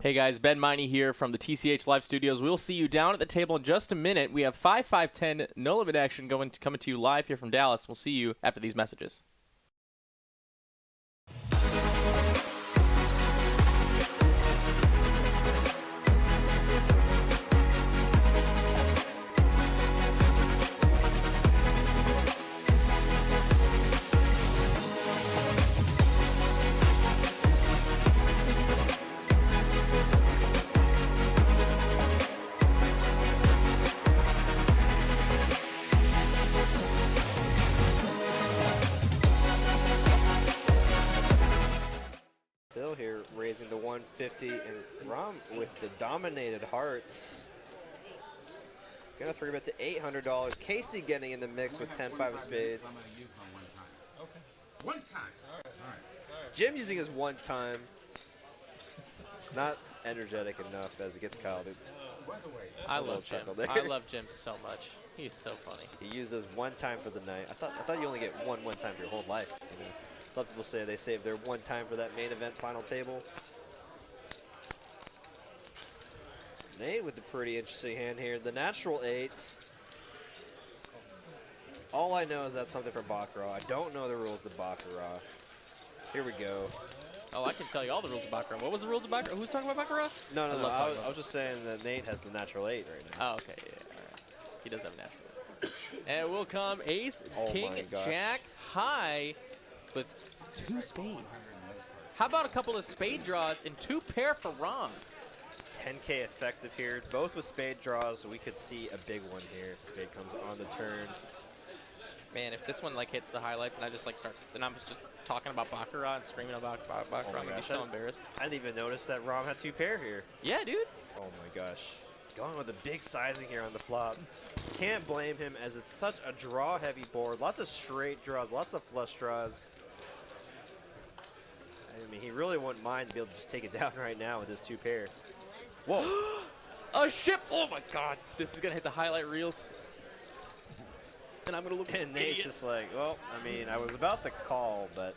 Hey guys, Ben Miney here from the TCH Live Studios. We'll see you down at the table in just a minute. We have 5, 5, 10 no limit action coming to you live here from Dallas. We'll see you after these messages. Here raising to 150 and Rom with the dominated hearts. Gonna 3-bet to $800. Casey getting in the mix with 10-5 of spades. One time. All right. Jim using his one time. Not energetic enough as it gets Kyle to I love Jim. I love Jim so much. He's so funny. He used his one time for the night. I thought you only get one time for your whole life. You know? A lot of people say they save their one time for that main event final table. Nate with the pretty interesting hand here. The natural 8. All I know is that's something for Baccarat. I don't know the rules of Baccarat. Here we go. Oh, I can tell you all the rules of Baccarat. What was the rules of Baccarat? Who's talking about Baccarat? No. I was just saying that Nate has the natural 8 right now. Oh, okay. Yeah, all right. He does have a natural 8. And will come ace, king, jack, high with 2 spades. How about a couple of spade draws and 2 pair for Rom? 10K effective here. Both with spade draws. We could see a big one here if the spade comes on the turn. Man, if this one like hits the highlights and I just like start, then I'm just talking about Baccarat and screaming about Baccarat, I'm gonna be so embarrassed. I didn't even notice that Rom had 2 pair here. Yeah, dude. Oh my gosh. Going with a big sizing here on the flop. Can't blame him as it's such a draw-heavy board. Lots of straight draws, lots of flush draws. I mean, he really wouldn't mind to be able to just take it down right now with his 2 pair. Whoa. A ship. Oh my God. This is gonna hit the highlight reels. And I'm gonna look at Nate's just like, well, I mean, I was about to call, but,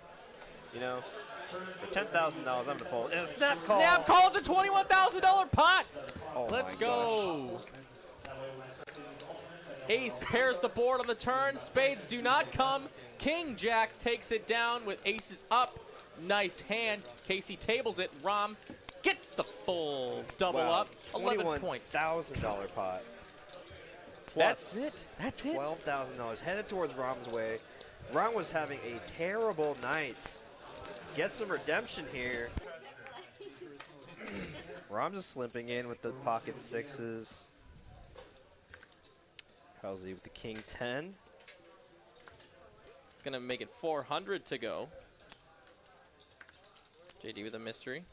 you know, for $10,000, I'm gonna fold. And a snap call. Snap call. It's a $21,000 pot. Oh Let's go. Ace pairs the board on the turn. Spades do not come. King Jack takes it down with aces up. Nice hand. Casey tables it. Rom gets the full double up. 11 points. $21,000 pot. That's it. That's it. $12,000 headed towards Rom's way. Rom was having a terrible night. Get some redemption here. Rom's just slipping in with the pocket 6s. Kyle's with the king 10. It's gonna make it 400 to go. JD with a mystery.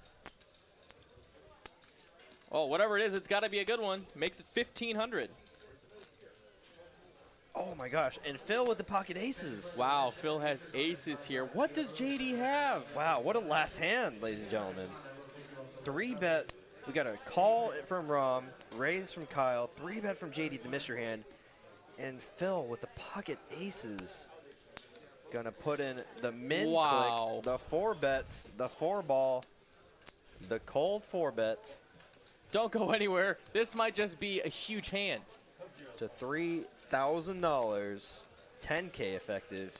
Oh, whatever it is, it's got to be a good one. Makes it 1,500. Oh my gosh, and Phil with the pocket aces. Wow, Phil has aces here. What does JD have? Wow, what a last hand, ladies and gentlemen. 3-bet, we got a call from Rom, raise from Kyle, 3-bet from JD, the mystery hand, and Phil with the pocket aces. Gonna put in the min click, the 4-bets, the 4-ball, the cold 4-bet. Don't go anywhere. This might just be a huge hand. To $3,000, 10K effective.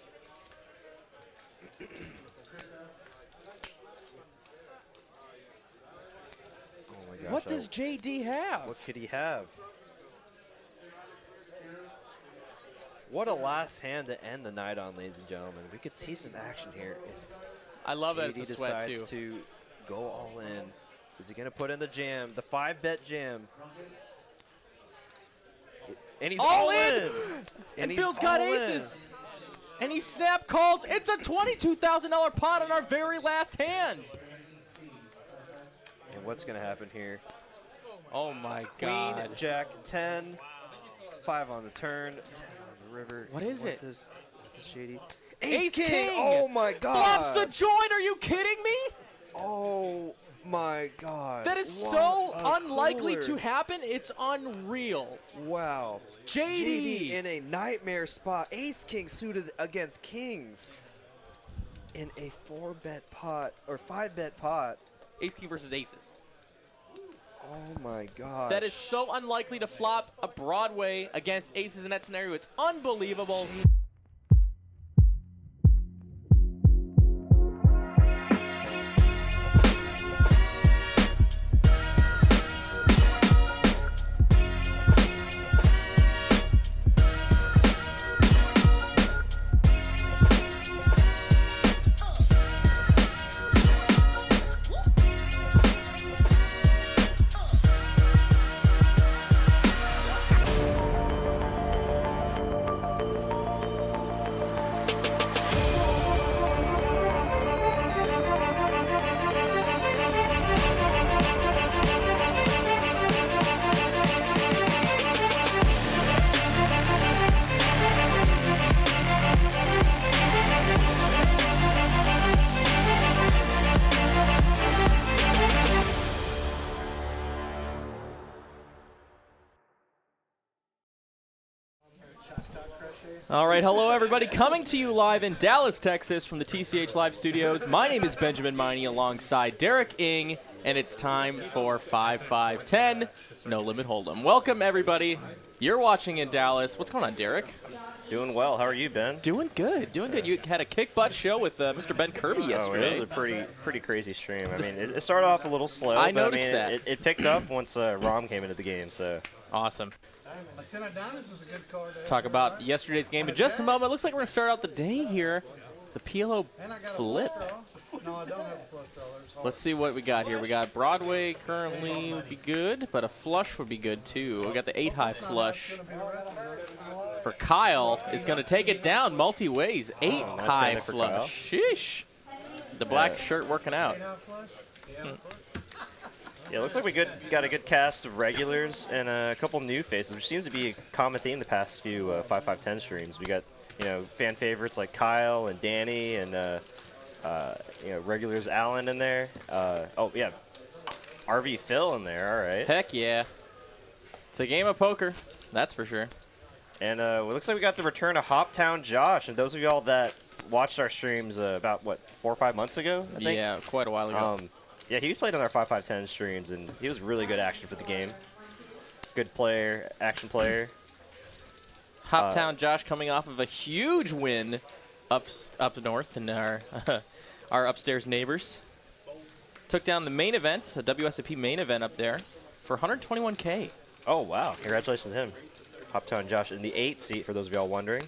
Oh my gosh. What does JD have? What could he have? What a last hand to end the night on, ladies and gentlemen. We could see some action here if I love that JD it's a sweat too. decides to go all in. Is he going to put in the jam, the 5-bet jam? And he's all in! And Phil's got aces. And he snap calls. It's a $22,000 pot on our very last hand. And what's going to happen here? Oh my God. Queen, Jack, 10, 5 on the turn, 10 on the river. What is it? This JD. Ace King! Oh my God! Flops the joint. Are you kidding me? Oh my God. That is so unlikely to happen. It's unreal. Wow. JD in a nightmare spot. Ace King suited against kings in a 4-bet pot or 5-bet pot. Ace King versus aces. Oh my god. That is so unlikely to flop a Broadway against aces in that scenario. It's unbelievable. All right, hello everybody. Coming to you live in Dallas, Texas from the TCH Live Studios. My name is Benjamin Miney alongside Derek Ing, and it's time for 5-5-10 No Limit Hold'em. Welcome everybody. You're watching in Dallas. What's going on, Derek? Doing well. How are you, Ben? Doing good, doing good. You had a kick butt show with Mr. Ben Kirby yesterday. Oh, it was a pretty crazy stream. I mean, it started off a little slow, I but noticed that. It picked up once Rom came into the game. So Awesome. Lieutenant Downage was a good card. Talk about yesterday's game in just a moment. Looks like we're going to start out the day here. The PLO flip. No, I don't have a flush draw. Let's see what we got here. We got Broadway currently would be good, but a flush would be good too. We got the 8-high flush. For Kyle is going to take it down multi-ways. 8-high nice flush. Sheesh. The black shirt working out. yeah, it looks like we got a good cast of regulars and a couple new faces, which seems to be a common theme the past few 5-5-10 streams. We got fan favorites like Kyle and Danny and regulars Alan in there. Oh yeah, RV Phil in there. All right. Heck yeah. It's a game of poker, that's for sure. And it looks like we got the return of Hoptown Josh. And those of y'all that watched our streams about, what, 4 or 5 months ago, I think? Yeah, quite a while ago. Yeah, he played on our 5-5-10 streams, and he was really good action for the game. Good player, action player. Hoptown Josh coming off of a huge win up north in our, our upstairs neighbors. Took down the main event, a WSOP main event up there, for 121K. Oh, wow. Congratulations to him. Hoptown Josh in the 8th seat, for those of y'all wondering.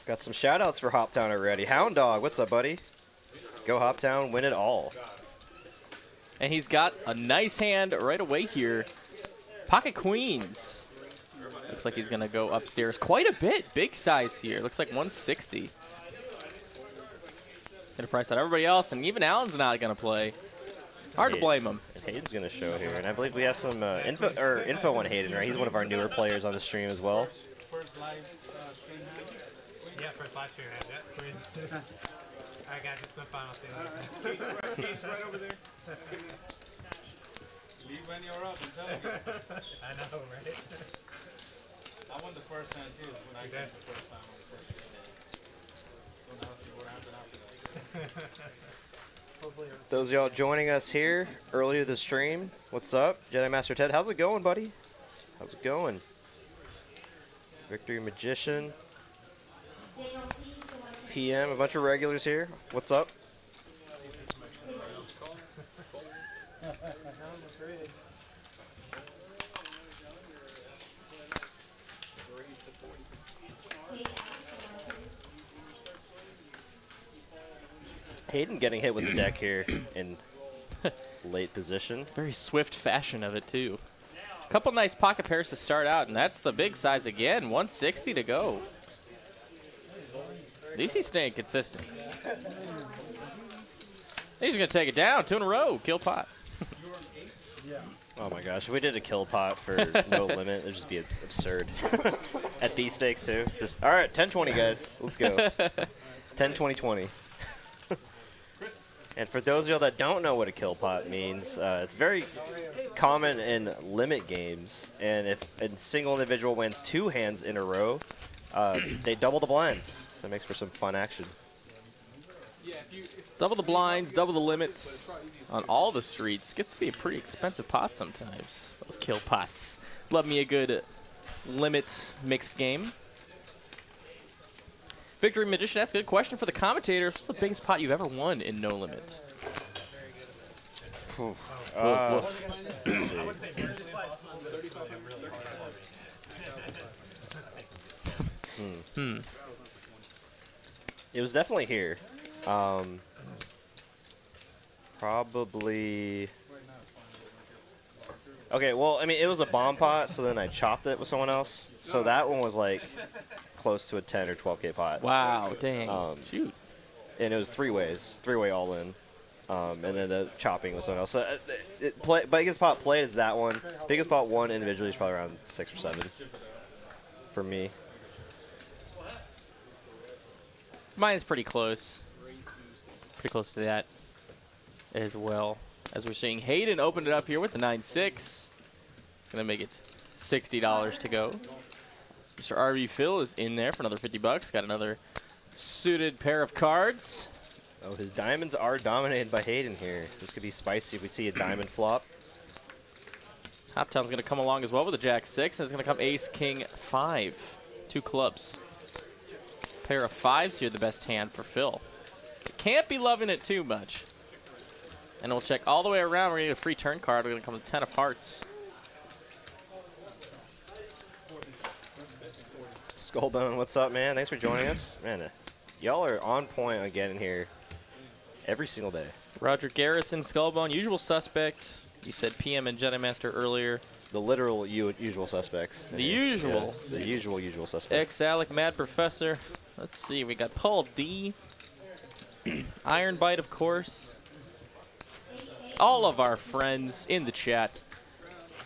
Got some shout-outs for Hoptown already. Hound Dog, what's up, buddy? Go Hoptown, win it all. And he's got a nice hand right away here. Pocket Queens. Looks like he's going to go upstairs quite a bit. Big size here. Looks like 160. Going to price out everybody else, and even Allen's not going to play. Hard to blame him. And Hayden's going to show here, and I believe we have some info on Hayden, right? He's one of our newer players on the stream as well. First live stream. Yeah, first live stream had that. I got just the final thing. Kate's right over there. Leave when you're up and tell me. I know, right? I won the first time too. When I got the first time on the first game. Don't ask me what happened after that. Those of y'all joining us here earlier this stream, what's up? Jedi Master Ted, how's it going, buddy? How's it going? Victory Magician. PM, a bunch of regulars here. What's up? Hayden getting hit with the deck here in late position. Very swift fashion of it, too. Couple nice pocket pairs to start out, and that's the big size again. 160 to go. At least he's staying consistent. He's going to take it down. 2 in a row. Kill pot. Oh my gosh, if we did a kill pot for no limit, it'd just be absurd. At these stakes too. Just all right, 10-20 guys. Let's go. 10-20-20. And for those of y'all that don't know what a kill pot means, it's very common in limit games. And if a single individual wins 2 hands in a row, they double the blinds. So it makes for some fun action. Double the blinds, double the limits on all the streets. Gets to be a pretty expensive pot sometimes. Those kill pots. Love me a good limit mixed game. Victory Magician asks a good question for the commentator. What's the biggest pot you've ever won in no limit? Let's see. It was definitely here. Probably. Okay, well, I mean, it was a bomb pot, so then I chopped it with someone else. So that one was like close to a 10 or 12K pot. Wow, dang. Shoot. And it was three-way all in. And then the chopping was someone else. So biggest pot played is that one. Biggest pot won individually is probably around 6 or 7 for me. Mine is pretty close. Pretty close to that as well. As we're seeing Hayden open it up here with the 9-6. Gonna make it $60 to go. Mr. RV Phil is in there for another 50 bucks. Got another suited pair of cards. Oh, his diamonds are dominated by Hayden here. This could be spicy if we see a diamond flop. Hoptown's gonna come along as well with a Jack-6, and it's gonna come Ace, King, 5. 2 clubs. Pair of 5s here, the best hand for Phil. Can't be loving it too much. And we'll check all the way around. We're gonna get a free turn card. We're gonna come with 10 of hearts. Skullbone, what's up, man? Thanks for joining us. Man, y'all are on point on getting here every single day. Roger Garrison, Skullbone, usual suspect. You said PM and Jedi Master earlier. The literal usual suspects. The usual. Yeah, the usual suspects. Ex-Alec, Mad Professor. Let's see, we got Paul D. Iron Bite, of course. All of our friends in the chat.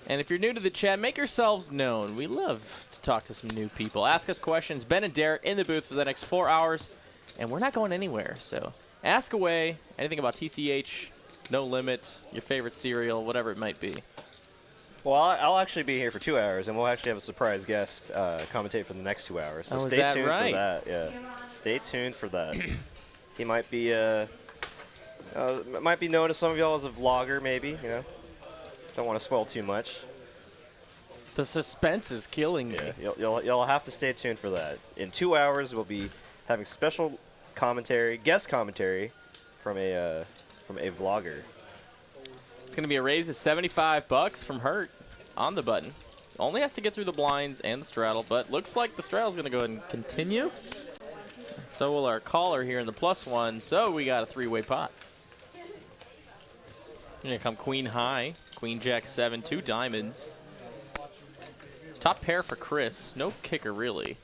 And if you're new to the chat, make yourselves known. We love to talk to some new people. Ask us questions. Ben and Derek in the booth for the next 4 hours. And we're not going anywhere, so ask away. Anything about TCH, No Limit, your favorite cereal, whatever it might be. Well, I'll actually be here for 2 hours, and we'll actually have a surprise guest commentate for the next 2 hours. So stay tuned for that. Yeah, stay tuned for that. He might be known to some of y'all as a vlogger, maybe. You know, don't want to spoil too much. The suspense is killing me. Yeah, you'll have to stay tuned for that. In 2 hours, we'll be having special commentary, guest commentary, from a vlogger. It's gonna be a raise of 75 bucks from Hurt on the button. Only has to get through the blinds and the straddle, but looks like the straddle's gonna go ahead and continue. So will our caller here in the +1. So we got a 3-way pot. Here come Queen High, Queen Jack 7, 2 diamonds. Top pair for Chris. No kicker really.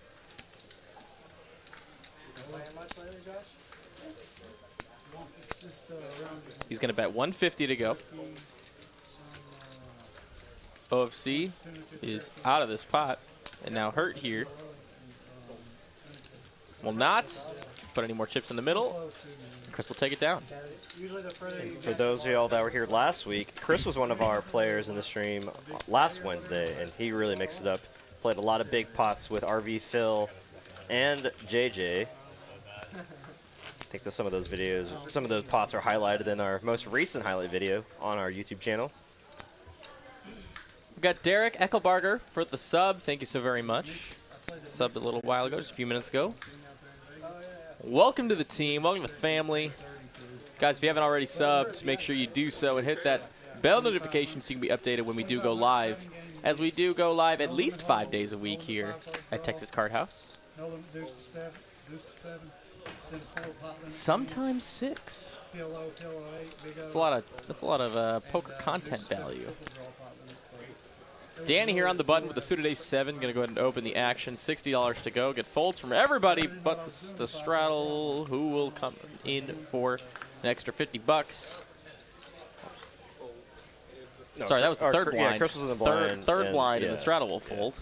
He's gonna bet 150 to go. OFC is out of this pot, and now Hurt here will not put any more chips in the middle. Chris will take it down. For those of y'all that were here last week, Chris was one of our players in the stream last Wednesday, and he really mixed it up. Played a lot of big pots with RV Phil and JJ. I think that some of those pots are highlighted in our most recent highlight video on our YouTube channel. We've got Derek Eckelbarger for the sub. Thank you so very much. Subbed a little while ago, just a few minutes ago. Welcome to the team. Welcome to the family. Guys, if you haven't already subbed, make sure you do so and hit that bell notification so you can be updated when we do go live. As we do go live at least 5 days a week here at Texas Card House. Sometimes 6. That's a lot of poker content value. Danny here on the button with the suited Ace-7. Going to go ahead and open the action. $60 to go. Get folds from everybody but the straddle, who will come in for an extra 50 bucks. No, sorry, that was the third blind. Yeah, Chris was in the blind. Third blind, and the straddle will fold.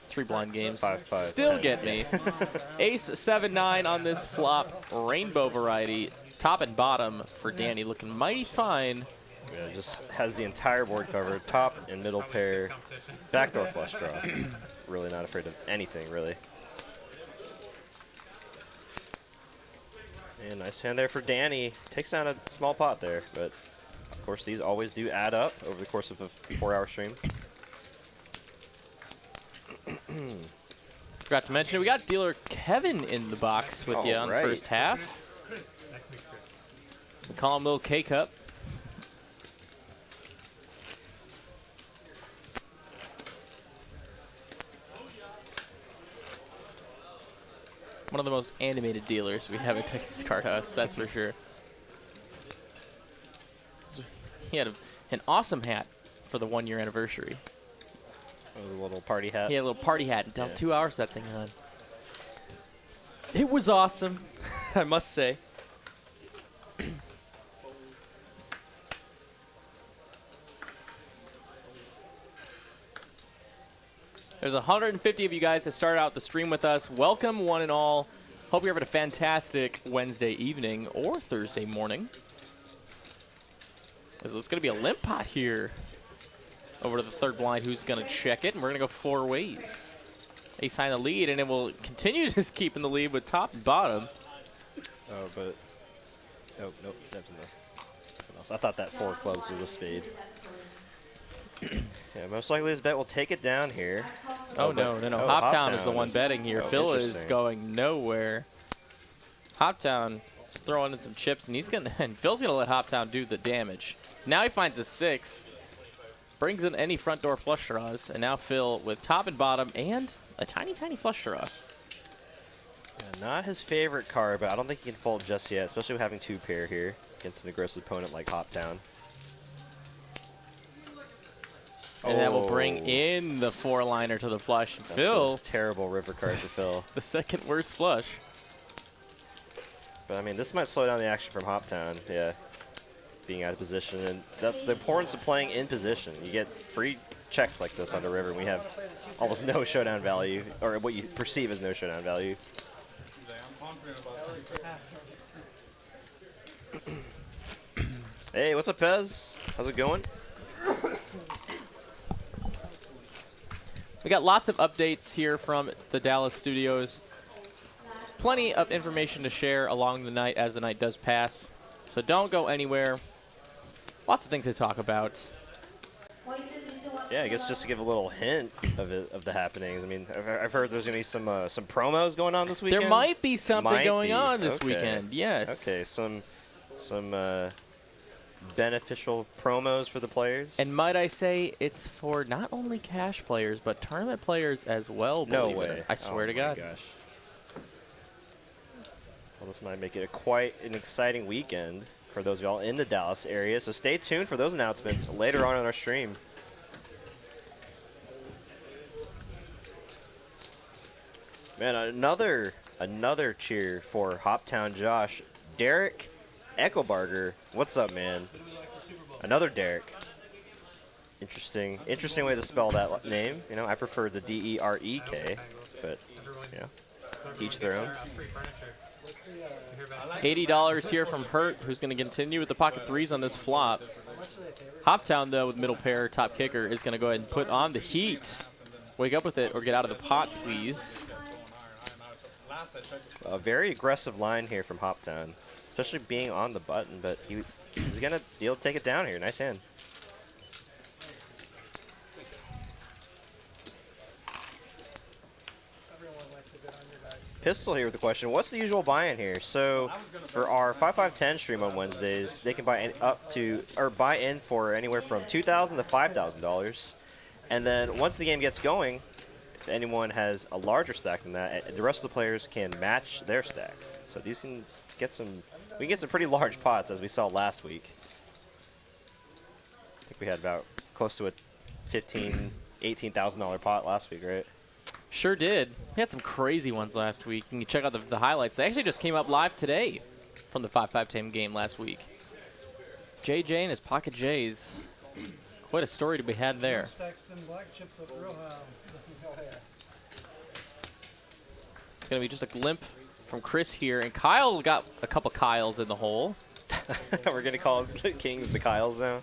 3 blind games. 5, Still 10. get me. Ace-7-9 on this flop. Rainbow variety. Top and bottom for Danny. Looking mighty fine. Yeah, just has the entire board covered. Top and middle pair. Backdoor flush draw. Really not afraid of anything, really. And nice hand there for Danny. Takes down a small pot there, but of course these always do add up over the course of a 4-hour stream. Forgot to mention, we got dealer Kevin in the box with you on the first half. We call him Little K-Cup. One of the most animated dealers we have at Texas Card House, that's for sure. He had an awesome hat for the 1-year anniversary. Oh, the little party hat. He had a little party hat until 2 hours that thing on. It was awesome, I must say. There's 150 of you guys that started out the stream with us. Welcome, one and all. Hope you're having a fantastic Wednesday evening or Thursday morning. It's going to be a limp pot here. Over to the third blind, who's going to check it, and we're going to go 4 ways. Ace high in the lead, and it will continue to keep in the lead with top and bottom. Oh, but... Oh, nope, definitely. I thought that 4 clubs was a spade. Yeah, most likely his bet will take it down here. Oh, no. Oh, Hoptown is the one betting here. Oh, Phil is going nowhere. Hoptown is throwing in some chips, and Phil's gonna let Hoptown do the damage. Now he finds a 6, brings in any front door flush draws, and now Phil with top and bottom and a tiny flush draw. Yeah, not his favorite card, but I don't think he can fold just yet, especially with having 2 pair here against an aggressive opponent like Hoptown. And that will bring in the 4-liner to the flush. That's Phil, a terrible river card for Phil. The second worst flush. But I mean, this might slow down the action from Hoptown. Yeah, being out of position, and that's the importance of playing in position. You get free checks like this on the river, and we have almost no showdown value, or what you perceive as no showdown value. Hey, what's up, Pez? How's it going? We got lots of updates here from the Dallas studios. Plenty of information to share along the night as the night does pass. So don't go anywhere. Lots of things to talk about. Yeah, I guess just to give a little hint of the happenings. I mean, I've heard there's going to be some promos going on this weekend. There might be something going on this weekend. Yes. Okay, some beneficial promos for the players. And might I say, it's for not only cash players, but tournament players as well. No way. way. I swear to God. Gosh. Well, this might make it quite an exciting weekend for those of y'all in the Dallas area. So stay tuned for those announcements later on in our stream. Man, another cheer for Hoptown Josh. Derek Eckelbarger. What's up, man? Another Derek. Interesting way to spell that name. You know, I prefer the D-E-R-E-K, but, you know, teach their own. $80 here from Hurt, who's going to continue with the pocket 3s on this flop. Hoptown, though, with middle pair, top kicker, is going to go ahead and put on the heat. Wake up with it or get out of the pot, please. A very aggressive line here from Hoptown, especially being on the button, but he's going to be able to take it down here. Nice hand. Pistol here with the question, what's the usual buy-in here? So for our 5-5-10 stream on Wednesdays, they can buy in for anywhere from $2,000 to $5,000. And then once the game gets going, if anyone has a larger stack than that, the rest of the players can match their stack. So these can get we can get some pretty large pots, as we saw last week. I think we had about close to a $18,000 pot last week, right? Sure did. We had some crazy ones last week. You can check out the highlights. They actually just came up live today from the 5-5-10 game last week. JJ and his Pocket J's. Quite a story to be had there. It's going to be just a glimpse from Chris here. And Kyle got a couple Kyles in the hole. We're going to call the Kings the Kyles now.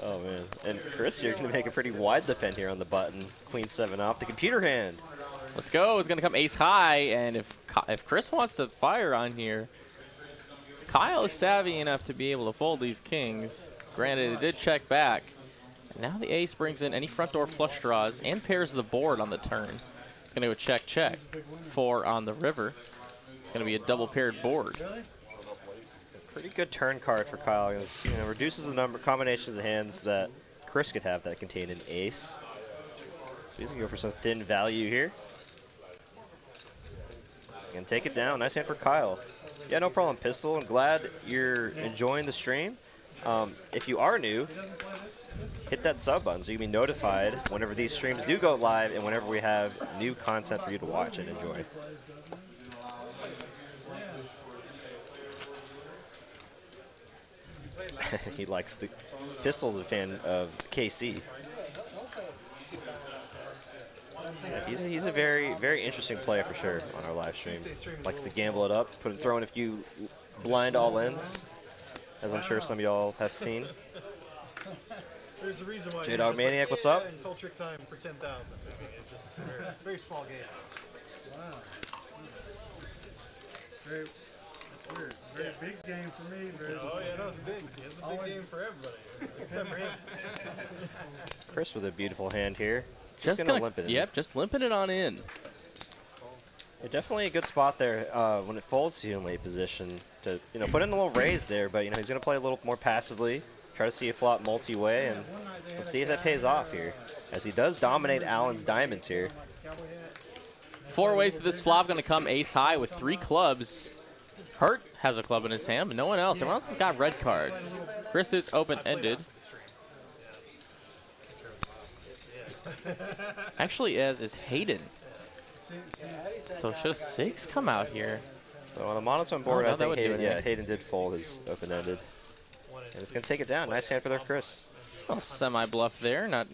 Oh, man. And Chris, you're going to make a pretty wide defend here on the button. Queen 7 off. The computer hand. Let's go. It's going to come ace high, and if Chris wants to fire on here, Kyle is savvy enough to be able to fold these kings. Granted, it did check back. And now the ace brings in any front door flush draws and pairs the board on the turn. It's going to go check, check. 4 on the river. It's going to be a double paired board. Pretty good turn card for Kyle. Because, you know, reduces the number combinations of hands that Chris could have that contain an ace. So he's going to go for some thin value here. And take it down. Nice hand for Kyle. Yeah, no problem, Pistol. I'm glad you're enjoying the stream. If you are new, hit that sub button so you can be notified whenever these streams do go live and whenever we have new content for you to watch and enjoy. He likes the Pistol's a fan of KC. Yeah, he's a very, very interesting player for sure on our live stream. Likes to gamble it up, throw in a few blind all-ins, as I'm sure some of y'all have seen. There's a reason why. J-Dog Maniac, what's up? Full trick time for 10,000. I mean, it's just a very small game. Wow. That's weird. Very big game for me. Oh yeah, no, it's big. It's a big game for everybody, except for him. Chris with a beautiful hand here. Just gonna limp it in. Yep, just limping it on in. Yeah, definitely a good spot there when it folds to you in late position to put in a little raise there, but he's gonna play a little more passively, try to see a flop multi-way, and let's see if that pays off here, as he does dominate Allen's diamonds here. 4 ways to this flop, gonna come ace high with 3 clubs. Hurt has a club in his hand, but no one else. Everyone else has got red cards. Chris is open-ended. Actually, as is Hayden. So should a 6 come out here? So on a monotone board, no, I think Hayden, Hayden did fold his open-ended. And it's going to take it down. Nice hand for there, Chris. Well, semi-bluff there. Not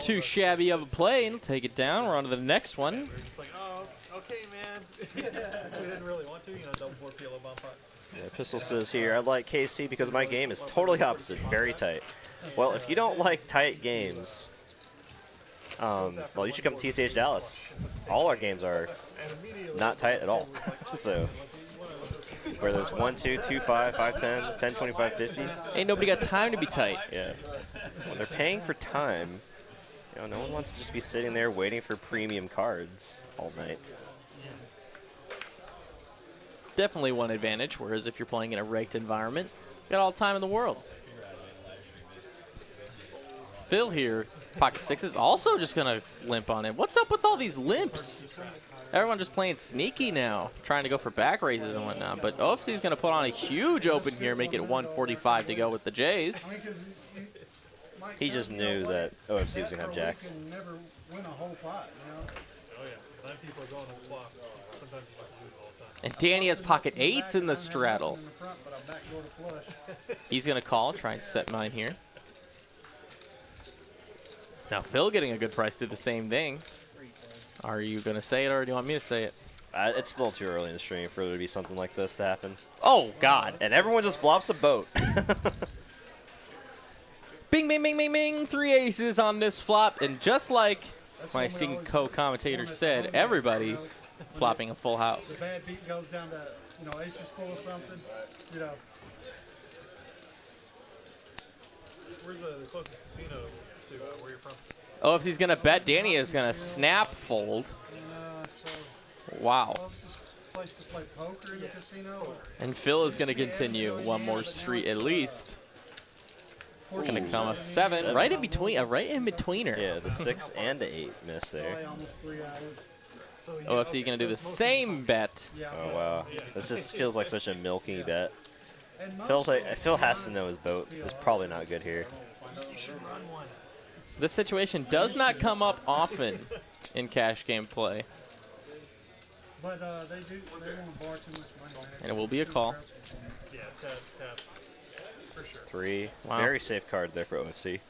too shabby of a play. And take it down. We're on to the next one. We're just like, oh, okay, man. We didn't really want to, double board PLO bump up. Yeah, Pistol says here, I like KC because my game is totally opposite, very tight. Well, if you don't like tight games, well, you should come to TCH Dallas. All our games are not tight at all. So, whether it's 1, 2, 2, 5, 5, 10, 10, 25, 50. Ain't nobody got time to be tight. Yeah. When they're paying for time, no one wants to just be sitting there waiting for premium cards all night. Definitely one advantage, whereas if you're playing in a raked environment, you got all the time in the world. Phil here, pocket 6 is also just going to limp on him. What's up with all these limps? Everyone just playing sneaky now, trying to go for back raises and whatnot. But OFC's going to put on a huge open here, make it 145 to go with the Jays. He just knew that OFC was going to have jacks. Never win a whole pot, Oh yeah, 9 people are going to flop. Sometimes you just lose all the time. And Danny has pocket 8s in the straddle. He's going to call, try and set mine here. Now Phil getting a good price to do the same thing. Are you going to say it or do you want me to say it? It's a little too early in the stream for there to be something like this to happen. Oh, God. And everyone just flops a boat. Bing, bing, bing, bing, bing. 3 aces on this flop. And just like my esteemed co-commentator said, everybody flopping a full house. The bad beat goes down to, aces full or something, Where's the closest casino to where you're from? OFC's going to bet. Danny is going to snap fold. Wow. Closest place to play poker in the casino. And Phil is going to continue one more street at least. It's going to come a 7, right in between, right in betweener. Yeah, the 6 and the 8 miss there. Almost 3 hours. OFC going to do the same bet. Oh, wow. This just feels like such a milky bet. Phil has to know his boat is probably not good here. This situation does not come up often in cash game play. But they want to borrow too much money. And it will be a call. Yeah, taps. For sure. 3. Wow. Very safe card there for OFC.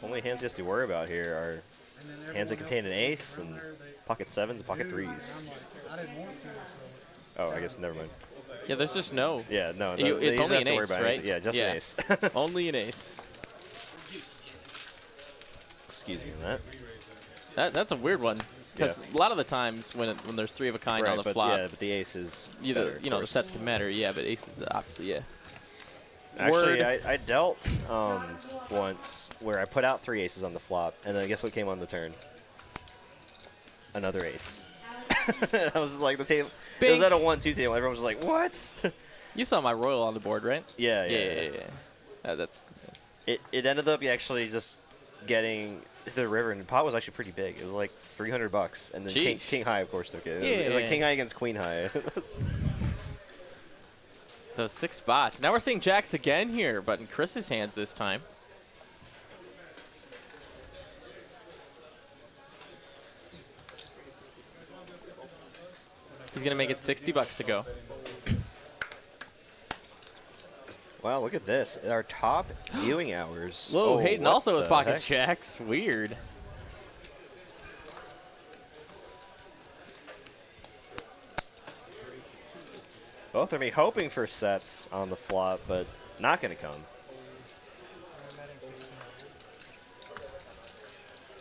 Only hands he has to worry about here are hands that contain an ace and pocket 7s and pocket 3s. I didn't want to, so. Oh, I guess never mind. Yeah, there's just no. Yeah, no. It's only an to worry ace, about right? it. Yeah, just an ace. Only an ace. excuse me on that. That's a weird one. Because a lot of the times when there's 3 of a kind on the flop, yeah, but the ace is either better, you know the sets can matter. Yeah, but ace is the opposite. Yeah. Actually, I dealt once where I put out 3 aces on the flop, and then guess what came on the turn? Another ace. I was just like, the table. It was at a 1-2 table. Everyone was just like, what? You saw my royal on the board, right? Yeah. That's It ended up actually just getting to the river, and the pot was actually pretty big. It was like $300, and then King High, of course, took it. It was like King High against Queen High. those 6 spots. Now we're seeing jacks again here, but in Chris's hands this time. He's gonna make it $60 to go. Wow, look at this. Our top viewing hours. Whoa, Oh, Hayden what also with the pocket heck? jacks. Weird. Both of me hoping for sets on the flop, but not going to come.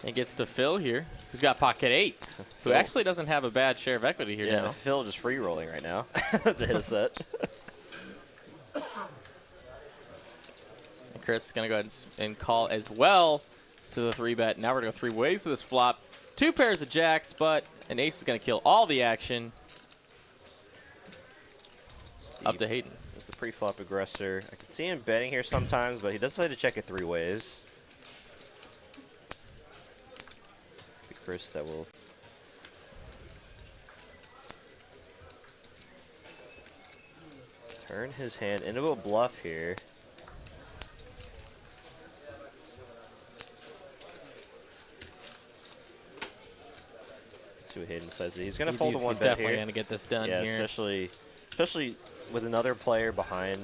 It gets to Phil here, who's got pocket 8s, who actually doesn't have a bad share of equity here now. Phil just free rolling right now to hit a set. And Chris is going to go ahead and call as well to the 3-bet. Now we're going to go 3 ways to this flop. 2 pairs of jacks, but an ace is going to kill all the action. Up to Hayden. It's the pre-flop aggressor. I can see him betting here sometimes, but he does decide to check it 3 ways. I think first that will... turn his hand into a bluff here. Let's see what Hayden says. He's going to fold the 1 He's bet definitely here. going to get this done Yeah, here. especially with another player behind.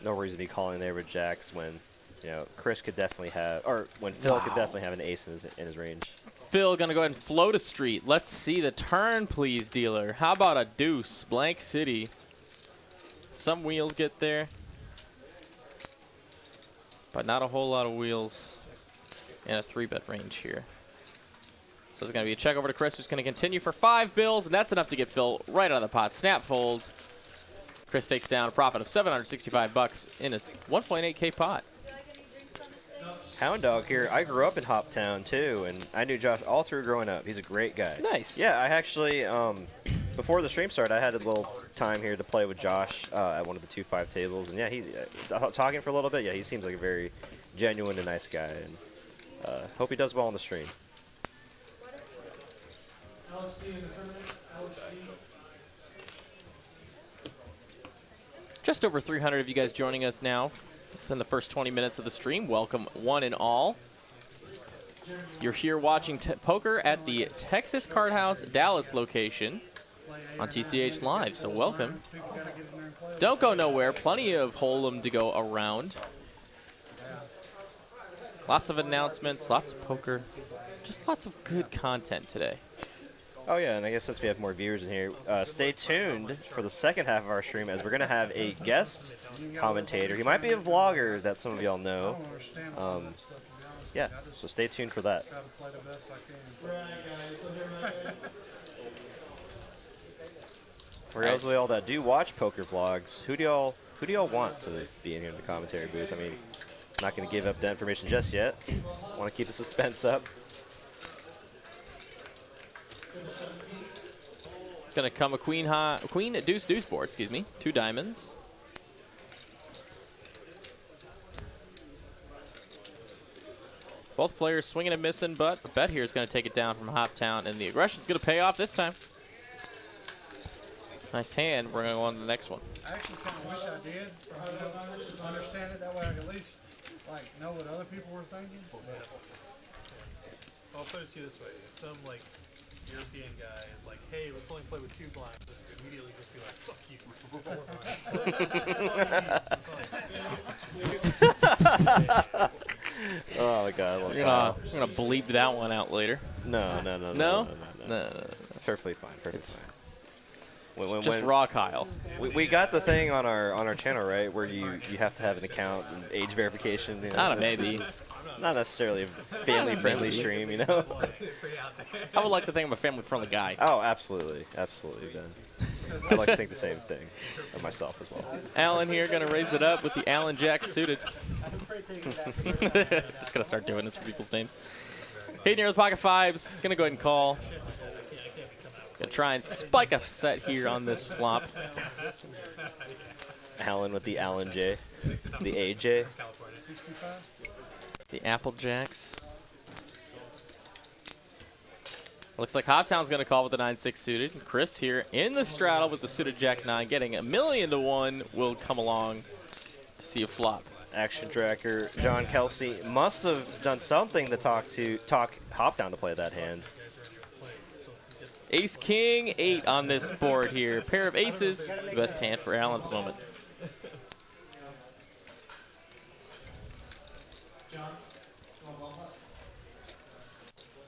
No reason to be calling there with jacks when, you know, Chris could definitely have, or when Phil could definitely have an ace in his range. Phil going to go ahead and float a street. Let's see the turn, please, dealer. How about a deuce? Blank city. Some wheels get there, but not a whole lot of wheels in a 3-bet range here. So it's going to be a check over to Chris, who's going to continue for 5 bills, and that's enough to get Phil right out of the pot. Snap fold. Chris takes down a profit of $765 in a 1.8K pot. Hound Dog here. I grew up in Hoptown too, and I knew Josh all through growing up. He's a great guy. Nice. Yeah, I actually, before the stream started, I had a little time here to play with Josh at one of the 2-5 tables, and yeah, he talking for a little bit. Yeah, he seems like a very genuine and nice guy, and hope he does well on the stream. Just over 300 of you guys joining us now within the first 20 minutes of the stream. Welcome, one and all. You're here watching poker at the Texas Card House Dallas location on TCH Live, so welcome. Don't go nowhere. Plenty of Hold'em to go around. Lots of announcements, lots of poker, just lots of good content today. Oh yeah, and I guess since we have more viewers in here, stay tuned for the second half of our stream as we're going to have a guest commentator. He might be a vlogger that some of y'all know. Yeah, so stay tuned for that. For those of y'all that do watch poker vlogs, who do y'all want to be in here in the commentary booth? I mean, I'm not going to give up that information just yet. Want to keep the suspense up. It's going to come a queen deuce deuce board, excuse me. 2 diamonds. Both players swinging and missing, but the bet here is going to take it down from Hoptown, and the aggression's going to pay off this time. Nice hand. We're going to go on to the next one. I actually kind of wish I did. Understand it that way. I could at least like know what other people were thinking. I'll put it to you this way: if some like European guy is like, "Hey, let's only play with 2 blinds," just immediately just be like, "Fuck you." Oh my God! I'm gonna bleep that one out later. No. No? It's perfectly fine. Perfectly fine. Just raw Kyle. We got the thing on our channel, right, where you have to have an account and age verification. You know, I don't know, maybe. I'm not necessarily a family-friendly stream, you know? I would like to think I'm a family-friendly guy. Oh, absolutely. Absolutely, Ben. I'd like to think the same thing of myself as well. Alan here going to raise it up with the Allen Jack suited. Just going to start doing this for people's names. Hitting here with pocket fives. Going to go ahead and call. Going to try and spike a set here on this flop. Alan with the Alan J. The AJ. The Apple Jacks. Looks like Hoptown's going to call with the 9-6 suited. Chris here in the straddle with the suited Jack-9, getting $1,000,000 will come along to see a flop. Action tracker John Kelsey must have done something to talk Hoptown to play that hand. Ace King 8 on this board here. Pair of aces, the best hand for Alan at the moment.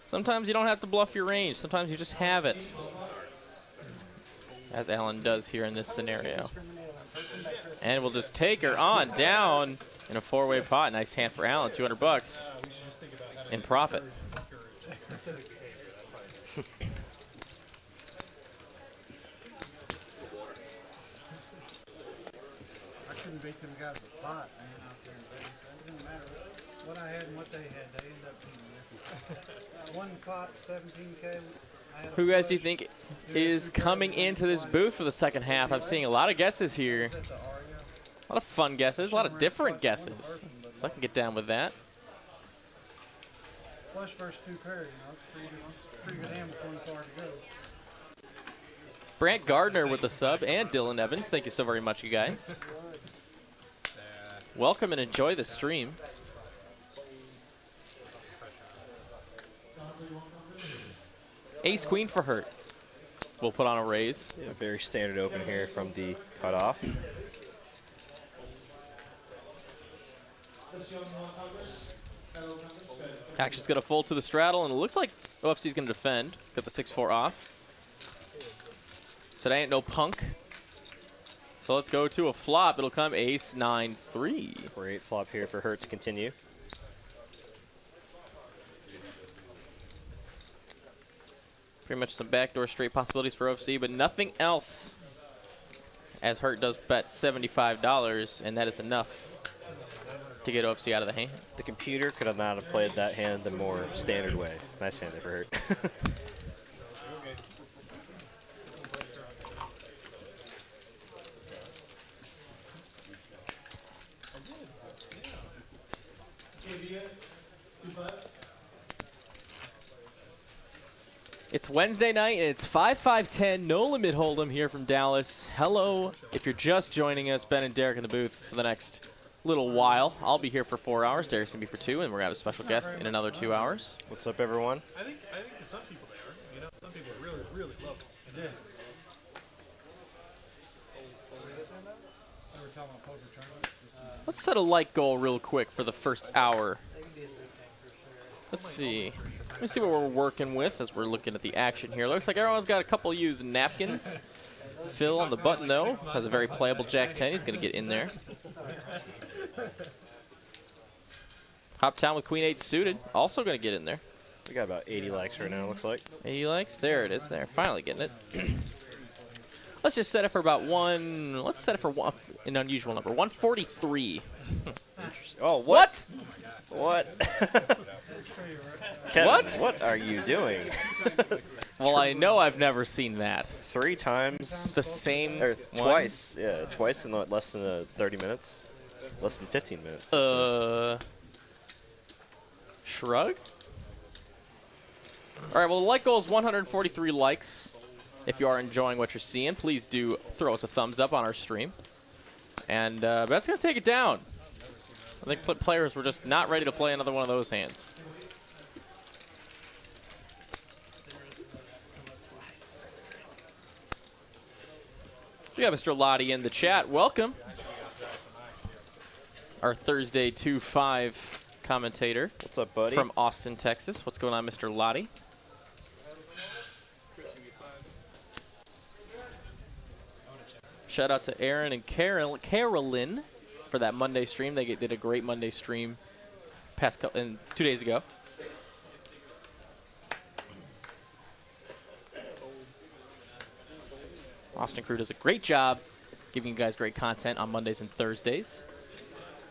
Sometimes you don't have to bluff your range. Sometimes you just have it. As Alan does here in this scenario. And we'll just take her on down in a four-way pot. Nice hand for Alan, 200 bucks in profit. I couldn't beat them guys with pot, man, out there in Vegas. It didn't matter what I had and what they had. They ended up beating me. One pot, 17K. Who guys do you think is coming into this booth for the second half? I'm seeing a lot of guesses here. A lot of fun guesses, a lot of different guesses. So I can get down with that. Flush versus two pair, you know, it's pretty good hand with one card to go. Brant Gardner with the sub and Dylan Evans. Thank you so very much, you guys. Welcome and enjoy the stream. Ace Queen for Hurt. We'll put on a raise. Yeah, very standard open here from the cutoff. Action's going to fold to the straddle, and it looks like OFC's going to defend. Got the 6-4 off. So that ain't no punk. So let's go to a flop. It'll come ace 9-3. Great flop here for Hurt to continue. Pretty much some backdoor straight possibilities for OFC, but nothing else. As Hurt does bet $75, and that is enough to get OFC out of the hand. The computer could have not have played that hand the more standard way. Nice hand there for Hurt. It's Wednesday night, and it's 5-5-10, no limit hold'em here from Dallas. Hello, if you're just joining us, Ben and Derek in the booth for the next little while. I'll be here for 4 hours, Derek's gonna be for 2, and we're gonna have a special guest in another 2 hours. What's up, everyone? I think to some people they are. You know, some people really, really love them. Yeah. They were talking about poker tournaments. Let's set a like goal real quick for the first hour. Let's see. Let me see what we're working with as we're looking at the action here. Looks like everyone's got a couple used napkins. Phil on the button, though, has a very playable Jack-10. He's going to get in there. Hoptown with Queen-8 suited, also going to get in there. We got about 80 likes right now, looks like. 80 likes. There it is. There. Finally getting it. Let's just set it for about one. Let's set it for an unusual number. 143. Oh, what? What? Kevin, What? What are you doing? Well, I know I've never seen that. 3 times. The same Or one? twice. Yeah, twice in what, less than 30 minutes. Less than 15 minutes. Shrug? All right, well, the like goal is 143 likes. If you are enjoying what you're seeing, please do throw us a thumbs up on our stream. And that's going to take it down. I think players were just not ready to play another one of those hands. We got Mr. Lottie in the chat. Welcome. Our Thursday 2-5 commentator. What's up, buddy? From Austin, Texas. What's going on, Mr. Lottie? Shout out to Aaron and Carolyn for that Monday stream. They did a great Monday stream in 2 days ago. Austin Crew does a great job giving you guys great content on Mondays and Thursdays.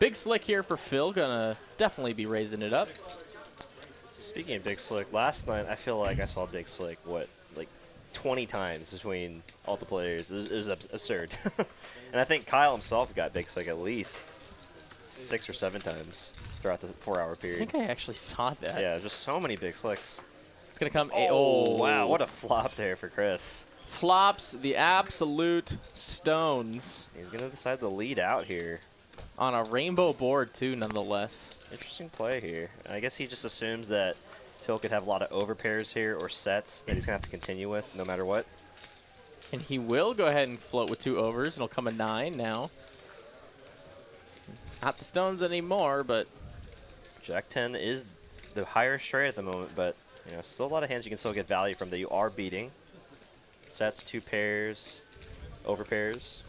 Big Slick here for Phil, gonna definitely be raising it up. Speaking of Big Slick, last night I feel like I saw Big Slick, what, like 20 times between all the players. It was absurd. And I think Kyle himself got Big Slick at least 6 or 7 times throughout the 4-hour I period. think I actually saw that. Yeah, just so many Big Slicks. It's gonna come. Oh, wow, what a flop there for Chris. Flops the absolute stones He's going to decide to lead out here. on a rainbow board too, nonetheless. Interesting play here. I guess he just assumes that Phil could have a lot of overpairs here or sets that he's going to have to continue with no matter what. And he will go ahead and float with 2 overs, and it'll come a 9 now. Not the stones anymore, but Jack 10 is the higher straight at the moment, but you know, still a lot of hands you can still get value from that you are beating. Sets, 2 pairs, overpairs.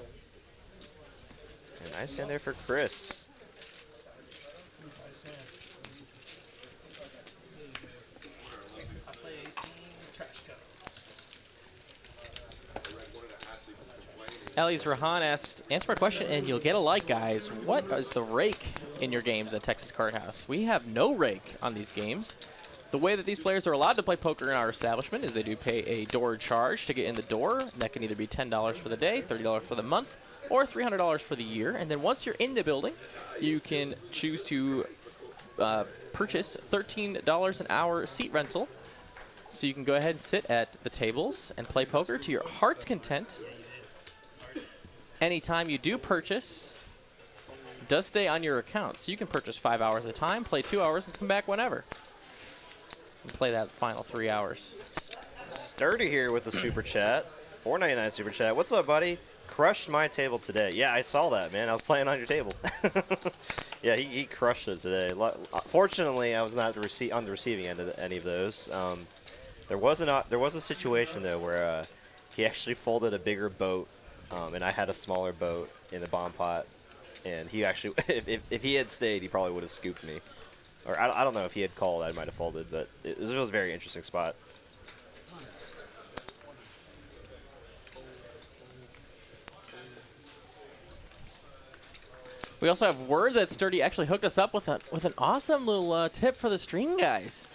And nice hand there for Chris. Ellie's Rahan asked, answer my question and you'll get a like, guys. What is the rake in your games at Texas Card House? We have no rake on these games. The way that these players are allowed to play poker in our establishment is they do pay a door charge to get in the door. And that can either be $10 for the day, $30 for the month, or $300 for the year. And then once you're in the building, you can choose to purchase $13 an hour seat rental. So you can go ahead and sit at the tables and play poker to your heart's content. Anytime you do purchase, it does stay on your account. So you can purchase 5 hours at a time, play 2 hours, and come back whenever. And play that final 3 hours. Sturdy here with the super chat. $4.99 super chat. What's up, buddy? Crushed my table today. Yeah, I saw that, man. I was playing on your table. Yeah, he crushed it today. Fortunately, I was not on the receiving end of any of those. There was a situation though where he actually folded a bigger boat, and I had a smaller boat in the bomb pot, and he actually, if he had stayed, he probably would have scooped me. Or I don't know if he had called, I might have folded, but it was a very interesting spot. We also have word that Sturdy actually hooked us up with an awesome little tip for the stream, guys.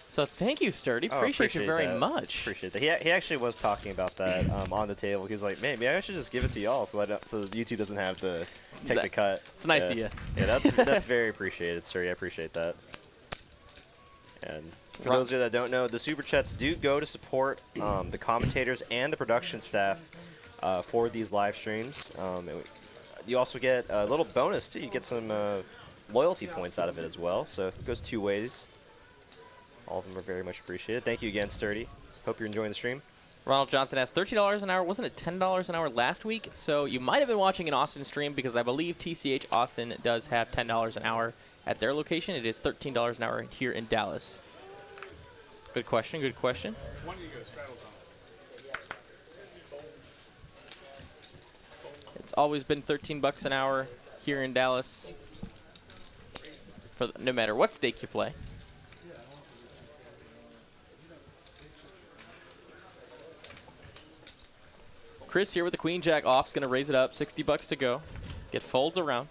So thank you, Sturdy. Appreciate you very much. Appreciate that. He actually was talking about that on the table. He was like, "Man, maybe I should just give it to y'all so YouTube doesn't have to take the cut." It's nice of you. Yeah, that's very appreciated, Sturdy. I appreciate that. And for those of you that don't know, the super chats do go to support the commentators and the production staff for these live streams. You also get a little bonus too. You get some loyalty points out of it as well. So it goes 2 ways. All of them are very much appreciated. Thank you again, Sturdy. Hope you're enjoying the stream. Ronald Johnson asked, $13 an hour. Wasn't it $10 an hour last week? So you might have been watching an Austin stream because I believe TCH Austin does have $10 an hour at their location. It is $13 an hour here in Dallas. Good question. Good question. One of you guys straddles on. It's always been $13 an hour here in Dallas for no matter what stake you play. Chris here with the Queen Jack off is going to raise it up. $60 to go. Get folds around.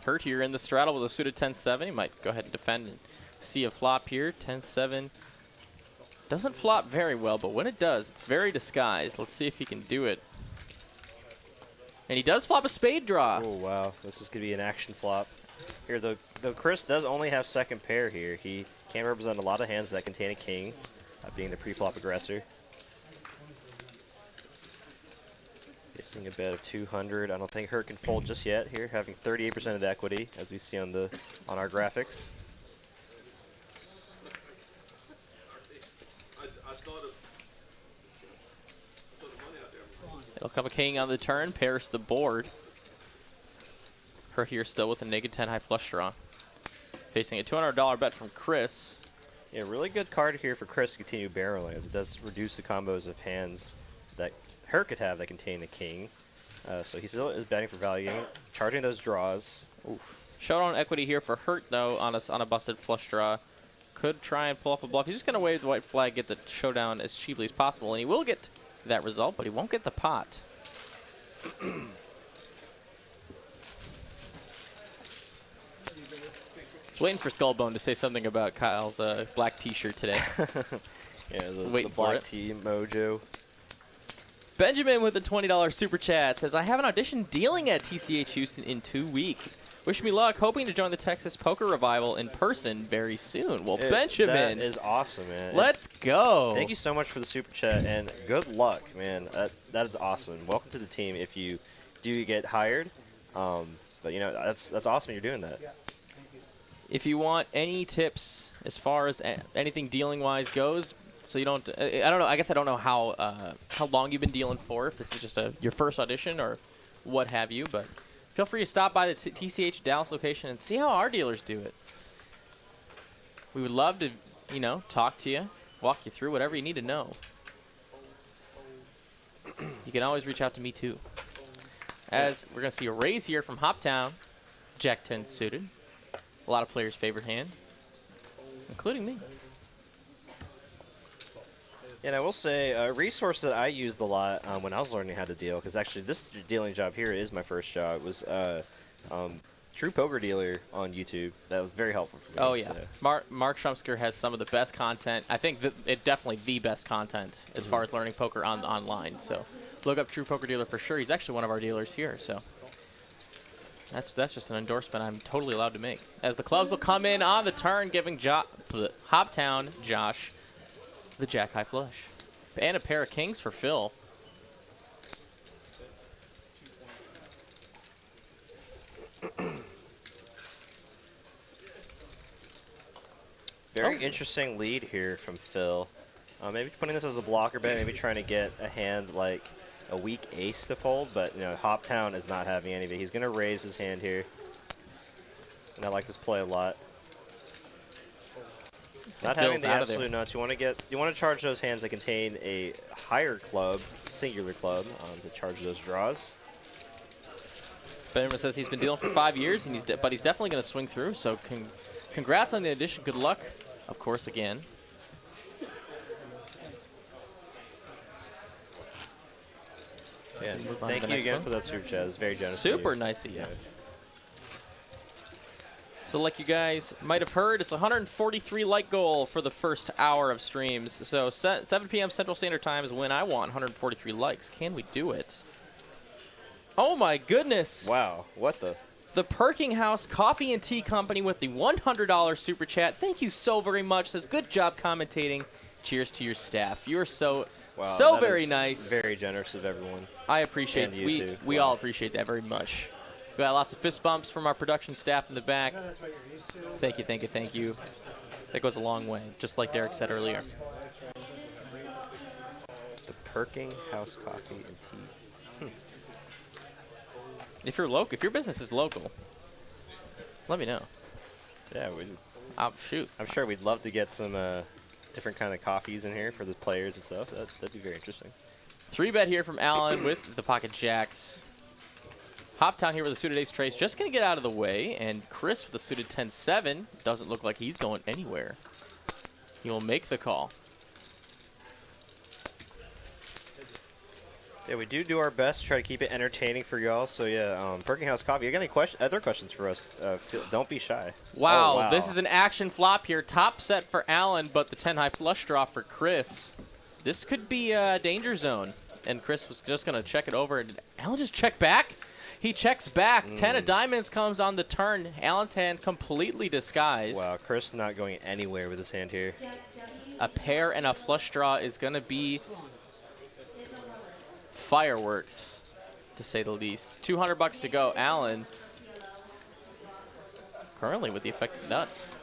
Hurt here in the straddle with a suited 10-7. He might go ahead and defend and see a flop here. 10-7. Doesn't flop very well, but when it does, it's very disguised. Let's see if he can do it. And he does flop a spade draw. Oh, wow. This is going to be an action flop. Here, though Chris does only have second pair here. He can represent a lot of hands that contain a king, being the pre-flop aggressor. Facing a bet of 200. I don't think Hurt can fold just yet here, having 38% of the equity, as we see on our graphics. It'll come a king on the turn, pairs the board. Hurt here still with a -10 high flush draw. Facing a $200 bet from Chris. Yeah, really good card here for Chris to continue barreling, as it does reduce the combos of hands that Hurt could have that contain a king. So he still is betting for value, charging those draws. Oof. Showdown equity here for hurt, though, on a busted flush draw. Could try and pull off a bluff. He's just going to wave the white flag, get the showdown as cheaply as possible, and he will get that result, but he won't get the pot. Waiting for Skullbone to say something about Kyle's black T-shirt today. Yeah, the Waiting for black it. tea mojo. Benjamin with a $20 super chat says, I have an audition dealing at TCH Houston in 2 weeks. Wish me luck, hoping to join the Texas Poker Revival in person very soon. Well, Benjamin. That is awesome, man. Let's go. Thank you so much for the super chat, and good luck, man. That is awesome. Welcome to the team if you do get hired. But, you know, that's awesome you're doing that. If you want any tips as far as anything dealing-wise goes, so you don't, I don't know, I guess I don't know how long you've been dealing for, if this is just your first audition or what have you, but feel free to stop by the TCH Dallas location and see how our dealers do it. We would love to, you know, talk to you, walk you through whatever you need to know. You can always reach out to me, too. As we're going to see a raise here from Hoptown, Jack 10 suited. A lot of players' favorite hand, including me. And I will say a resource that I used a lot when I was learning how to deal, because actually this dealing job here is my first job, was True Poker Dealer on YouTube. That was very helpful for me. Oh, yeah. So. Mark Shumsker has some of the best content. I think it's definitely the best content as far as learning poker online. So look up True Poker Dealer for sure. He's actually one of our dealers here. So that's just an endorsement I'm totally allowed to make. As the clubs will come in on the turn, giving Hoptown Josh the Jack High flush. And a pair of kings for Phil. Very interesting lead here from Phil. Maybe putting this as a blocker bet, maybe trying to get a hand like a weak ace to fold, but you know, Hoptown is not having any of it. He's going to raise his hand here. And I like this play a lot. Not having the absolute nuts. You want to charge those hands that contain a higher club, singular club, to charge those draws. Benjamin says he's been dealing for 5 years, and but he's definitely going to swing through. So congrats on the addition. Good luck, of course, again. Yeah, thank you again for that super chat. It's very generous. Super nice of you. So like you guys might have heard, it's 143 like goal for the first hour of streams. So 7 p.m. Central Standard Time is when I want 143 likes. Can we do it? Oh my goodness. Wow, what the? The Perking House Coffee and Tea Company with the $100 super chat. Thank you so very much. Says good job commentating. Cheers to your staff. You are so very nice. Very generous of everyone. I appreciate it. We all appreciate that very much. We got lots of fist bumps from our production staff in the back. Thank you, thank you, thank you. That goes a long way, just like Derek said earlier. The Perking House Coffee and Tea. If you're local, if your business is local, let me know. Yeah, shoot. I'm sure we'd love to get some different kind of coffees in here for the players and stuff. That'd be very interesting. 3-bet here from Alan with the pocket jacks. Hoptown here with a suited ace trace, just going to get out of the way, and Chris with a suited 10-7 doesn't look like he's going anywhere. He will make the call. Yeah, we do our best to try to keep it entertaining for y'all. So yeah, Perking House Coffee. You got any other questions for us? Don't be shy. Wow, oh, wow, this is an action flop here. Top set for Alan, but the 10 high flush draw for Chris. This could be a danger zone, and Chris was just going to check it over. Did Alan just check back? He checks back. 10 of diamonds comes on the turn. Alan's hand completely disguised. Wow, Chris not going anywhere with his hand here. A pair and a flush draw is going to be fireworks, to say the least. $200 to go. Alan currently with the effective nuts.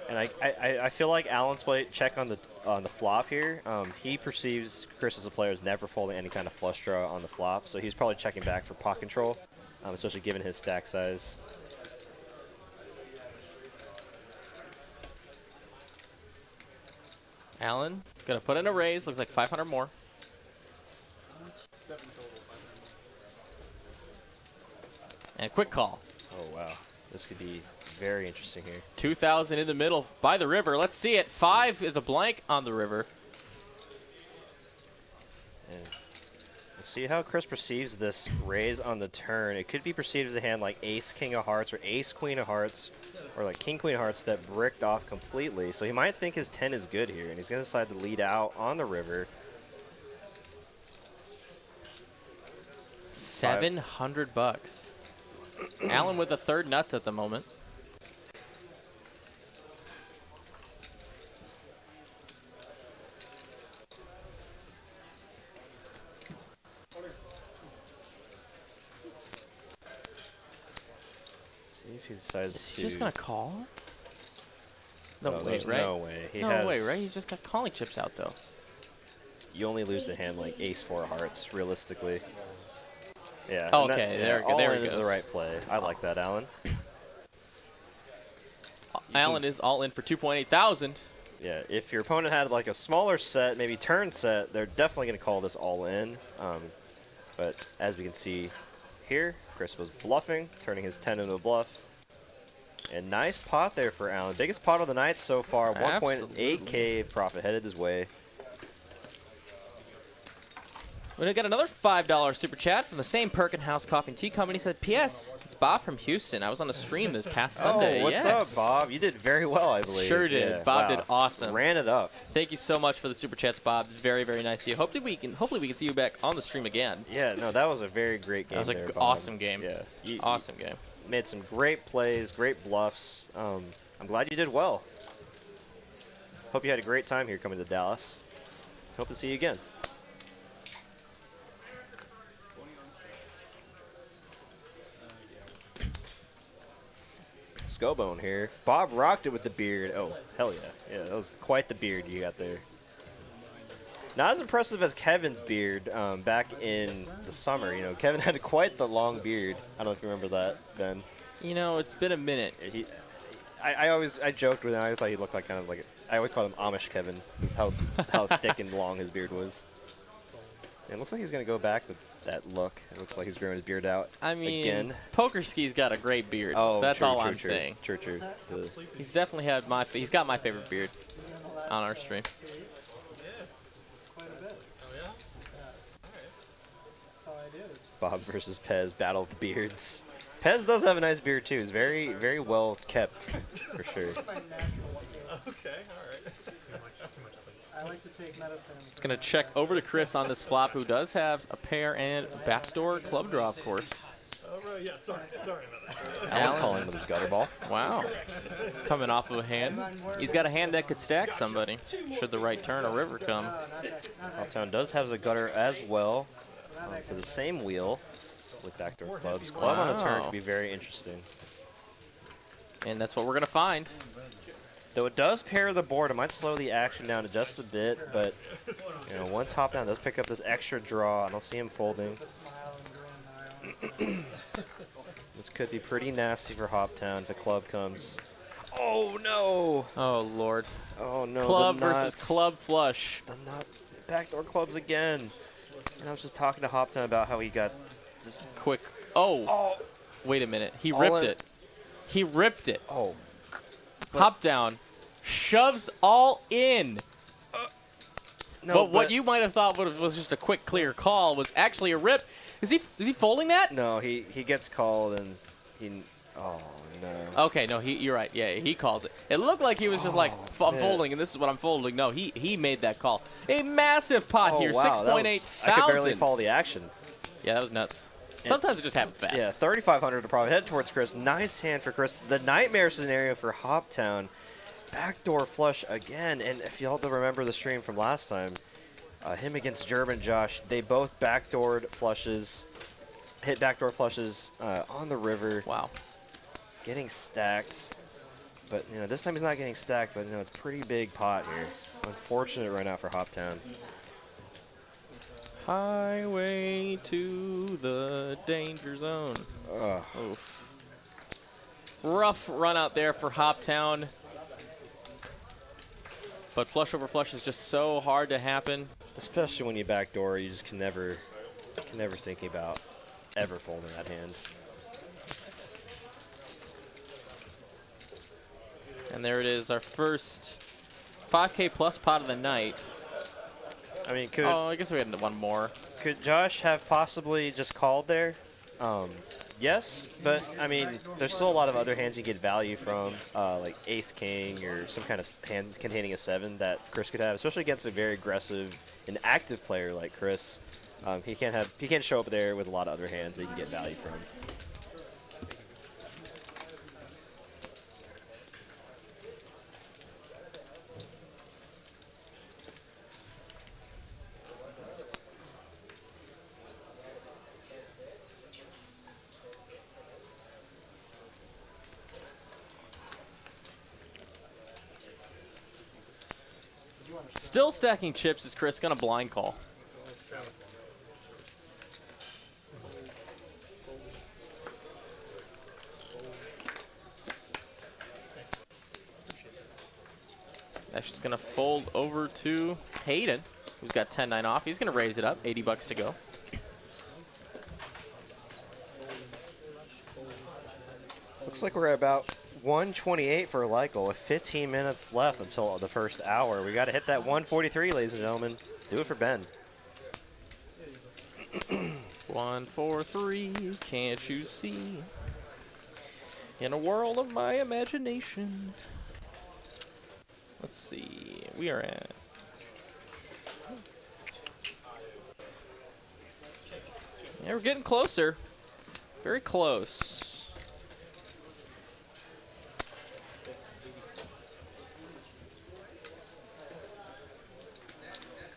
And I feel like Alan's play check on the flop here. He perceives Chris as a player as never folding any kind of flush draw on the flop, so he's probably checking back for pot control, especially given his stack size. Alan gonna put in a raise. Looks like 500 more. quick call. Oh, wow. This could be very interesting here. 2,000 in the middle by the river. Let's see it. 5 is a blank on the river. And we'll see how Chris perceives this raise on the turn. It could be perceived as a hand like ace, king of hearts, or ace, queen of hearts, or like king, queen of hearts that bricked off completely. So he might think his 10 is good here, and he's going to decide to lead out on the river. 700 bucks. Alan with the third nuts at the moment. See if he decides Is to. he just gonna call? No way, there's right? No way. He no has, way, right? He's just got calling chips out though. You only lose a hand like ace, 4 of hearts, realistically. Yeah. Oh, and that- okay, yeah, there all he in is the goes. right play. I like that, Alan. Alan is all in for 2.8 thousand. Yeah, if your opponent had like a smaller set, maybe turn set, they're definitely going to call this all in. But as we can see here, Chris was bluffing, turning his 10 into a bluff. And nice pot there for Alan. Biggest pot of the night so far, 1.8K profit headed his way. We got another $5 super chat from the same Perkinhouse Coffee and Tea Company. Said, P.S. It's Bob from Houston. I was on the stream this past Sunday. Oh, what's Yes. up, Bob? You did very well, I believe. Sure did. Yeah, Bob wow. did awesome. Ran it up. Thank you so much for the super chats, Bob. It's very, very nice of you. Hopefully we can see you back on the stream again. Yeah, no, that was a very great game. That was there, an Bob. awesome game. Yeah, you Awesome game. made some great plays, great bluffs. I'm glad you did well. Hope you had a great time here coming to Dallas. Hope to see you again. Scobone here. Bob rocked it with the beard. Oh, hell yeah. Yeah, that was quite the beard you got there. Not as impressive as Kevin's beard back in the summer. You know, Kevin had quite the long beard. I don't know if you remember that, Ben. You know, it's been a minute. I joked with him. I always thought he looked like I always called him Amish Kevin. Just how thick and long his beard was. And it looks like he's gonna go back with that look. It looks like he's growing his beard out. I mean, again. Pokerski's got a great beard. Oh, that's true, all true, I'm true. saying. True. He's definitely had he's got my favorite beard on our stream. Quite a bit. Oh yeah? Alright. That's all I did. Is Bob versus Pez, battle of the beards. Pez does have a nice beard too. He's very, very well kept, for sure. my natural skin. Okay, alright. I like to take medicine. It's gonna check over to Chris on this flop, who does have a pair and backdoor club draw, of course. Oh, right, yeah, sorry about that. Alan calling with his gutter ball. Wow. Coming off of a hand. He's got a hand that could stack somebody, should the right turn or river come. Hoptown does have a gutter as well. To the same wheel with backdoor clubs. Club on a turn Wow. could be very interesting. And that's what we're gonna find. Though it does pair the board, it might slow the action down just a bit, but you know, once Hoptown does pick up this extra draw, I don't see him folding. This could be pretty nasty for Hoptown if a club comes. Oh no! Oh Lord. Oh no! Club the versus nuts. club flush. The nut backdoor clubs again. And I was just talking to Hoptown about how he got just Quick. Oh. Wait a minute. He ripped it. He ripped it. oh. Hop down. Shoves all in. No, But what you might have thought was just a quick, clear call was actually a rip. Is he folding that? No, he gets called and he. Oh no. Okay, no, you're right. Yeah, he calls it. It looked like he was just like, I'm folding, and this is what I'm folding. No, he made that call. A massive pot here, wow, 6.8 I could barely thousand. follow the action. Yeah, that was nuts. Sometimes it just happens fast. Yeah, 3,500 to probably head towards Chris. Nice hand for Chris. The nightmare scenario for Hoptown. Backdoor flush again. And if y'all remember the stream from last time, him against German Josh, they both backdoored flushes, hit backdoor flushes on the river. Wow. Getting stacked. But, you know, this time he's not getting stacked, but, you know, it's a pretty big pot here. Unfortunate right now for Hoptown. Highway to the danger zone. Ugh. Oof. Rough run out there for Hoptown. But flush over flush is just so hard to happen. Especially when you backdoor, you just can never think about ever folding that hand. And there it is, our first 5K plus pot of the night. I mean, could Oh, I guess we had one more. could Josh have possibly just called there? Yes, but I mean, there's still a lot of other hands you get value from, like Ace King or some kind of hand containing a 7 that Chris could have, especially against a very aggressive and active player like Chris. He can't show up there with a lot of other hands that he can get value from. Still stacking chips is Chris gonna blind call. Action's gonna fold over to Hayden, who's got 10-9 off. He's gonna raise it up, 80 bucks to go. Looks like we're at about 128 for Lykel with 15 minutes left until the first hour. We got to hit that 143, ladies and gentlemen. Do it for Ben. 1, 4, 3, can't you see? In a world of my imagination. Let's see, we are at... Yeah, we're getting closer. Very close.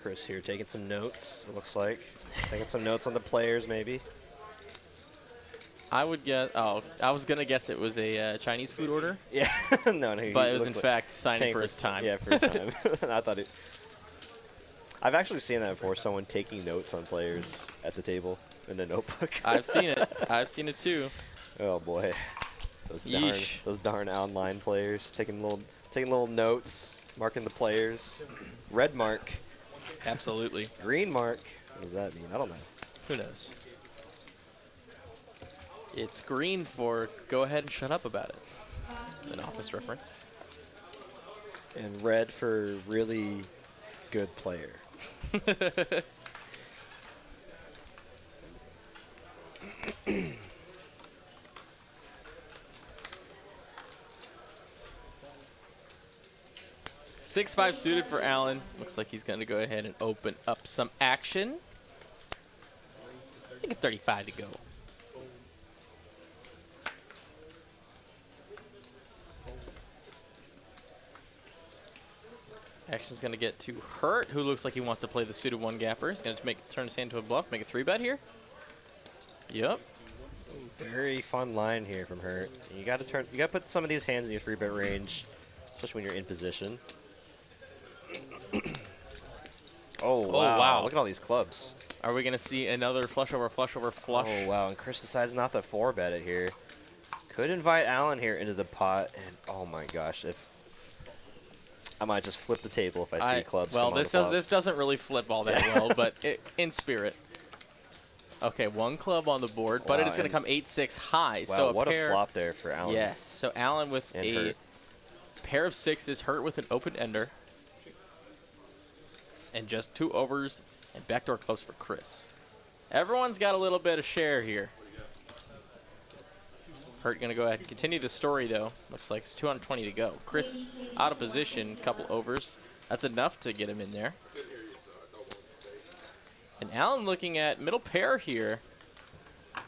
Chris here taking some notes, it looks like. Taking some notes on the players, maybe. I would guess, oh, I was going to guess it was a Chinese food order. Yeah, no, But it was in fact signing for his time. Yeah, for his time. I thought it. I've actually seen that before, someone taking notes on players at the table in a notebook. I've seen it. I've seen it too. Oh boy. Yeesh. Those darn online players taking little notes, marking the players. Red mark. Absolutely. Green mark. What does that mean? I don't know. Who knows? It's green for go ahead and shut up about it. An office reference. And red for really good player. 6-5 suited for Allen. Looks like he's going to go ahead and open up some action. I think it's 35 to go. Action's going to get to Hurt, who looks like he wants to play the suited one gapper. He's going to turn his hand to a bluff, make a 3-bet here. Yep. Very fun line here from Hurt. You got to put some of these hands in your 3-bet range, especially when you're in position. Oh wow! Look at all these clubs. Are we going to see another flush over flush over flush? Oh wow! And Chris decides not to 4-bet it here. Could invite Allen here into the pot, and oh my gosh, if I might just flip the table if I see clubs. Well, come on the flop. this doesn't really flip all that well, but in spirit. Okay, one club on the board, but it is going to come 8-6 high. Wow, so what a flop there for Allen. Yes, so Allen with And a Hurt. pair of 6s, Hurt with an open ender, and just 2 overs and backdoor clubs for Chris. Everyone's got a little bit of share here. Hurt going to go ahead and continue the story, though. Looks like it's 220 to go. Chris out of position, couple overs. That's enough to get him in there. And Allen looking at middle pair here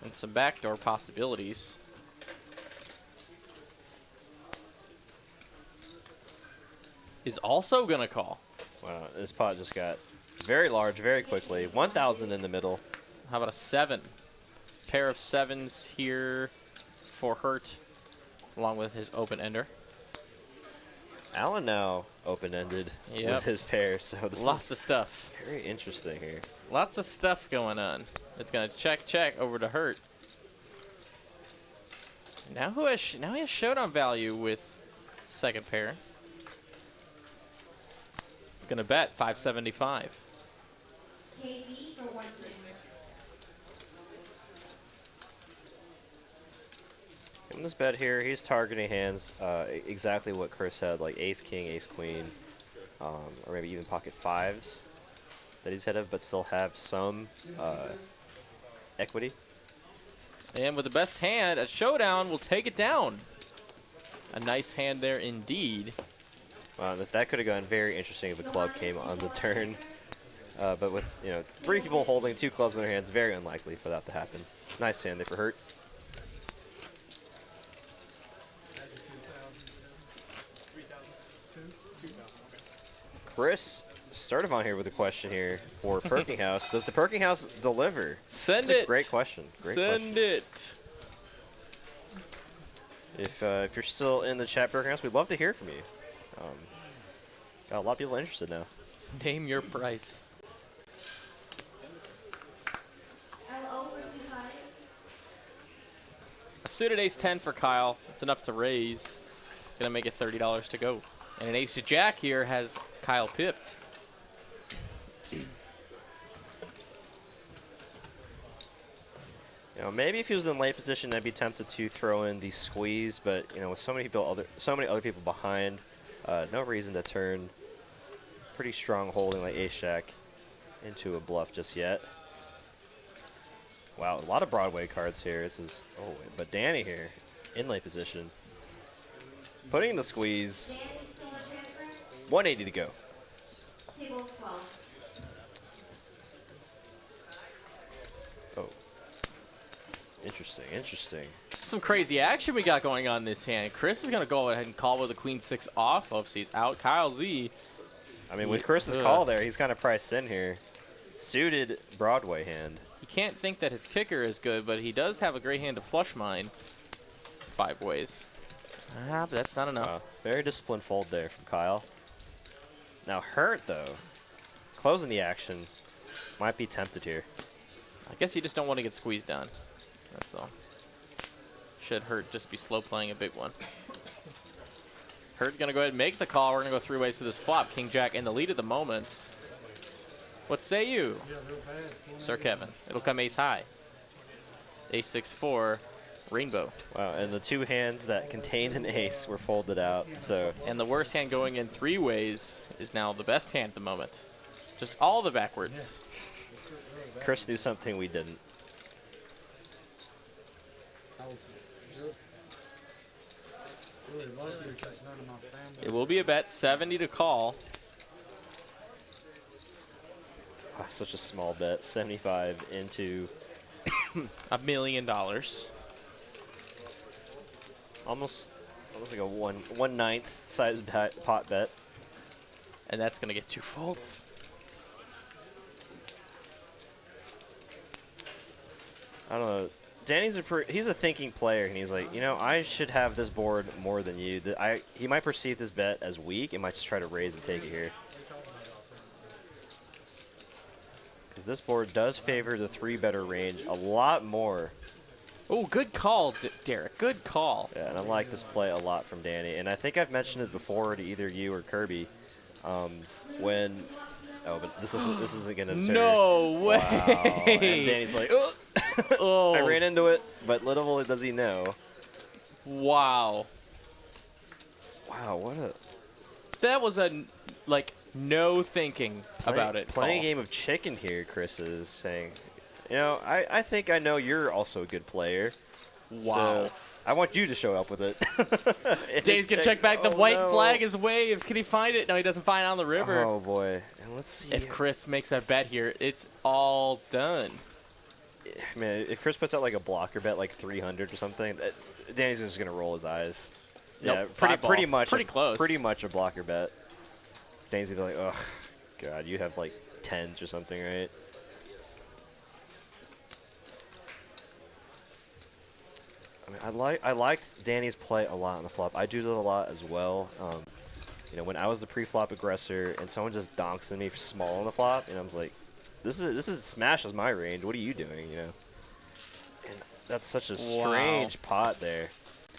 and some backdoor possibilities. Is also going to call. Wow, this pot just got very large very quickly. 1,000 in the middle. How about a 7? Pair of 7s here for Hurt, along with his open ender. Allen now open-ended Yep. with his pair, so this Lots is of stuff. very interesting here. Lots of stuff going on. It's going to check over to Hurt. Now he has showdown value with second pair. Gonna bet 575. KB for 1-2. In this bet here, he's targeting hands exactly what Chris had, like ace king, ace queen, or maybe even pocket fives that he's ahead of, but still have some equity. And with the best hand, a Showdown will take it down. A nice hand there indeed. That could have gone very interesting if a club came on the turn. But with 3 people holding 2 clubs in their hands, very unlikely for that to happen. Nice hand there for Hurt. Chris started on here with a question here for Perking House. Does the Perking House deliver? Send That's it. a great question. Send it. If you're still in the chat, Perking House, we'd love to hear from you. Got a lot of people interested now. Name your price. LO for Tchlive. A suited ace-10 for Kyle. That's enough to raise. Gonna make it $30 to go. And an ace-jack here has Kyle pipped. Maybe if he was in late position, I'd be tempted to throw in the squeeze, but with so many other people behind, no reason to turn pretty strong holding like ace-jack into a bluff just yet. Wow, a lot of Broadway cards here. This is but Danny here in late position, putting in the squeeze. Danny, still on transfer? 180 to go. Table 12. Oh, interesting. Some crazy action we got going on this hand. Chris is gonna go ahead and call with a queen-6 off. Oh, he's out. Kyle Z. I mean, with Chris's call there, he's kind of priced in here. Suited Broadway hand. You can't think that his kicker is good, but he does have a great hand to flush mine 5 ways. But that's not enough. Very disciplined fold there from Kyle. Now Hurt, though, closing the action, might be tempted here. I guess you just don't want to get squeezed down. That's all. Should Hurt just be slow playing a big one. Hurt gonna go ahead and make the call. We're gonna go 3 ways to this flop. King Jack in the lead at the moment. What say you, Sir Kevin? It'll come ace high. Ace-6-4, rainbow. Wow, and the 2 hands that contained an ace were folded out. So And the worst hand going in 3 ways is now the best hand at the moment. Just all the backwards. Chris knew something we didn't. It will be a bet, 70 to call. Such a small bet, 75 into $1 million. almost like a 1/9 size pot bet. And that's gonna get 2 folds. I don't know. Danny's he's a thinking player, and he's like, I should have this board more than you. He might perceive this bet as weak and might just try to raise and take it here. Because this board does favor the 3-better range a lot more. Oh, good call, Derek. Good call. Yeah, and I like this play a lot from Danny. And I think I've mentioned it before to either you or Kirby. But this isn't gonna deter. No way. Wow. And Danny's like, oh. Oh. I ran into it, but little does he know. Wow. Wow, what a That was a, no thinking about it. Playing call. a game of chicken here, Chris is saying. I think I know you're also a good player. Wow. So I want you to show up with it. Dave's gonna check back. The white flag is waves. Can he find it? No, he doesn't find it on the river. Oh, boy. And let's see. If Chris makes that bet here, it's all done. Man, if Chris puts out like a blocker bet, like 300 or something, Danny's just gonna roll his eyes. Nope, Yeah, pretty much. Pretty close. Pretty much a blocker bet. Danny's gonna be like, oh, God, you have like 10s or something, right? I mean, I liked Danny's play a lot on the flop. I do that a lot as well. When I was the pre-flop aggressor and someone just donks at me for small on the flop, and I was like, this is smashes my range. What are you doing? And that's such a strange pot there.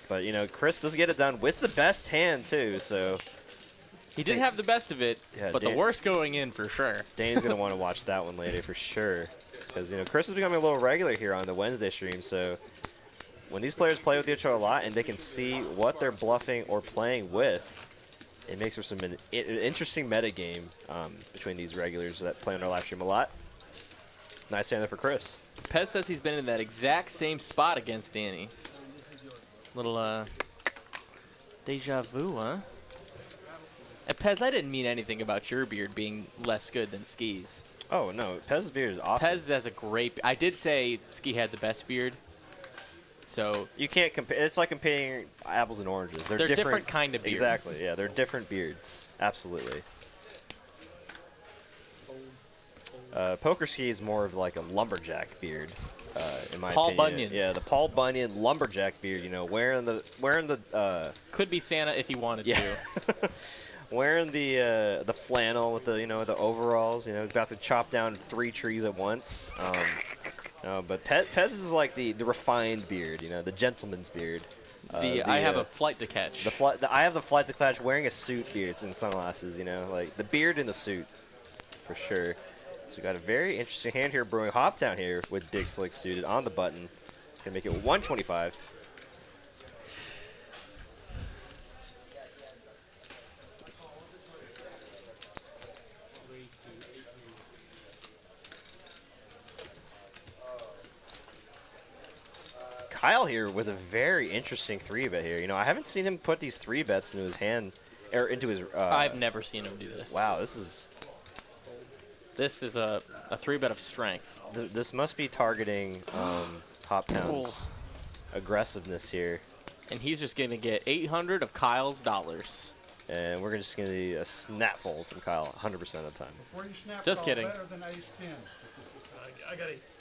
But Chris does get it done with the best hand too. So he did have the best of it, but the worst going in for sure. Danny's gonna want to watch that one later for sure, because Chris is becoming a little regular here on the Wednesday stream. So when these players play with each other a lot and they can see what they're bluffing or playing with, it makes for some interesting meta game between these regulars that play on our live stream a lot. Nice hand there for Chris. Pez says he's been in that exact same spot against Danny. Little deja vu, huh? And Pez, I didn't mean anything about your beard being less good than Ski's. Oh no, Pez's beard is awesome. Pez has a great. I did say Ski had the best beard. So you can't compare. It's like comparing apples and oranges. They're different kind of beards. Exactly. Yeah, they're different beards. Absolutely. Poker Ski is more of like a lumberjack beard, in my Paul opinion. Bunyan. Yeah, the Paul Bunyan lumberjack beard. You know, wearing the. Could be Santa if he wanted yeah. to. Wearing the flannel with the the overalls. You know, about to chop down 3 trees at once. But Pez is like the refined beard. You know, the gentleman's beard. I have a flight to catch. I have the flight to catch wearing a suit beard and sunglasses. You know, like the beard in the suit, for sure. So we got a very interesting hand here brewing. Hoptown here with Dig Slick suited on the button. Gonna make it 125. Kyle here with a very interesting 3-bet here. You know, I haven't seen him put these 3-bets into his hand, or into his. I've never seen him do this. Wow, this is a 3-bet of strength. This must be targeting Hoptown's aggressiveness here. And he's just going to get 800 of Kyle's dollars. And we're just going to be a snap fold from Kyle 100% of the time. Before you snap Just kidding. better than ace 10. I got ace.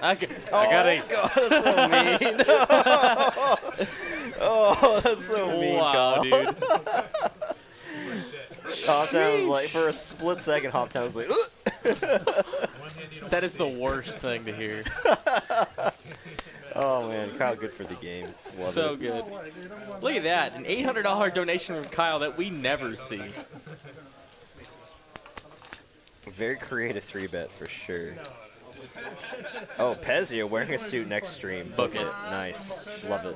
I got God, that's so mean. Oh, that's so mean, wow, Kyle. dude. Hoptown was like, for a split second, Hoptown was like, ugh. That is the worst thing to hear. Oh man, Kyle, good for the game. Love So it. good. Look at that, an $800 donation from Kyle that we never see. Very creative 3-bet for sure. Oh, Pez here wearing a suit next stream. Book it. Nice. Love it.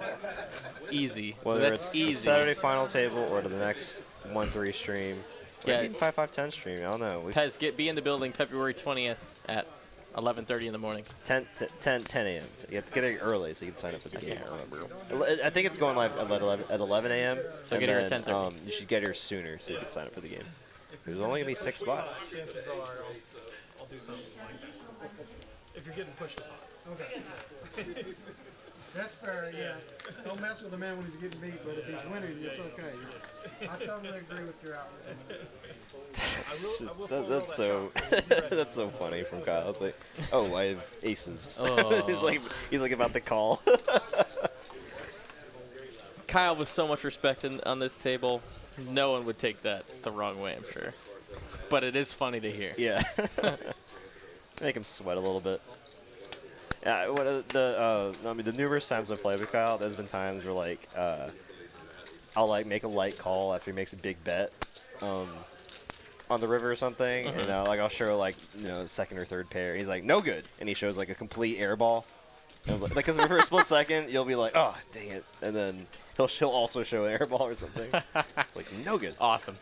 Easy. Whether That's it's easy. Saturday final table or to the next 1-3 stream. Yeah. Maybe 5-5-10 stream. I don't know. Pez, be in the building February 20th at 11:30 in the morning. 10 a.m. You have to get it early so you can sign up for the game. I remember. I think it's going live at 11 a.m. So and get here at then, 10:30. You should get here sooner so you can sign up for the game. There's only going to be 6 spots. Chances are I'll do something like that. If you're getting pushed apart. Okay. That's fair, yeah. Don't mess with a man when he's getting beat, but if he's winning, it's okay. I totally agree with your outlook. That's so that's so funny from Kyle. It's like, oh, I have aces. Oh. he's like about to call. Kyle, with so much respect on this table, no one would take that the wrong way, I'm sure. But it is funny to hear. Yeah. Make him sweat a little bit. Yeah, the numerous times I've played with Kyle, there's been times where like I'll like make a light call after he makes a big bet on the river or something, and like I'll show like the second or third pair. He's like, no good, and he shows like a complete air ball. And like, because for a split second, you'll be like, oh dang it, and then he'll also show an air ball or something. It's like no good. Awesome.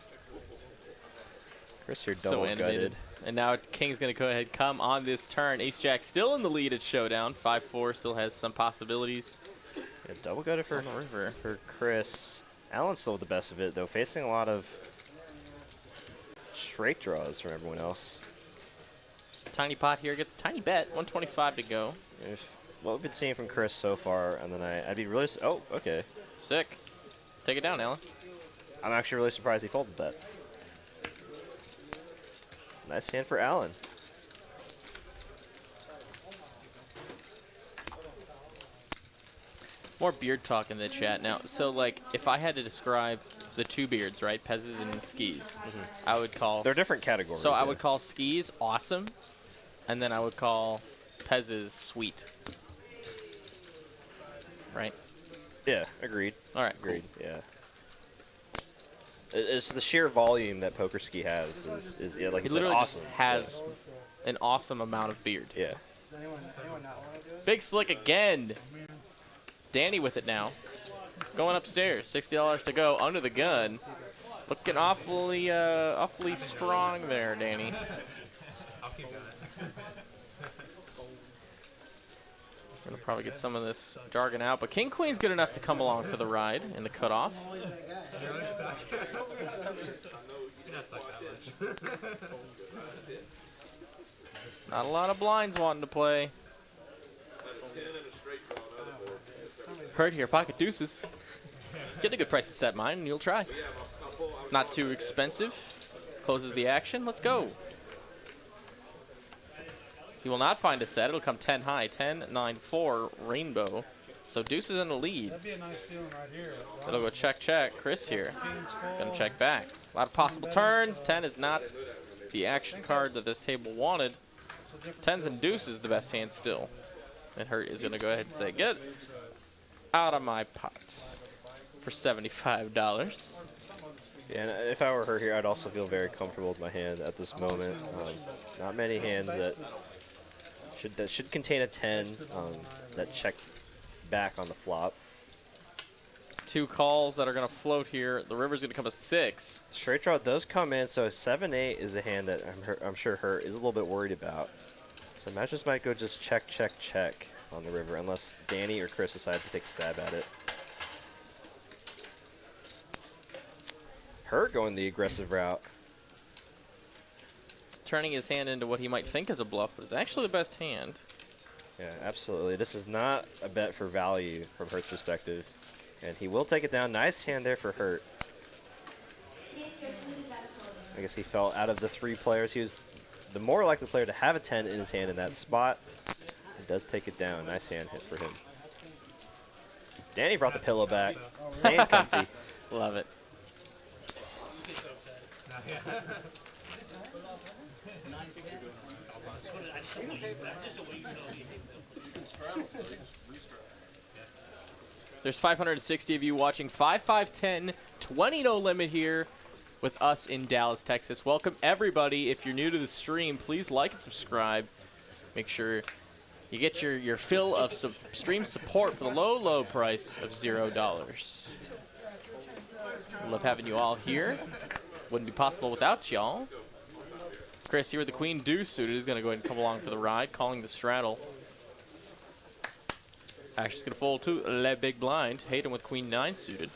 Chris, you're So double animated. gutted. And now King's going to go ahead come on this turn. Ace-Jack still in the lead at Showdown. 5-4 still has some possibilities. Yeah, double gutted for On the river. for Chris. Alan's still with the best of it though, facing a lot of straight draws from everyone else. Tiny pot here gets a tiny bet. 125 to go. If what we've been seeing from Chris so far on the night, I'd be really oh okay. Sick. Take it down, Alan. I'm actually really surprised he folded that. Nice hand for Alan. More beard talk in the chat now. So, like, if I had to describe the two beards, right, Pez's and Skis, I would call... They're different categories. So I yeah. would call Skis awesome, and then I would call Pez's sweet. Right? Yeah, agreed. All right, Agreed, yeah. It's the sheer volume that Poker Ski has is yeah, like He you said, literally awesome. just has an awesome amount of beard. Yeah. Big Slick again. Danny with it now. Going upstairs. $60 to go under the gun. Looking awfully, awfully strong there, Danny. I'll keep going. Gonna probably get some of this jargon out, but King Queen's good enough to come along for the ride in the cutoff. You're not stuck that much. Not a lot of blinds wanting to play. Hurt here, pocket deuces. Get a good price to set mine, and you'll try. Not too expensive. Closes the action. Let's go. He will not find a set. It'll come 10 high. 10, 9, 4, rainbow. So deuces in the lead. That'd be a nice feeling right here. It'll go check, check. Chris here. Gonna check back. A lot of possible turns. 10 is not the action card that this table wanted. 10s and deuces the best hand still. And Hurt is gonna go ahead and say, get out of my pot for $75. Yeah, and if I were her here, I'd also feel very comfortable with my hand at this moment. Not many hands that should contain a 10 that check back on the flop. 2 calls that are going to float here. The river's going to come a 6. Straight draw does come in, so 7-8 is a hand that I'm sure her is a little bit worried about. So matches might go just check, check, check on the river, unless Danny or Chris decide to take a stab at it. Her going the aggressive route. Turning his hand into what he might think is a bluff, but is actually the best hand. Yeah, absolutely. This is not a bet for value from Hurt's perspective. And he will take it down. Nice hand there for Hurt. I guess he felt out of the 3 players, he was the more likely player to have a 10 in his hand in that spot. He does take it down. Nice hand hit for him. Danny brought the pillow back. Staying comfy. Love it. There's 560 of you watching. 5, 5, 10, 20 no limit here with us in Dallas, Texas. Welcome everybody. If you're new to the stream, please like and subscribe. Make sure you get your fill of stream support for the low, low price of $0. Love having you all here. Wouldn't be possible without y'all. Chris here with the queen deuce suited is going to go ahead and come along for the ride, calling the straddle. Action's going to fold to le big blind. Hayden with queen 9 suited.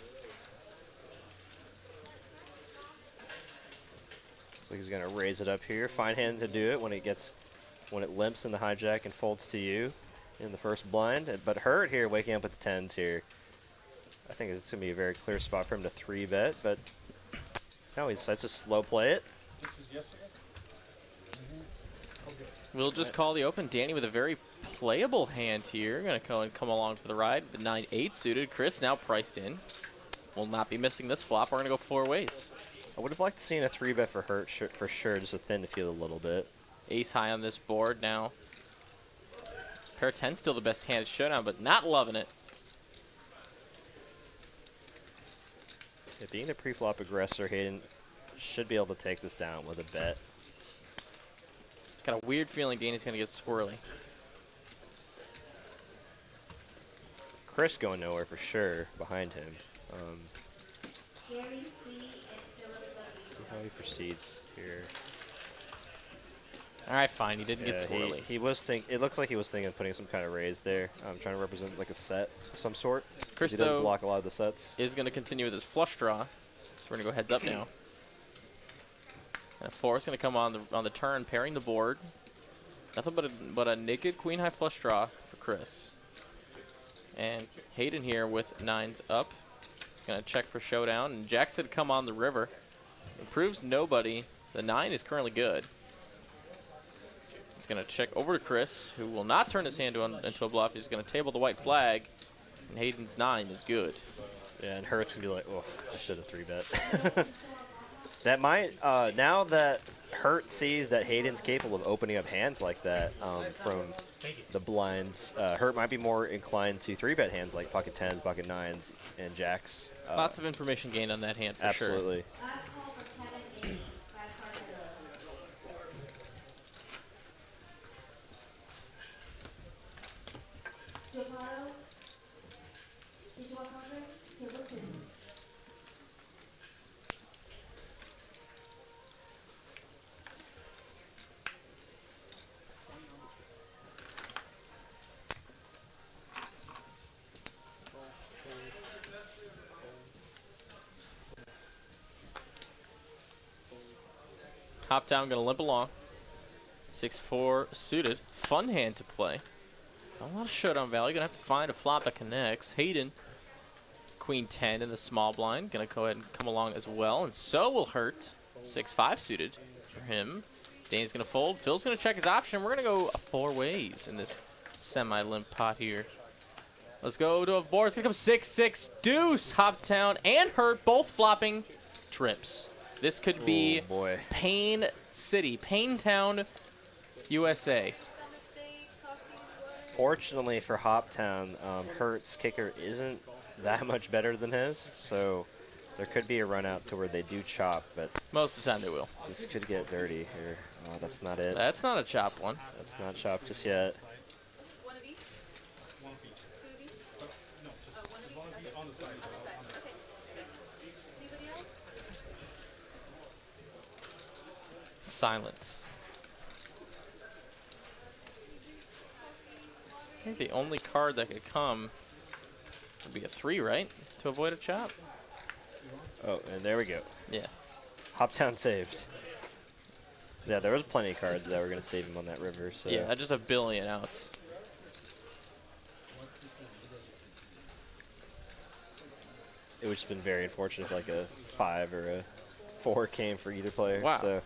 So he's going to raise it up here. Fine hand to do it when it limps in the hijack and folds to you in the first blind. But Hurt here waking up with the 10s here. I think it's going to be a very clear spot for him to 3-bet, but now he decides to slow play it. We'll just call the open. Danny with a very playable hand here. Going to come along for the ride. The 9-8 suited. Chris now priced in. Will not be missing this flop. We're going to go 4 ways. I would have liked to see a 3-bet for Hurt for sure, just a thin to feel a little bit. Ace high on this board now. Pair 10 still the best hand at Showdown, but not loving it. Yeah, being a pre-flop aggressor, Hayden should be able to take this down with a bet. Got a weird feeling Danny's going to get squirrely. Chris going nowhere for sure behind him. Gary C. and Philip W. See how he proceeds here. All right, fine. He didn't get squirrely. He was it looks like he was thinking of putting some kind of raise there. Trying to represent like a set of some sort. Chris, he does though, block a lot of the sets. is going to continue with his flush draw. So we're going to go heads up now. And a 4 is going to come on the turn, pairing the board. Nothing but a naked queen high flush draw for Chris. And Hayden here with 9s up. He's going to check for Showdown. And Jack's going to come on the river. It proves nobody. The 9 is currently good. He's going to check over to Chris, who will not turn his hand into a bluff. He's going to table the white flag. And Hayden's 9 is good. Yeah, and Hurt's going to be like, oh, I should have 3-bet. That might, now that Hurt sees that Hayden's capable of opening up hands like that from the blinds, Hurt might be more inclined to 3-bet hands like pocket 10s, pocket 9s, and jacks. Lots of information gained on that hand for sure. Absolutely. Last call for Kevin A. 5 card. Giovanni, Hoptown gonna limp along. 6-4 suited. Fun hand to play. Not a lot of showdown value. Gonna have to find a flop that connects. Hayden, Queen 10 in the small blind. Gonna go ahead and come along as well. And so will Hurt. 6-5 suited for him. Dane's gonna fold. Phil's gonna check his option. We're gonna go 4 ways in this semi-limp pot here. Let's go to a board. It's gonna come 6-6 deuce. Hoptown and Hurt both flopping trips. This could be boy. Pain City, Pain Town, USA. Fortunately for Hoptown, Hurt's kicker isn't that much better than his, so there could be a run out to where they do chop, but Most of the time they will. this could get dirty here. Oh, that's not it. That's not a chopped one. That's not chopped just yet. One of each? One of each. Two of each? No, just one of each? one of each on the side. Okay. Anybody else? Silence. I think the only card that could come would be a 3, right? To avoid a chop? Oh, and there we go. Yeah. Hoptown saved. Yeah, there was plenty of cards that were going to save him on that river, so. Yeah, I just have billion outs. It would just been very unfortunate if like a 5 or a 4 came for either player. Wow. So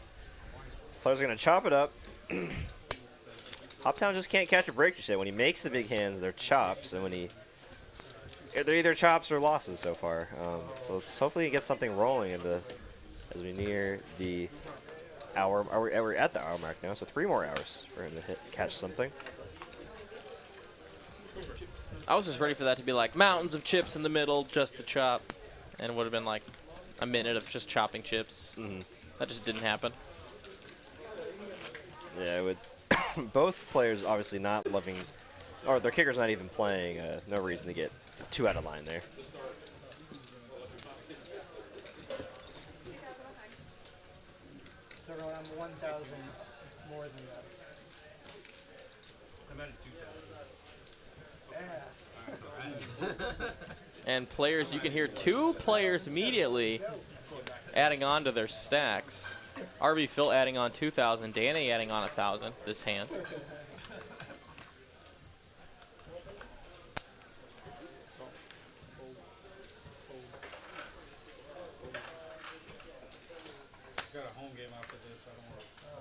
players are going to chop it up. Hoptown just can't catch a break just yet. When he makes the big hands, they're chops, and when they're either chops or losses so far. So let's hopefully get something rolling as we near the hour. We're at the hour mark now, so 3 more hours for him to catch something. I was just ready for that to be like mountains of chips in the middle, just to chop. And it would have been like a minute of just chopping chips. That just didn't happen. Yeah, with both players obviously not loving, or their kicker's not even playing, no reason to get 2 out of line there. So around 1,000 more than that. I'm at 2,000. Yeah. And players, you can hear 2 players immediately adding on to their stacks. RB Phil adding on 2,000, Danny adding on 1,000 this hand. Got a home game after this. I don't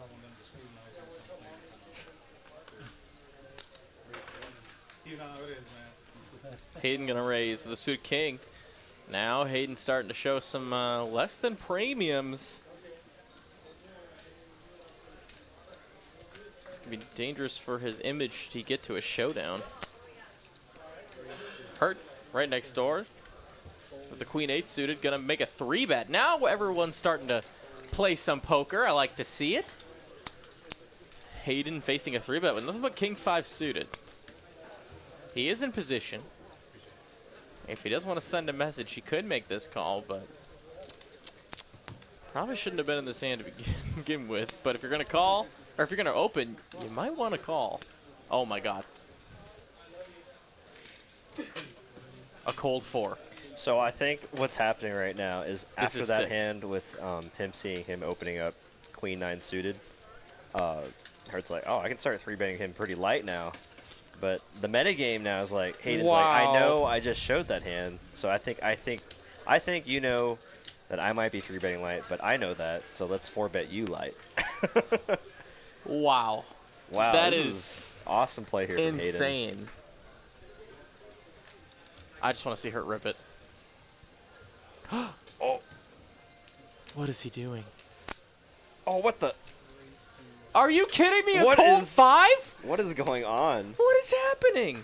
want them to scrutinize or something. You know how it is, man. Hayden gonna raise with the suited king. Now Hayden's starting to show some less than premiums. This could be dangerous for his image should he get to a showdown. Hurt right next door with the Queen 8 suited, gonna make a 3-bet. Now everyone's starting to play some poker. I like to see it. Hayden facing a 3-bet with nothing but King 5 suited. He is in position. If he does want to send a message, he could make this call, but probably shouldn't have been in this hand to begin with. But if you're going to call, or if you're going to open, you might want to call. Oh, my God. A cold 4. So I think what's happening right now is after is that sick. hand with him seeing him opening up Queen 9 suited, Hurt's like, oh, I can start 3-betting him pretty light now. But the metagame now is like, Hayden's like, I know I just showed that hand, so I think you know that I might be 3-betting light, but I know that, so let's 4-bet you light. Wow. Wow, That this is awesome play here from Hayden. insane. I just want to see Hurt rip it. Oh, What is he doing? oh, what the? Are you kidding me? A What cold is- 5? What is going on? What is happening?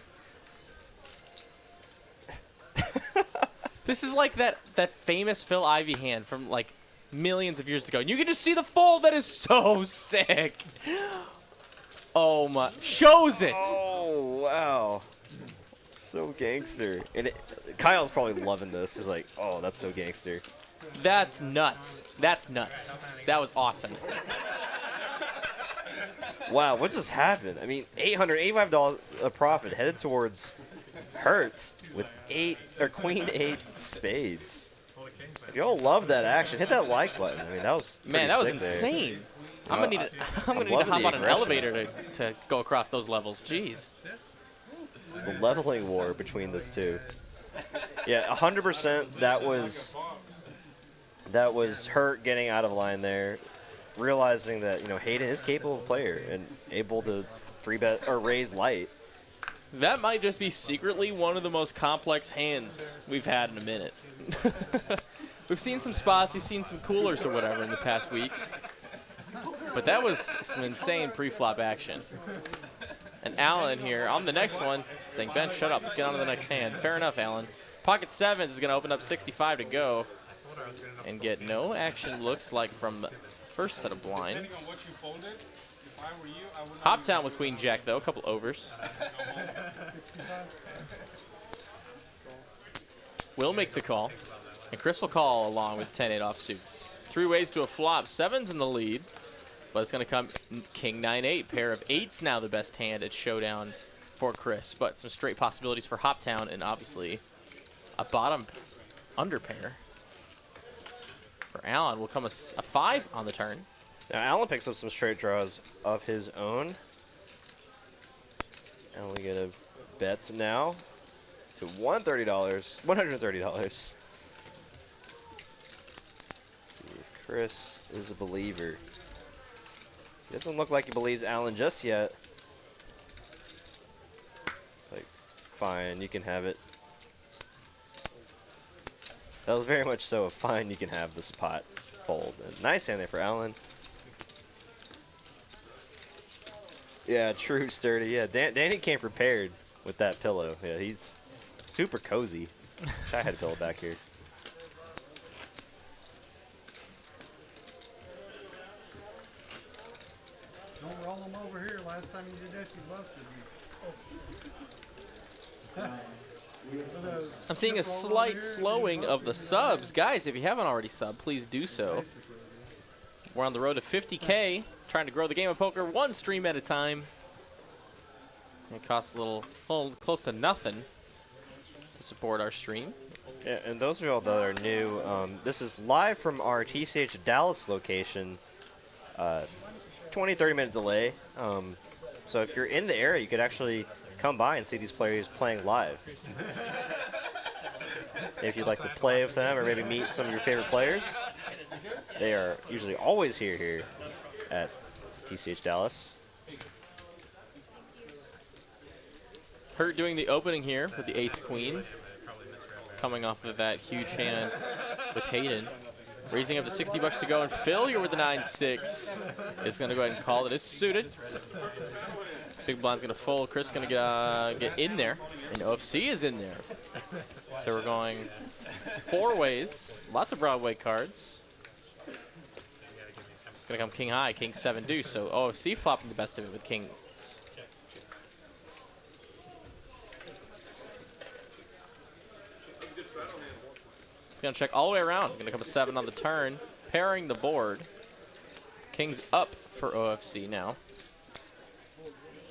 This is like that famous Phil Ivey hand from like millions of years ago. And you can just see the fold. That is so sick. Oh my. Shows it. Oh, wow. So gangster. And Kyle's probably loving this. He's like, oh, that's so gangster. That's nuts. That's nuts. That was awesome. Wow, what just happened? I mean, $885 of profit headed towards Hurts with Queen 8 spades. If y'all love that action, hit that like button. I mean, that was Man, pretty that was sick there. insane. I'm gonna need to, I'm gonna need to loving hop the on an aggression. elevator to go across those levels. Jeez. The leveling war between those two. Yeah, 100%. That was Hurt getting out of line there, realizing that Hayden is capable of player and able to 3-bet or raise light. That might just be secretly one of the most complex hands we've had in a minute. We've seen some spots, we've seen some coolers or whatever in the past weeks. But that was some insane pre-flop action. And Alan here on the next one saying, Ben, shut up. Let's get on to the next hand. Fair enough, Alan. Pocket sevens is going to open up 65 to go and get no action, looks like, from the first set of blinds. Depending on what you folded, if I were you, I would not Hop down with queen jack, though. A couple overs. Will make the call. And Chris will call along with 10-8 offsuit. 3 ways to a flop. Sevens in the lead. But it's going to come king 9-8. Pair of 8s now the best hand at Showdown for Chris. But some straight possibilities for Hoptown and obviously a bottom under pair. For Alan will come a 5 on the turn. Now, Alan picks up some straight draws of his own. And we get a bet now to $130. $130. Let's see if Chris is a believer. He doesn't look like he believes Alan just yet. It's like, fine, you can have it. That was very much so a fine, you can have the spot fold. And nice hand there for Alan. Yeah, true, sturdy. Yeah, Danny came prepared with that pillow. Yeah, he's super cozy. Wish I had a pillow back here. Don't roll them over here. Last time you did that, you busted me. I'm seeing a slight slowing of the subs. Guys, if you haven't already subbed, please do so. We're on the road to 50K, trying to grow the game of poker one stream at a time. It costs a little close to nothing to support our stream. Yeah, and those of y'all that are new, this is live from our TCH Dallas location. 20-30 minute delay. So if you're in the area, you could actually come by and see these players playing live. If you'd like to play with them or maybe meet some of your favorite players, they are usually always here at TCH Dallas. Hurt doing the opening here with the ace-queen. Coming off of that huge hand with Hayden. Raising up to 60 bucks to go, and Phil here with the 9-6 is going to go ahead and call. It is suited. Big blind's going to fold. Chris going to get in there, and OFC is in there. So we're going 4 ways. Lots of Broadway cards. It's going to come king high, king 7 deuce. So OFC flopping the best of it with kings. Gonna check all the way around. Gonna come a 7 on the turn, pairing the board. King's up for OFC now.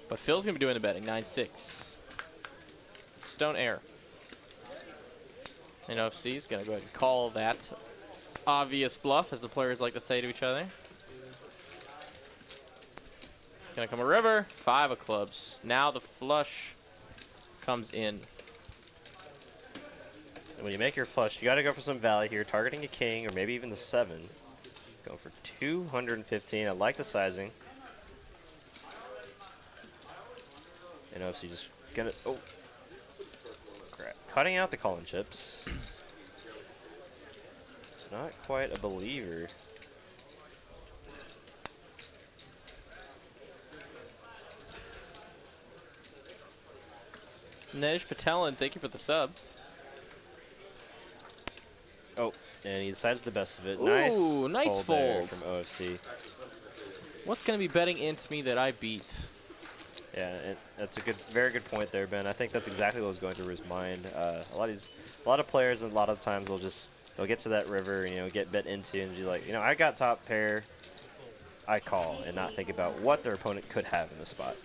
But Phil's gonna be doing the betting, 9-6. Stone air. And OFC is gonna go ahead and call that obvious bluff, as the players like to say to each other. It's gonna come a river, 5 of clubs. Now the flush comes in. When you make your flush, you got to go for some value here, targeting a king or maybe even the 7. Going for 215. I like the sizing. And obviously just gonna crap. Cutting out the calling chips. Not quite a believer. Nej Patelin, thank you for the sub. Oh, and he decides the best of it. Ooh, nice fold there fold. from OFC. What's going to be betting into me that I beat? Yeah, and that's a very good point there, Ben. I think that's exactly what was going through his mind. A lot of players, and a lot of times they'll get to that river, and get bet into, and be like, I got top pair, I call, and not think about what their opponent could have in the spot.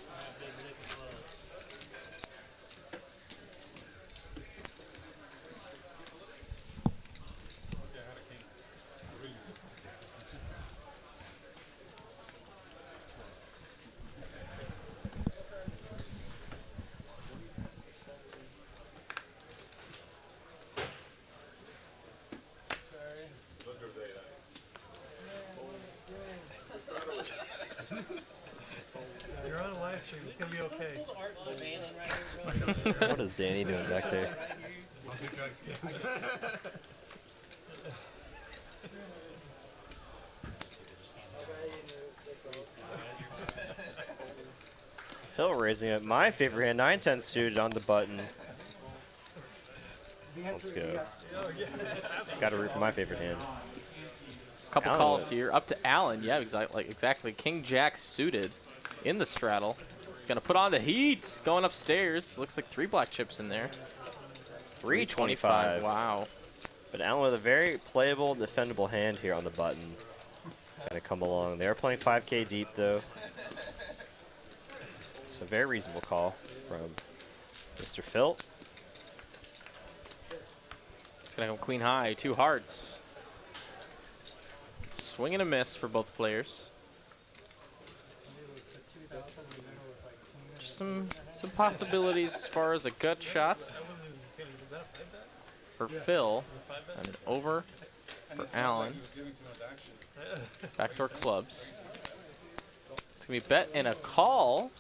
live stream. It's gonna be okay. What is Danny doing back there? Phil raising it. My favorite hand, 9-10 suited on the button. Let's go. Got to root for my favorite hand. Couple Allen calls with here. Up to Allen. Yeah, exactly. King Jack suited in the straddle. He's going to put on the heat. Going upstairs. Looks like 3 black chips in there. 325. Wow. But Allen with a very playable, defendable hand here on the button. Gotta come along. They're playing 5K deep though. So a very reasonable call from Mr. Phil. It's going to go queen high. 2 hearts. Swing and a miss for both players. Just some possibilities as far as a gut shot for Phil and an over for Allen. Backdoor clubs. It's going to be bet and a call.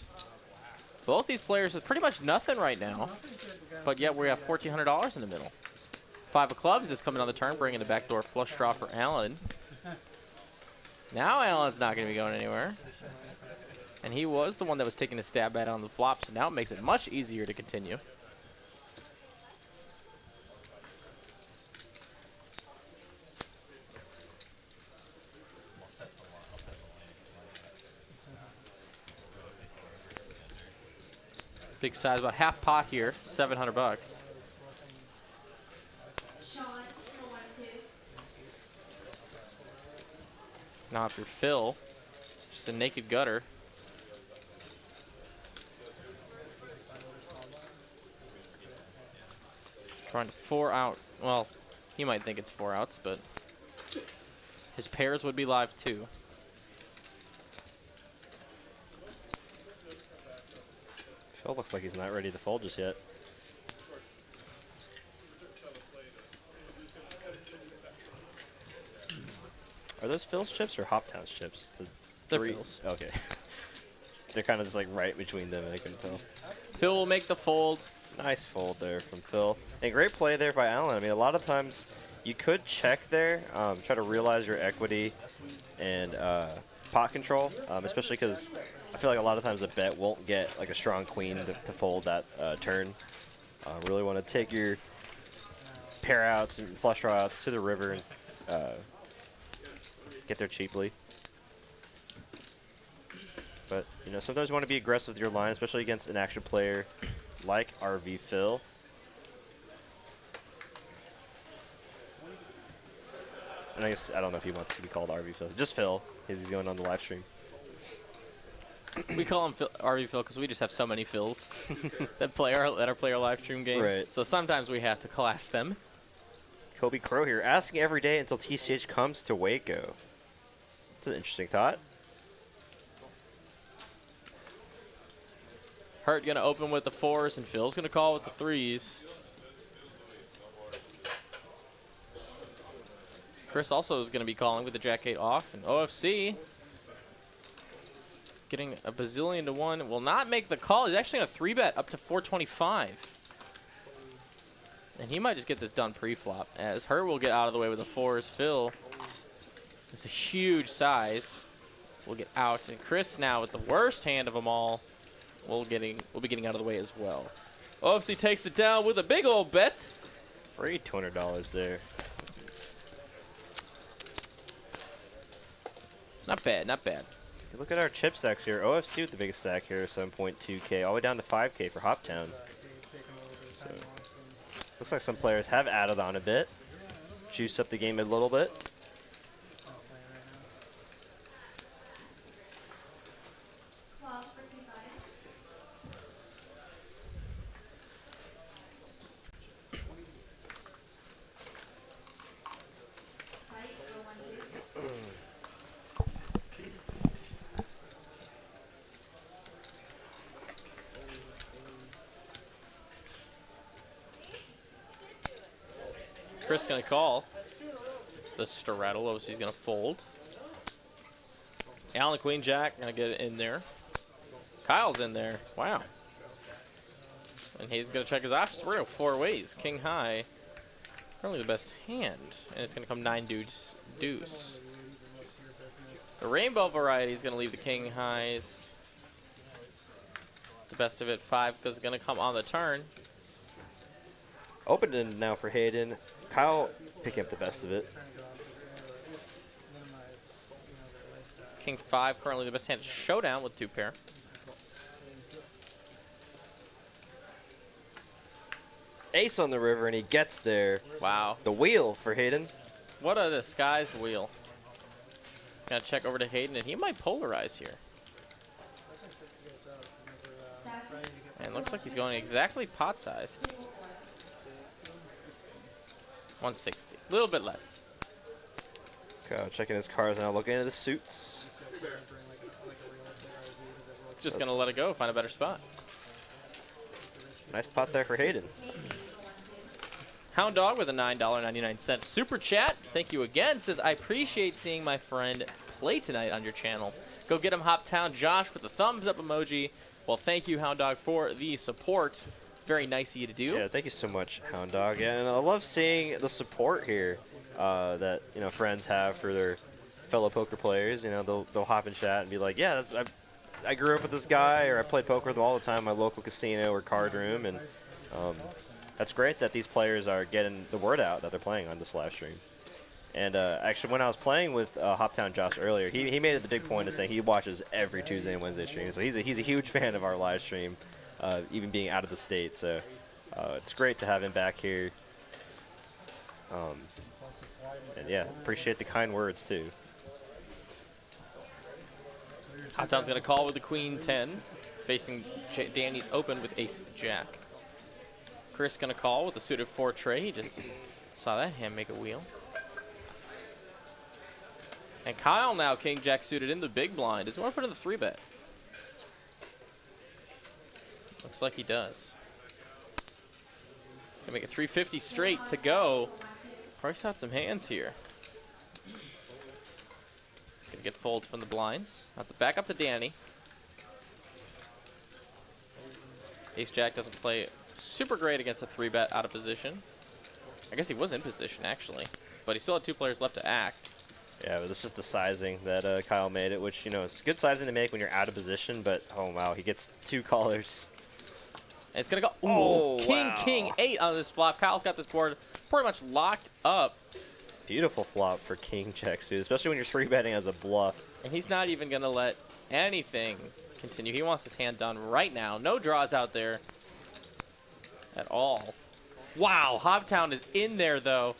Both these players with pretty much nothing right now, but yet we have $1,400 in the middle. 5 of clubs is coming on the turn, bringing the backdoor flush draw for Allen. Now Allen's not going to be going anywhere. And he was the one that was taking a stab at it on the flop, so now it makes it much easier to continue. Big size, about half pot here, $700. Sean, 412. Now if you're Phil, just a naked gutter. Trying to 4 out. Well, he might think it's 4 outs, but his pairs would be live too. Phil looks like he's not ready to fold just yet. Are those Phil's chips or Hoptown's chips? They're Phil's. Okay. They're kind of just like right between them, I can tell. Phil will make the fold. Nice fold there from Phil. And great play there by Allen. I mean, a lot of times you could check there, try to realize your equity and pot control, especially because I feel like a lot of times a bet won't get like a strong queen to fold that turn. Really want to take your pair outs and flush draw outs to the river and get there cheaply. But, you know, sometimes you want to be aggressive with your line, especially against an action player like RV Phil. And I guess, I don't know if he wants to be called RV Phil. Just Phil, because he's going on the live stream. We call him RV Phil because we just have so many Phils that are play our live stream games. Right. So sometimes we have to class them. Kobe Crow here, asking every day until TCH comes to Waco. It's an interesting thought. Hurt gonna open with the 4s, and Phil's gonna call with the 3s. Chris also is gonna be calling with the Jack-8 off, and OFC getting a bazillion to 1 will not make the call. He's actually gonna 3-bet up to 425. And he might just get this done pre-flop, as Hurt will get out of the way with the 4s. Phil, it's a huge size, will get out, and Chris now with the worst hand of them all will be getting out of the way as well. OFC takes it down with a big old bet. Free $200 there. Not bad, not bad. Look at our chip stacks here. OFC with the biggest stack here, 7.2K, all the way down to 5K for Hoptown. So, looks like some players have added on a bit, juiced up the game a little bit. Chris gonna call the straddle. OFC's gonna fold. Allen Queen Jack gonna get it in there. Kyle's in there. Wow. And he's going to check his options. We're going to go 4 ways. King high. Probably the best hand. And it's going to come 9 deuce. Deuce. The rainbow variety is going to leave the king highs. The best of it 5 because it's going to come on the turn. Opening now for Hayden. Kyle picking up the best of it. King 5 currently the best hand. Showdown with 2 pair. Ace on the river, and he gets there. Wow. The wheel for Hayden. What a disguised wheel. Gotta check over to Hayden, and he might polarize here. And looks like he's going exactly pot-sized. 160. A little bit less. Kyle checking his cards now, looking into the suits. Just gonna let it go, find a better spot. Nice pot there for Hayden. Hound Dog with a $9.99 super chat. Thank you again. Says, I appreciate seeing my friend play tonight on your channel. Go get him, Hoptown Josh, with the thumbs up emoji. Well, thank you, Hound Dog, for the support. Very nice of you to do. Yeah, thank you so much, Hound Dog. Yeah, and I love seeing the support here that friends have for their fellow poker players. They'll hop in chat and be like, yeah, I grew up with this guy, or I play poker with him all the time in my local casino or card room, and that's great that these players are getting the word out that they're playing on this live stream. And actually, when I was playing with Hoptown Josh earlier, he made it the big point of saying he watches every Tuesday and Wednesday stream. So he's a huge fan of our live stream, even being out of the state. So it's great to have him back here. And yeah, appreciate the kind words too. Hoptown's gonna call with the Queen 10, facing Danny's open with Ace Jack. Chris gonna call with the suited 4 tray. He just saw that hand make a wheel. And Kyle now King Jack suited in the big blind. Does he want to put in the 3-bet? Looks like he does. He's gonna make it 350 straight to go. Price out some hands here. Gonna get folds from the blinds. That's back up to Danny. Ace Jack doesn't play super great against a 3-bet out of position. I guess he was in position actually, but he still had 2 players left to act. Yeah, but this is the sizing that Kyle made it, which it's good sizing to make when you're out of position. But oh wow, he gets 2 callers. And it's gonna go. Ooh, Oh, King wow. King 8 on this flop. Kyle's got this board pretty much locked up, Beautiful flop for King Jack suited, especially when you're 3-betting as a bluff. and he's not even gonna let anything continue. He wants his hand done right now. No draws out there at all. Wow, Hoptown is in there though.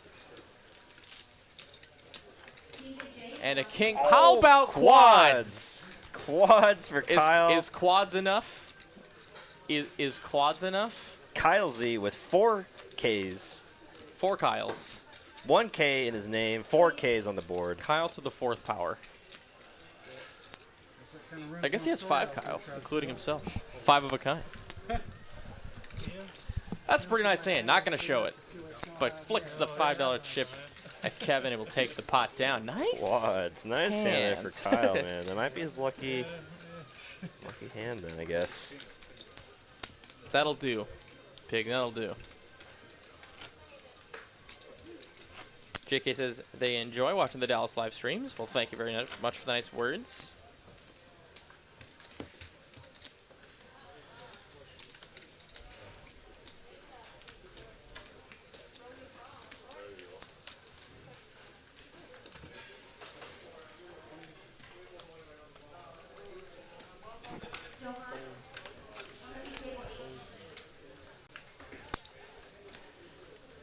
And a king. How about quads? Quads for Kyle. Is quads enough? Is quads enough? Kyle Z with 4 Ks. 4 Kyles. 1 K in his name, 4 Ks on the board. Kyle to the 4th power. I guess he has 5 Kyles, including himself. 5 of a kind. That's a pretty nice hand. Not going to show it. But flicks the $5 chip at Kevin and will take the pot down. Nice. Quads. Nice hand there hand. for Kyle, man. That might be his lucky hand then, I guess. That'll do. Pig, that'll do. JK says they enjoy watching the Dallas live streams. Well, thank you very much for the nice words.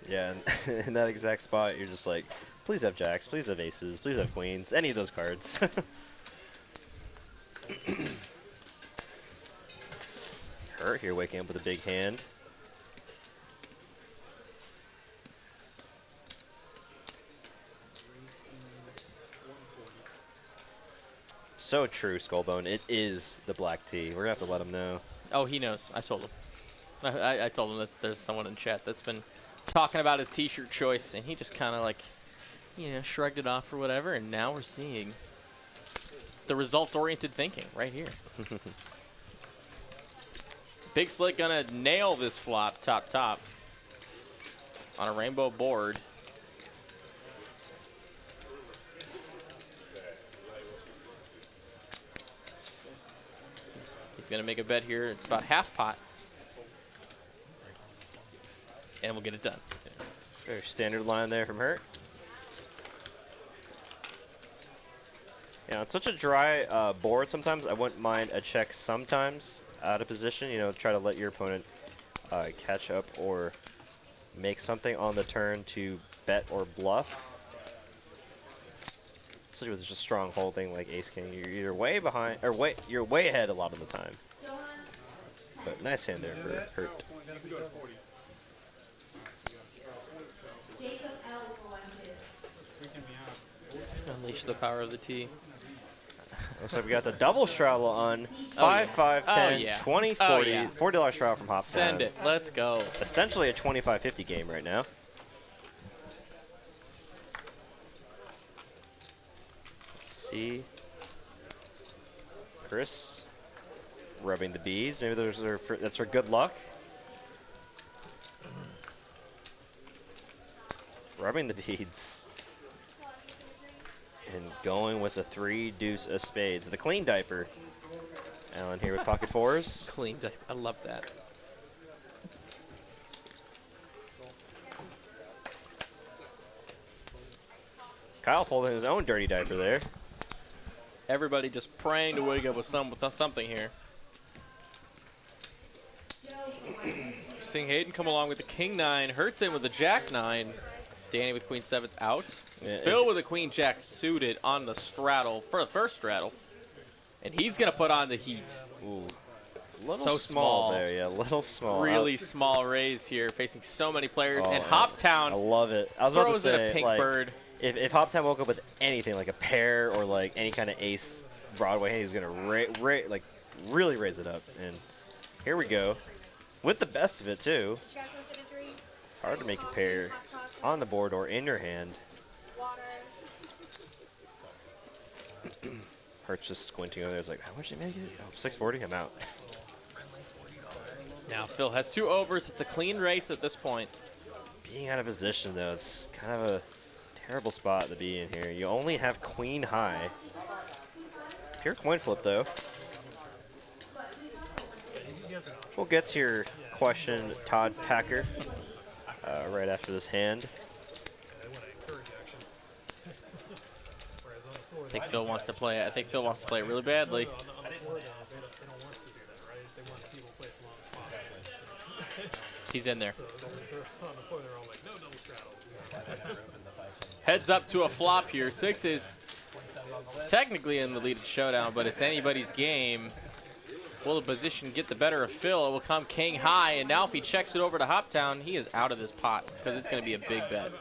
Yeah, and in that exact spot, you're just like, please have jacks, please have aces, please have queens, any of those cards. Hurt here, waking up with a big hand. So true, Skullbone. It is the black tea. We're going to have to let him know. Oh, he knows. I told him. I told him there's someone in chat that's been talking about his t-shirt choice, and he just kind of like, shrugged it off or whatever, and now we're seeing the results-oriented thinking right here. Big Slick gonna nail this flop top on a rainbow board. He's gonna make a bet here. It's about half pot. And we'll get it done. Very standard line there from Hurt. Yeah, it's such a dry board sometimes. I wouldn't mind a check sometimes out of position. You know, try to let your opponent catch up or make something on the turn to bet or bluff. Especially with just a strong holding like Ace King, you're either way behind or you're way ahead a lot of the time. But nice hand there for Hurt. Jacob L. going to. Unleash the power of the T. Looks like we got the double straddle on 5, 5, 10, yeah. 20, 40, Oh, yeah. $40 straddle from Hop. Send it. Let's go. Essentially a 25-50 game right now. Let's see. Chris rubbing the beads. Maybe that's for good luck. Rubbing the beads. And going with the 3 deuce of spades. The clean diaper. Alan here with pocket fours. Clean diaper. I love that. Kyle folding his own dirty diaper there. Everybody just praying to wake up with something here. Seeing Hayden come along with the King 9. Hurts in with the Jack 9. Danny with Queen 7's out. Yeah, Phil with a Queen Jack suited on the straddle for the first straddle. And he's going to put on the heat. Ooh. Little So small small. there, yeah, little small. Really small raise here, facing so many players. Oh, and I Hoptown love it. I was about to throws say, in a pink like, bird. if Hoptown woke up with anything like a pair or like any kind of ace Broadway, he's gonna really raise it up. And here we go, with the best of it too. You guys want to get a drink? Hard to make a pair on the board or in your hand. Water. Hurt's just squinting over there. It's like, how much did you make it? Oh, 640. I'm out. Now Phil has 2 overs. It's a clean race at this point. Being out of position though, it's kind of a terrible spot to be in here. You only have queen high. Pure coin flip though. We'll get to your question, Todd Packer, right after this hand. I think Phil wants to play it. I think Phil wants to play it really badly. He's in there. Heads up to a flop here. 6 is technically in the lead at Showdown, but it's anybody's game. Will the position get the better of Phil? It will come King high, and now if he checks it over to Hoptown, he is out of this pot because it's going to be a big bet.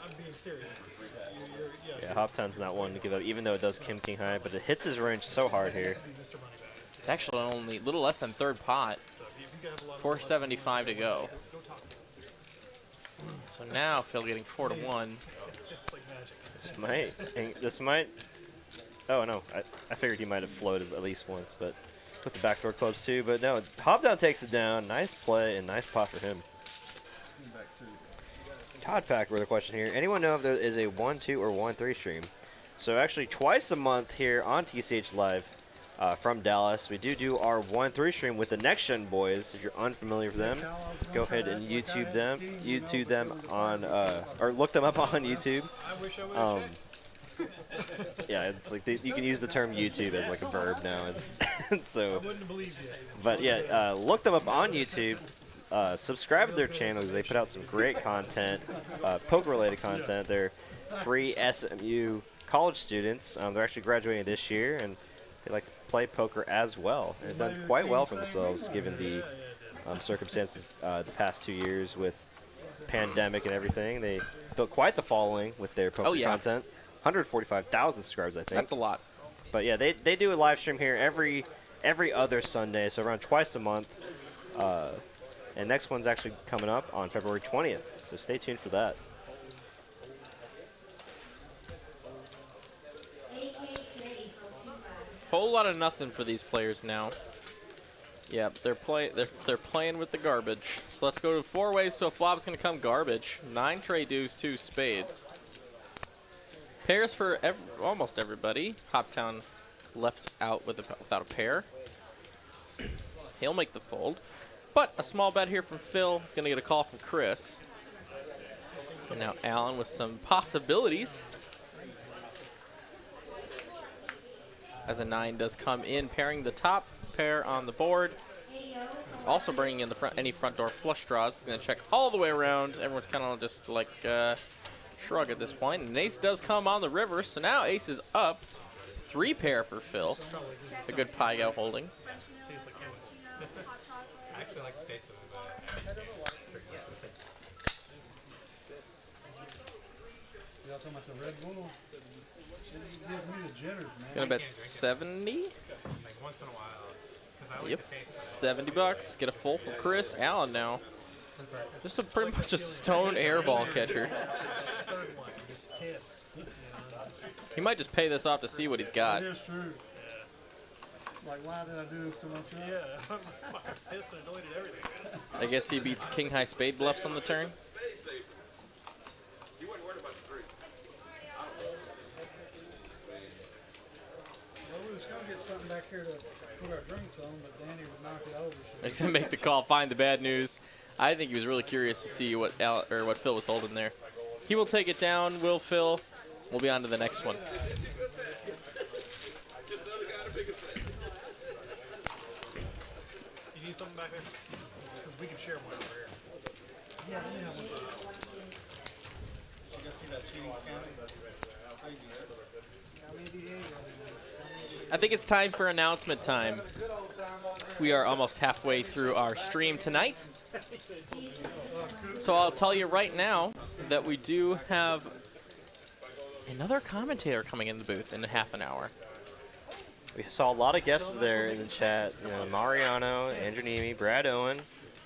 Yeah, Hoptown's not one to give up, even though it does King high, but it hits his range so hard here. It's actually only a little less than third pot. 475 to go. So now Phil getting 4-1. This might. Oh no, I figured he might have floated at least once, but with the backdoor clubs too. But no, Hopdown takes it down. Nice play and nice pot for him. Todd Pack with a question here. Anyone know if there is a 1-2 or 1-3 stream? So actually twice a month here on TCH Live from Dallas, we do our 1-3 stream with the Next Gen boys. If you're unfamiliar with them, go ahead and YouTube them on or look them up on YouTube. Yeah, it's like you can use the term YouTube as like a verb now. It's so. But yeah, look them up on YouTube. Subscribe to their channels. They put out some great content, poker-related content. They're 3 SMU college students. They're actually graduating this year, and they like to play poker as well. And they've done quite well for themselves, given the circumstances the past 2 years with pandemic and everything. They built quite the following with their poker content. 145,000 subscribers, I think. That's a lot. But yeah, they do a live stream here every other Sunday, so around twice a month. And next one's actually coming up on February 20th, so stay tuned for that. Whole lot of nothing for these players now. Yep, they're playing with the garbage. So let's go to 4 ways to a flop. It's gonna come garbage. 9 trade deuce, 2 spades. Pairs for almost everybody. Hoptown left out without a pair. He'll make the fold. But a small bet here from Phil. He's gonna get a call from Chris. And now Alan with some possibilities. As a 9 does come in, pairing the top pair on the board. Also bringing in any front door flush draws. It's going to check all the way around. Everyone's kind of just like shrug at this point. And ace does come on the river, so now ace is up. 3 pair for Phil. It's a good Payout holding. I actually like the taste of Y'all talking about the Red Bull? It gives me the jitters, man. He's going to bet 70. like once in a while. I like Yep, the taste of 70 bucks. Get a full from Chris. Alan now. Just a pretty much a stone airball catcher. Piss. He might just pay this off to see what he's got. It is true. Like, why did I do this to myself? Yeah, I'm pissed and annoyed at everything. I guess he beats king high spade bluffs on the turn. Well, we was gonna get something back here to put our drinks on, but Danny would knock it over. He's gonna make the call, find the bad news. I think he was really curious to see what Phil was holding there. He will take it down. Will Phil? We'll be on to the next one. You need something back there? Because we can share one over here. Yeah, yeah. You guys see that cheating scandal? Crazy, right? I think it's time for announcement time. We are almost halfway through our stream tonight. So I'll tell you right now that we do have another commentator coming in the booth in half an hour. We saw a lot of guesses there in the chat. You know, Mariano, Andrew Nemi, Brad Owen,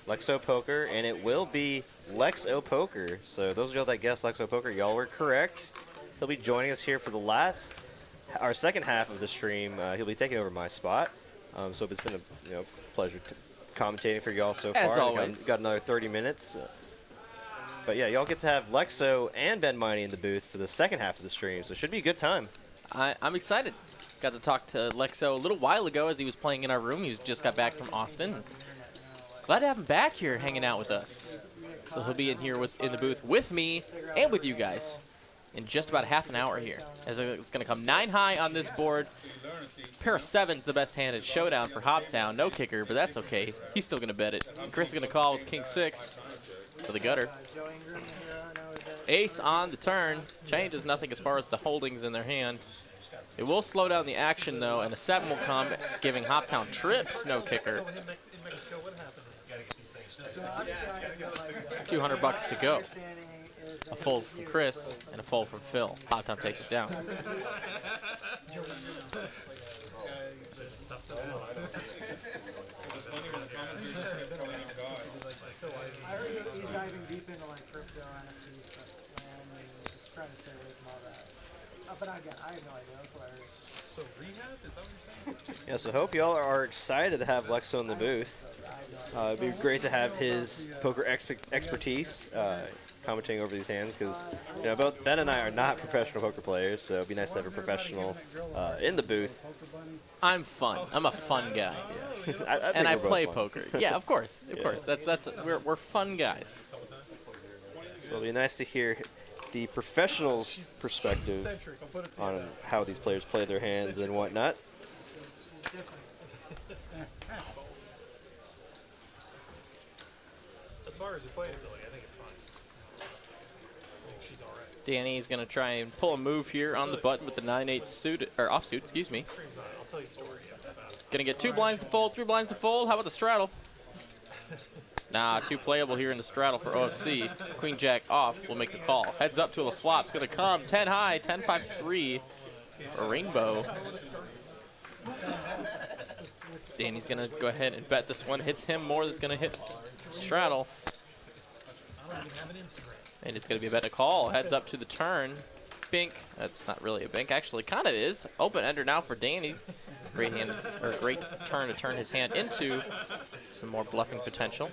Lex O Poker, and it will be Lex O Poker. So those of y'all that guessed Lex O Poker, y'all were correct. He'll be joining us here for the second half of the stream. He'll be taking over my spot. So it's been a pleasure commentating for y'all so far. As always. Got another 30 minutes. But yeah, y'all get to have Lexo and Ben Miney in the booth for the second half of the stream, so it should be a good time. I'm excited. Got to talk to Lexo a little while ago as he was playing in our room. He just got back from Austin. Glad to have him back here hanging out with us. So he'll be in here in the booth with me and with you guys in just about half an hour here. As it's going to come 9 high on this board. Pair of 7's the best hand at Showdown for Hoptown. No kicker, but that's okay. He's still going to bet it. And Chris is going to call with king 6 for the gutter. Ace on the turn. Changes nothing as far as the holdings in their hand. It will slow down the action, though, and a 7 will come, giving Hoptown trips. No kicker. 200 bucks to go. A fold from Chris and a fold from Phil. Hoptown takes it down. I heard he's diving deep into like crypto NFTs stuff, and just trying to stay away from all that. But again, I have no idea. That's what I heard. So rehab? Is that what you're saying? Yeah, so hope y'all are excited to have Lexo in the booth. It'd be great to have his poker expertise commentating over these hands, because both Ben and I are not professional poker players, so it'd be nice to have a professional in the booth. I'm fun. I'm a fun guy. I play poker. Yeah, of course. Of course. We're fun guys. So it'll be nice to hear the professional's perspective on how these players play their hands and whatnot. As far as your playing ability, I think it's fine. I think she's alright. Danny's going to try and pull a move here on the button with the 9-8 suit, or offsuit, excuse me. I'll tell you a story about it. Going to get 2 blinds to fold, 3 blinds to fold. How about the straddle? Nah, too playable here in the straddle for OFC. Queen Jack off will make the call. Heads up to a flop. It's going to come 10 high, 10-5-3 for Rainbow. Danny's going to go ahead and bet this one. Hits him more. That's going to hit straddle. And it's going to be a bet to call. Heads up to the turn. Bink. That's not really a bink. Actually, kind of is. Open ender now for Danny. Great hand, or great turn to turn his hand into some more bluffing potential.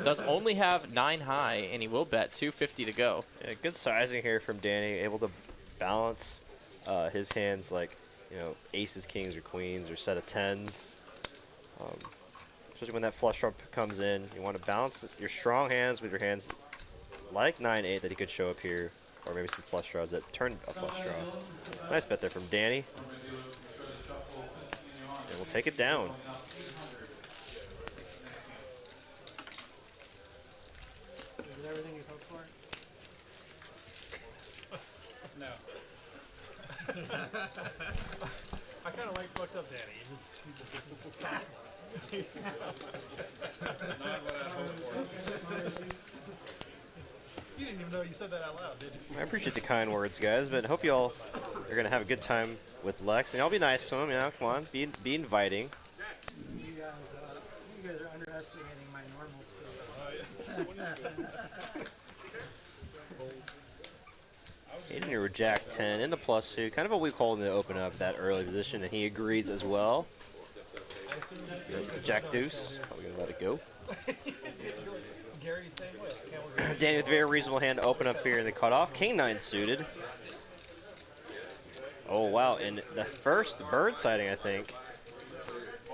Does only have 9 high, and he will bet 250 to go. Yeah, good sizing here from Danny, able to balance his hands like, you know, aces, kings, or queens, or set of 10s. Especially when that flush draw comes in, you want to balance your strong hands with your hands like 9-8 that he could show up here, or maybe some flush draws that turn a flush draw. Nice bet there from Danny. And we'll take it down. Is it everything you hoped for? No. I kind of like fucked up Danny. He just not what I hoped for. You didn't even know you said that out loud, did you? I appreciate the kind words, guys, but hope you all are going to have a good time with Lex. And y'all be nice to him, you know, come on, be inviting. You guys are underestimating my normal skill. Hitting here with Jack 10 in the +2, kind of a weak hold to open up that early position, and he agrees as well. Jack deuce, probably gonna let it go. Gary, same way. Danny with a very reasonable hand to open up here in the cutoff. King 9 suited. Oh wow, and the first bird sighting, I think.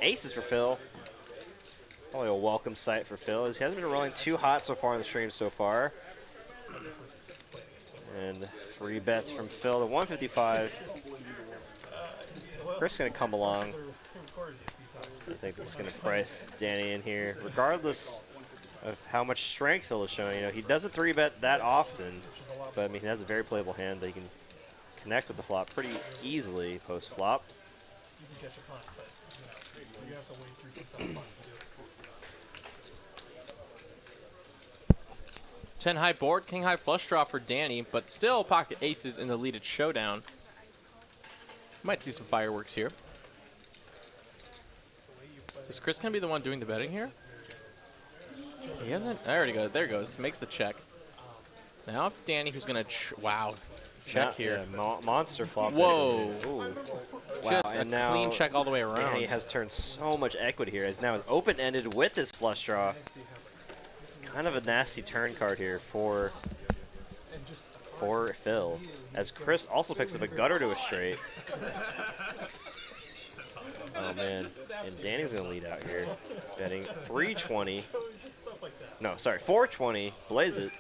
Aces for Phil. Probably a welcome sight for Phil, as he hasn't been rolling too hot so far in the stream so far. And 3 bets from Phil to 155. Chris is going to come along. I think this is going to price Danny in here, regardless of how much strength Phil is showing. You know, he doesn't 3-bet that often, but I mean, he has a very playable hand that he can connect with the flop pretty easily post-flop. You can catch a punt, but you have to wait through some tough punts to do it. 10 high board, king high flush draw for Danny, but still pocket aces in the lead at Showdown. Might see some fireworks here. Is Chris gonna be the one doing the betting here? He hasn't. There he goes. There he goes. Makes the check. Now it's Danny who's gonna. Wow. Check here. Yeah, monster flop. Whoa. Wow, Just and a now clean check all the way around. Danny has turned so much equity here. He's now open-ended with his flush draw. It's kind of a nasty turn card here for Phil, as Chris also picks up a gutter to a straight. Oh man, and Danny's gonna lead out here, betting 320. No, sorry, 420. Blaze it.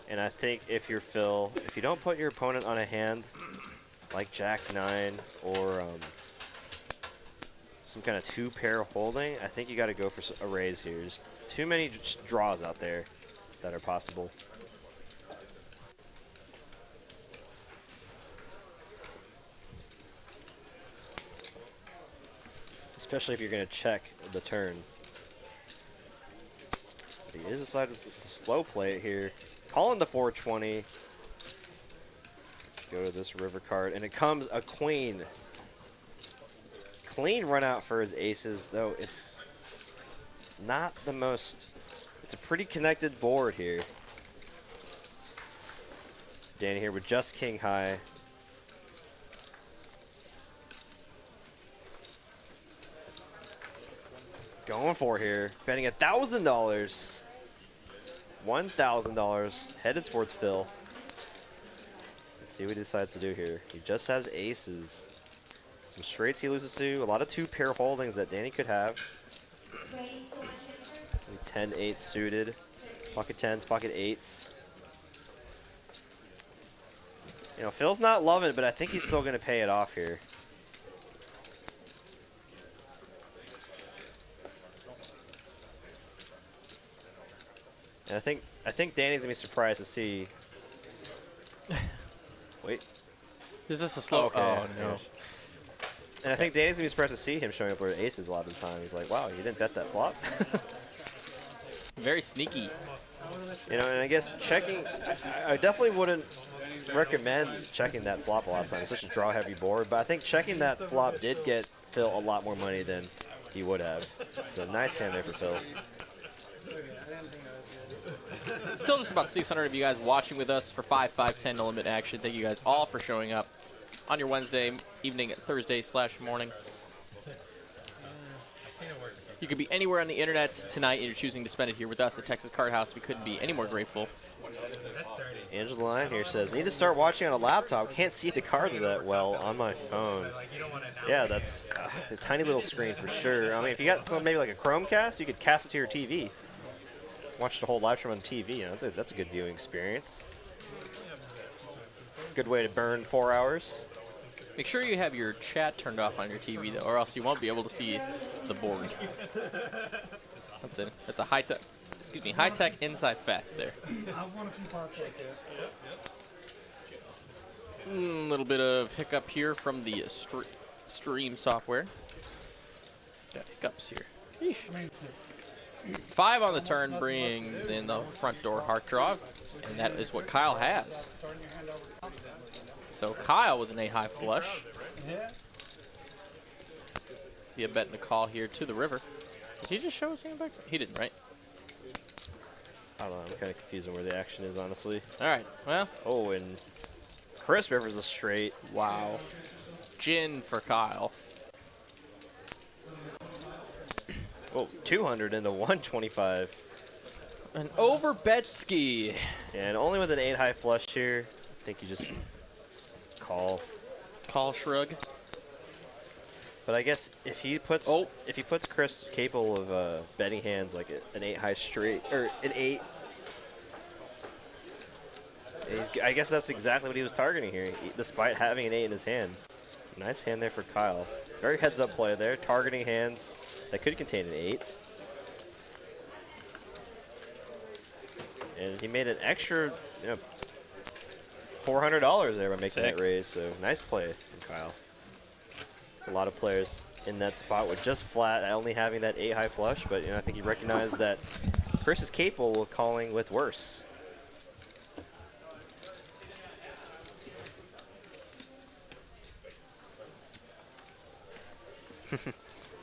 And I think if you're Phil, if you don't put your opponent on a hand like Jack 9 or some kind of 2-pair holding, I think you got to go for a raise here. There's too many draws out there that are possible. Especially if you're going to check the turn. But he is decided to slow play it here. Calling the 420. Let's go to this river card. And it comes a queen. Clean run out for his aces, though it's not the most. It's a pretty connected board here. Danny here with just king high. Going for here, betting $1,000. $1,000 headed towards Phil. Let's see what he decides to do here. He just has aces. Some straights he loses to. A lot of 2-pair holdings that Danny could have. 10-8 suited. Pocket 10s, pocket 8s. You know, Phil's not loving it, but I think he's still going to pay it off here. And I think Danny's gonna be surprised to see. Wait. Is this a slow? Okay. Oh no. And I think Danny's gonna be surprised to see him showing up with aces a lot of the time. He's like, wow, you didn't bet that flop. Very sneaky. You know, and I guess checking. I definitely wouldn't recommend checking that flop a lot of times. It's such a draw-heavy board, but I think checking that flop did get Phil a lot more money than he would have. So nice hand there for Phil. Still just about 600 of you guys watching with us for 5, 5, 10 no limit action. Thank you guys all for showing up. on your Wednesday evening, Thursday/morning. You could be anywhere on the internet tonight, and you're choosing to spend it here with us at Texas Card House. We couldn't be any more grateful. Angela Line here says, need to start watching on a laptop. Can't see the cards that well on my phone. Yeah, that's a tiny little screen for sure. I mean, if you got maybe like a Chromecast, you could cast it to your TV. Watch the whole live stream on TV. You know, that's a good viewing experience. Good way to burn 4 hours. Make sure you have your chat turned off on your TV, though, or else you won't be able to see the board. That's it. That's a high-tech inside fact there. I've won a few pots like that. Little bit of hiccup here from the stream software. Got hiccups here. Yeesh. 5 on the turn brings in the front door heart draw, and that is what Kyle has. So Kyle with an 8 high flush. Be a bet and a call here to the river. Did he just show us handbags? He didn't, right? I don't know. I'm kind of confused on where the action is, honestly. All right. Well. Oh, and Chris Rivers a straight. Wow. Gin for Kyle. Oh, 200 into 125. An over Betsky. And only with an 8 high flush here. I think you just call. Call shrug. But I guess if he puts Chris capable of betting hands like an 8 high straight or an 8, I guess that's exactly what he was targeting here, despite having an 8 in his hand. Nice hand there for Kyle. Very heads-up play there, targeting hands that could contain an 8. And he made an extra, $400 there by making that raise. So nice play from Kyle. A lot of players in that spot with just flat, only having that 8 high flush, but I think he recognized that Chris is capable of calling with worse.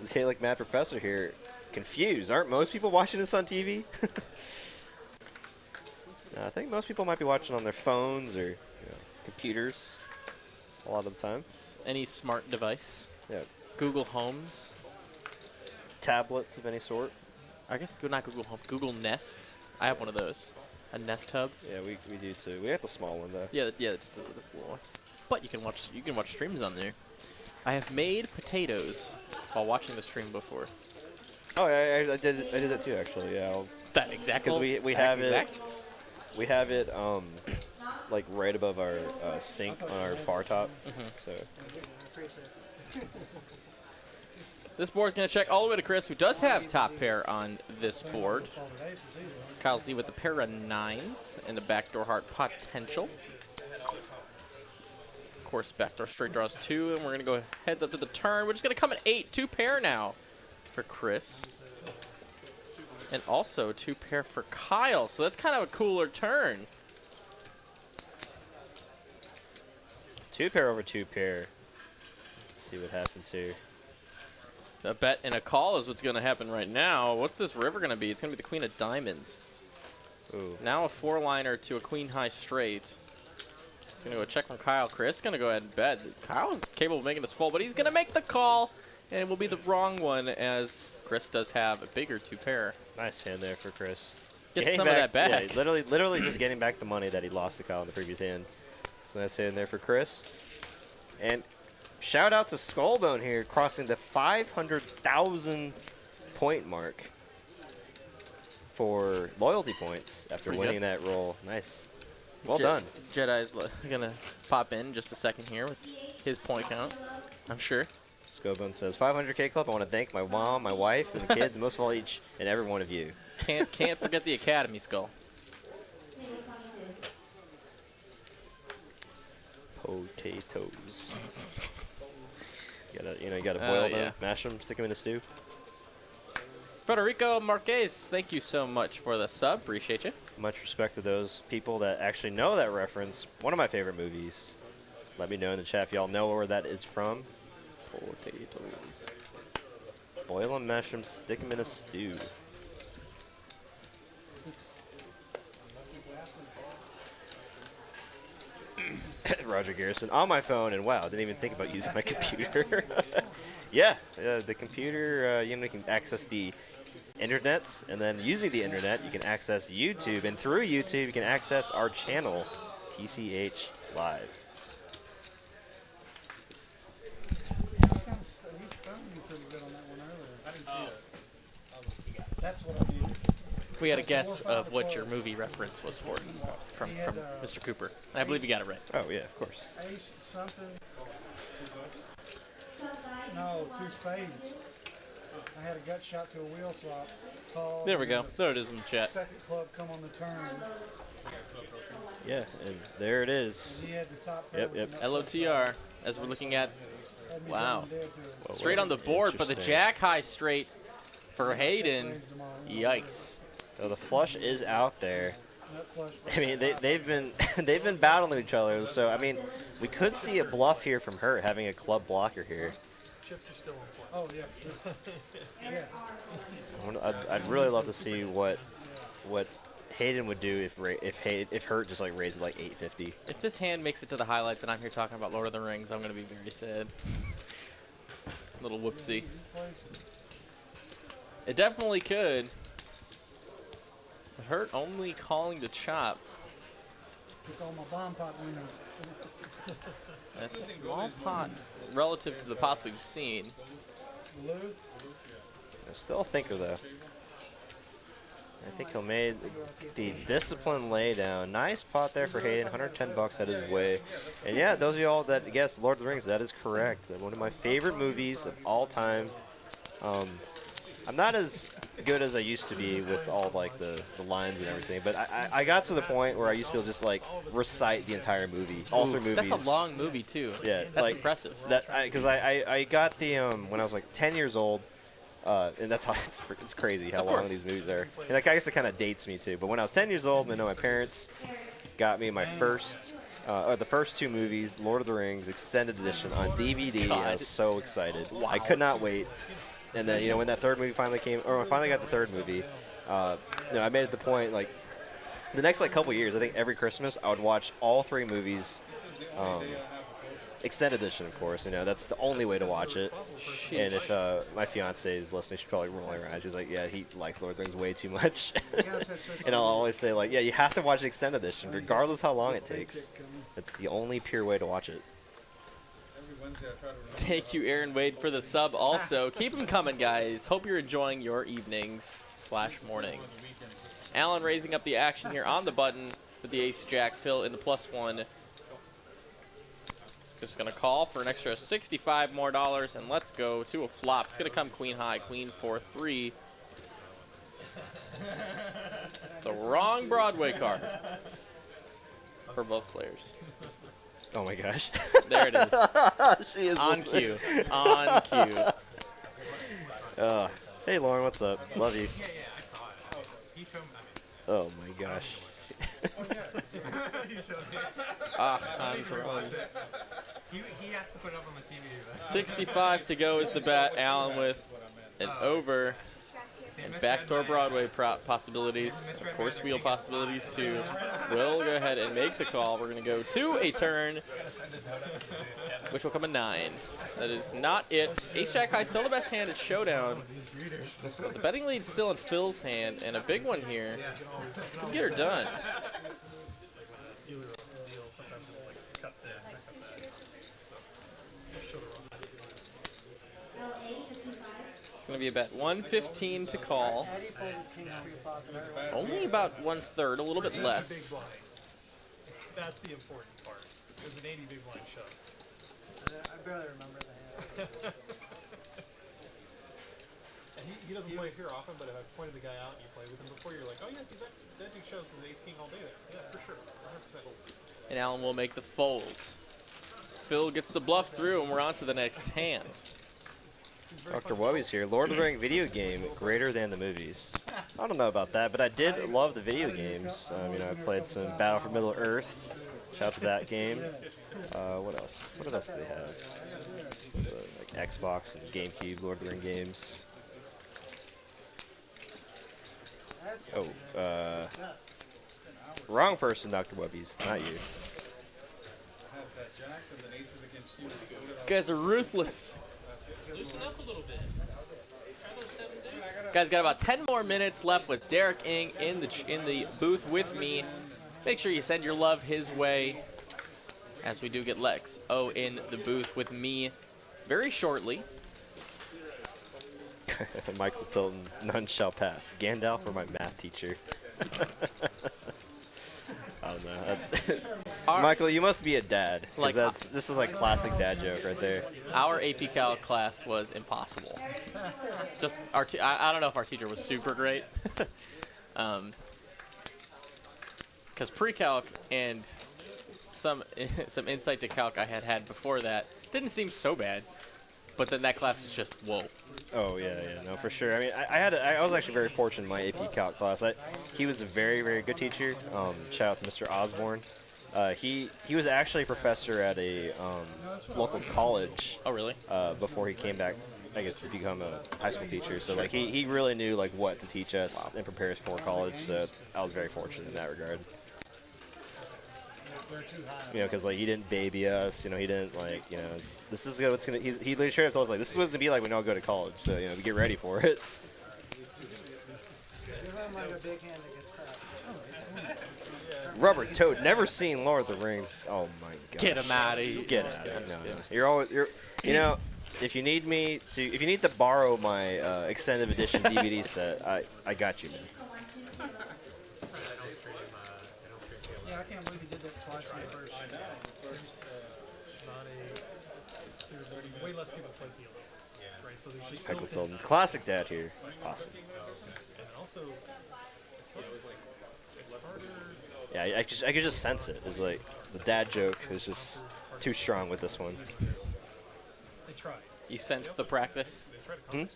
Say like Mad Professor here, confused. Aren't most people watching this on TV? I think most people might be watching on their phones or computers a lot of the time. Any smart device. Yeah. Google Homes. Tablets of any sort. I guess not Google Home. Google Nest. I have one of those. A Nest Hub. Yeah, we do too. We have the small one though. Yeah, just this little one. But you can watch streams on there. I have made potatoes while watching the stream before. Oh, I did that too actually. Yeah. That exact. Because we have it. We have it like right above our sink on our bar top. So. This board's going to check all the way to Chris, who does have top pair on this board. Kyle Z with the pair of 9s and the backdoor heart potential. Of course, backdoor straight draws 2, and we're going to go heads up to the turn. We're just going to come at 8, 2 pair now for Chris. And also 2 pair for Kyle, so that's kind of a cooler turn. 2 pair over 2 pair. Let's see what happens here. A bet and a call is what's going to happen right now. What's this river going to be? It's going to be the Queen of Diamonds. Ooh. Now a 4-liner to a Queen High straight. It's going to go check from Kyle. Chris is going to go ahead and bet. Kyle is capable of making this fold, but he's going to make the call, and it will be the wrong one as Chris does have a bigger 2 pair. Nice hand there for Chris. Get some of that back. Yeah, literally just getting back the money that he lost to Kyle in the previous hand. So nice hand there for Chris. And shout out to Skullbone here, crossing the 500,000 point mark for loyalty points after winning that roll. Nice. Well done. Jedi's going to pop in just a second here with his point count, I'm sure. Skullbone says, 500K Club, I want to thank my mom, my wife, and the kids, and most of all each and every one of you. Can't forget the Academy, Skull. Potatoes. You gotta boil them, mash them, stick them in a stew. Federico Marquez, thank you so much for the sub. Appreciate you. Much respect to those people that actually know that reference. One of my favorite movies. Let me know in the chat if y'all know where that is from. Potatoes. Boil them, mash them, stick them in a stew. Roger Garrison on my phone, and wow, didn't even think about using my computer. Yeah, the computer, you know, you can access the internet, and then using the internet, you can access YouTube, and through YouTube, you can access our channel, TCH Live. He stung me pretty good on that one earlier. I didn't see it. That's what I needed. We had a guess of what your movie reference was for from Mr. Cooper. I believe you got it right. Oh, yeah, of course. Ace something. No, 2 spades. I had a gut shot to a wheel swap. Called, There we go. There it is in the chat. Second club come on the turn. Yeah, and there it is. He had the top Yep, pair with yep. the LOTR, as we're looking at, had me wow. down dead to him. Straight on the board, but the Interesting. jack high straight for Hayden. Yikes. So the flush is out there. Nut flush. I mean, they've been they've been battling each other. So I mean, we could see a bluff here from her having a club blocker here. Chips are still on point. Oh, yeah, for sure. Yeah. I'd really love to see what Hayden would do if Hurt just like raised it like 850. If this hand makes it to the highlights and I'm here talking about Lord of the Rings, I'm going to be very sad. Little whoopsie. It definitely could. Hurt only calling the chop. Took all my bomb pot winners. That's a small pot relative to the pots we've seen. Blue. I'm still a thinker though. I think he'll made the discipline laydown. Nice pot there for Hayden. 110 bucks at his way. And yeah, those of y'all that guess Lord of the Rings, that is correct. One of my favorite movies of all time. I'm not as good as I used to be with all like the lines and everything, but I got to the point where I used to be able to just like recite the entire movie, all three movies. That's a long movie too. Yeah, That's like, impressive. Because I got the when I was like 10 years old, and that's how it's crazy how Of long course. these movies are. And like I guess it kind of dates me too. But when I was 10 years old, I know my parents got me my first. Or the first 2 movies, Lord of the Rings Extended Edition on DVD. I was so excited. I could not wait. And then, you know, when that third movie finally came, or when I finally got the third movie, you know, I made it the point, like, the next, like, couple years, I think every Christmas, I would watch all 3 movies, Extended Edition, of course, you know, that's the only way to watch it. And if my fiance is listening, she's probably rolling her eyes. She's like, yeah, he likes Lord of the Rings way too much. And I'll always say, like, yeah, you have to watch the Extended Edition, regardless how long it takes. It's the only pure way to watch it. Thank you, Aaron Wade, for the sub also. Keep them coming, guys. Hope you're enjoying your evenings / mornings. Alan raising up the action here on the button with the ace-jack. Phil in the +1. It's just going to call for an extra $65 more, and let's go to a flop. It's going to come queen high, queen 4-3. The wrong Broadway card for both players. Oh my gosh. There it is. She is On listening. cue. On cue. Hey Lauren, what's up? Love you. Oh my gosh. Hans wrong. He has to put it up on the TV. 65 to go is the bet. Allen with an over. And backdoor Broadway possibilities. Of course, wheel possibilities too. We'll go ahead and make the call. We're going to go to a turn, which will come a 9. That is not it. Ace-Jack High still the best hand at Showdown. But the betting lead's still in Phil's hand, and a big one here. Can get her done. It's going to be about 115 to call. Only about 1/3, a little bit less. That's the important part. There's an 80 big blind shove. I barely remember that. And he doesn't play here often, but if I pointed the guy out and you play with him before, you're like, oh yeah, dude, that dude shows his ace king all day there. Yeah, for sure. 100% hold. And Allen will make the fold. Phil gets the bluff through, and we're on to the next hand. Dr. Wubby's here. Lord of the Rings video game greater than the movies. I don't know about that, but I did love the video games. You know, I played some Battle for Middle Earth. Shout out to that game. What else? What else do they have? Like Xbox and GameCube Lord of the Rings games. Oh, wrong person, Dr. Wubby's, not you. jacks and then aces against you. You guys are ruthless. Loosen up a little bit. Try those 7 days. Guys, got about 10 more minutes left with Derek Ng in the booth with me. Make sure you send your love his way as we do get Lex O in the booth with me very shortly. Michael Tilton, none shall pass. Gandalf or my math teacher? I don't know. Michael, you must be a dad. 'Cause Like, this is like classic dad joke right there. Our AP Cal class was impossible. Just I don't know if our teacher was super great. Because pre-calc and some insight to calc I had before that didn't seem so bad. But then that class was just, whoa. Oh yeah, no, for sure. I mean, I was actually very fortunate in my AP Calc class. He was a very, very good teacher. Shout out to Mr. Osborne. He was actually a professor at a local college. Oh, really? Before he came back, I guess, to become a high school teacher. So like he really knew like what to teach us and prepare us for college. So I was very fortunate in that regard. You know, because like he didn't baby us. You know, he didn't like, you know, this is what's gonna. He literally told us like, this is what it's gonna be like when y'all go to college. So you know, get ready for it. Rubber Toad, never seen Lord of the Rings. Oh my god. Get him out of here. Get out of here. No. You're you know, if you need to borrow my extended edition DVD set, I got you, man. Yeah, I can't believe he did that twice in the first. I know. There's way less people play field. Right, so there's just Michael Tilton, classic dad here. Awesome. and also, it's harder. Yeah, I could just sense it. It was like the dad joke was just too strong with this one. They try. You sense the practice?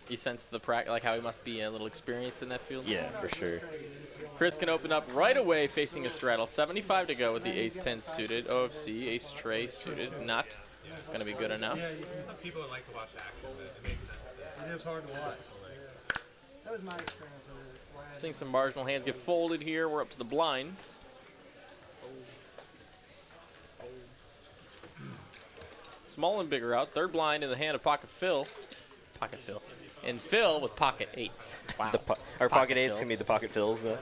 You sense the like how he must be a little experienced in that field? Yeah, for sure. Chris can open up right away facing a straddle. 75 to go with the ace-10 suited. OFC, ace-tray suited. Not going to be good enough. Yeah, people like to watch action, but it makes sense. It is hard to watch. That was my experience with it. Seeing some marginal hands get folded here. We're up to the blinds. Small and bigger out. Third blind in the hand of Pocket Phil. Pocket Phil. And Phil with pocket eights. Wow. Our pocket eights fills. can be the pocket fills, though.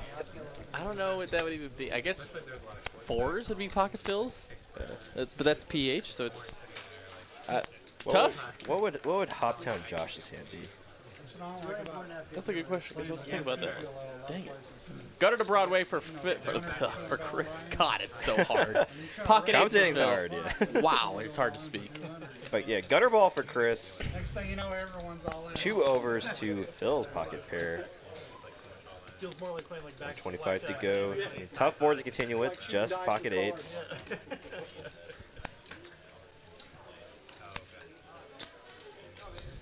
I don't know what that would even be. I guess fours would be pocket fills. But that's PH, so it's tough. What would Hoptown Josh's hand be? That's a good question. I was supposed to think about that. Dang it. Gutter to Broadway for Chris. God, it's so hard. Pocket eights for Commentating's Phil. hard, yeah. Wow, it's hard to speak. But yeah, gutter ball for Chris. Next thing you know, everyone's all in. 2 overs to Phil's pocket pair. Feels more like playing like back 25 to go. I mean, tough board to continue with, just pocket eights.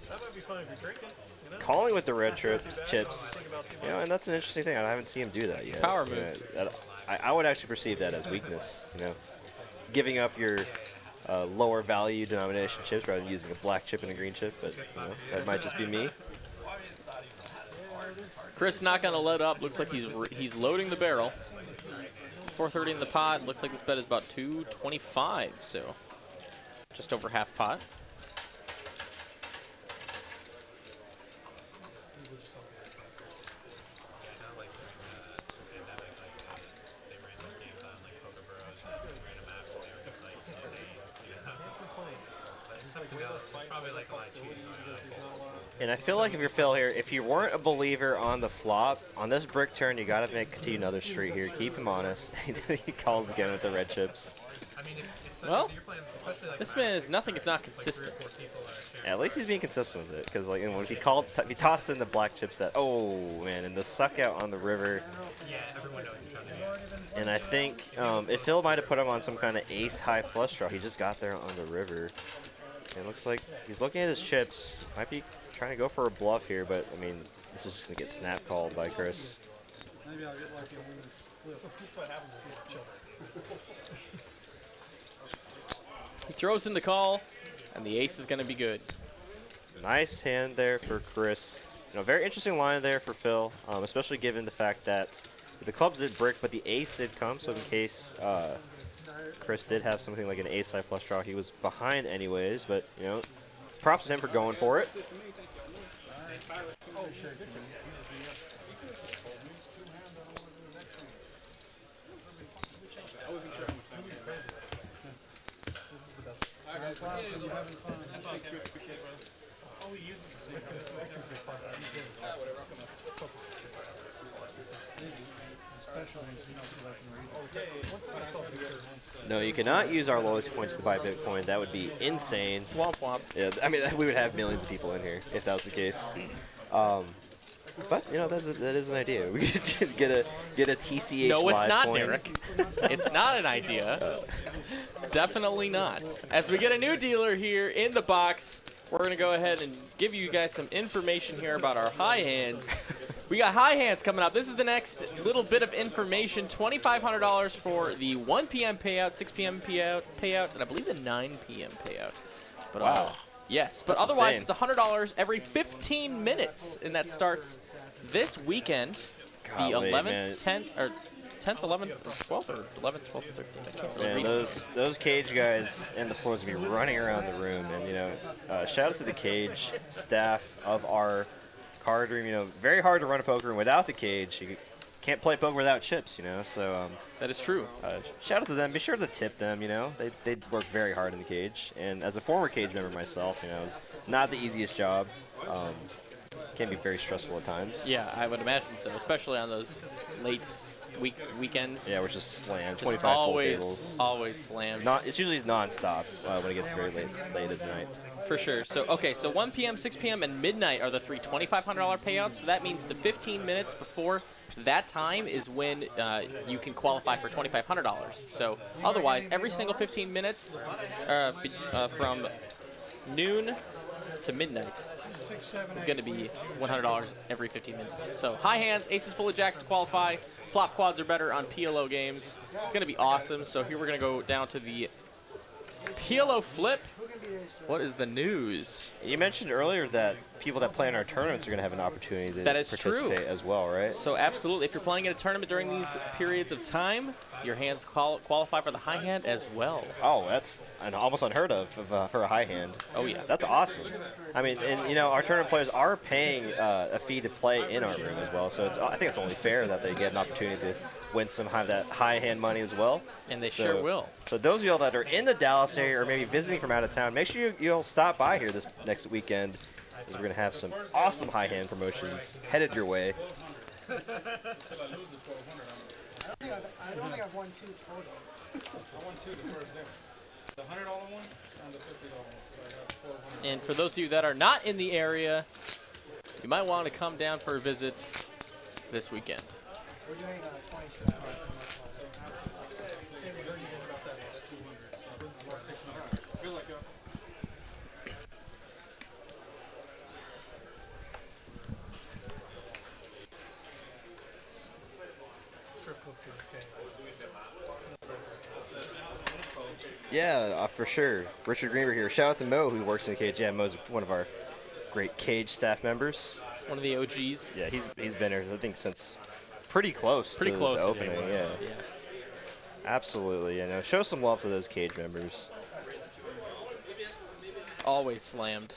That might be fun if you're drinking. You know? Calling with the red chips. You know, and that's an interesting thing. I haven't seen him do that yet. Power You know, move. I would actually perceive that as weakness. You know, giving up your lower value denomination chips rather than using a black chip and a green chip. But you know, that might just be me. Chris not going to load up. Looks like he's loading the barrel. 430 in the pot. Looks like this bet is about 225, so just over half pot. And I feel like if you're Phil here, if you weren't a believer on the flop, on this brick turn, you got to continue another street here. Keep him honest. He calls again with the red chips. Well, this man is nothing if not consistent. Yeah, at least he's being consistent with it, because like, you know, if he tossed in the black chips, that and the suck out on the river. And I think if Phil might have put him on some kind of ace high flush draw, he just got there on the river. And it looks like he's looking at his chips. Might be trying to go for a bluff here, but I mean, this is just gonna get snap called by Chris. Maybe I'll get lucky and win this flip. That's what happens with children. He throws in the call, and the ace is going to be good. Nice hand there for Chris. You know, very interesting line there for Phil, especially given the fact that the clubs did brick, but the ace did come. So in case Chris did have something like an ace-high flush draw. He was behind anyways, but, you know, props to him for going for it. No, you cannot use our loyalty points to buy Bitcoin. That would be insane. Womp womp. Yeah, I mean, we would have millions of people in here if that was the case. But you know, that is an idea. We could just get a TCH. No, it's live not, coin. Derek. It's not an idea. Definitely not. As we get a new dealer here in the box, we're going to go ahead and give you guys some information here about our high hands. We got high hands coming up. This is the next little bit of information. $2,500 for the 1 p.m. payout, 6 p.m. payout, and I believe the 9 p.m. payout. But, Wow. Yes, but That's otherwise insane. it's $100 every 15 minutes, and that starts this weekend, Golly, the 11th, man. 10th, or 10th, 11th, 12th, or 11th, 12th, 13th. I can't really Man, read. those cage guys and the floors will be running around the room, and you know, shout out to the cage staff of our card room. You know, very hard to run a poker room without the cage. You can't play poker without chips, you know. So That is true. shout out to them. Be sure to tip them. You know, they work very hard in the cage. And as a former cage member myself, you know, it's not the easiest job. Can be very stressful at times. Yeah, I would imagine so, especially on those late weekends. Yeah, we're just slammed. Just 25 full always, tables. always slammed. It's usually nonstop when it gets very late at night. For sure. So, okay, so 1 p.m., 6 p.m., and midnight are the three $2,500 payouts. So that means the 15 minutes before that time is when you can qualify for $2,500. So otherwise, every single 15 minutes from noon to midnight is going to be $100 every 15 minutes. So high hands, aces full of jacks to qualify. Flop quads are better on PLO games. It's going to be awesome. So here we're going to go down to the PLO flip. What is the news? You mentioned earlier that people that play in our tournaments are going to have an opportunity to That is true. participate as well, right? So absolutely, if you're playing in a tournament during these periods of time, your hands qualify for the high hand as well. Oh, that's almost unheard of for a high hand. Oh yeah. That's awesome. I mean, and you know, our tournament players are paying a fee to play in our room as well. So I think it's only fair that they get an opportunity to win some of that high hand money as well. And they sure will. So those of y'all that are in the Dallas area or maybe visiting from out of town, make sure you'll stop by here this next weekend, as we're going to have some awesome high hand promotions headed your way. I only have 1, 2 total. I won 2 the first day. The $100 one and the $50 one. So I got 400. And for those of you that are not in the area, you might want to come down for a visit this weekend. We're doing 20. Good luck, y'all. Yeah, for sure. Richard Greenberg here. Shout out to Mo, who works in the cage. Yeah, Mo's one of our great cage staff members. One of the OGs. Yeah, he's been here, I think, since pretty close to the to opening. day one. Yeah, absolutely. You know, show some love to those cage members. Always slammed.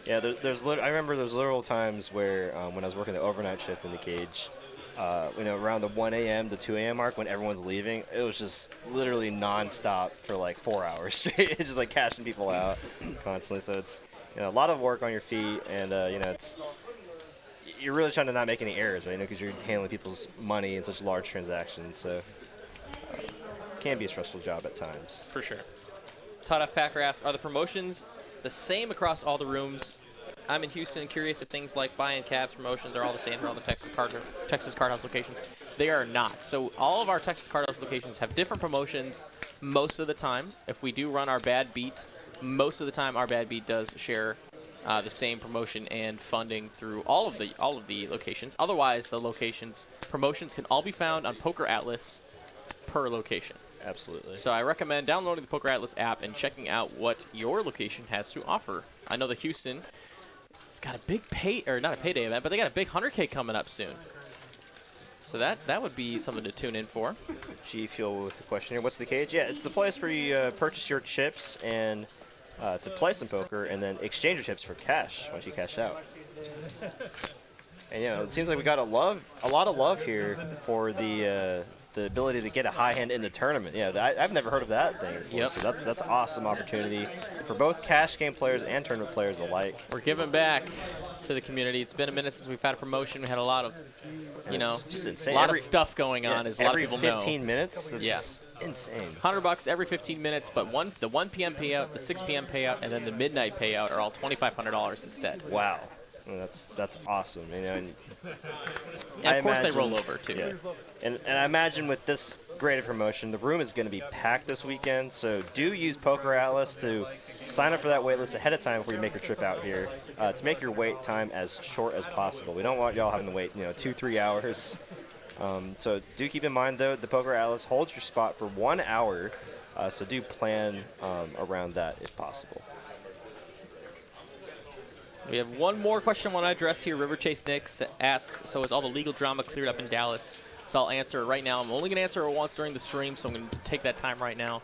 Yeah, I remember those literal times where when I was working the overnight shift in the cage, you know, around the 1 a.m. to 2 a.m. mark when everyone's leaving, it was just literally nonstop for like 4 hours straight. It's just like cashing people out constantly. So it's, you know, a lot of work on your feet, and you know, you're really trying to not make any errors, right? You know, because you're handling people's money in such large transactions. So can be a stressful job at times. For sure. Todd F. Packer asks, are the promotions the same across all the rooms? I'm in Houston and curious if things like buy-in cabs promotions are all the same for all the Texas Card House locations. They are not. So all of our Texas Card House locations have different promotions most of the time. If we do run our bad beat, most of the time our bad beat does share the same promotion and funding through all of the locations. Otherwise, the locations promotions can all be found on Poker Atlas per location. Absolutely. So I recommend downloading the Poker Atlas app and checking out what your location has to offer. I know that Houston has got a big not a payday event, but they got a big 100K coming up soon. So that would be something to tune in for. G Fuel with the question here. What's the cage? Yeah, it's the place where you purchase your chips and to play some poker, and then exchange your chips for cash once you cash out. And it seems like we got a lot of love here for the ability to get a high hand in the tournament. Yeah, I've never heard of that thing before. Yep. So that's an awesome opportunity for both cash game players and tournament players alike. We're giving back to the community. It's been a minute since we've had a promotion. We had a lot of, It's just insane. a lot of stuff going on, as a lot of people every know. 15 minutes. That's Yeah. just insane. $100 every 15 minutes, but the 1 p.m. payout, the 6 p.m. payout, and then the midnight payout are all $2,500 instead. Wow. That's awesome. And And I of course they imagine- roll over too. Yeah. And I imagine with this great promotion, the room is going to be packed this weekend. So do use Poker Atlas to sign up for that wait list ahead of time before you make your trip out here to make your wait time as short as possible. We don't want y'all having to wait 2-3 hours. So do keep in mind though, the Poker Atlas holds your spot for 1 hour. So do plan around that if possible. We have one more question I want to address here. River Chase Nix asks, so is all the legal drama cleared up in Dallas? So I'll answer it right now. I'm only going to answer it once during the stream, so I'm going to take that time right now,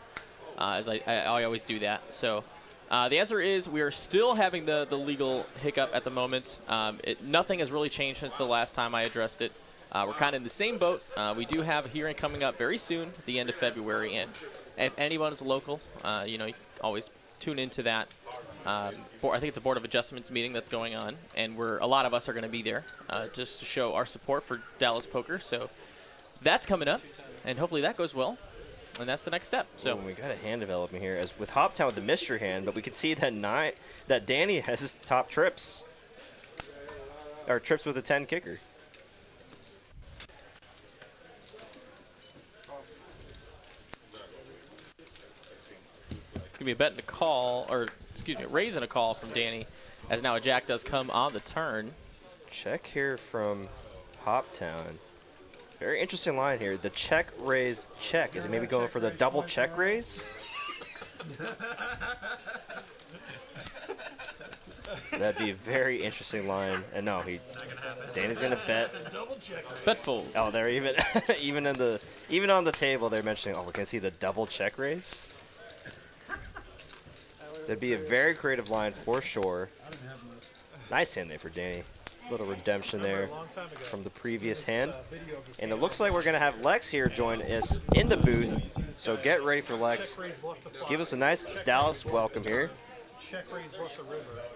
as I always do that. So the answer is we are still having the legal hiccup at the moment. Nothing has really changed since the last time I addressed it. We're kind of in the same boat. We do have a hearing coming up very soon, at the end of February, and if anyone is local, you can always tune into that. I think it's a Board of Adjustments meeting that's going on, and a lot of us are going to be there just to show our support for Dallas Poker. So that's coming up, and hopefully that goes well, and that's the next step. So we got a hand developing here as with Hoptown with the mystery hand, but we can see that Danny has his top trips, or trips with a 10 kicker. it's going to be a bet and a call, or excuse me, a raise and a call from Danny, as now a jack does come on the turn. Check here from Hoptown. Very interesting line here. The check, raise, check. Is he maybe going for the double check raise? That'd be a very interesting line. And no, Danny's gonna bet. Bet fold. Oh, they're even on the table they're mentioning. Oh, we're gonna see the double check raise. That'd be a very creative line for sure. Nice hand there for Danny. Little redemption there from the previous hand. And it looks like we're going to have Lex here join us in the booth. So get ready for Lex. Give us a nice Dallas welcome here.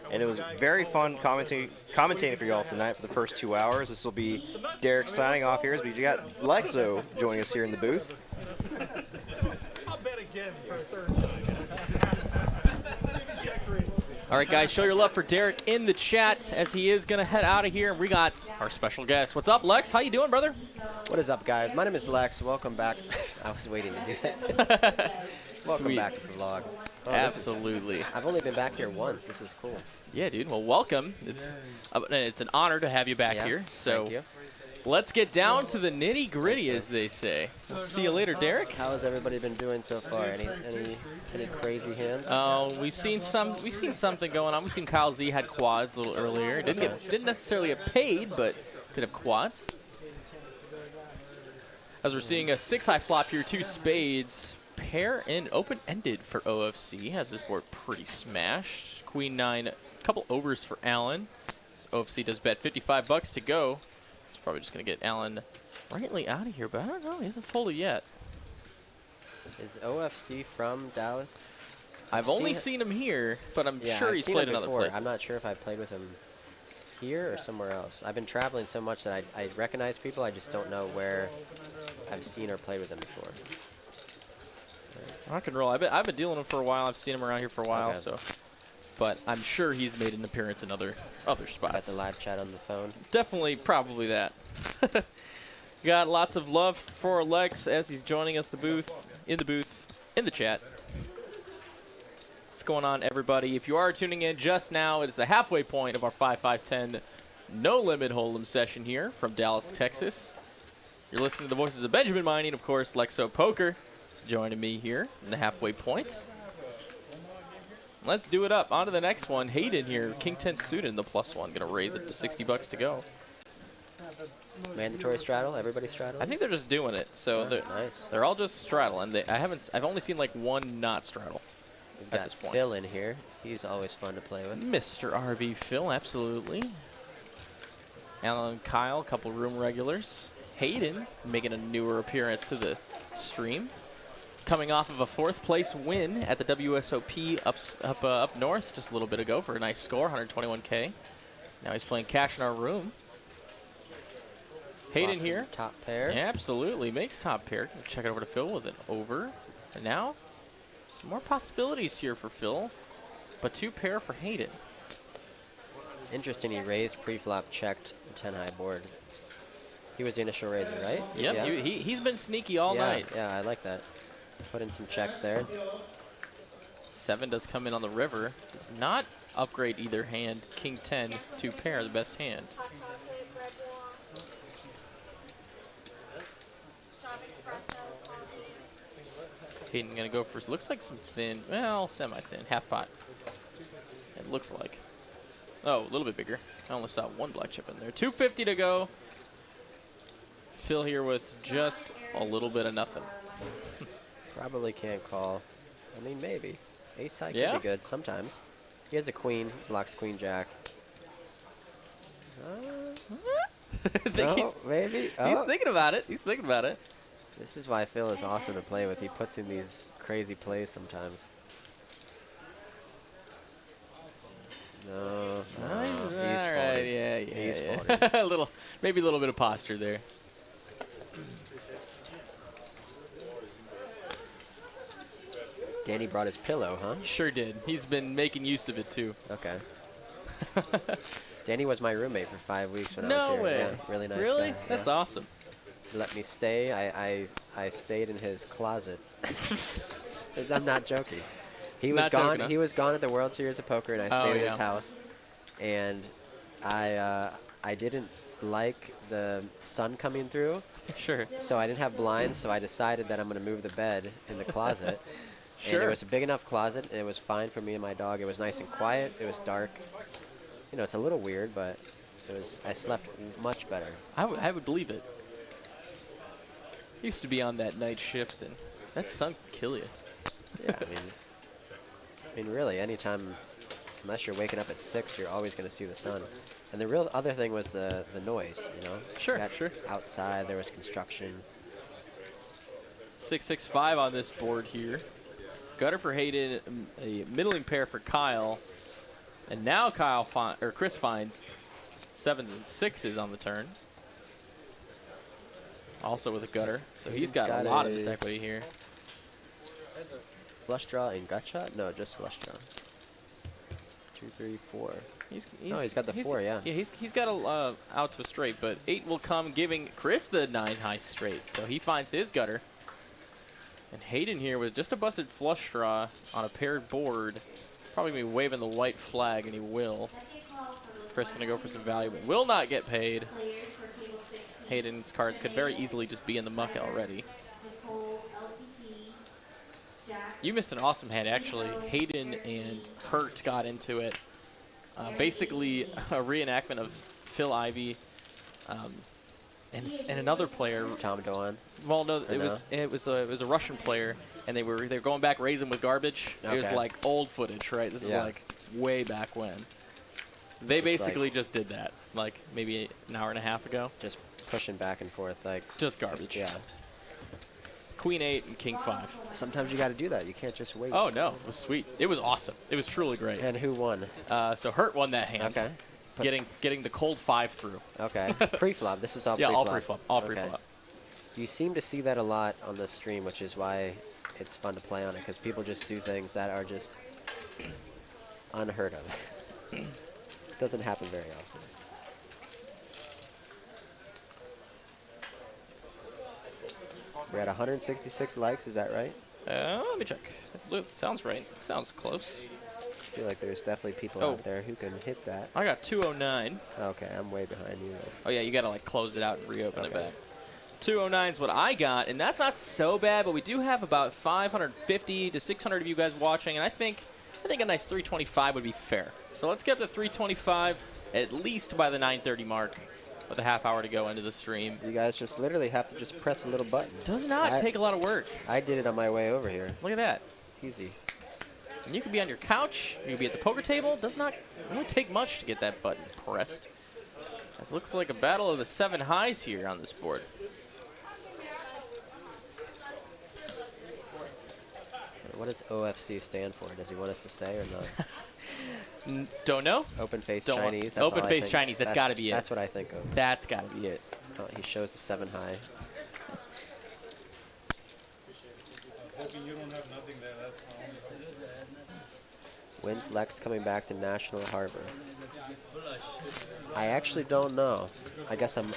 And it was very fun commentating for y'all tonight for the first 2 hours. This will be Derek signing off here. We got Lexo joining us here in the booth. I'll bet again for a third time. All right, guys, show your love for Derek in the chat as he is going to head out of here. And we got our special guest. What's up, Lex? How you doing, brother? What is up, guys? My name is Lex. Welcome back. I was waiting to do that. Welcome Sweet. back to the vlog. Oh, Absolutely. I've only been back here once. This is cool. Yeah, dude. Well, welcome. It's an honor to have you back Yeah, here. So thank you. let's get down to the nitty-gritty, as they say. We'll see you later, Derek. How has everybody been doing so far? Any crazy hands? Oh, we've seen something going on. We've seen Kyle Z had quads a little earlier. Didn't necessarily get paid, but did have quads. As we're seeing a 6-high flop here, 2 spades, pair and open-ended for OFC. Has his board pretty smashed. Queen 9, a couple overs for Allen. This OFC does bet $55 to go. He's probably just gonna get Allen rightly out of here, but I don't know. He hasn't folded yet. Is OFC from Dallas? I've only seen him here, but I'm sure I've he's seen played him in other before. places. I'm not sure if I played with him here or somewhere else. I've been traveling so much that I recognize people. I just don't know where I've seen or played with them before. Rock and roll. I've been dealing with him for a while. I've seen him around here for a while, Okay. so. But I'm sure he's made an appearance in other Got spots. the live chat on the phone. Definitely, probably that. Got lots of love for Lex as he's joining us in the chat. What's going on, everybody? If you are tuning in just now, it is the halfway point of our 5-5-10 No Limit Hold'em session here from Dallas, Texas. You're listening to the voices of Benjamin Mining, of course, Lex O Poker is joining me here in the halfway point. Let's do it up. On to the next one. Hayden here, King 10 suited in the +1. Gonna raise it to $60 to go. Mandatory straddle? Everybody straddle? I think they're just doing it. So Nice. they're all just straddle, and I've only seen like one not straddle We've at got this point. Phil in here. He's always fun to play with. Mr. RV Phil, absolutely. Alan and Kyle, a couple room regulars. Hayden making a newer appearance to the stream. Coming off of a 4th place win at the WSOP up north just a little bit ago for a nice score, 121K. Now he's playing cash in our room. Hayden Flop here. Top pair. Yeah, absolutely. Makes top pair. Check it over to Phil with an over. And now, some more possibilities here for Phil. But 2 pair for Hayden. Interesting, he raised pre-flop, checked the 10 high board. He was the initial raiser, right? Yep, Yeah. he's been sneaky all night. Yeah, I like that. Put in some checks there. 7 does come in on the river. Does not upgrade either hand. King 10, 2 pair, the best hand. Hot chocolate, red wine. Shot espresso, coffee. Hayden gonna go for, looks like some thin, well, semi-thin, half pot. It looks like. Oh, a little bit bigger. I only saw 1 black chip in there. 250 to go. Phil here with just a little bit of nothing. Probably can't call. I mean, maybe. Ace high Yeah? could be good sometimes. He has a queen, blocks queen jack. No, maybe. He's Oh. thinking about it. He's thinking about it. This is why Phil is awesome to play with. He puts in these crazy plays sometimes. No, he's All right, folding. yeah, He's yeah. folding. Maybe a little bit of posture there. Danny brought his pillow, huh? Sure did. He's been making use of it too. Okay. Danny was my roommate for 5 weeks when I No was here. way. Yeah, really nice Really? guy. That's yeah. awesome. Let me stay. I stayed in his closet. I'm not joking. He was Not gone. joking, huh? He was gone at the World Series of Poker, and I Oh, stayed at yeah. his house. And I didn't like the sun coming through, Sure. so I didn't have blinds. So I decided that I'm going to move the bed in the closet. And Sure. it was a big enough closet, and it was fine for me and my dog. It was nice and quiet. It was dark. You know, it's a little weird, but it was. I slept much better. I would believe it. Used to be on that night shift, and that sun could kill you. Yeah, I mean, really, anytime, unless you're waking up at 6, you're always going to see the sun. And the real other thing was the noise, you know? Sure, Got sure. Outside, there was construction. 665 on this board here. Gutter for Hayden, a middling pair for Kyle, and now Chris finds 7s and 6s on the turn. Also with a gutter, so he's got a lot of this equity here. Flush draw and gut shot? No, just flush draw. 2, 3, 4. He's got the 4, yeah. Yeah, he's got a out to a straight, but 8 will come, giving Chris the 9 high straight. So he finds his gutter. And Hayden here with just a busted flush draw on a paired board. Probably gonna be waving the white flag, and he will. Chris gonna go for some value, but will not get paid. Hayden's cards could very easily just be in the muck already. You missed an awesome hand, actually. Hayden and Hurt got into it. Basically, a reenactment of Phil Ivey and another player. Tom Doan. Well, no, it was a Russian player, and they were going back raising with garbage. It was Okay. like old footage, right? This is Yeah. like way back when. They Just basically like- just did that, like maybe an hour and a half ago. Just pushing back and forth, like, Just garbage. yeah. Queen 8 and King 5. Sometimes you got to do that. You can't just wait. Oh no, it was sweet. It was awesome. It was truly great. And who won? So Hurt won that hand. Okay. Getting the cold 5 through. Okay. Pre-flop. This is all Yeah, pre-flop. all pre-flop. All Okay. pre-flop. You seem to see that a lot on the stream, which is why it's fun to play on it, because people just do things that are just unheard of. Doesn't happen very often. We're at 166 likes, is that right? Let me check. It sounds right. It sounds close. I feel like there's definitely people Oh. out there who can hit that. I got 209. Okay, I'm way behind you. Though. Oh yeah, you gotta like close it out and reopen it Okay. back. 209 is what I got, and that's not so bad, but we do have about 550 to 600 of you guys watching, and I think a nice 325 would be fair. So let's get up to 325 at least by the 9:30 mark. with a half hour to go into the stream. You guys just literally have to just press a little button. Does not take a lot of work. I did it on my way over here. Look at that. Easy. And you could be on your couch, you could be at the poker table. Does not really take much to get that button pressed. This looks like a battle of the 7 highs here on this board. What does OFC stand for? Does he want us to say or not? Don't know. Open face Don't want- Chinese. Open face Chinese. That's got to be it. That's what I think of. That's got to be it. Oh, he shows the 7 high. Hoping you don't have nothing there. That's the only thing. When's Lex coming back to National Harbor? I actually don't know. I guess I'm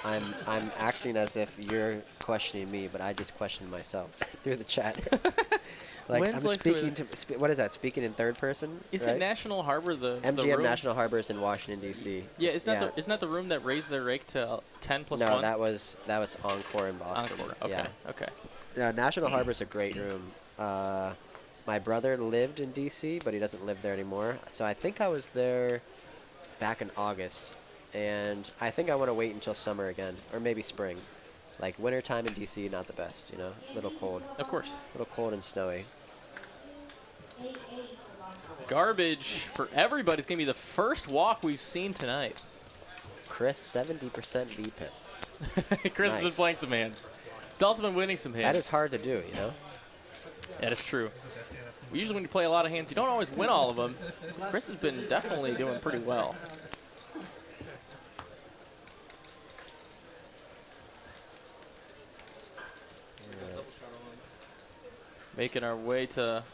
acting as if you're questioning me, but I just questioned myself through the chat. Like When's I'm Lex speaking to what is that? Speaking in third person? Is right? it National Harbor the MGM room? National Harbor is in Washington D.C. Yeah, isn't that the room that raised their rake to 10 plus no, 1? that was Encore in Boston. Encore. Okay. Yeah. Okay. No, National Harbor is a great room. My brother lived in D.C., but he doesn't live there anymore. So I think I was there back in August, and I think I want to wait until summer again, or maybe spring. Like wintertime in D.C., not the best, you know, a little cold. Of course. A little cold and snowy. Garbage for everybody. It's going to be the first walk we've seen tonight. Chris, 70% VPIP. Chris has been Nice. playing some hands. He's also been winning some hands. That is hard to do, you know? That is true. Usually when you play a lot of hands, you don't always win all of them. Chris has been definitely doing pretty well. Making our way to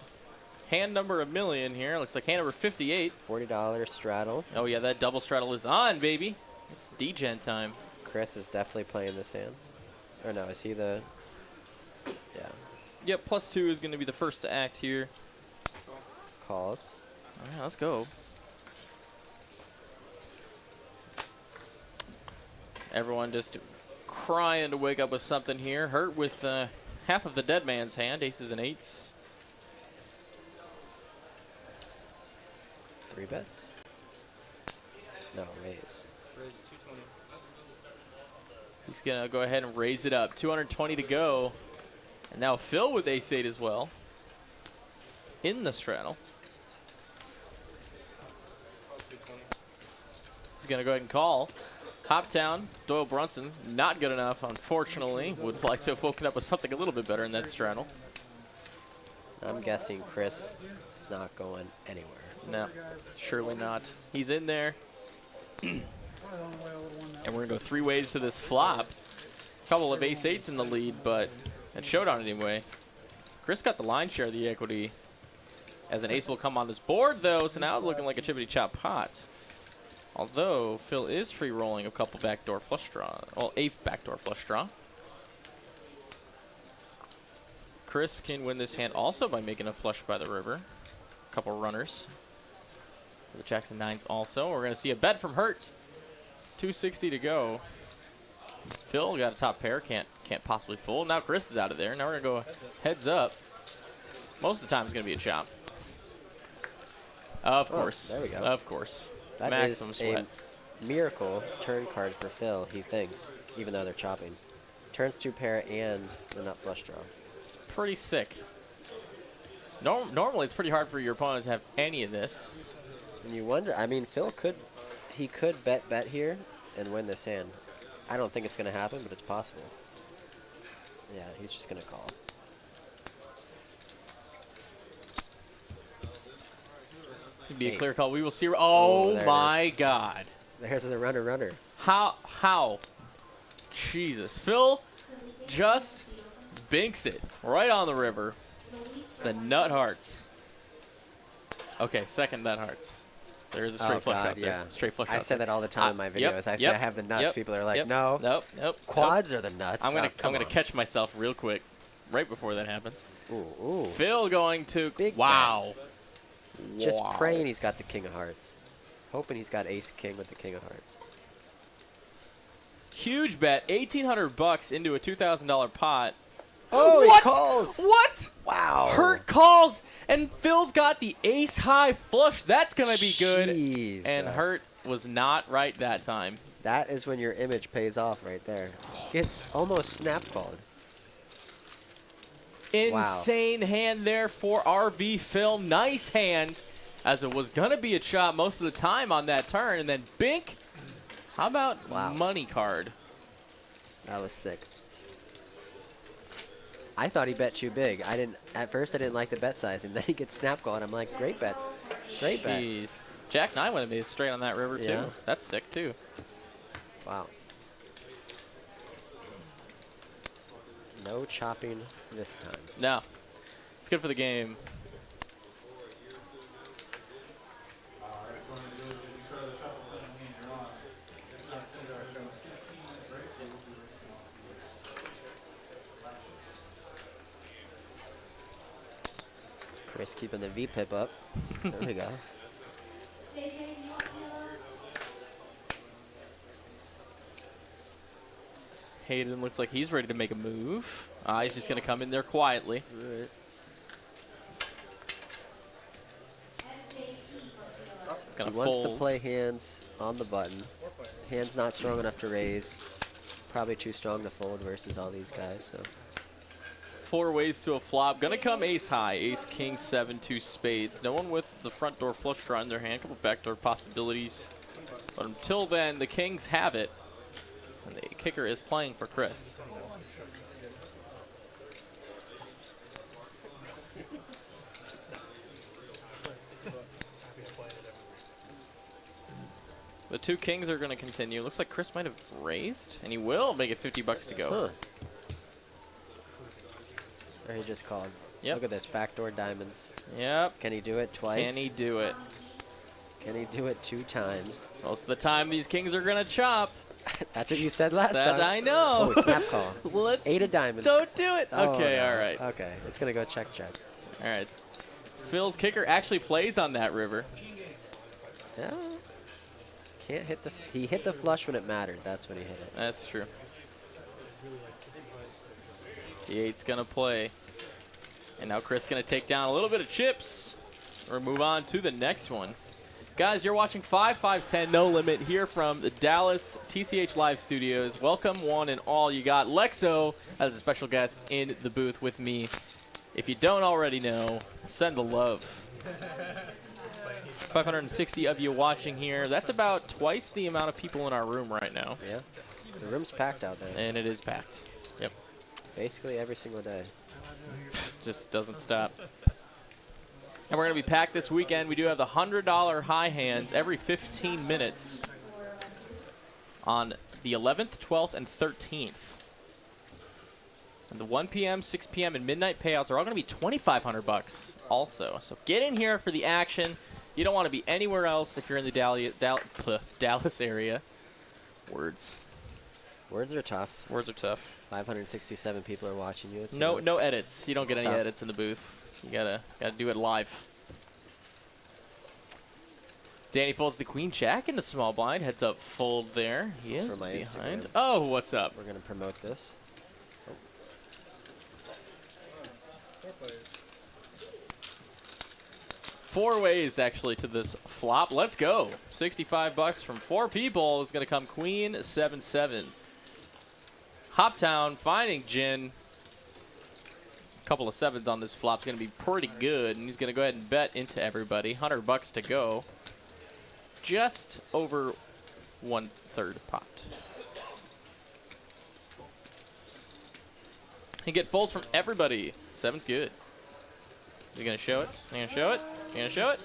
hand number 1,000,000 here. Looks like hand number 58. $40 straddle. Oh yeah, that double straddle is on, baby. It's D-Gen time. Chris is definitely playing this hand. Or no, is he the... Yeah. Yep, +2 is going to be the first to act here. Calls. All right, let's go. Everyone just crying to wake up with something here. Hurt with half of the dead man's hand, aces and 8s. 3 bets? No, raise. He's going to go ahead and raise it up. 220 to go. And now Phil with ace-8 as well. In the straddle. He's going to go ahead and call. Hoptown, Doyle Brunson, not good enough, unfortunately. Would like to have woken up with something a little bit better in that straddle. I'm guessing Chris is not going anywhere. No, surely not. He's in there. And we're going to go 3 ways to this flop. Couple of ace-8s in the lead, but at Showdown anyway. Chris got the lion's share of the equity as an ace will come on this board, though, so now it's looking like a chippity chop pot. Although Phil is free rolling a couple backdoor flush draw, well, a backdoor flush draw. Chris can win this hand also by making a flush by the river. A couple runners. The jacks and 9s also. We're going to see a bet from Hurt. 260 to go. Phil got a top pair, can't possibly fold. Now Chris is out of there. Now we're going to go heads up. Most of the time it's going to be a chop. Of course. There we go. Of course. That Maximum is sweat. a miracle turn card for Phil, he thinks, even though they're chopping. Turns 2 pair and the nut flush draw. Pretty sick. Normally it's pretty hard for your opponent to have any of this. And you wonder, I mean, Phil could bet here and win this hand. I don't think it's going to happen, but it's possible. Yeah, he's just going to call. Could be a clear call. We will see. Oh there it my God. There's the runner. How? Jesus. Phil just binks it right on the river. The nut hearts. Okay, second nut hearts. There's a straight flush out there. Yeah. Straight flush I out say there. that all the time in my videos. Yep, I say yep, I have the nuts. yep, People are like, yep, no. Nope. Quads are the nuts. I'm Come gonna on. catch myself real quick, right before that happens. Ooh. Phil going to Big wow. Just Wow. praying he's got the king of hearts. Hoping he's got ace king with the king of hearts. Huge bet, $1,800 into a $2,000 pot. Oh, what? he calls. What? Wow. Hurt calls, and Phil's got the ace high flush. That's gonna be good. Jesus. And Hurt was not right that time. That is when your image pays off right there. It's almost snap called. Insane hand there for RV Phil. Nice hand, as it was going to be a chop most of the time on that turn. And then Bink, how about money card? That was sick. I thought he bet too big. At first I didn't like the bet size, and then he gets snap called. I'm like, great bet. Great bet. Jeez. Jack 9 would have made it straight on that river, too. Yeah. That's sick, too. Wow. No chopping this time. No. It's good for the game. Chris keeping the V-pip up. There we go. Hayden looks like he's ready to make a move. He's just going to come in there quietly. All right. He's going He to wants fold. to play hands on the button. Hands not strong enough to raise. Probably too strong to fold versus all these guys. So 4 ways to a flop. Gonna come ace high. Ace, king, 7, 2 spades. No one with the front door flush draw in their hand. Couple backdoor possibilities. But until then, the kings have it. And the kicker is playing for Chris. The 2 kings are going to continue. Looks like Chris might have raised, and he will make it 50 bucks to go. huh. Or he just called. Yep. Look at this, backdoor diamonds. Yep. Can he do it twice? Can he do it? Can he do it 2 times? Most of the time, these kings are going to chop. That's what you said last That time. I know. Oh, snap call. Let's 8 of diamonds. Don't do it. Oh, Okay, no. all right. Okay, it's going to go check, check. All right. Phil's kicker actually plays on that river. Yeah. Can't hit the... He hit the flush when it mattered. That's when he hit it. That's true. The 8's going to play. And now Chris going to take down a little bit of chips. Or move on to the next one. Guys, you're watching 5-5-10 No Limit here from the Dallas TCH Live Studios. Welcome one and all. You got Lexo as a special guest in the booth with me. If you don't already know, send the love. 560 of you watching here. That's about twice the amount of people in our room right now. Yeah. The room's packed out there. And it is packed. Yep. Basically every single day. Just doesn't stop. And we're going to be packed this weekend. We do have the $100 high hands every 15 minutes on the 11th, 12th, and 13th. And the 1 p.m., 6 p.m., and midnight payouts are all going to be $2,500 also. So get in here for the action. You don't want to be anywhere else if you're in the Dallas area. Words. Words are tough. Words are tough. 567 people are watching you. No edits. You don't get any Stuff. edits in the booth. You gotta do it live. Danny folds the queen jack into small blind. Heads up fold there. He This is is for my behind. Instagram. Oh, what's up? We're going to promote this. Oh. 4 ways actually to this flop. Let's go. 65 bucks from 4 people is gonna come queen 7-7. Hoptown finding Jin. Couple of 7s on this flop is going to be pretty good, and he's going to go ahead and bet into everybody. 100 bucks to go. Just over 1/3 pot. He get folds from everybody. 7's good. You going to show it? You going to show it? You going to show it?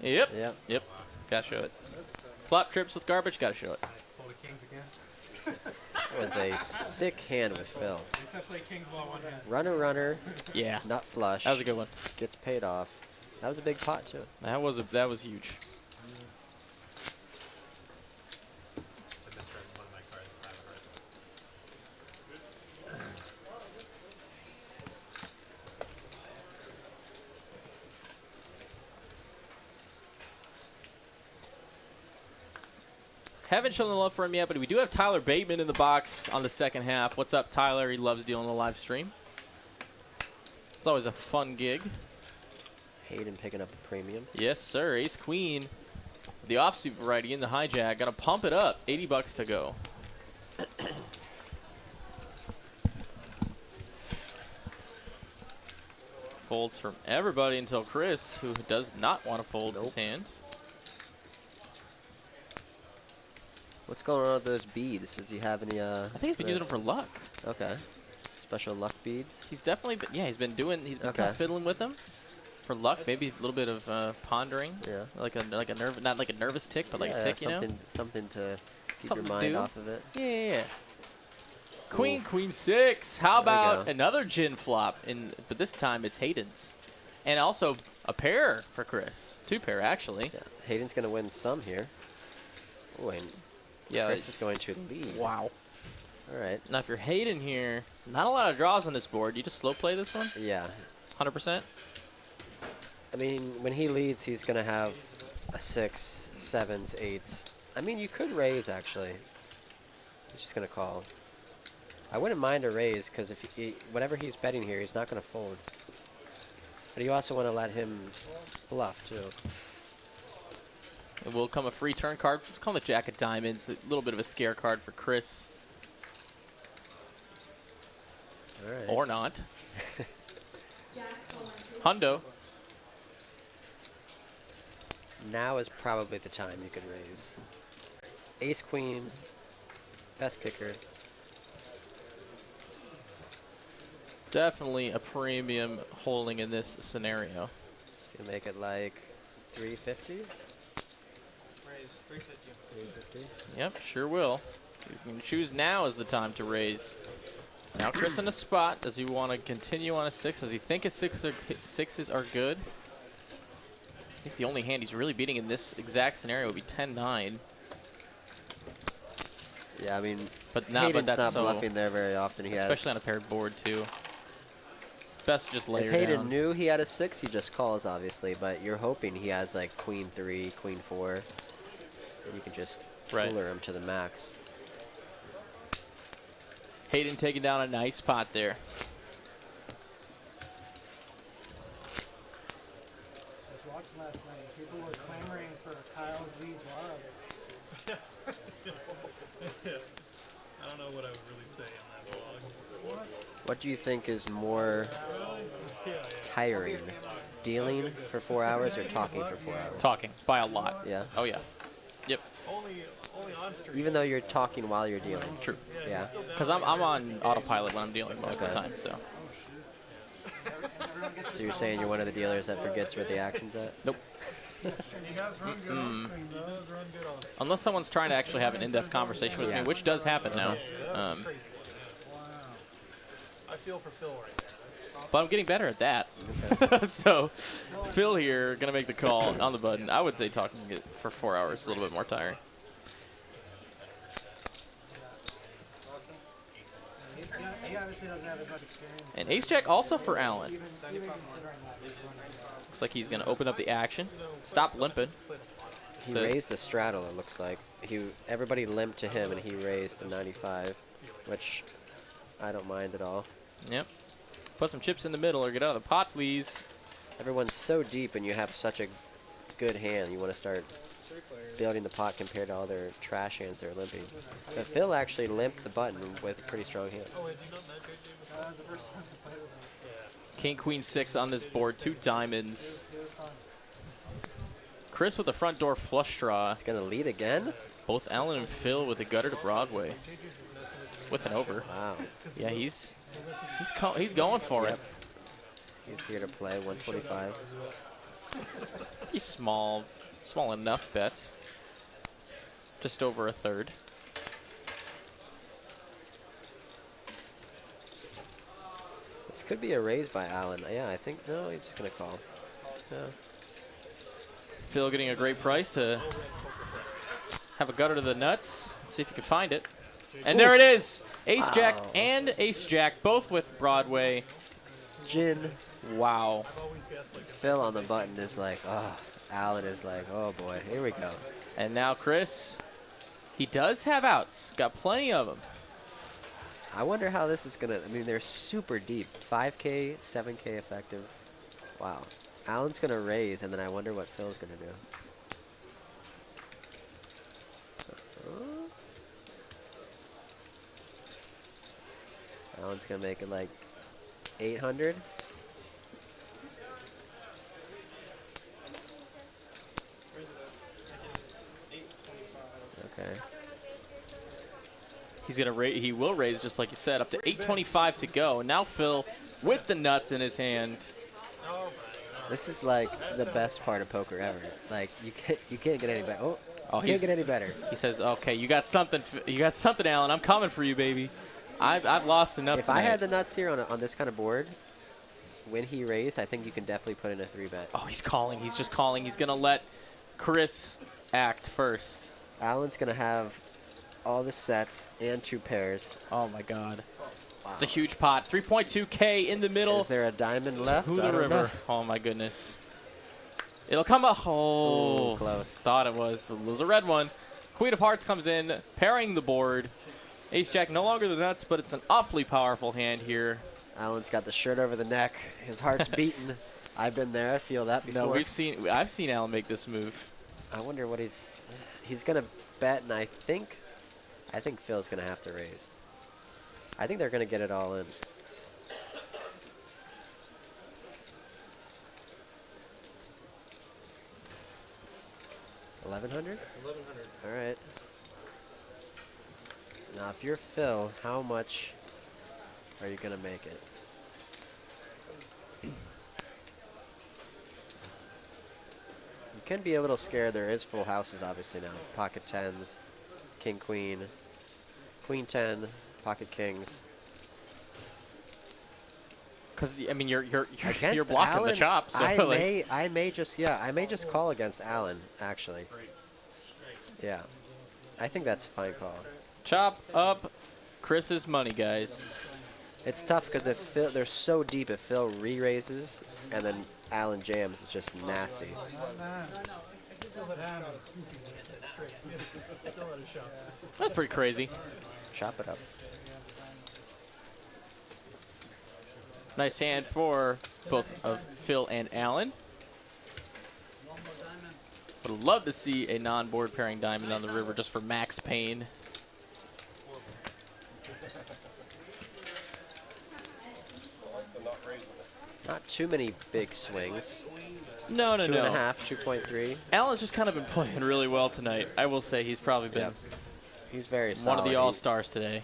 Yep. Yep. Yep. Got to show it. Flop trips with garbage. Got to show it. Pull the kings again. That was a sick hand with Phil. At least I play kings while one hand. Runner, runner, Yeah. nut flush. That was a good one. Gets paid off. That was a big pot, too. That was huge. Haven't shown the love for him yet, but we do have Tyler Bateman in the box on the second half. What's up, Tyler? He loves dealing the live stream. It's always a fun gig. Hayden picking up the premium. Yes, sir. Ace Queen. the offsuit variety in the hijack. Got to pump it up. 80 bucks to go. Folds from everybody until Chris, who does not want to fold his hand. What's going on with those beads? Does he have any? I think he's been using them for luck. Okay. Special luck beads. He's definitely been, yeah, he's been doing, he's been Okay. kind of fiddling with them for luck. Maybe a little bit of pondering. Yeah. Like a nerve, not like a nervous tick, but like a tick, you know? Something to keep Something to your mind do. off of it. Yeah. Queen, Oof. queen six. How There we about go. another gin flop? But this time it's Hayden's. And also a pair for Chris. 2 pair, actually. Yeah. Hayden's gonna win some here. Oh, and Yeah. Chris is going to lead. Wow. All right. Now, if you're Hayden here, not a lot of draws on this board. You just slow play this one? Yeah. 100%? I mean, when he leads, he's gonna have a 6, 7s, 8s. I mean, you could raise actually. He's just gonna call. I wouldn't mind a raise because if whatever he's betting here, he's not gonna fold. But you also want to let him bluff too. It will come a free turn card. Just call the Jack of Diamonds. A little bit of a scare card for Chris. All right. Or not. Hundo. Now is probably the time you could raise. Ace queen, best kicker. Definitely a premium holding in this scenario. He's gonna make it like 350. Raise 350. 350. Yep, sure will. He's going to choose now is the time to raise. Now Chris in a spot. Does he want to continue on a 6? Does he think his sixes are good? I think the only hand he's really beating in this exact scenario would be 10-9. Yeah, I mean, But Hayden's that's not so, bluffing there very often. He especially on a paired board too. Best to just lay if her Hayden down. knew he had a 6, he just calls, obviously. But you're hoping he has like queen 3, queen 4, and you can just Right. cooler him to the max. Hayden taking down a nice pot there. Just watched last night. People were clamoring for Kyle Z vlog. I don't know what I would really say on that vlog. What do you think is more tiring, dealing for 4 hours or talking for 4 hours? Talking by a lot. Yeah. Oh yeah. Yep. Only on stream. Even though you're talking while you're dealing. True. Yeah. Because I'm on autopilot when I'm dealing most of the Okay. time. So. So you're saying you're one of the dealers that forgets where the action's at? Nope. He does run good on screen, though. Does run good on stream. Unless someone's trying to actually have an in-depth conversation with me, which does happen now. That's crazy. I feel for Phil right there. But I'm getting better at that. So, Phil here gonna make the call on the button. I would say talking it for 4 hours is a little bit more tiring. He obviously doesn't have as much experience. And ace jack also for Allen. Even considering that he's running. Looks like he's gonna open up the action. Stop limping. He Says- raised the straddle, it looks like. Everybody limped to him, and he raised to 95, which I don't mind at all. Yep. Put some chips in the middle or get out of the pot, please. Everyone's so deep, and you have such a good hand. You want to start building the pot compared to all their trash hands they're limping. But Phil actually limped the button with a pretty strong hand. Oh, wait, do you know that good dude? That was the first time to play with him. King, queen, 6 on this board. 2 diamonds. It was fun. Chris with the front door flush draw. He's going to lead again? Both Allen and Phil with a gutter to Broadway. With an over. Wow. Yeah, he's going for Yep. it. He's here to play 125. He's small enough bet. Just over a third. This could be a raise by Allen. Yeah, I think, no, he's just going to call. Yeah. Phil getting a great price to have a gutter to the nuts. Let's see if you can find it. And there it is. Ace Jack Wow. and Ace Jack, both with Broadway. Gin. Wow. Phil on the button is like, oh. Allen is like, oh boy, here we go. And now Chris, he does have outs. Got plenty of them. I wonder how this is going to, I mean, they're super deep. 5K, 7K effective. Wow. Allen's going to raise, and then I wonder what Phil's going to do. Alan's gonna make it like 800. Okay. He's gonna he will raise, just like you said, up to 825 to go. Now Phil with the nuts in his hand. This is like the best part of poker ever. Like you can't get any better. Oh, you can't get any better. He says, "Okay, you got something, Alan. I'm coming for you, baby. I've lost enough If tonight." I had the nuts here on this kind of board, when he raised, I think you can definitely put in a 3-bet. Oh, he's calling. He's just calling. He's gonna let Chris act first. Alan's gonna have all the sets and 2 pairs. Oh my God. Wow. It's a huge pot. 3.2K in the middle. Is there a diamond left? To I the don't river. know. Oh my goodness. It'll come up. Oh, Ooh, close. Thought it was. It was a red one. Queen of Hearts comes in, pairing the board. Ace Jack no longer the nuts, but it's an awfully powerful hand here. Alan's got the shirt over the neck. His heart's beating. I've been there. I feel that before. No, I've seen Alan make this move. I wonder what he's gonna bet, and I think Phil's gonna have to raise. I think they're gonna get it all in. $1,100? 1100. All right. Now, if you're Phil, how much are you gonna make it? You can be a little scared. There is full houses, obviously, now. Pocket 10s, king, queen, queen 10, pocket kings. Because I mean, you're Against blocking Alan, the chop. So I may just call against Alan, actually. Yeah, I think that's a fine call. Chop up Chris's money, guys. It's tough because if Phil, they're so deep. If Phil re-raises and then Alan jams, it's just nasty. That's pretty crazy. Chop it up. Nice hand for both of Phil and Alan. Would love to see a non-board pairing diamond on the river just for max pain. Not too many big swings. No. 2.5, 2.3. Alan's just kind of been playing really well tonight. I will say he's probably been He's very one solid. of the all-stars today.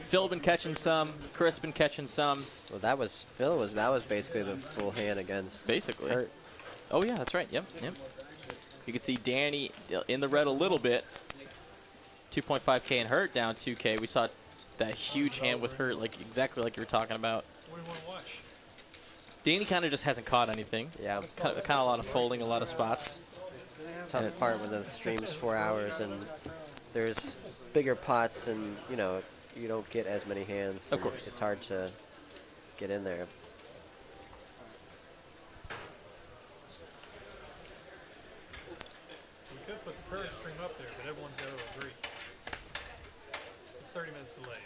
Phil been catching some. Chris been catching some. Well, that was basically the full hand against. Basically. Hurt. Oh yeah, that's right. Yep. You can see Danny in the red a little bit. 2.5K and Hurt down 2K. We saw that huge hand with Hurt, like exactly like you were talking about. What do you want to watch? Danny kind of just hasn't caught anything. Yeah. Kind of a lot of folding, a lot of spots. Tough part when the stream's 4 hours and there's bigger pots and you don't get as many hands. Of course. It's hard to get in there. We could put the current stream up there, but everyone's got to agree. It's 30 minutes delayed.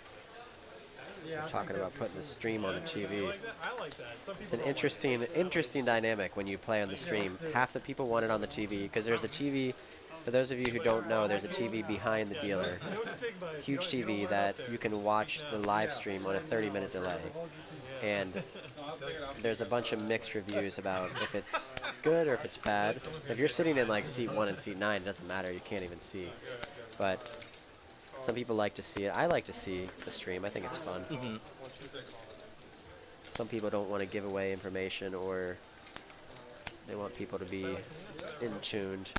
Yeah, Talking about putting the stream on the TV. You like that? I like that. Some people It's an don't like interesting dynamic when you play on the stream. Half the people want it on the TV because there's a TV. For those of you who don't know, there's a TV behind the dealer. it. No stigma. if you Huge don't- you don't TV want it that up there. you can watch the live stream on a 30-minute delay. And there's a bunch of mixed reviews about if it's good or if it's bad. If you're sitting in like seat 1 and seat 9, it doesn't matter. You can't even see. But some people like to see it. I like to see the stream. I think it's fun. Some people don't want to give away information or they want people to be in tuned.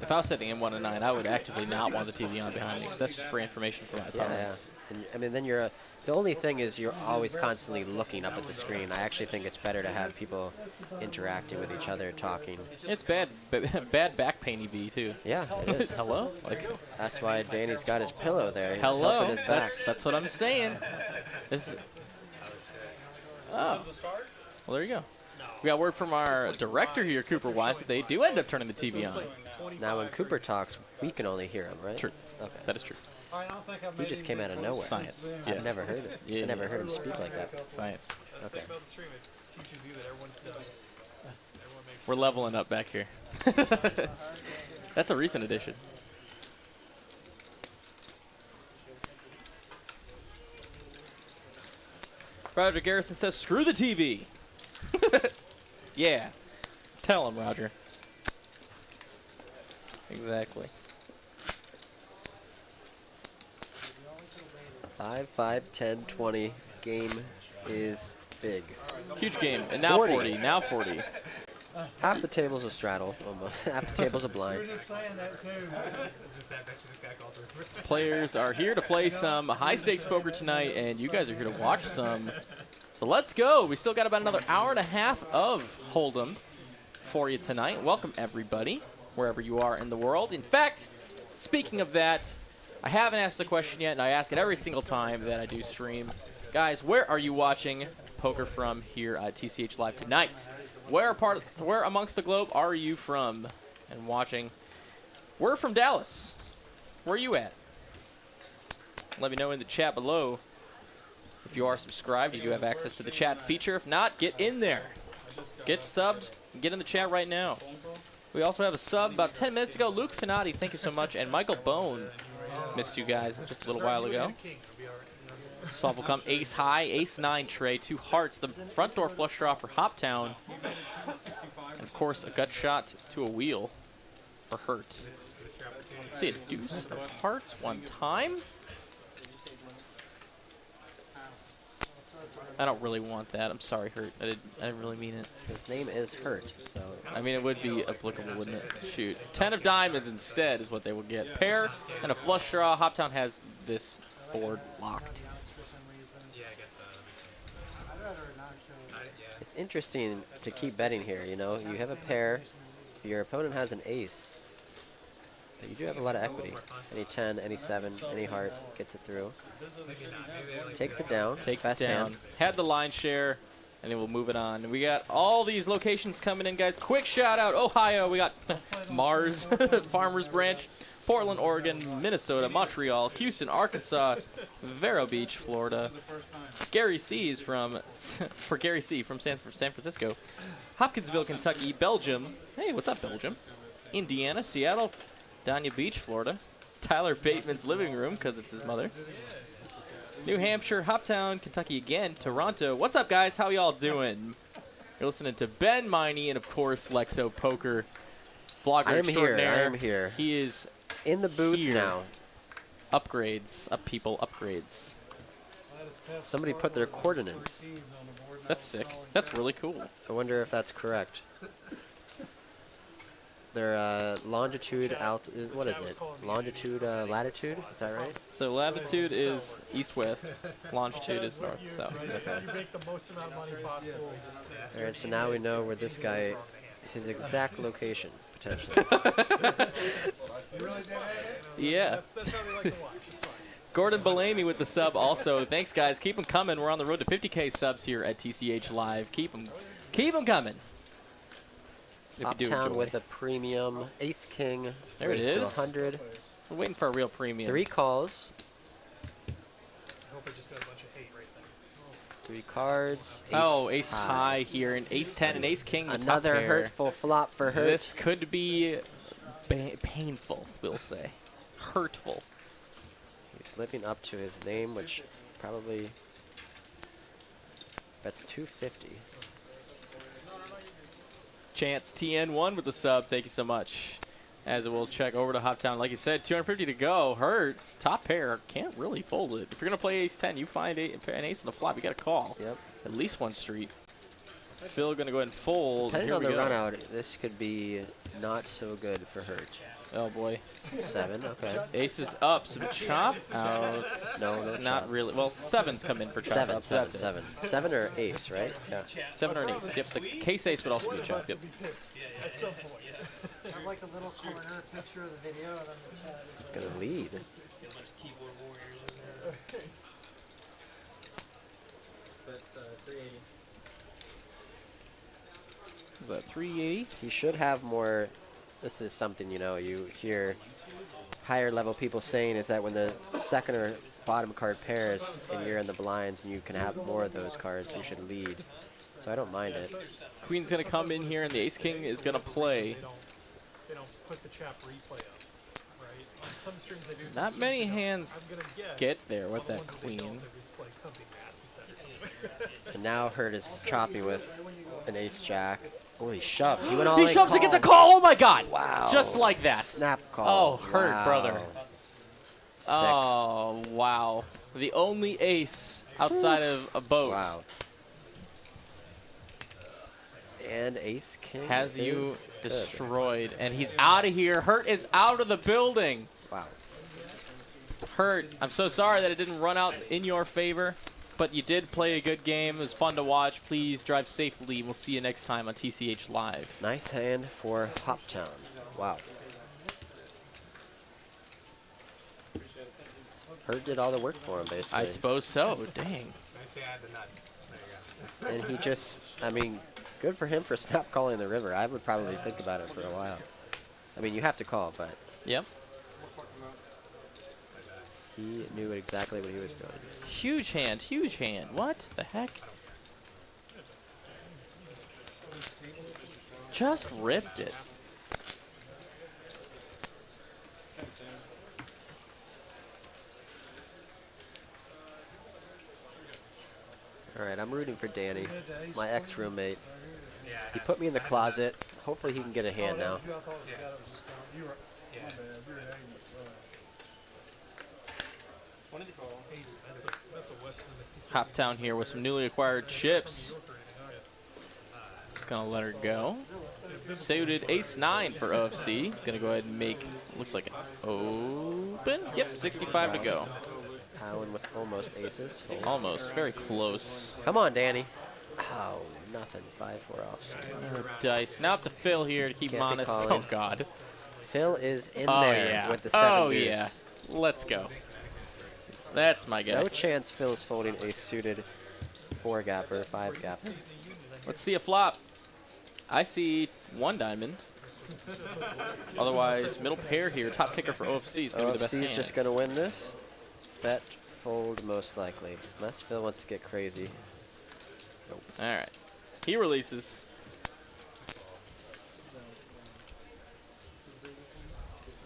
If I was sitting in 1 and 9, I would actively not want the TV on behind me because that's just free information for my opponents. And, I mean, then the only thing is you're always constantly looking up at the screen. I actually think it's better to have people interacting with each other, talking. It's bad back pain EV too. Yeah, it is. Hello? Like, That's why Danny's got his pillow there. He's hello? helping his back. That's what I'm saying. Oh. Well, there you go. We got word from our director here, Cooper Wise, that they do end up turning the TV on. Now, when Cooper talks, we can only hear him, right? True. Okay. That is true. He just came out of nowhere. Science. I've never heard it. Yeah. I never heard him speak like that. Science. That's the Okay. thing about the stream. It teaches you that everyone's We're leveling up back here. That's a recent addition. Roger Garrison says, screw the TV. Yeah. Tell him, Roger. Exactly. 5, 5, 10, 20. Game is big. Huge game. And now 40. 40. Now 40. Half the table's a straddle, almost. Half the table's a blind. We were just saying that too. Players are here to play some high-stakes poker tonight, and you guys are here to watch some. So let's go. We still got about another hour and a half of Hold'em for you tonight. Welcome, everybody, wherever you are in the world. In fact, speaking of that, I haven't asked the question yet, and I ask it every single time that I do stream. Guys, where are you watching poker from here at TCH Live tonight? Where amongst the globe are you from and watching? We're from Dallas. Where are you at? Let me know in the chat below. If you are subscribed, you do have access to the chat feature. If not, get in there. Get subbed. Get in the chat right now. We also have a sub about 10 minutes ago. Luke Finati, thank you so much. And Michael Bone, missed you guys just a little while ago. This flop will come ace high, ace 9 tray, 2 hearts. The front door flush draw for Hoptown. And of course, a gut shot to a wheel for Hurt. Let's see a deuce of hearts one time. I don't really want that. I'm sorry, Hurt. I didn't really mean it. His name is Hurt, so... I mean, it would be applicable, wouldn't it? Shoot. 10 of diamonds instead is what they will get. Pair and a flush draw. Hoptown has this board locked. It's interesting to keep betting here, you know? You have a pair, your opponent has an ace, but you do have a lot of equity. Any 10, any 7, any heart gets it through. Takes it down. Takes Best it down. hand. Had the line share, and then we'll move it on. And we got all these locations coming in, guys. Quick shout out, Ohio. We got Mars, Farmers Branch, Portland, Oregon, Minnesota, Montreal, Houston, Arkansas, Vero Beach, Florida. Gary C is from, for Gary C from San Francisco. Hopkinsville, Kentucky, Belgium. Hey, what's up, Belgium? Indiana, Seattle, Dania Beach, Florida. Tyler Bateman's living room, because it's his mother. New Hampshire, Hoptown, Kentucky again, Toronto. What's up, guys? How y'all doing? You're listening to Ben Miney and, of course, Lex O Poker, vlogger I am extraordinaire. here. I am here. He is In the booth here. now. Upgrades. Up, people. Upgrades. Somebody put their coordinates. That's sick. That's really cool. I wonder if that's correct. Their longitude, what is it? Longitude, latitude? Is that right? So latitude is east-west. Longitude is north-south. You make the most amount of money possible. All right, so now we know where this guy, his exact location, potentially. Yeah. That's how we like to watch. It's fine. Gordon Bellamy with the sub also. Thanks, guys. Keep them coming. We're on the road to 50K subs here at TCH Live. Keep them coming. If you do Uptown enjoy. with a premium. Ace King. There it raised to is. 100. We're waiting for a real premium. 3 calls. I hope I just got a bunch of hate right there. 3 cards. Oh, ace high here, and ace 10 and ace king. The Another top pair. hurtful flop for Hurt. This could be painful, we'll say. Hurtful. He's living up to his name, which probably bets 250. Chance TN1 with the sub. Thank you so much. As it will check over to Hoptown. Like you said, 250 to go. Hurts. Top pair. Can't really fold it. If you're going to play ace 10, you find an ace on the flop. You got to call. Yep. At least one street. Phil going to go ahead and fold. Depending Here on we the go. run out, this could be not so good for Hurt. Oh, boy. 7, okay. Ace is up, so chop out. No Not chop. really. Well, 7's come in for chop 7, out. so that's 7. 7 or ace, right? Yeah. 7 or an ace. Yep, the case ace would also be a chop. Yep. At some point. I like a little corner picture of the video and then the chat. It's going to lead. That's 380. Was that 380? He should have more. This is something, you know, you hear higher level people saying is that when the second or bottom card pairs and you're in the blinds and you can have more of those cards, you should lead. so I don't mind it. Queen's gonna come in here, and the ace king is gonna play. They don't put the chap replay up, right? On some streams they do. Not many hands I'm gonna guess. get there with on the that ones that they don't, queen. they're just like something nasty set to And now Hurt is choppy with an ace jack. Oh, he shoved. He went all He in, shoves it, gets a called. call. Oh my God! Wow. Just like that. Snap Oh, call. Hurt, Wow. brother. Sick. Oh, wow. The only ace outside of a boat Wow. And ace king has you is good. destroyed, and he's out of here. Hurt is out of the building. Wow. Hurt, I'm so sorry that it didn't run out in your favor, but you did play a good game. It was fun to watch. Please drive safely. We'll see you next time on TCH Live. Nice hand for Hoptown. Wow. Hurt did all the work for him, basically. I suppose so. Dang. I say I did not. There you go. And he just, I mean, good for him for stop calling the river. I would probably think about it for a while. I mean, you have to call, but Yep. he knew exactly what he was doing. Huge hand. Huge hand. What the heck? Just ripped it. All right, I'm rooting for Danny, my ex-roommate. He put me in the closet. Hopefully he can get a hand now. Hoptown here with some newly acquired chips. Just gonna let her go. Suited ace-9 for OFC. Gonna go ahead and make, looks like an open. Yep, 65 to go. Allen with almost aces. Almost, very close. Come on, Danny. Oh, nothing. 5-4 off. Dice. Now up to Phil here to keep him Can't be honest. calling. Oh, God. Phil is in Oh, there yeah. with the 7 Oh, deuce. yeah. Let's go. That's my guy. No chance Phil is folding a suited 4-gapper, 5-gapper. Let's see a flop. I see 1 diamond. Otherwise, middle pair here. Top kicker for OFC is going to be the best OFC hand. is just going to win this. Bet, fold most likely. Unless Phil wants to get crazy. Nope. All right. He releases.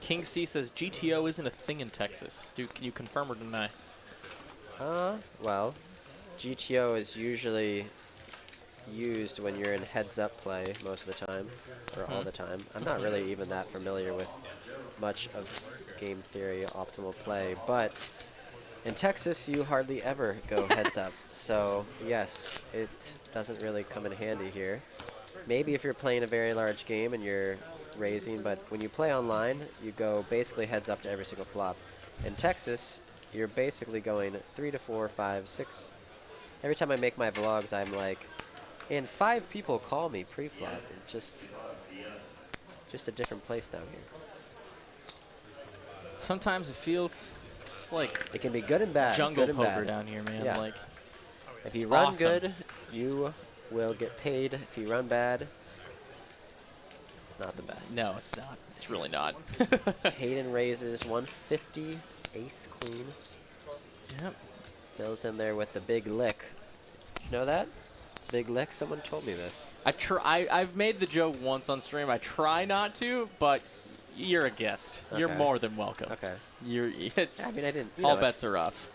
King C says GTO isn't a thing in Texas. Can you confirm or deny? Well, GTO is usually used when you're in heads-up play most of the time, or all the time. I'm not really even that familiar with much of game theory optimal play, but in Texas, you hardly ever go heads-up. So, yes, it doesn't really come in handy here. Maybe if you're playing a very large game and you're raising, but when you play online, you go basically heads-up to every single flop. In Texas, you're basically going 3 to 4, 5, 6. Every time I make my vlogs, I'm like, and 5 people call me pre-flop. It's just a different place down here. Sometimes it feels just like It can be good and bad. jungle good and poker bad. down here, man. Yeah. Like, If you it's run awesome. good, you will get paid. If you run bad, it's not the best. No, it's not. It's really not. Hayden raises 150, ace queen. Yep. Phil's in there with the big lick. You know that? Big lick? Someone told me this. I've made the joke once on stream. I try not to, but you're a guest. You're Okay. more than welcome. Okay. It's I mean, I didn't. all bets are off.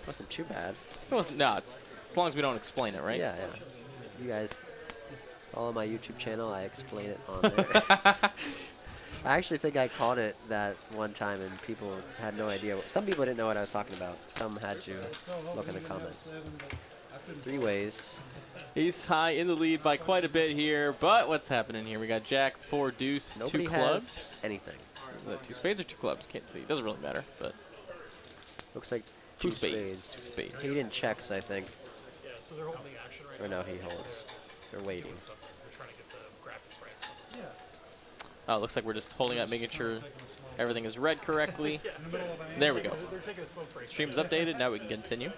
Wasn't too bad. It wasn't nuts. As long as we don't explain it, right? Yeah, yeah. You guys follow my YouTube channel. I explain it on there. I actually think I called it that one time, and people had no idea. Some people didn't know what I was talking about. Some had to look in the comments. 3 ways. He's high in the lead by quite a bit here, but what's happening here? We got Jack, 4 deuce, Nobody 2 has clubs. anything. Is that 2 spades or 2 clubs? Can't see. It doesn't really matter, but Looks like 2 2 spades. 2 spades. Hayden checks, I think. Yeah, so they're holding action right Or now. no, he holds. They're waiting. So they're trying to get the graphics right. Oh, looks like we're just holding up, making sure everything is read correctly. There we go. They're taking a smoke break. Stream's updated. Now we can continue.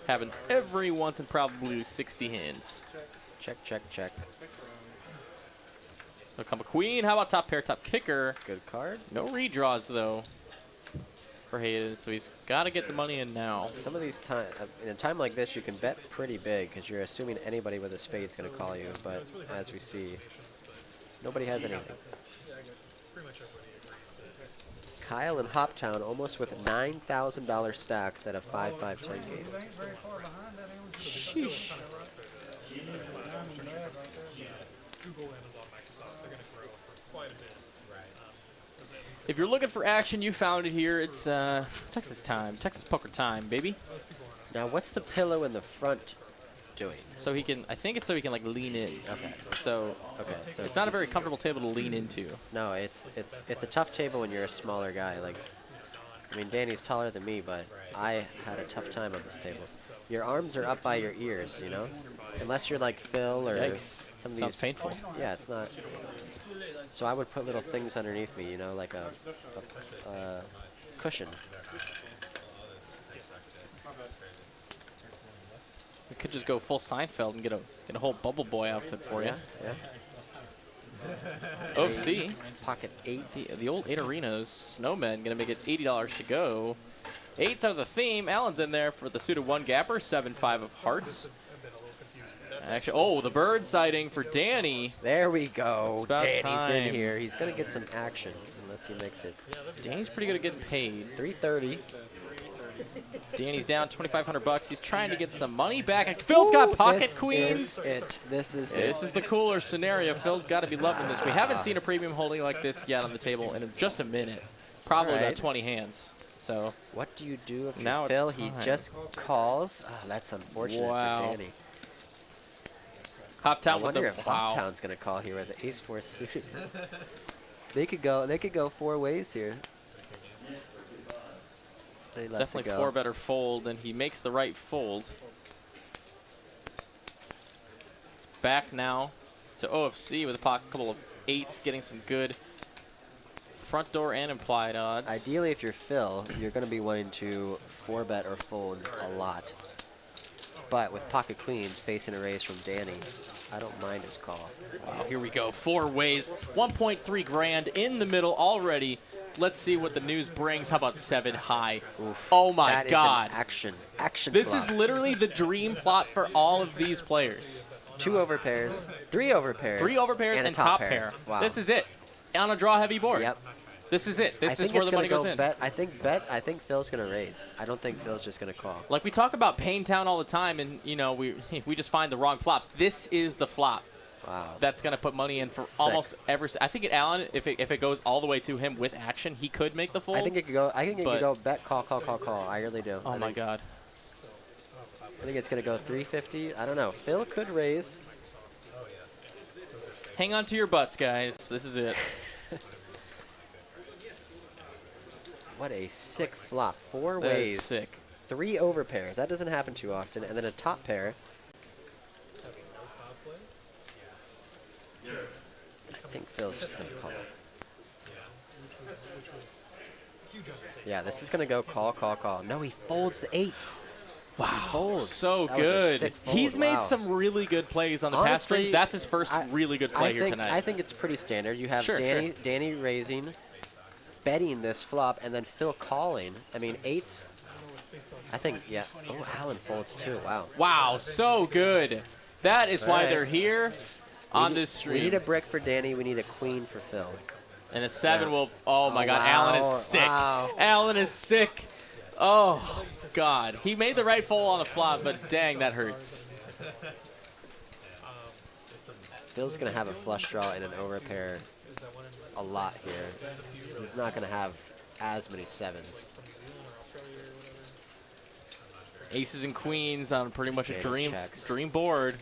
Happens every once in probably 60 hands. Check, check, check. There'll come a queen. How about top pair, top kicker? Good card. No redraws, though. for Hayden, so he's got to get the money in now. Some of these time in a time like this, you can bet pretty big because you're assuming anybody with a spade's going to call you. But as we see, nobody has anything. Pretty much everybody agrees that. Kyle and Hoptown almost with $9,000 stacks at a 5-5-10 game. You ain't very far behind that. Sheesh. Google, Amazon, Microsoft, they're going to grow for quite a bit. If you're looking for action, you found it here. It's Texas time, Texas poker time, baby. Now, what's the pillow in the front doing? So he can, I think it's so he can like lean in. Okay. So So it's not a very comfortable table to lean into. No, it's a tough table when you're a smaller guy. Like, I mean, Danny's taller than me, but I had a tough time on this table. Your arms are up by your ears, you know, unless you're like Phil or Yikes. some of Sounds these. painful. Yeah, it's not. So I would put little things underneath me, you know, like a cushion. We could just go full Seinfeld and get a whole Bubble Boy outfit for you. Yeah. OFC. Pocket eights. The old 8 arenas. Snowmen gonna make it $80 to go. 8s are the theme. Allen's in there for the suited 1 gapper. 7-5 of hearts. Actually, oh, the bird sighting for Danny. There we go. It's about Danny's time. in here. He's gonna get some action unless he makes it. Danny's pretty good at getting paid. 330. Danny's down 2,500 bucks. He's trying to get some money back. And Phil's got pocket This queens. is it. This is it. This is the cooler scenario. Phil's got to be loving this. We haven't seen a premium holding like this yet on the table in just a minute. Probably about Alright. 20 hands. So What do you do if Now you it's Phil? He time. just calls. Ah, that's unfortunate Wow. for Danny. Hoptown I with wonder the if wow. Hoptown's gonna call here with the ace-4 suited. They could go 4 ways here. They let Definitely it go. 4 better fold, and he makes the right fold. It's back now to OFC with a couple of 8s, getting some good front door and implied odds. Ideally, if you're Phil, you're going to be wanting to 4-bet or fold a lot. But with pocket queens facing a raise from Danny, I don't mind his call. Wow, here we go. 4 ways, 1.3 grand in the middle already. Let's see what the news brings. How about 7 high? Oof, Oh my that is an God. action This flop. is literally the dream flop for all of these players. 2 overpairs, 3 overpairs, 3 overpairs and top pair. Wow. This is it. On a draw heavy board. Yep. This is it. This I is think where it's the money gonna goes go in. bet. I think Phil's gonna raise. I don't think Phil's just gonna call. Like we talk about Paintown all the time, and you know we just find the wrong flops. This is the flop Wow. that's gonna put money in for Sick. almost every. I think Allen, if it goes all the way to him with action, he could make the fold. I think it could go. I think it but- could go bet call. I really do. Oh my God. I think it's gonna go 350. I don't know. Phil could raise. Hang on to your butts, guys. This is it. What a sick flop. 4 That is ways. sick. 3 overpairs. That doesn't happen too often. And then a top pair. I think Phil's just gonna call. Yeah, this is gonna go call. No, he folds the 8s. Wow, folds. so That was a good. sick fold, He's made wow. some really good plays on the past Honestly, streams. That's his first really good play I here think, tonight. I think it's pretty standard. You have Sure, Danny raising, betting this flop, and then Phil calling. I mean, 8s. I think, yeah. Oh, Allen folds too. Wow. Wow, so good. That is why Alright. they're here on this stream. We need a brick for Danny. We need a queen for Phil. And a 7 Yeah. will. Oh my God, wow, Allen is sick. wow. Allen is sick. Oh God, he made the right fold on the flop, but dang, that hurts. Phil's gonna have a flush draw and an overpair a lot here. He's not gonna have as many 7s. Aces and queens on pretty much a Danny checks. dream board.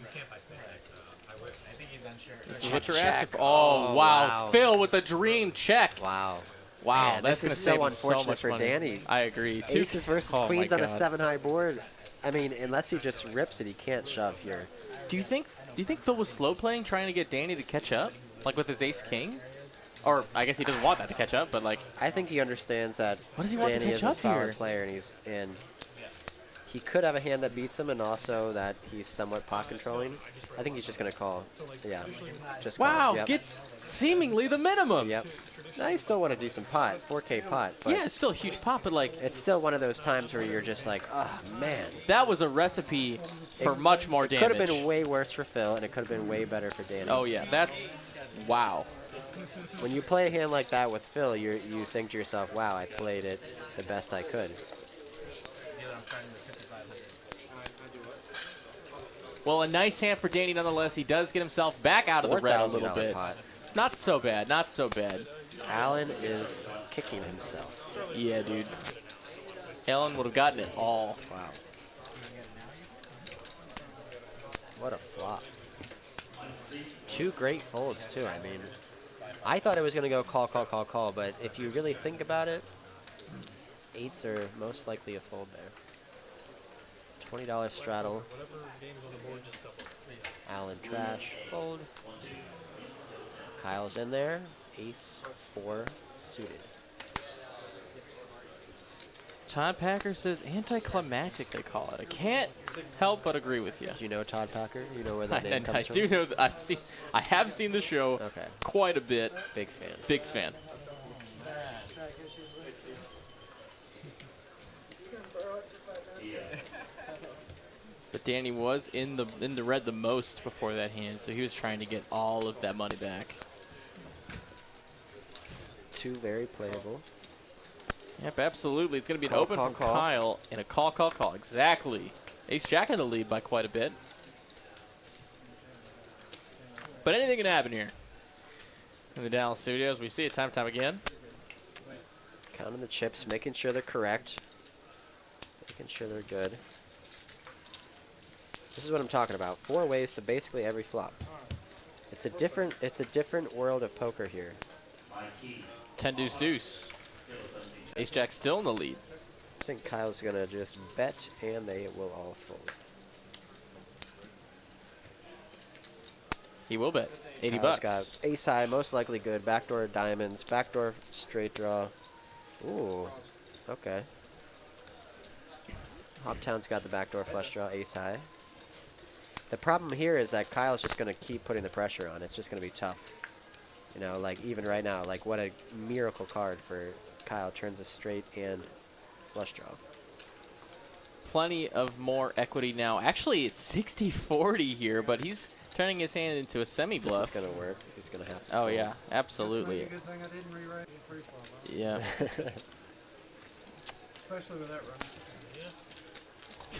This is what you're asking Check. for. Oh, Oh, wow. wow. Phil with a dream check. Wow. Wow, Man, that's this going to is save so him so unfortunate much for money. Danny. I agree. Aces versus Oh my queens on a God. 7-high board. I mean, unless he just rips it, he can't shove here. Do you think Phil was slow playing, trying to get Danny to catch up, like with his ace king? Or I guess he doesn't want that to catch up, but like, I think he understands that What does he want to Danny catch is a up solid here? player, and he could have a hand that beats him, and also that he's somewhat pot controlling. I think he's just gonna call. Yeah, just wow, calls. Yep. gets seemingly the minimum. Yep. I still want a decent pot, 4K pot. But Yeah, it's still a huge pot, but like it's still one of those times where you're just like, oh man. that was a recipe for much more damage. Could have been way worse for Phil, and it could have been way better for Danny. Oh yeah, that's wow. When you play a hand like that with Phil, you think to yourself, wow, I played it the best I could. Well, a nice hand for Danny nonetheless. He does get himself back out of the red a little $4,000 bit. pot. Not so bad, not so bad. Alan is kicking himself. Yeah, dude. Alan would have gotten it all. Wow. What a flop. 2 great folds, too. I mean, I thought it was going to go call, call, call, call, but if you really think about it, 8s are most likely a fold there. $20 straddle. Alan trash, fold. Kyle's in there. Ace 4 suited. Todd Packer says anticlimactic, they call it. I can't help but agree with you. Do you know Todd Packer? You know where that name comes I from? do know that I have seen the show quite a bit. Big fan. Big fan. But Danny was in the red the most before that hand, so he was trying to get all of that money back. 2 very playable. Yep, absolutely. It's going to be an Call, open call, from call. Kyle and a call, call, call. Exactly. Ace-Jack in the lead by quite a bit. But anything can happen here. In the Dallas studios, we see it time and time again. Counting the chips, making sure they're correct. Making sure they're good. This is what I'm talking about. 4 ways to basically every flop. It's a different world of poker here. 10 deuce deuce. Ace-Jack still in the lead. I think Kyle's gonna just bet, and they will all fold. He will bet 80 Kyle's bucks. got ace high, most likely good. Backdoor diamonds, backdoor straight draw. Ooh, okay. Hoptown's got the backdoor flush draw, ace high. The problem here is that Kyle's just gonna keep putting the pressure on. It's just gonna be tough. You know, like even right now, like what a miracle card for Kyle. Turns a straight and flush draw. Plenty of more equity now. Actually, it's 60-40 here, but he's turning his hand into a semi-bluff. This is going to work. He's going to have to Oh, fold. yeah, absolutely. Good thing I didn't rewrite the pre-flop, huh? Yeah. Especially with that run.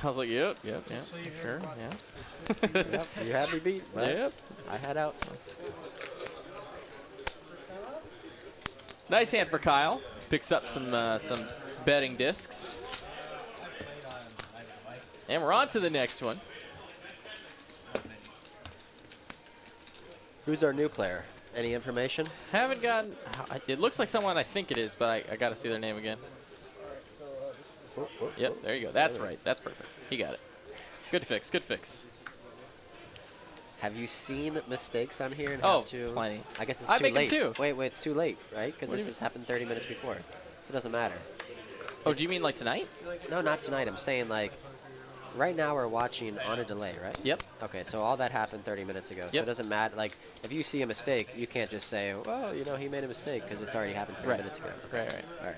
I was like, yep, See you sure, here, yeah. Yep, you had me beat. But Yep. I had outs. Nice hand for Kyle. Picks up some betting discs. And we're on to the next one. Who's our new player? Any information? Haven't gotten. It looks like someone I think it is, but I got to see their name again. Yep, there you go. That's right. That's perfect. He got it. Good fix. Good fix. Have you seen mistakes on here? And Oh, have to, plenty. I guess it's I too make 'em late. too. Wait, it's too late, right? Because What do this you has happened 30 minutes before. So it doesn't matter. Oh, do you mean like tonight? No, not tonight. I'm saying like right now we're watching on a delay, right? Yep. Okay, so all that happened 30 minutes ago. So Yep. it doesn't matter. Like if you see a mistake, you can't just say, well, you know, he made a mistake because it's already happened 30 Right. minutes ago. Right. All right.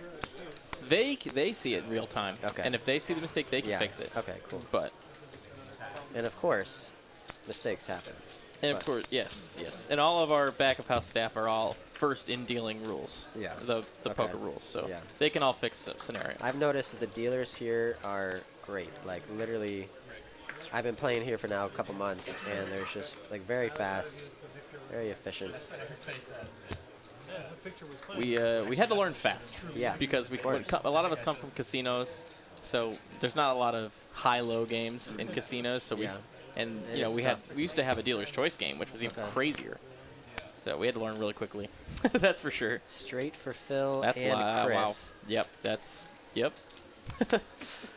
They see it real time. Okay. And if they see the mistake, they can Yeah. fix it. Okay, cool. But And of course, mistakes happen. and of course, yes. And all of our back of house staff are all first in dealing rules. Yeah. The Okay. poker rules. So Yeah. they can all fix scenarios. I've noticed that the dealers here are great. Like literally, I've been playing here for now a couple months, and they're just like very fast, very efficient. We had to learn fast. Yeah, Because a lot of us come from casinos, so there's not a lot of high-low games in casinos. So Yeah. and It you know is we tough. used to have a dealer's choice game, which was even Okay. crazier. So we had to learn really quickly. That's for sure. Straight for Phil That's and wow. Chris. Yep. That's yep.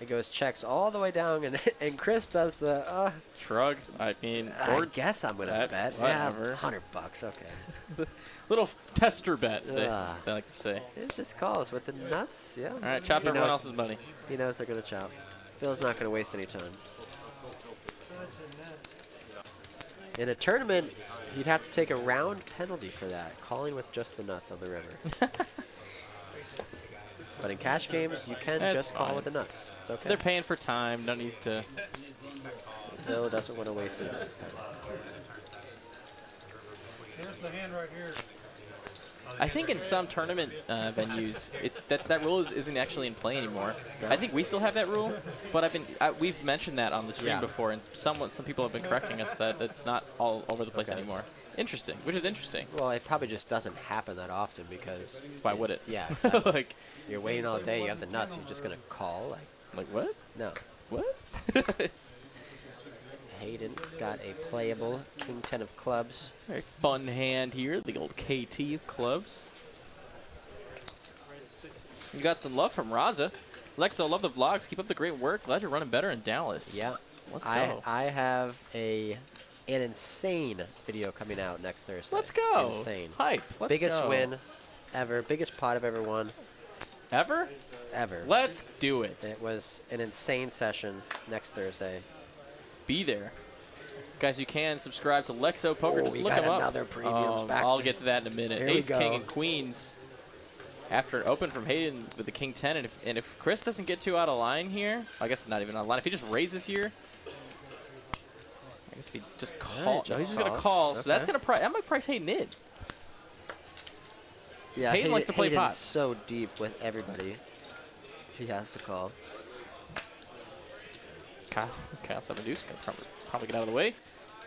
It goes checks all the way down, and Chris does the. Shrug. I mean, I guess I'm gonna that, bet. whatever. Yeah, $100. Okay. little tester bet. They Ah. like to say. It just calls with the nuts. Yeah. All right, chop He everyone knows- else's money. He knows they're gonna chop. Phil's not gonna waste any time. In a tournament, you'd have to take a round penalty for that, calling with just the nuts on the river. But in cash games, you can That's just call fine. with the nuts. It's okay. They're paying for time. No need to. Phil doesn't want to waste it this time. Here's the hand right here. I think in some tournament venues, it's that rule isn't actually in play anymore. I think we still have that rule, but we've mentioned that on the stream before, and some people have been correcting us that it's not all over the place anymore. Interesting, which is interesting. Well, it probably just doesn't happen that often because... Why would it? Yeah, exactly. Like, you're waiting all day, you have the nuts, you're just going to call? Like what? No. What? Hayden's got a playable King 10 of clubs. Very fun hand here, the old KT of clubs. You got some love from Raza. Lexo, love the vlogs. Keep up the great work. Glad you're running better in Dallas. Yeah. Let's go. I have an insane video coming out next Thursday. Let's go. Insane. Hype. Let's Biggest go. win ever. Biggest pot I've ever won. Ever? Ever. Let's do it. It was an insane session next Thursday. Be there. Guys, you can subscribe to Lex O Poker. Just look him up. Another premiums back. I'll get to that in a minute. Here we Ace, go. King, and Queens. After an open from Hayden with the King 10, and if Chris doesn't get too out of line here, I guess not even out of line. If he just raises here, I guess if he just calls. No, he's just gonna call. So that's gonna that might price Hayden in. Yeah, Hayden likes to play Hayden's pots. so deep with everybody. He has to call. Kyle 7 deuce gonna probably get out of the way.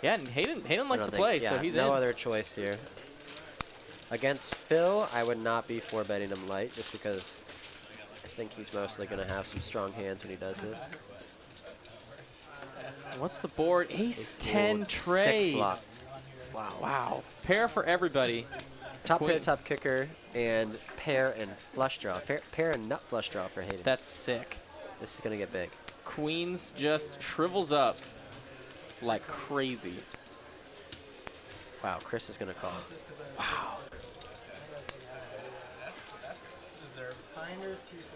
Yeah, and Hayden likes to play, so he's no in. other choice here. Against Phil, I would not be for betting him light, just because I think he's mostly going to have some strong hands when he does this. What's the board? Ace 10 trade. Sick flop. Wow. Pair for everybody. Top pair, top kicker, and pair and flush draw. Pair and nut flush draw for Hayden. That's sick. This is going to get big. Queens just shrivels up like crazy. Wow, Chris is going to call. Wow.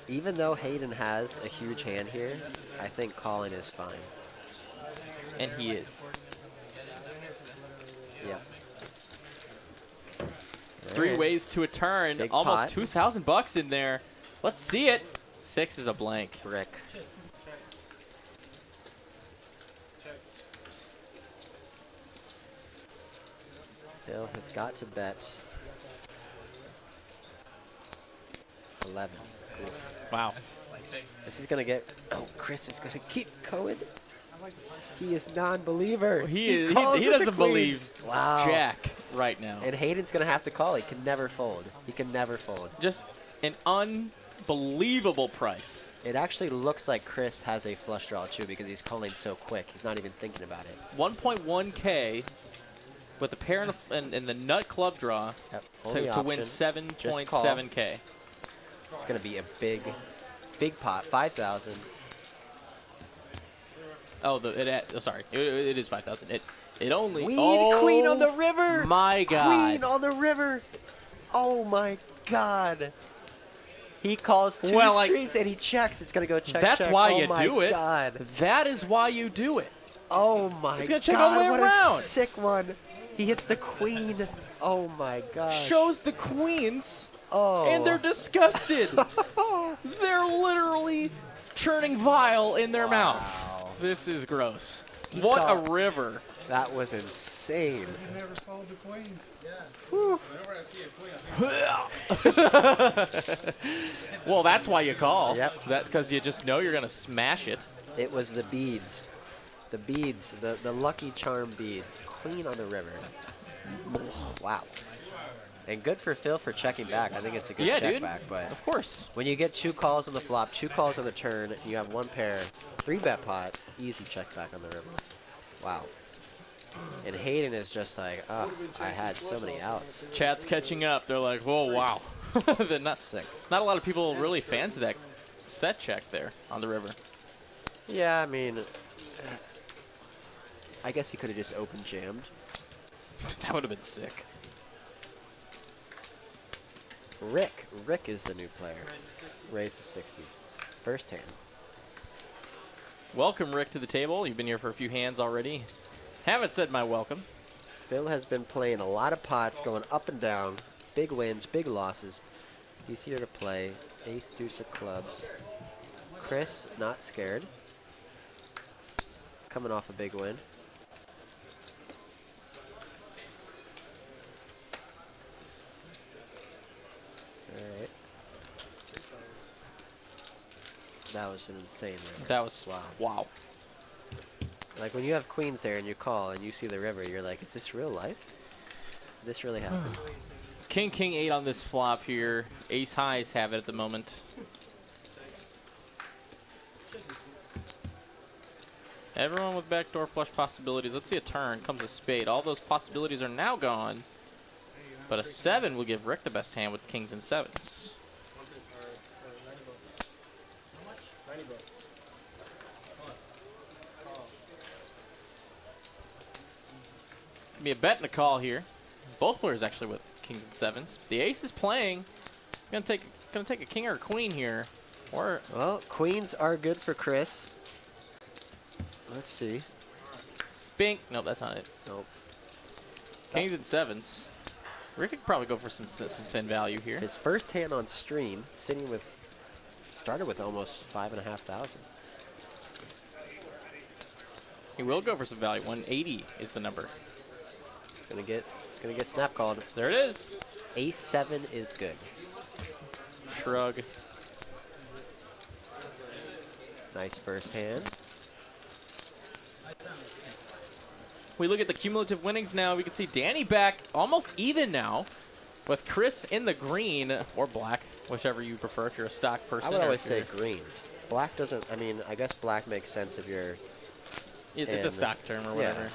Even though Hayden has a huge hand here, I think calling is fine. And he is. Yep. Three ways to a turn. Big Almost pot. 2,000 bucks in there. Let's see it. 6 is a blank. Brick. Phil has got to bet 11. Cool. Wow. This is gonna get. Oh, Chris is gonna keep going. He is non-believer. He calls with the doesn't believe queens. Wow. Jack right now. And Hayden's gonna have to call. He can never fold. He can never fold. Just an unbelievable price. It actually looks like Chris has a flush draw too because he's calling so quick. He's not even thinking about it. 1.1K with a pair and the nut club draw to win Just call. 7.7K. It's gonna be a big pot. 5,000. Oh, sorry. It is 5,000. It only. We need queen on the river. My God. Queen on the river. Oh my God. He calls two streets and he checks. It's gonna go check. That's check. why oh you my do it. God. That is why you do it. Oh my God. It's gonna check all the way what around. A sick one. He hits the queen. Oh my God. Shows the queens. Oh. And they're disgusted. They're literally churning vile in their mouth. This is gross. What a river. That was insane. You never fold the queens. Whenever I see a queen, Well, that's why you call. Yep. Because you just know you're going to smash it. It was the beads. The beads. The lucky charm beads. Queen on the river. Wow. And good for Phil for checking back. I think it's a good check back. But of course. when you get 2 calls on the flop, 2 calls on the turn, and you have 1 pair, 3-bet pot, easy check back on the river. Wow. And Hayden is just like, oh, I had so many outs. Chat's catching up. They're like, whoa, wow. They're not Sick. Not a lot of people really fans of that set check there on the river. Yeah, I mean, I guess he could have just open jammed. That would have been sick. Rick is the new player. Raised to 60. First hand. Welcome, Rick, to the table. You've been here for a few hands already. Haven't said my welcome. Phil has been playing a lot of pots, going up and down, big wins, big losses. He's here to play ace, deuce of clubs. Chris, not scared. Coming off a big win. All right. That was an insane river. That was wow. Like when you have queens there and you call and you see the river, you're like, is this real life? Did this really happen? King, king, 8 on this flop here. Ace highs have it at the moment. Everyone with backdoor flush possibilities. Let's see a turn. Comes a spade. All those possibilities are now gone. But a 7 will give Rick the best hand with kings and 7s. Be a bet and a call here. Both players actually with kings and 7s. The ace is playing. He's gonna take a king or a queen here. Or Well, queens are good for Chris. Let's see. bink. Nope, that's not it. Nope. Kings and 7s. Rick could probably go for some thin value here. His first hand on stream, sitting with, started with almost 5,500. He will go for some value. 180 is the number. It's gonna get snap called. There it is. Ace 7 is good. Shrug. Nice first hand. We look at the cumulative winnings now. We can see Danny back almost even now with Chris in the green or black, whichever you prefer if you're a stock person. I would or always if say green. Black doesn't, I mean, I guess black makes sense if you're... it's a stock term or whatever. Yeah.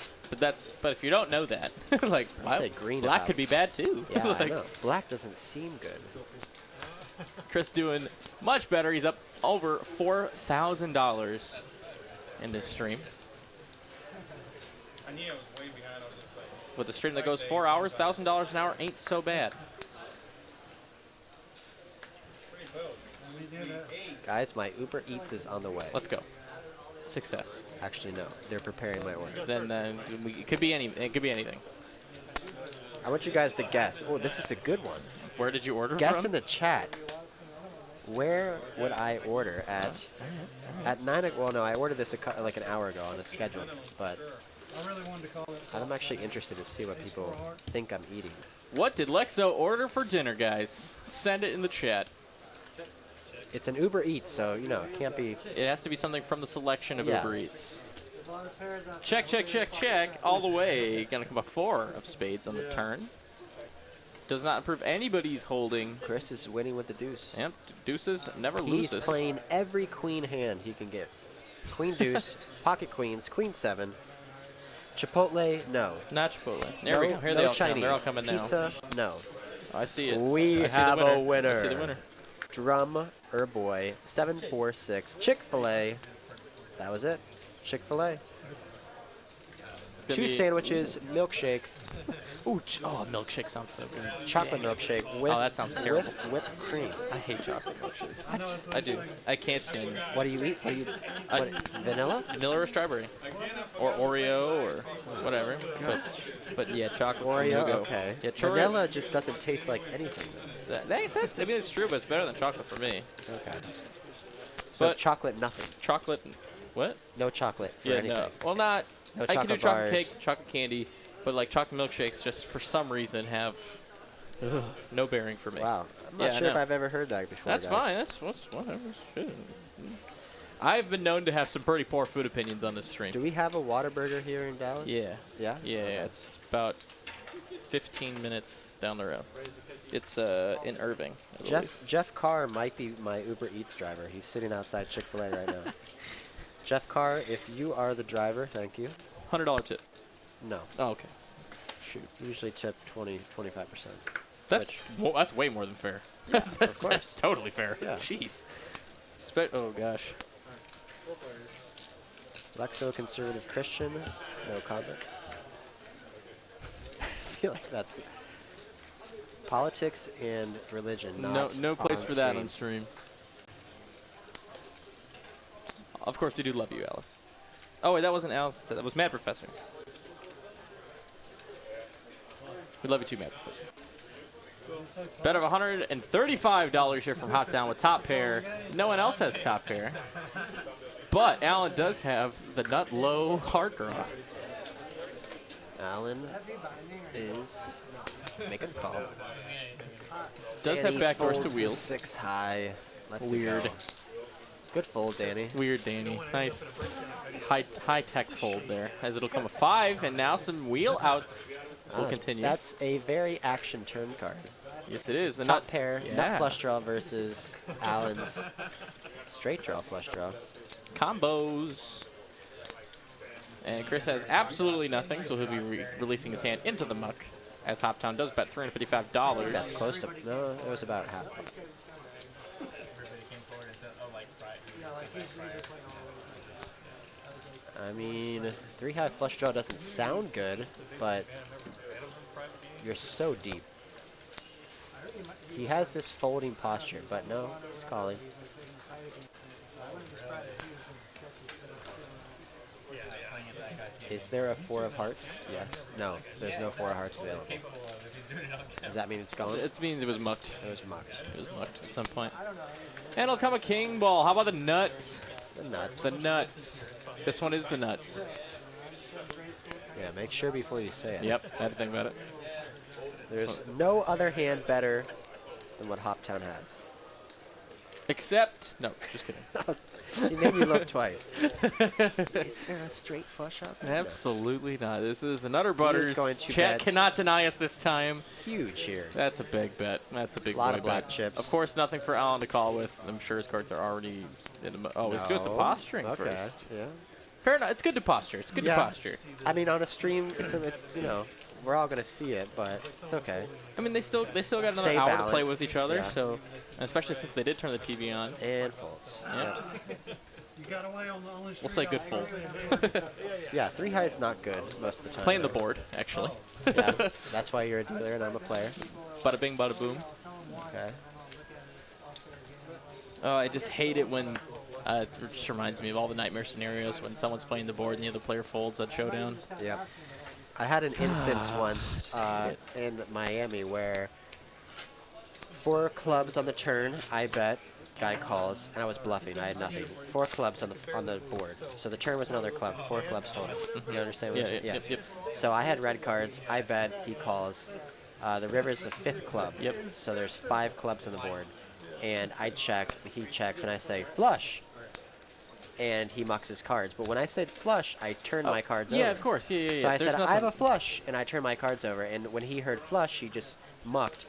But if you don't know that, like I'd say green black about- could be bad too. Yeah, Like, I know. Black doesn't seem good. Chris doing much better. He's up over $4,000 in this stream. I knew I was way behind. I was just like, With a stream that goes 4 hours, $1,000 an hour ain't so bad. pretty close. Guys, my Uber Eats is on the way. Let's go. Success. Actually, no. They're preparing my order. Then it could be it could be anything. I want you guys to guess. Oh, this is a good one. Where did you order Guess from? in the chat. Where would I order at 9? Well, no, I ordered this like an hour ago on a schedule, but I really wanted to call it. I'm actually interested to see what people think I'm eating. What did Lexo order for dinner, guys? Send it in the chat. It's an Uber Eats, so you know it can't be. It has to be something from the selection of Yeah. Uber Eats. Check, check, check, check. All the way. Gonna come a 4 of spades on the turn. Does not improve anybody's holding. Chris is winning with the deuce. Yep, deuces never He's loses. playing every queen hand he can get. Queen deuce, pocket queens, queen 7. Chipotle, no. Not Chipotle. There no, we go. Here no they all Chinese. come. They're all coming now. Pizza, no. I see it. We I see have the winner. a winner. I see the winner. Drum Boy 746 Chick-fil-A. That was it. Chick-fil-A. It's gonna 2 be- sandwiches, milkshake, Ooh, oh, milkshake sounds so good. chocolate milkshake with, that sounds terrible. with whipped cream. I hate chocolate milkshakes. I do. I can't stand it. What do you eat? What do you, vanilla? Vanilla or strawberry, or Oreo or whatever. But yeah, chocolate's the Oreo, no-go. okay. Yeah, Vanilla just doesn't taste like anything. I mean, it's true, but it's better than chocolate for me. Okay. So But- chocolate, nothing. Chocolate, what? No chocolate for Yeah, anything. no. Well, not. No I can do chocolate chocolate bars. cake, chocolate candy, but like chocolate milkshakes, just for some reason have no bearing for me. Wow. I'm Yeah, not I sure if know. I've ever heard that before. That's guys. fine. That's whatever. Shit. I've been known to have some pretty poor food opinions on this stream. Do we have a Whataburger here in Dallas? Yeah. Yeah? Yeah, it's about 15 minutes down the road. It's in Irving. I believe. Jeff Carr might be my Uber Eats driver. He's sitting outside Chick-fil-A right now. Jeff Carr, if you are the driver, thank you. $100 tip. No. Oh, okay. Shoot. Usually tip 25%. That's way more than fair. Yeah, that's of course. totally fair. Yeah. Jeez. Oh gosh. Lexo conservative Christian, no comment. I feel like that's politics and religion. No place on for that stream. on stream. Of course, we do love you, Alice. Oh wait, that wasn't Alice that said that. Was Mad Professor. We love you too, Matt. Bet of $135 here from Hot Down with top pair. No one else has top pair. But Alan does have the nut low hard draw. Alan is making a call. Does Danny have backdoors to folds the wheels. 6 high. Let's Weird. Go. Good fold, Danny. Weird, Danny. Nice high tech fold there. As it'll come a 5, and now some wheel outs will continue. That's a very action turn card. Yes, it is. The Top nut pair, nut flush draw versus Alan's straight draw flush draw. Combos. And Chris has absolutely nothing, so he'll be releasing his hand into the muck. As Hoptown does bet $355. That's close to, no, it was about half. I mean, 3 high flush draw doesn't sound good, but you're so deep. He has this folding posture, but no, he's calling. Is there a 4 of hearts? Yes. No, there's no 4 of hearts available. Does that mean it's gone? It means it was mucked. It was mucked. It was mucked at some point. And it'll come a king ball. How about the nuts? The nuts. The nuts. This one is the nuts. Yeah, make sure before you say it. Yep, I had to think about it. There's no other hand better than what Hoptown has. Except, no, just kidding. He made me look twice. Is there a straight flush up? Absolutely not. This is the Nutter Butters. going to Chat bet. cannot deny us this time. Huge here. That's a big bet. That's a big Lot boy of black bet. chips. Of course, nothing for Alan to call with. I'm sure his cards are already. Oh, let's go with some posturing Okay. first. Yeah. Fair enough. It's good to posture. It's good to posture. I mean, on a stream, it's you know, we're all gonna see it, but it's okay. I mean, they still got another Stay hour to play balanced. with each other, Yeah. so especially since they did turn the TV on. And folds. Yeah. You got away on the only We'll say good fold. Yeah, 3 high is not good most of the time. Playing the board, actually. Yeah, that's why you're a dealer and I'm a player. Bada bing, bada boom. Okay. Oh, I just hate it when. It just reminds me of all the nightmare scenarios when someone's playing the board and the other player folds at Showdown. Yep. I had an instance once in Miami where 4 clubs on the turn, I bet, guy calls, and I was bluffing. I had nothing. 4 clubs on the board. So the turn was another club, 4 clubs total. You understand what I'm saying? Yeah. Yep. So I had red cards. I bet, he calls. The river's the 5th club. Yep. So there's 5 clubs on the board. And I check, he checks, and I say, flush. And he mucks his cards. But when I said flush, I turned my cards over. Yeah, of course. Yeah. So I said, I have a flush, and I turned my cards over. And when he heard flush, he just mucked.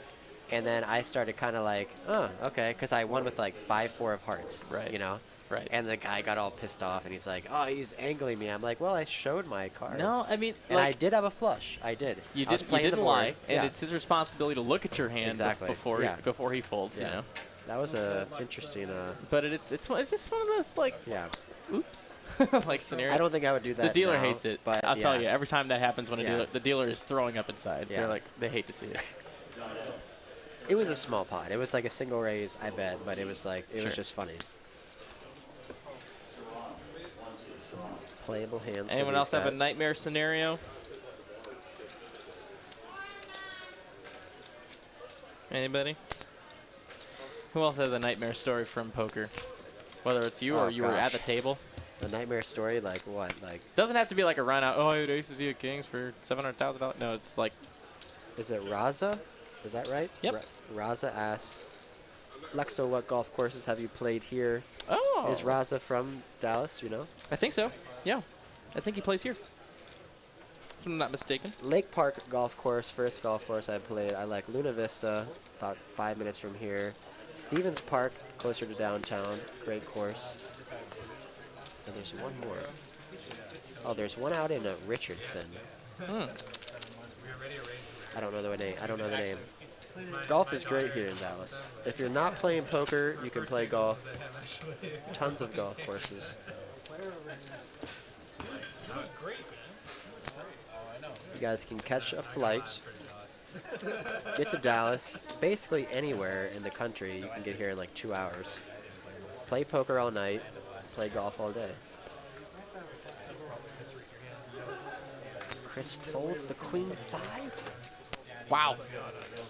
And then I started kind of like, oh, okay, because I won with like 5-4 of hearts, Right. you know? Right. And the guy got all pissed off, and he's like, oh, he's angling me. I'm like, well, I showed my cards. No, I mean, And I like, did have a flush. I did. you I was playing the didn't board. lie, and Yeah. it's his responsibility to look at your hand Exactly. before Yeah. before he folds. Yeah. You know. That was a interesting, But it's just one of those like, yeah. oops, like scenario. I don't think I would do that The dealer now, hates it, but I'll tell yeah. you. Every time that happens when Yeah. the dealer is throwing up inside. Yeah. They're like, they hate to see it. It was a small pot. It was like a single raise, I bet, but it was like, it was Sure. just funny. Some playable hands. for Anyone these else have a guys. nightmare scenario? Anybody? Who else has a nightmare story from poker? Whether it's you Oh, or you were at the gosh. table. A nightmare story, like what? Like, Doesn't have to be like a run out. Oh, I had aces, he had kings for $700,000. No, it's like is it Raza? Is that right? Yep. Raza asks, Lexo, what golf courses have you played here? oh, Is Raza from Dallas? Do you know? I think so. Yeah, I think he plays here. If I'm not mistaken. Lake Park golf course, first golf course I played. I like Luna Vista, about 5 minutes from here. Stevens Park, closer to downtown, great course. And there's one more. Oh, there's one out in Richardson. I don't know the name. I don't know the name. Golf is great here in Dallas. If you're not playing poker, you can play golf. Tons of golf courses. You guys can catch a flight, get to Dallas, basically anywhere in the country. You can get here in like 2 hours. Play poker all night, play golf all day. Chris folds the queen 5. Wow.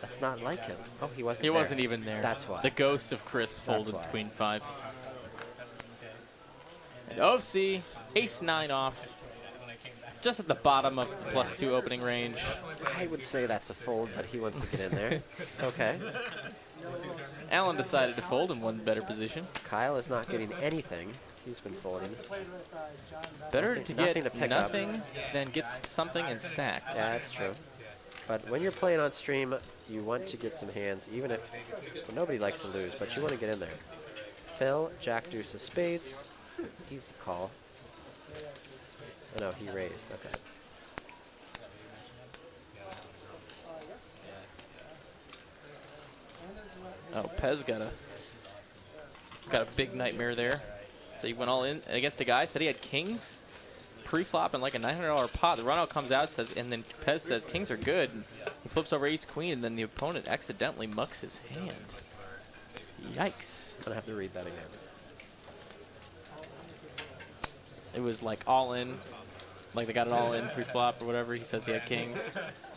That's not like him. Oh, he wasn't. He there. wasn't even there. That's why. The ghost of Chris folded why. queen 5. And OFC, ace 9 off. Just at the bottom of the +2 opening range. I would say that's a fold, but he wants to get in there. It's okay. Alan decided to fold in one better position. Kyle is not getting anything. He's been folding. Better Nothing- to nothing get to pick up. nothing than get something and stacked. Yeah, that's true. But when you're playing on stream, you want to get some hands, even if well, nobody likes to lose, but you want to get in there. Phil, Jack, deuce of spades. Easy call. Oh, no, he raised. Okay. Oh, Pez got a big nightmare there. So he went all in against a guy. Said he had kings pre-flop and like a $900 pot. The run-out comes out, says, and then Pez says kings are good. He flips over ace queen, and then the opponent accidentally mucks his hand. Yikes! I'm gonna have to read that again. It was like all in, like they got it all in pre-flop or whatever. He says he had kings.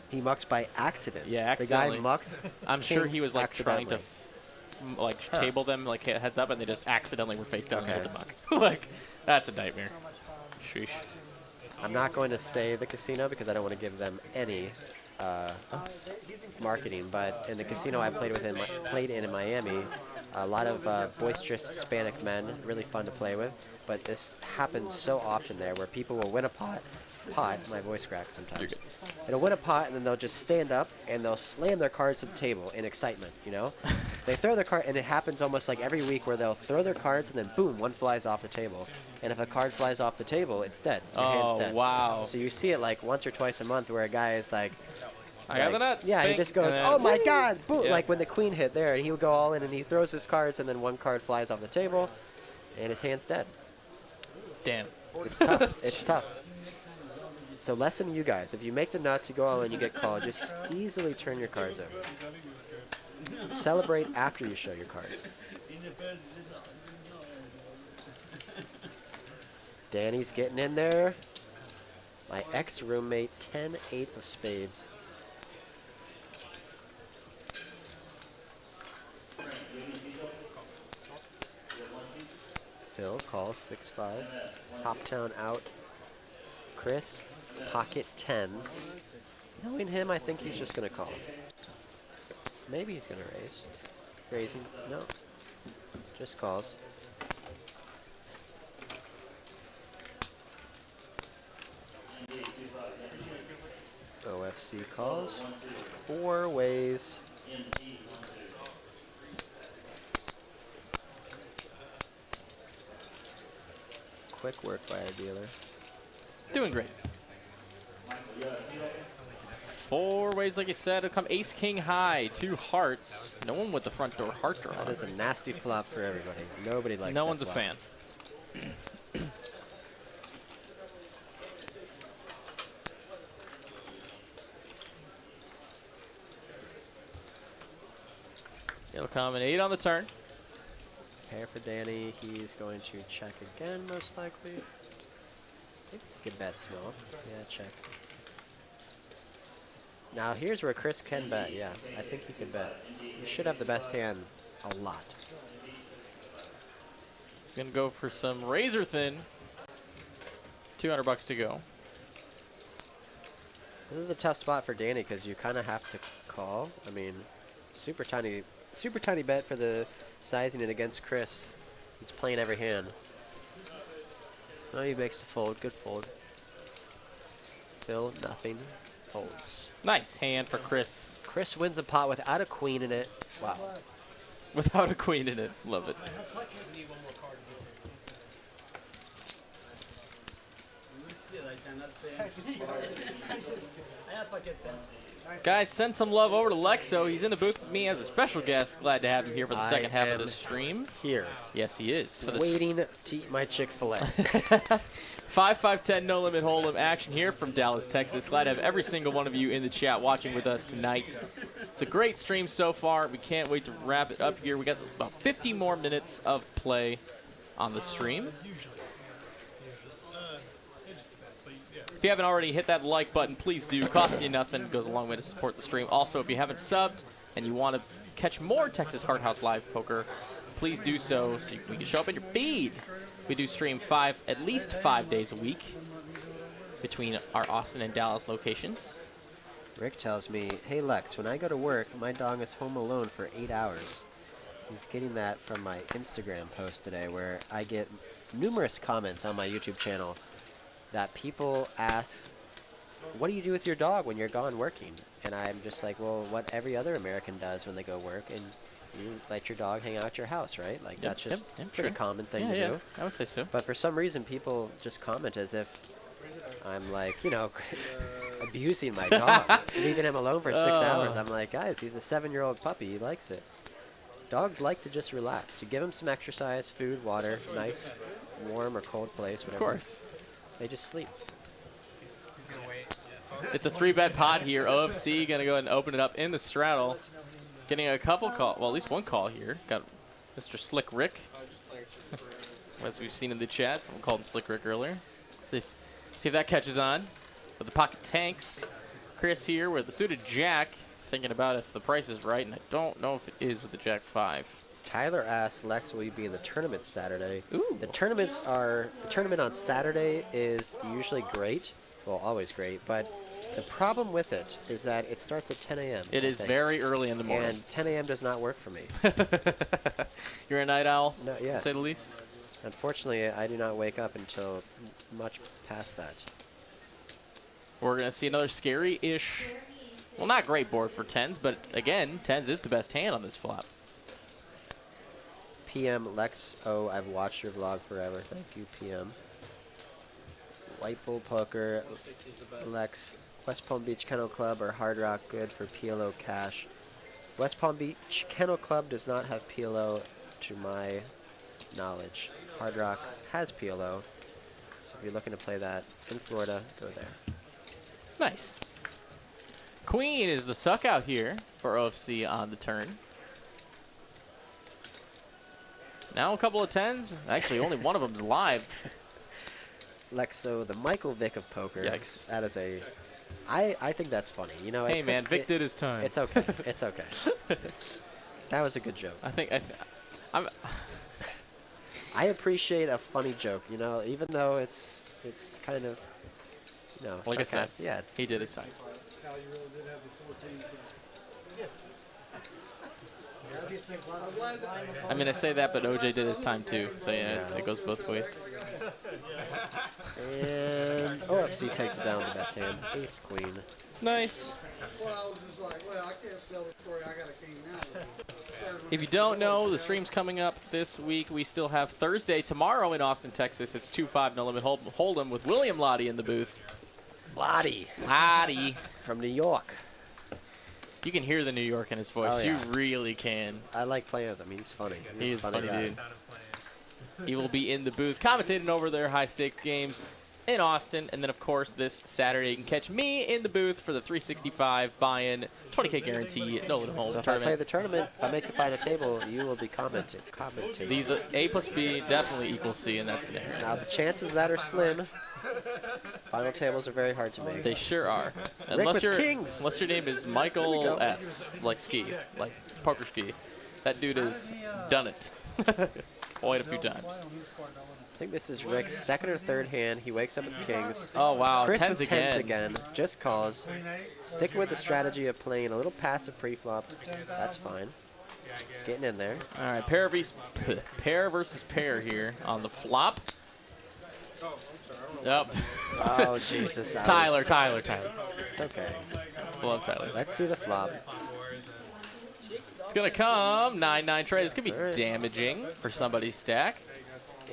He mucks by accident. Yeah, The guy accidentally. mucks. I'm sure he kings was like trying to accidentally. table them like heads up, and they just accidentally were face down and Okay. hit the muck. Like, that's a nightmare. Sheesh. I'm not going to say the casino because I don't want to give them any marketing, but in the casino I played in Miami, a lot of boisterous Hispanic men, really fun to play with. But this happens so often there, where people will win a pot. My voice cracks sometimes. It'll win a pot, and then they'll just stand up and they'll slam their cards to the table in excitement. You know, they throw their card, and it happens almost like every week, where they'll throw their cards and then boom, one flies off the table. And if a card flies off the table, it's dead. Your hand's dead. Wow. So you see it like once or twice a month, where a guy is like, I got the nuts. yeah, he Bink, just goes, and then oh my woo! God, boom, Yeah. like when the queen hit there, and he would go all in, and he throws his cards, and then one card flies off the table, and his hand's dead. Damn. It's tough. It's tough. So lesson you guys, if you make the nuts, you go all in, you get called, just easily turn your cards over. Celebrate after you show your cards. Danny's getting in there. My ex-roommate, 10-8 of spades. Phil calls 6-5. Hoptown out. Chris, pocket tens. Knowing him, I think he's just going to call. Maybe he's going to raise. Raising? No. Just calls. OFC calls. 4 ways. Quick work by a dealer. Doing great. 4 ways, like you said. It'll come ace, king, high, 2 hearts. No one with the front door heart draw. That is a nasty flop for everybody. Nobody likes No that one's a flop. fan. It'll come an 8 on the turn. Pair for Danny. He's going to check again, most likely. I think he could bet small. Yeah, check. Now here's where Chris can bet. Yeah, I think he could bet. He should have the best hand a lot. He's going to go for some razor thin. $200 to go. This is a tough spot for Danny because you kind of have to call. I mean, super tiny bet for the sizing it against Chris. He's playing every hand. Oh, he makes the fold. Good fold. Phil, nothing. Folds. Nice hand for Chris. Chris wins a pot without a queen in it. Wow. Without a queen in it. Love it. Guys, send some love over to Lexo. He's in the booth with me as a special guest. Glad to have him here for the I second half of am the stream. Here. Yes, he is. For the Waiting to eat my Chick-fil-A. 5-5-10 no limit hold'em action here from Dallas, Texas. Glad to have every single one of you in the chat watching with us tonight. It's a great stream so far. We can't wait to wrap it up here. We got about 50 more minutes of play on the stream. If you haven't already hit that like button, please do. Costs you nothing. Goes a long way to support the stream. Also, if you haven't subbed and you want to catch more Texas Card House Live Poker, please do so we can show up in your feed. We do stream at least 5 days a week between our Austin and Dallas locations. Rick tells me, hey Lex, when I go to work, my dog is home alone for 8 hours. He's getting that from my Instagram post today, where I get numerous comments on my YouTube channel that people ask, what do you do with your dog when you're gone working? And I'm just like, well, what every other American does when they go work, and you let your dog hang out at your house, right? Like, that's just a pretty common thing to do. I would say so. But for some reason, people just comment as if I'm like, you know, abusing my dog, leaving him alone for 6 hours. I'm like, guys, he's a 7-year-old puppy. He likes it. Dogs like to just relax. You give them some exercise, food, water, nice, warm or cold place, whatever. Of course. They just sleep. It's a 3-bet pot here. OFC going to go ahead and open it up in the straddle. Getting a couple call, well, at least one call here. Got Mr. Slick Rick. As we've seen in the chat, someone called him Slick Rick earlier. See if that catches on. With the pocket tanks. Chris here with the suited jack. Thinking about if the price is right, and I don't know if it is with the jack 5. Tyler asked, Lex, will you be in the tournament Saturday? Ooh. The tournament on Saturday is usually great. Well, always great, but the problem with it is that it starts at 10 a.m. It is very early in the morning. And 10 a.m. does not work for me. You're a night owl, No, yes. to say the least? Unfortunately, I do not wake up until much past that. We're going to see another scary-ish, well, not great board for 10s, but again, 10s is the best hand on this flop. PM Lex O, I've watched your vlog forever. Thank you, PM. White Bull Poker, Lex, West Palm Beach Kennel Club or Hard Rock good for PLO cash? West Palm Beach Kennel Club does not have PLO to my knowledge. Hard Rock has PLO. So if you're looking to play that in Florida, go there. Nice. Queen is the suck out here for OFC on the turn. Now a couple of 10s. Actually, only one of them's live. Lexo, the Michael Vick of poker. Yikes. That is a... I think that's funny. You know, Hey, man, Vic did his time. It's okay. It's okay. That was a good joke. I appreciate a funny joke, you know, even though it's kind of, you know, like I said, sarcastic. Yeah, it's... He did his time. Cal, you really did have the 14. I mean, I say that, but OJ did his time too. So yeah, it goes both ways. And OFC takes it down with the best hand. Ace Queen. Nice. Well, I was just like, well, I can't sell the story. I got a king now. If you don't know, the stream's coming up this week. We still have Thursday, tomorrow in Austin, Texas. It's 2-5 No Limit Hold'em with William Lottie in the booth. Lottie. Lottie. From New York. You can hear the New York in his voice. Oh, yeah. You really can. I like playing with him. He's funny. He is funny, guy. dude. He will be in the booth commentating over their high-stake games in Austin. And then, of course, this Saturday, you can catch me in the booth for the 365 buy-in, 20K guarantee, no limit hold So if I tournament. play the tournament, if I make the final table, you will be commenting. These A plus B definitely equals C in that scenario. Now, the chances of that are slim. Final tables are very hard to make. They sure are. with kings. Unless your name is Michael S. Like ski, like poker ski. That dude has done it quite a few times. I think this is Rick's second or third hand. He wakes up with kings. Oh, wow. Chris Tens with again. tens again. Just calls. Sticking with the strategy of playing a little passive pre-flop. That's fine. Getting in there. All right, pair versus pair here on the flop. Yep. Oh, Jesus. Tyler. It's okay. Love Tyler. Let's see the flop. It's going to come 9-9 trade. This could be All right. damaging for somebody's stack.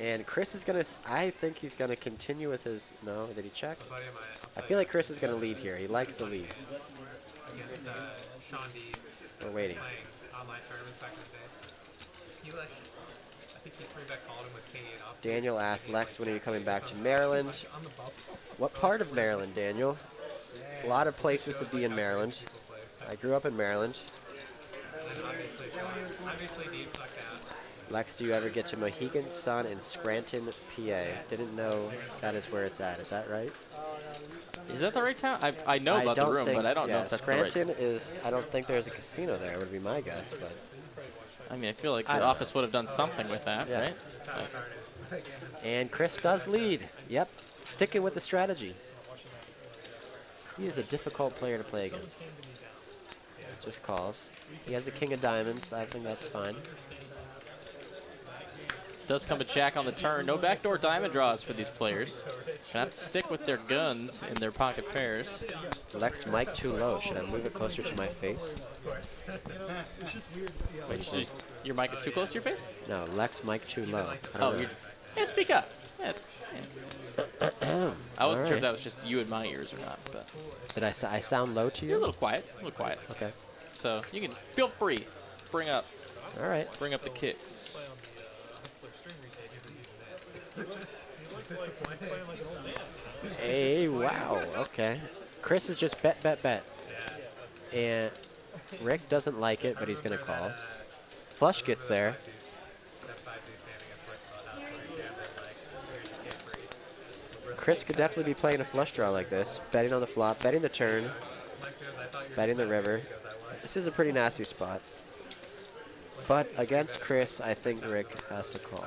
And Chris is going to, I think he's going to continue with his, no, did he check? I feel like Chris is going to lead here. He likes the lead. We're waiting. Daniel asked, Lex, when are you coming back to Maryland? What part of Maryland, Daniel? A lot of places to be in Maryland. I grew up in Maryland. Lex, do you ever get to Mohegan Sun in Scranton, PA? Didn't know that is where it's at. Is that right? Is that the right town? I know about the don't room, think, but I don't know yeah, if that's the right. Scranton is. I don't think there's a casino there. Would be my guess, but I mean, I feel like I the don't office would have done something with that, Yeah. right? and Chris does lead. Yep, sticking with the strategy. He is a difficult player to play against. Just calls. He has the king of diamonds. I think that's fine. Does come a jack on the turn. No backdoor diamond draws for these players. Gonna have to stick with their guns in their pocket pairs. Lex mic too low. Should I move it closer to my face? Wait, your mic is too close to your face? No, Lex mic too low. I Oh, don't know. you're. Yeah, speak up. Yeah. I wasn't sure if Alright. that was just you in my ears or not, but Did I sound low to you're a you? little quiet. A little quiet. Okay. So you can feel free. Bring up All right. the kicks. Hey, wow. Okay. Chris is just bet, bet, bet. And Rick doesn't like it, but he's going to call. Flush gets there. Chris could definitely be playing a flush draw like this. Betting on the flop, betting the turn, betting the river. This is a pretty nasty spot. But against Chris, I think Rick has to call.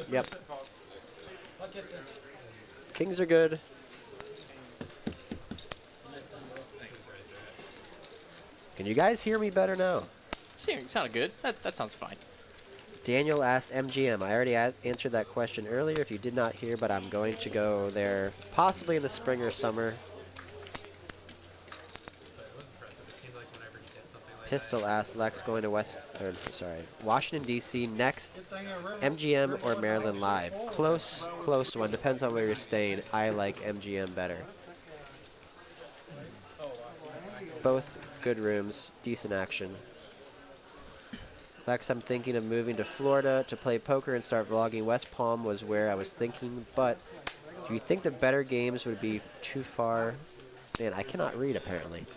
Yep. Kings are good. Can you guys hear me better now? Sounded good. That sounds fine. Daniel asked MGM. I already answered that question earlier if you did not hear, but I'm going to go there possibly in the spring or summer. Pistol asked Lex going to Washington, D.C. next, MGM or Maryland Live. Close one. Depends on where you're staying. I like MGM better. Both good rooms, decent action. Lex, I'm thinking of moving to Florida to play poker and start vlogging. West Palm was where I was thinking, but do you think the better games would be too far? Man, I cannot read apparently.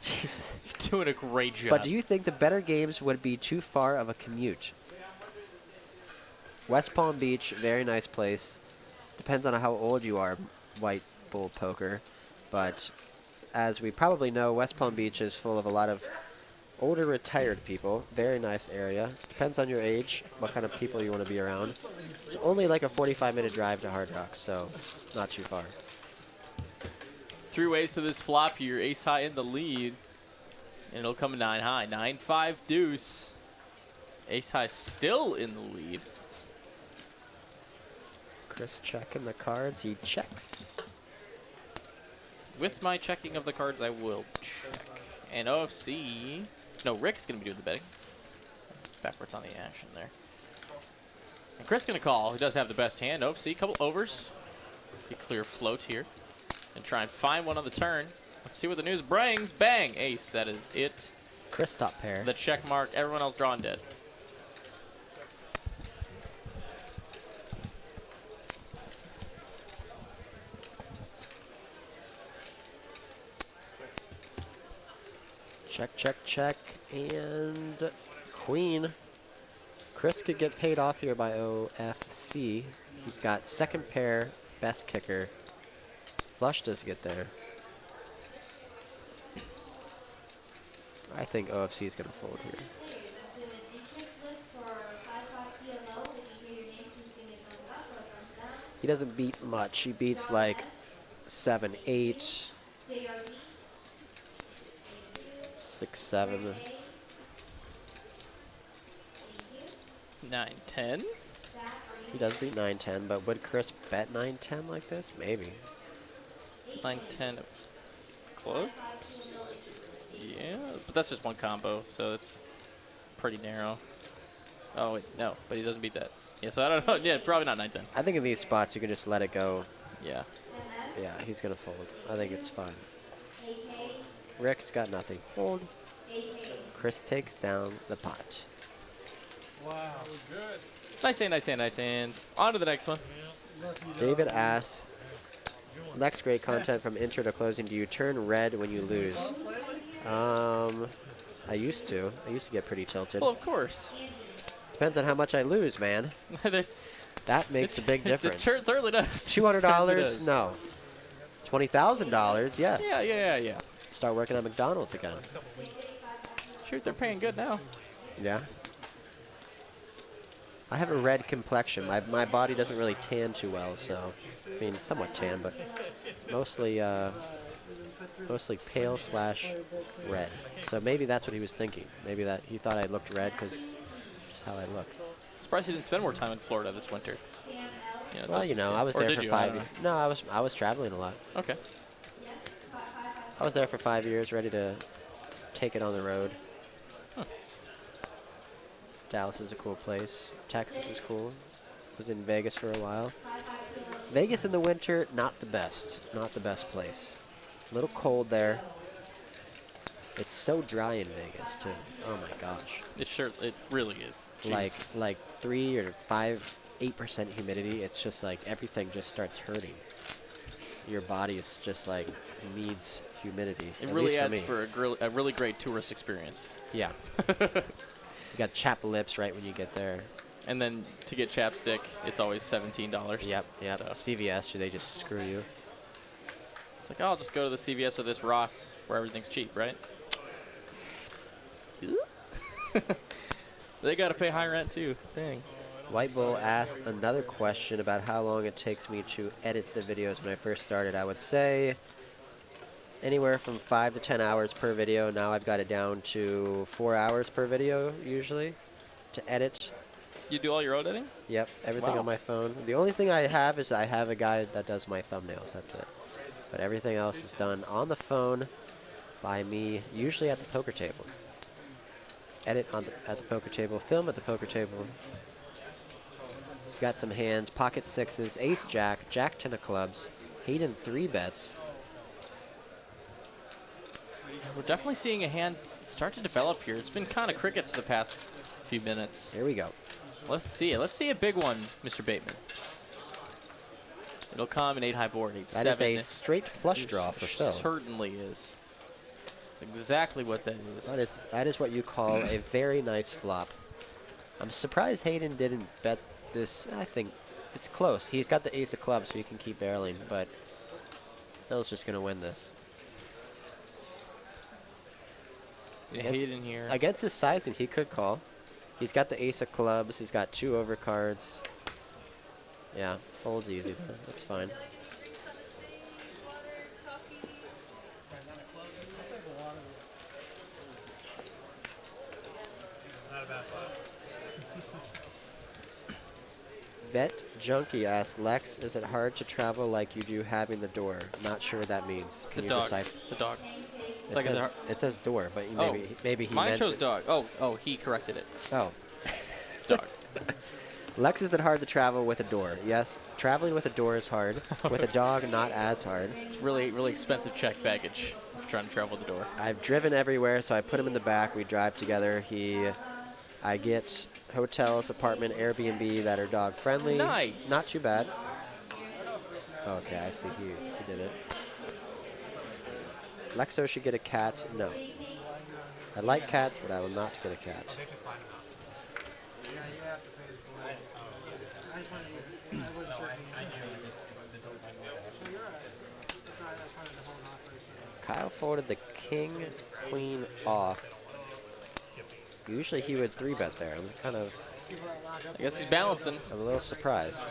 Jesus. You're doing a great job. But do you think the better games would be too far of a commute? West Palm Beach, very nice place. Depends on how old you are, White Bull Poker. But as we probably know, West Palm Beach is full of a lot of older retired people. Very nice area. Depends on your age, what kind of people you want to be around. It's only like a 45-minute drive to Hard Rock, so not too far. 3 ways to this flop. Your ace high in the lead. And it'll come 9 high. 9-5 deuce. Ace high still in the lead. Chris checking the cards. He checks. With my checking of the cards, I will check. And OFC. No, Rick's going to be doing the betting. Backwards on the action there. And Chris going to call. He does have the best hand. OFC, couple overs. Be clear float here. And try and find one on the turn. Let's see what the news brings. Bang! Ace. That is it. Chris top pair. The check mark. Everyone else drawn dead. Check, check, check, and queen. Chris could get paid off here by OFC. He's got second pair, best kicker. Flush does get there. I think OFC is going to fold here. He doesn't beat much. He beats like 7, 8, 6, 7. 9-10. He does beat 9-10, but would Chris bet 9-10 like this? Maybe. 9-10 of clubs. Yeah, but that's just one combo, so it's pretty narrow. Oh, wait, no, but he doesn't beat that. Yeah, so I don't know. Yeah, probably not 9-10. I think in these spots you can just let it go. Yeah. Yeah, he's going to fold. I think it's fine. Rick's got nothing. Fold. Chris takes down the pot. Wow. Good. Nice hand, nice hand, nice hand. On to the next one. David asks, Lex, great content from intro to closing. Do you turn red when you lose? I used to. I used to get pretty tilted. Well, of course. Depends on how much I lose, man. That makes a big difference. It certainly does. $200? No. $20,000, yes. Yeah. Start working at McDonald's again. Shoot, they're paying good now. Yeah. I have a red complexion. My body doesn't really tan too well, so I mean somewhat tan, but mostly mostly pale / red. So maybe that's what he was thinking. Maybe that he thought I looked red because just how I look. Surprised you didn't spend more time in Florida this winter. Yeah, Well, you know, I was or there did for you? 5 years. No, I was traveling a lot. Okay. I was there for 5 years, ready to take it on the road. Huh. Dallas is a cool place. Texas is cool. Was in Vegas for a while. Vegas in the winter, not the best. Not the best place. A little cold there. It's so dry in Vegas too. Oh my gosh. It really is. Jeez. Like 3 or 5, 8% humidity. It's just like everything just starts hurting. Your body is just like needs humidity. It at really least adds for me. for a really great tourist experience. Yeah. You got chapped lips right when you get there. And then to get chapstick, it's always $17. Yep. So CVS, they just screw you. it's like, oh, I'll just go to the CVS or this Ross where everything's cheap, right? They got to pay high rent too. Dang. White Bull asked another question about how long it takes me to edit the videos when I first started. I would say anywhere from 5 to 10 hours per video. Now I've got it down to 4 hours per video usually to edit. You do all your own editing? Yep, everything Wow. on my phone. The only thing I have is I have a guy that does my thumbnails. That's it. But everything else is done on the phone by me, usually at the poker table. Edit at the poker table, film at the poker table. Got some hands, pocket sixes, ace jack, jack 10 of clubs, Hayden 3 bets. We're definitely seeing a hand start to develop here. It's been kind of crickets for the past few minutes. Here we go. Let's see it. Let's see a big one, Mr. Bateman. It'll come in 8 high board, 8 That 7. is a straight flush draw for Phil. Certainly is. That's exactly what that is. That is what you call a very nice flop. I'm surprised Hayden didn't bet this. I think it's close. He's got the ace of clubs, so he can keep barreling, but Phil's just going to win this. Hayden here. Against his sizing, he could call. He's got the ace of clubs. He's got 2 overcards. Yeah, folds easy though. That's fine. Vet Junkie asks, Lex, is it hard to travel like you do having the door? Not sure what that means. Can The you dog. decipher? The dog. It, Like, is it says, hard? it says door, but Oh, maybe he Mine meant chose dog. Oh, he corrected it. Oh. Dog. Lex, is it hard to travel with a door? Yes, traveling with a door is hard. With a dog, not as hard. It's really, really expensive check baggage trying to travel the door. I've driven everywhere, so I put him in the back. We drive together. I get hotels, apartment, Airbnb that are dog friendly. Nice. Not too bad. Okay, I see. He did it. Lexo should get a cat. No. I like cats, but I will not get a cat. Kyle folded the king, queen off. Usually he would 3-bet there. I'm kind of... I guess he's balancing. I'm a little surprised.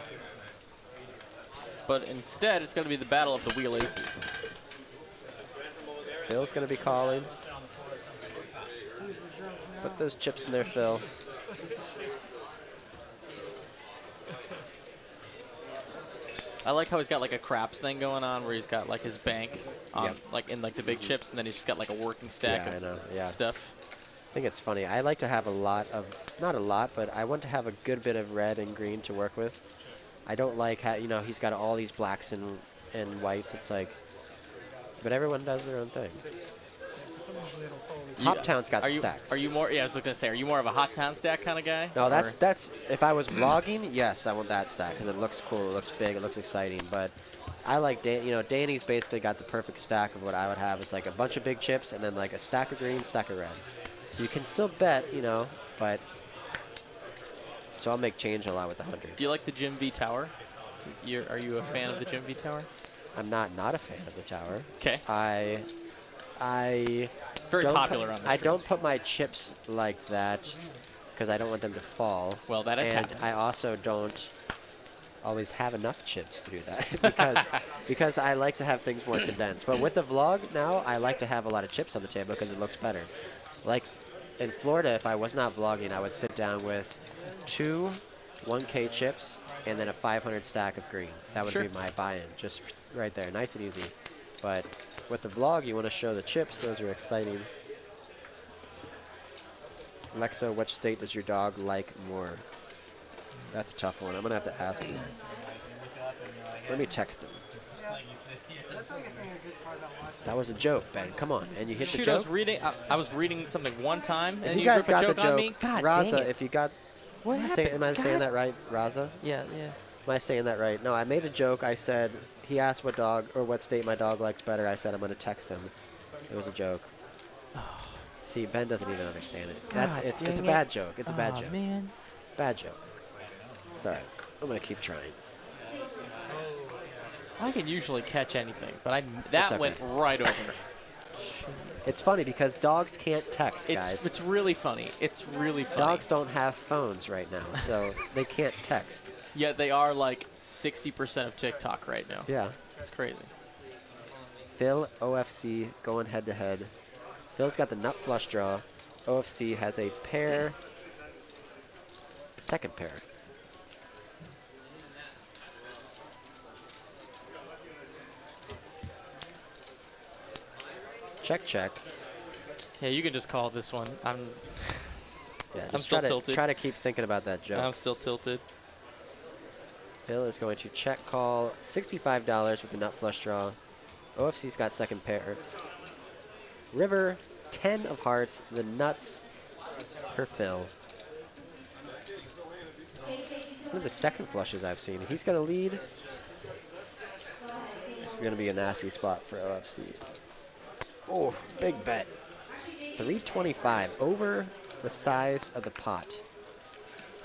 But instead, it's going to be the battle of the wheel aces. Phil's going to be calling. Put those chips in there, Phil. I like how he's got like a craps thing going on where he's got like his bank like in like the big chips, and then he's just got like a working stack of stuff. I think it's funny. I like to have a lot of, not a lot, but I want to have a good bit of red and green to work with. I don't like how, you know, he's got all these blacks and whites. It's like, but everyone does their own thing. Hop Town's got the stack. Are you more? Yeah, I was looking to say, are you more of a Hot Town stack kind of guy? No, that's if I was vlogging, yes, I want that stack because it looks cool, it looks big, it looks exciting. But I like Danny's basically got the perfect stack of what I would have is like a bunch of big chips and then like a stack of green, stack of red. So you can still bet, you know, but so I'll make change a lot with the 100s. Do you like the Jim V Tower? Are you a fan of the Jim V Tower? I'm not a fan of the tower. Okay. I Very don't popular on the I stream. don't put my chips like that because I don't want them to fall. Well, that has and happened. I also don't always have enough chips to do that because I like to have things more condensed. But with the vlog now, I like to have a lot of chips on the table because it looks better. Like in Florida, if I was not vlogging, I would sit down with 2 1K chips and then a 500 stack of green. That would Sure. be my buy-in, just right there, nice and easy. But with the vlog, you want to show the chips. Those are exciting. Lexo, which state does your dog like more? That's a tough one. I'm going to have to ask him. Let me text him. That was a joke, Ben. Come on. And you hit the Shoot, joke? I was reading something one time, If and you you guys rip a got joke the joke, on me. God Raza, dang it. if you got... What happened? Am I saying that right, Raza? Yeah. Am I saying that right? No, I made a joke. I said, he asked what dog or what state my dog likes better. I said I'm going to text him. It was a joke. See, Ben doesn't even understand it. It's a bad joke. It's a bad joke. Man. Bad joke. It's all right. I'm going to keep trying. I can usually catch anything, but that okay. went right over. It's funny because dogs can't text, guys. It's really funny. It's really funny. Dogs don't have phones right now, so they can't text. Yet they are like 60% of TikTok right now. Yeah. It's crazy. Phil, OFC, going head-to-head. Phil's got the nut flush draw. OFC has a pair. Second pair. Check, check. Yeah, you can just call this one. Yeah, I'm just still tilted. Try to keep thinking about that joke. I'm still tilted. Phil is going to check call. $65 with the nut flush draw. OFC's got second pair. River, 10 of hearts. The nuts for Phil. One of the second flushes I've seen. He's going to lead. This is going to be a nasty spot for OFC. Oh, big bet. 325 over the size of the pot.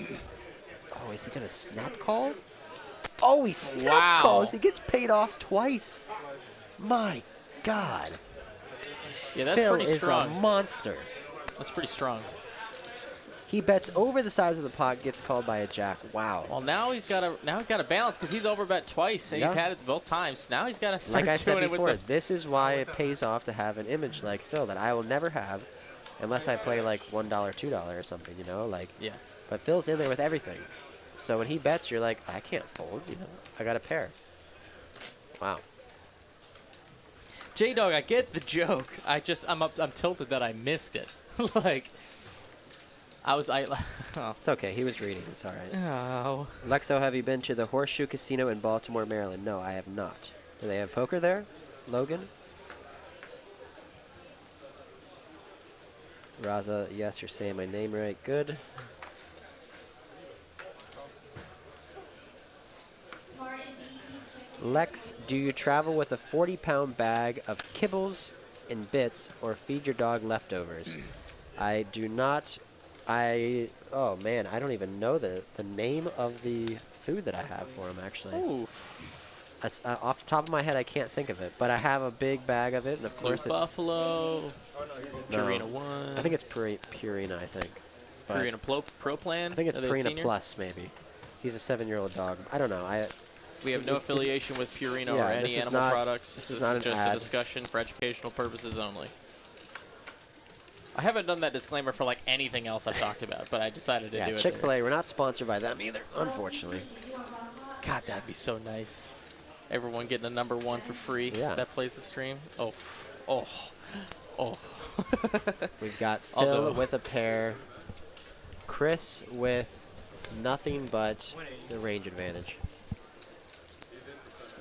Oh, is he going to snap call? Oh, he snap calls. He gets paid off twice. My God. Yeah, that's Phil pretty strong. is a monster. That's pretty strong. He bets over the size of the pot, gets called by a jack. Wow. Well, now he's got to balance because he's overbet twice and he's had it both times. Now he's got to start like I said doing it before, with this is why it pays off to have an image like Phil that I will never have unless I play like $1, $2 or something, you know? Like, yeah. But Phil's in there with everything. So when he bets, you're like, I can't fold, you know? I got a pair. Wow. J-Dog, I get the joke. I'm tilted that I missed it. Like, oh. It's okay. He was reading. It's all right. Oh. Lexo, have you been to the Horseshoe Casino in Baltimore, Maryland? No, I have not. Do they have poker there? Logan? Raza, yes, you're saying my name right. Good. Lex, do you travel with a 40-pound bag of kibbles and bits or feed your dog leftovers? I do not. Oh man, I don't even know the name of the food that I have for him, actually. Ooh. That's, off the top of my head, I can't think of it, but I have a big bag of it, and of course Blue it's... Buffalo, Purina 1. I think it's Purina, I think. But Purina Pro Plan? I think it's Are they Purina senior? Plus, maybe. He's a 7-year-old dog. I don't know. We have no affiliation with Purina yeah, or any this is animal not- products. this is not an just ad. a discussion for educational purposes only. I haven't done that disclaimer for like anything else I've talked about, but I decided to do it. Chick-fil-A, we're not sponsored by them either, unfortunately. God, that'd be so nice. Everyone getting a #1 for free that plays the stream. Oh. We've got Phil with a pair. Chris with nothing but the range advantage.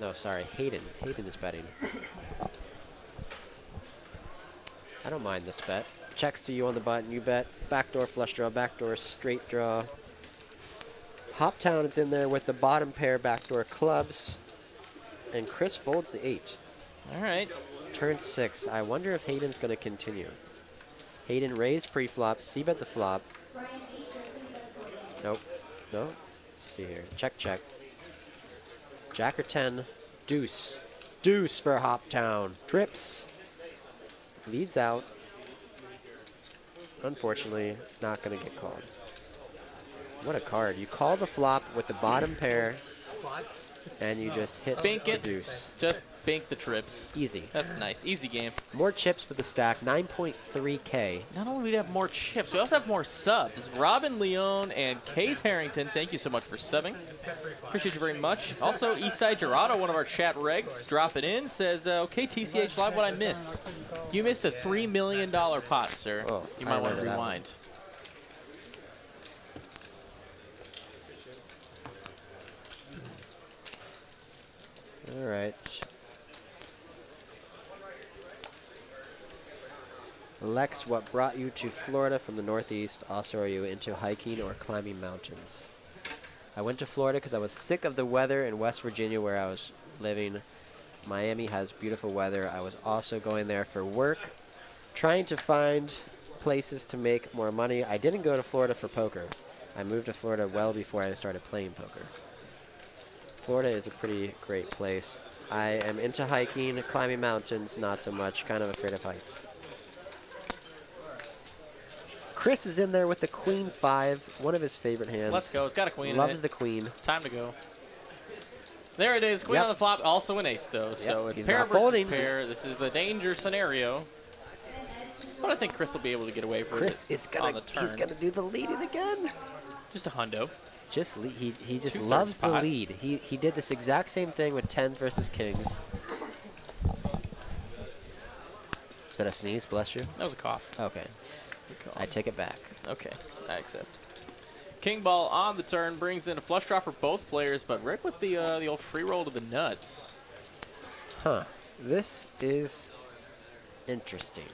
No, sorry, Hayden. Hayden is betting. I don't mind this bet. Checks to you on the button, you bet. Backdoor flush draw, backdoor straight draw. Hoptown is in there with the bottom pair backdoor clubs. And Chris folds the 8. All right. Turn 6. I wonder if Hayden's going to continue. Hayden raised pre-flop, c-bet the flop. Nope. No. Let's see here. Check, check. Jack or 10. Deuce. Deuce for Hoptown. Trips. Leads out. Unfortunately, not going to get called. What a card. You call the flop with the bottom pair, and you just hit Bink the it. deuce. Just bank the trips. Easy. That's nice. Easy game. More chips for the stack. 9.3K. Not only do we have more chips, we also have more subs. Robin Leone and Case Harrington, thank you so much for subbing. Appreciate you very much. Also, Eastside Gerardo, one of our chat regs, dropping in, says, okay, TCH Live, what'd I miss? You missed a $3 million pot, sir. Oh, You I might want to remember that one. rewind. All right. Lex, what brought you to Florida from the Northeast? Also, are you into hiking or climbing mountains? I went to Florida because I was sick of the weather in West Virginia where I was living. Miami has beautiful weather. I was also going there for work, trying to find places to make more money. I didn't go to Florida for poker. I moved to Florida well before I started playing poker. Florida is a pretty great place. I am into hiking, climbing mountains, not so much. Kind of afraid of heights. Chris is in there with the Queen 5, one of his favorite hands. Let's go. It's got a queen in it. Loves the Queen. Time to go. There it is. Queen Yep. on the flop. Also an ace, though. So Yep, it's he's pair not versus folding. pair. This is the danger scenario. But I think Chris will be able to get away with Chris it is on gonna the turn. he's gonna do the leading again. Just a hundo. He just 2/3 loves the pot. lead. He did this exact same thing with 10s versus kings. Is that a sneeze? Bless you. That was a cough. Okay, Good cough. I take it back. Okay, I accept. King ball on the turn brings in a flush draw for both players, but Rick with the old free roll to the nuts. Huh. This is interesting.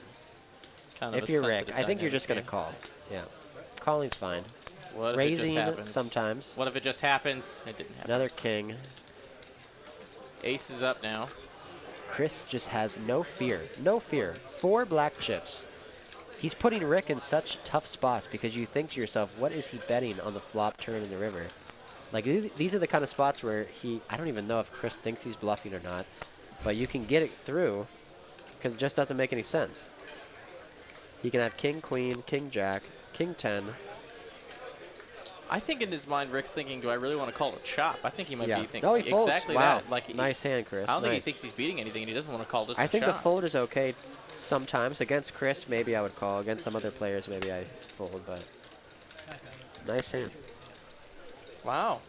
Kind of If a you're Rick, sensitive I think you're dynamic just gonna game. call. Yeah, calling's fine. What if Raising it just happens? sometimes. What if it just happens? It didn't happen. Another king. Ace is up now. Chris just has no fear. No fear. 4 black chips. He's putting Rick in such tough spots because you think to yourself, what is he betting on the flop turn in the river? Like, these are the kind of spots where I don't even know if Chris thinks he's bluffing or not, but you can get it through because it just doesn't make any sense. He can have king, queen, king, jack, king 10. I think in his mind, Rick's thinking, do I really want to call a chop? I think he might Yeah. be thinking No, he folds. exactly Wow. that. Like, Nice hand, Chris. I don't think he Nice. thinks he's beating anything, and he doesn't want to call just I a think chop. the fold is okay sometimes. Against Chris, maybe I would call. Against some other players, maybe I fold, but nice hand. Wow.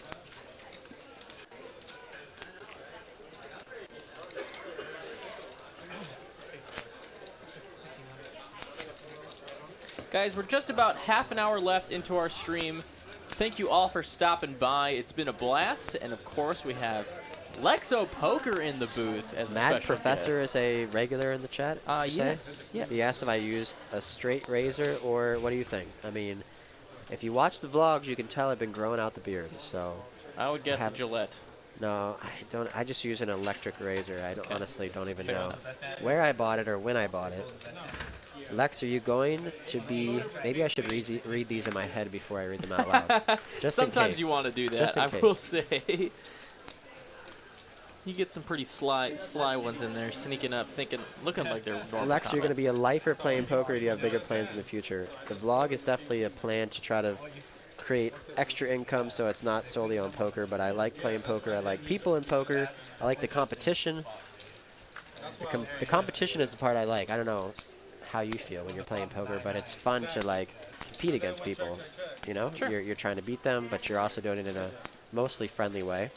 Guys, we're just about half an hour left into our stream. Thank you all for stopping by. It's been a blast, and of course we have Lex O Poker in the booth as a Mad special Professor guest. is a regular in the chat. you say? Yes, yes. He asked if I use a straight razor or what do you think? I mean, if you watch the vlogs, you can tell I've been growing out the beard. So I would guess a have- Gillette. no, I don't. I just use an electric razor. I don't, honestly don't even Fair know enough. where I bought it or when I bought it. Lex, are you going to be? Maybe I should read these in my head before I read them out loud. Just in Sometimes case. you want to do Just that. in I will case. say. You get some pretty sly ones in there, sneaking up, looking like they're normal Lex, you're going to be a comments. lifer playing poker, or do you have bigger plans in the future? The vlog is definitely a plan to try to create extra income so it's not solely on poker, but I like playing poker. I like people in poker. I like the competition. The competition is the part I like. I don't know how you feel when you're playing poker, but it's fun to like compete against people. You know, Sure. you're trying to beat them, but you're also doing it in a mostly friendly way.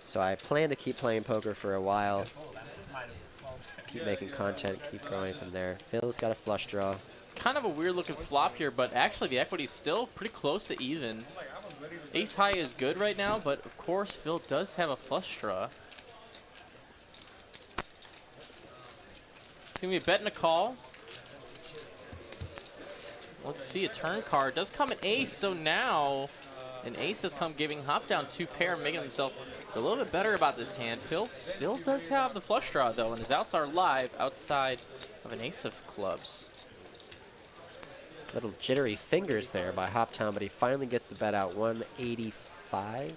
So I plan to keep playing poker for a while. Keep making content, keep growing from there. Phil's got a flush draw. Kind of a weird looking flop here, but actually the equity's still pretty close to even. Ace high is good right now, but of course Phil does have a flush draw. It's gonna be a bet and a call. Let's see, a turn card does come an ace, so now an ace has come giving Hopdown 2 pair, making himself a little bit better about this hand. Phil does have the flush draw though, and his outs are live outside of an ace of clubs. Little jittery fingers there by Hoptown, but he finally gets the bet out 185.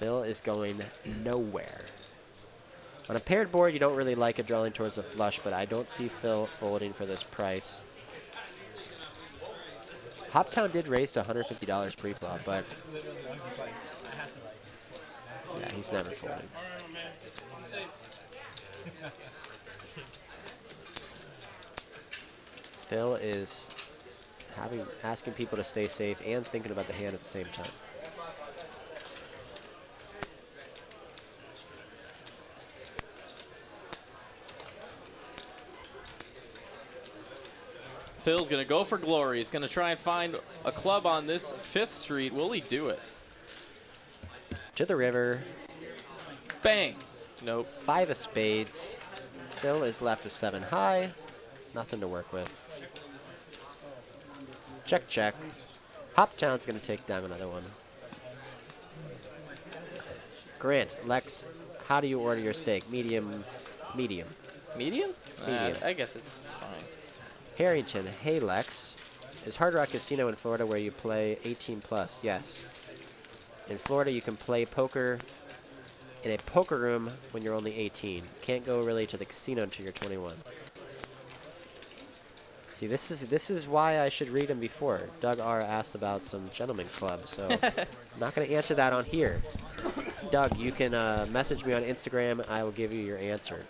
Phil is going nowhere. On a paired board, you don't really like it drawing towards the flush, but I don't see Phil folding for this price. Hoptown did raise to $150 pre-flop, but yeah, he's never folding. Phil is asking people to stay safe and thinking about the hand at the same time. Phil's going to go for glory. He's going to try and find a club on this 5th Street. Will he do it? To the river. Bang. Nope. 5 of spades. Phil is left with 7 high. Nothing to work with. Check, check. Hoptown's going to take down another one. Grant, Lex, how do you order your steak? Medium, medium. Medium? Medium. I guess it's fine. Harrington, hey Lex. Is Hard Rock Casino in Florida where you play 18 plus? Yes. In Florida, you can play poker in a poker room when you're only 18. Can't go really to the casino until you're 21. See, this is why I should read him before. Doug R. asked about some gentleman clubs, so I'm not going to answer that on here. Doug, you can message me on Instagram. I will give you your answer.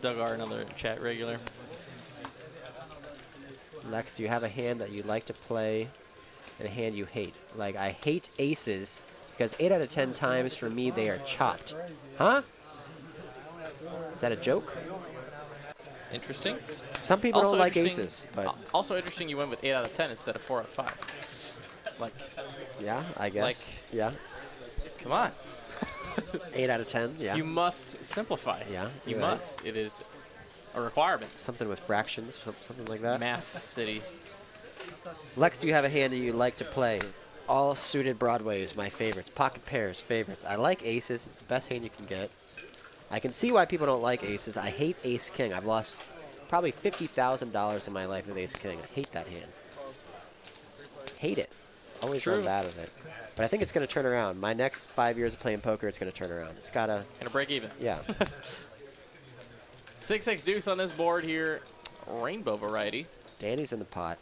Doug R., another chat regular. Lex, do you have a hand that you like to play and a hand you hate? Like, I hate aces because 8 out of 10 times for me they are chopped. Huh? Is that a joke? Interesting. Some people Also don't like interesting- aces, but Also interesting you went with 8 out of 10 instead of 4 out of 5. Like, yeah, I guess. Like, yeah. come on. 8 out of 10, yeah. You must simplify. Yeah, You you're right. must. It is a requirement. Something with fractions, something like that. Math City. Lex, do you have a hand that you like to play? All suited Broadways, my favorites. Pocket pairs, favorites. I like aces. It's the best hand you can get. I can see why people don't like aces. I hate ace king. I've lost probably $50,000 in my life with ace king. I hate that hand. Hate it. Always True. run bad with it. But I think it's going to turn around. My next 5 years of playing poker, it's going to turn around. It's got to... Gonna break even. Yeah. 6-6 deuce on this board here. Rainbow variety. Danny's in the pot.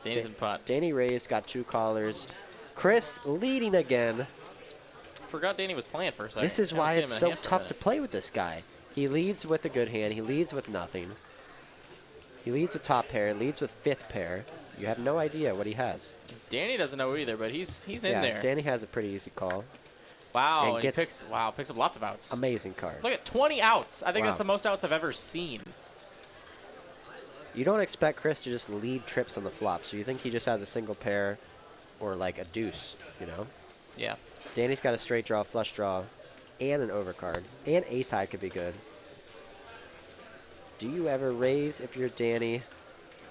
Danny's in the pot. Danny raised, got 2 callers. Chris leading again. Forgot Danny was playing for a second. This is Haven't why seen it's him in a so hand for a tough to minute. play with this guy. He leads with a good hand. He leads with nothing. He leads with top pair. Leads with 5th pair. You have no idea what he has. Danny doesn't know either, but he's in Yeah, there. Danny has a pretty easy call. Wow, and he gets picks up lots of outs. Amazing card. Look at 20 outs. I think Wow. that's the most outs I've ever seen. You don't expect Chris to just lead trips on the flop, so you think he just has a single pair or like a deuce, you know? Yeah. Danny's got a straight draw, flush draw, and an overcard. And ace high could be good. Do you ever raise if you're Danny?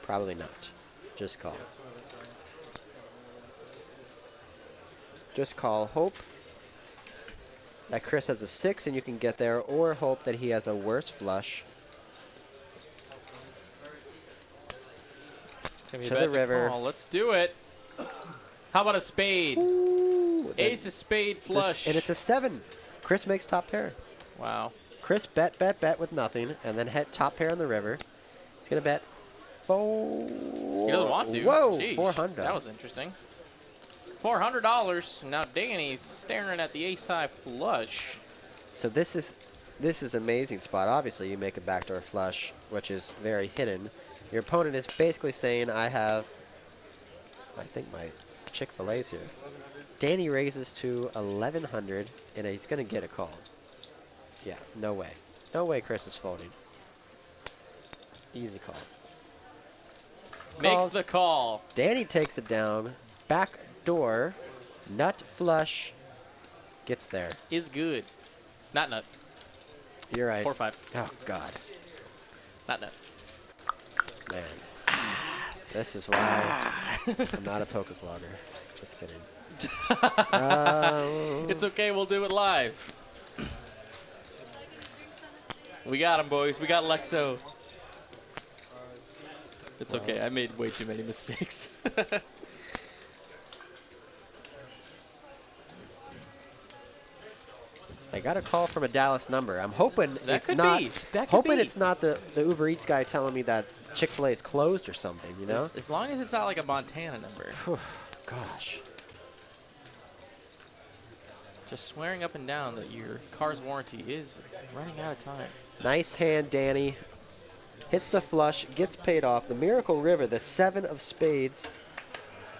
Probably not. Just call. Just call. Hope that Chris has a 6 and you can get there, or hope that he has a worse flush. It's gonna be To a the bet to river. call. Let's do it. How about a spade? Ooh, Ace of spade flush. and it's a 7. Chris makes top pair. Wow. Chris bet with nothing, and then hit top pair on the river. He's going to bet 4. He doesn't want to. Whoa, Jeez, 400. That was interesting. $400. Now Danny's staring at the ace high flush. So this is an amazing spot. Obviously, you make a backdoor flush, which is very hidden. Your opponent is basically saying, I think my Chick-fil-A's here. Danny raises to 1,100, and he's going to get a call. Yeah, no way. No way Chris is folding. Easy call. Makes Calls. the call. Danny takes it down. Back door. Nut flush. Gets there. Is good. Not nut. You're right. 4-5. Oh, God. Not nut. Man. This is why I'm not a poker vlogger. Just kidding. It's okay. We'll do it live. We got him, boys. We got Lexo. It's okay. I made way too many mistakes. I got a call from a Dallas number. I'm hoping That it's could not. be. That could Hoping be. it's not the Uber Eats guy telling me that Chick-fil-A is closed or something. You know? As long as it's not like a Montana number. Gosh. Just swearing up and down that your car's warranty is running out of time. Nice hand, Danny. Hits the flush, gets paid off. The Miracle River, the 7 of spades,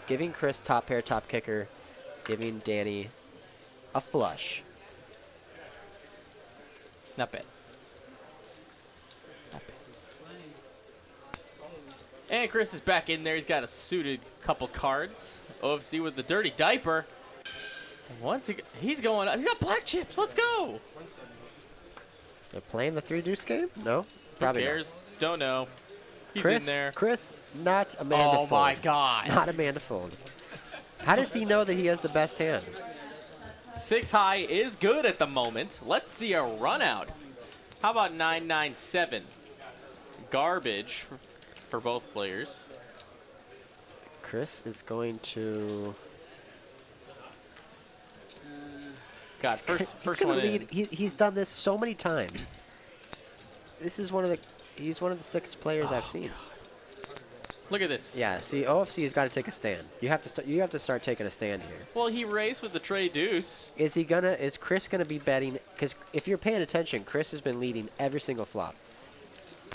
giving Chris top pair, top kicker, giving Danny a flush. Not bad. Not bad. And Chris is back in there. He's got a suited couple cards. OFC with the dirty diaper. And once he's going, he's got black chips. Let's go. They're playing the 3-deuce game? No? Who cares? Don't know. He's Chris, in there. Chris, not a man to fold. Oh my God. Not a man to fold. How does he know that he has the best hand? 6 high is good at the moment. Let's see a run out. How about 9-9-7? Garbage for both players. Chris is going to... God, He's first gonna one in. lead. He's done this so many times. This is one of the... He's one of the sickest players I've seen. Look at this. Yeah, see, OFC has got to take a stand. You have to start taking a stand here. Well, he raised with the tray deuce. Is Chris gonna be betting? Because if you're paying attention, Chris has been leading every single flop.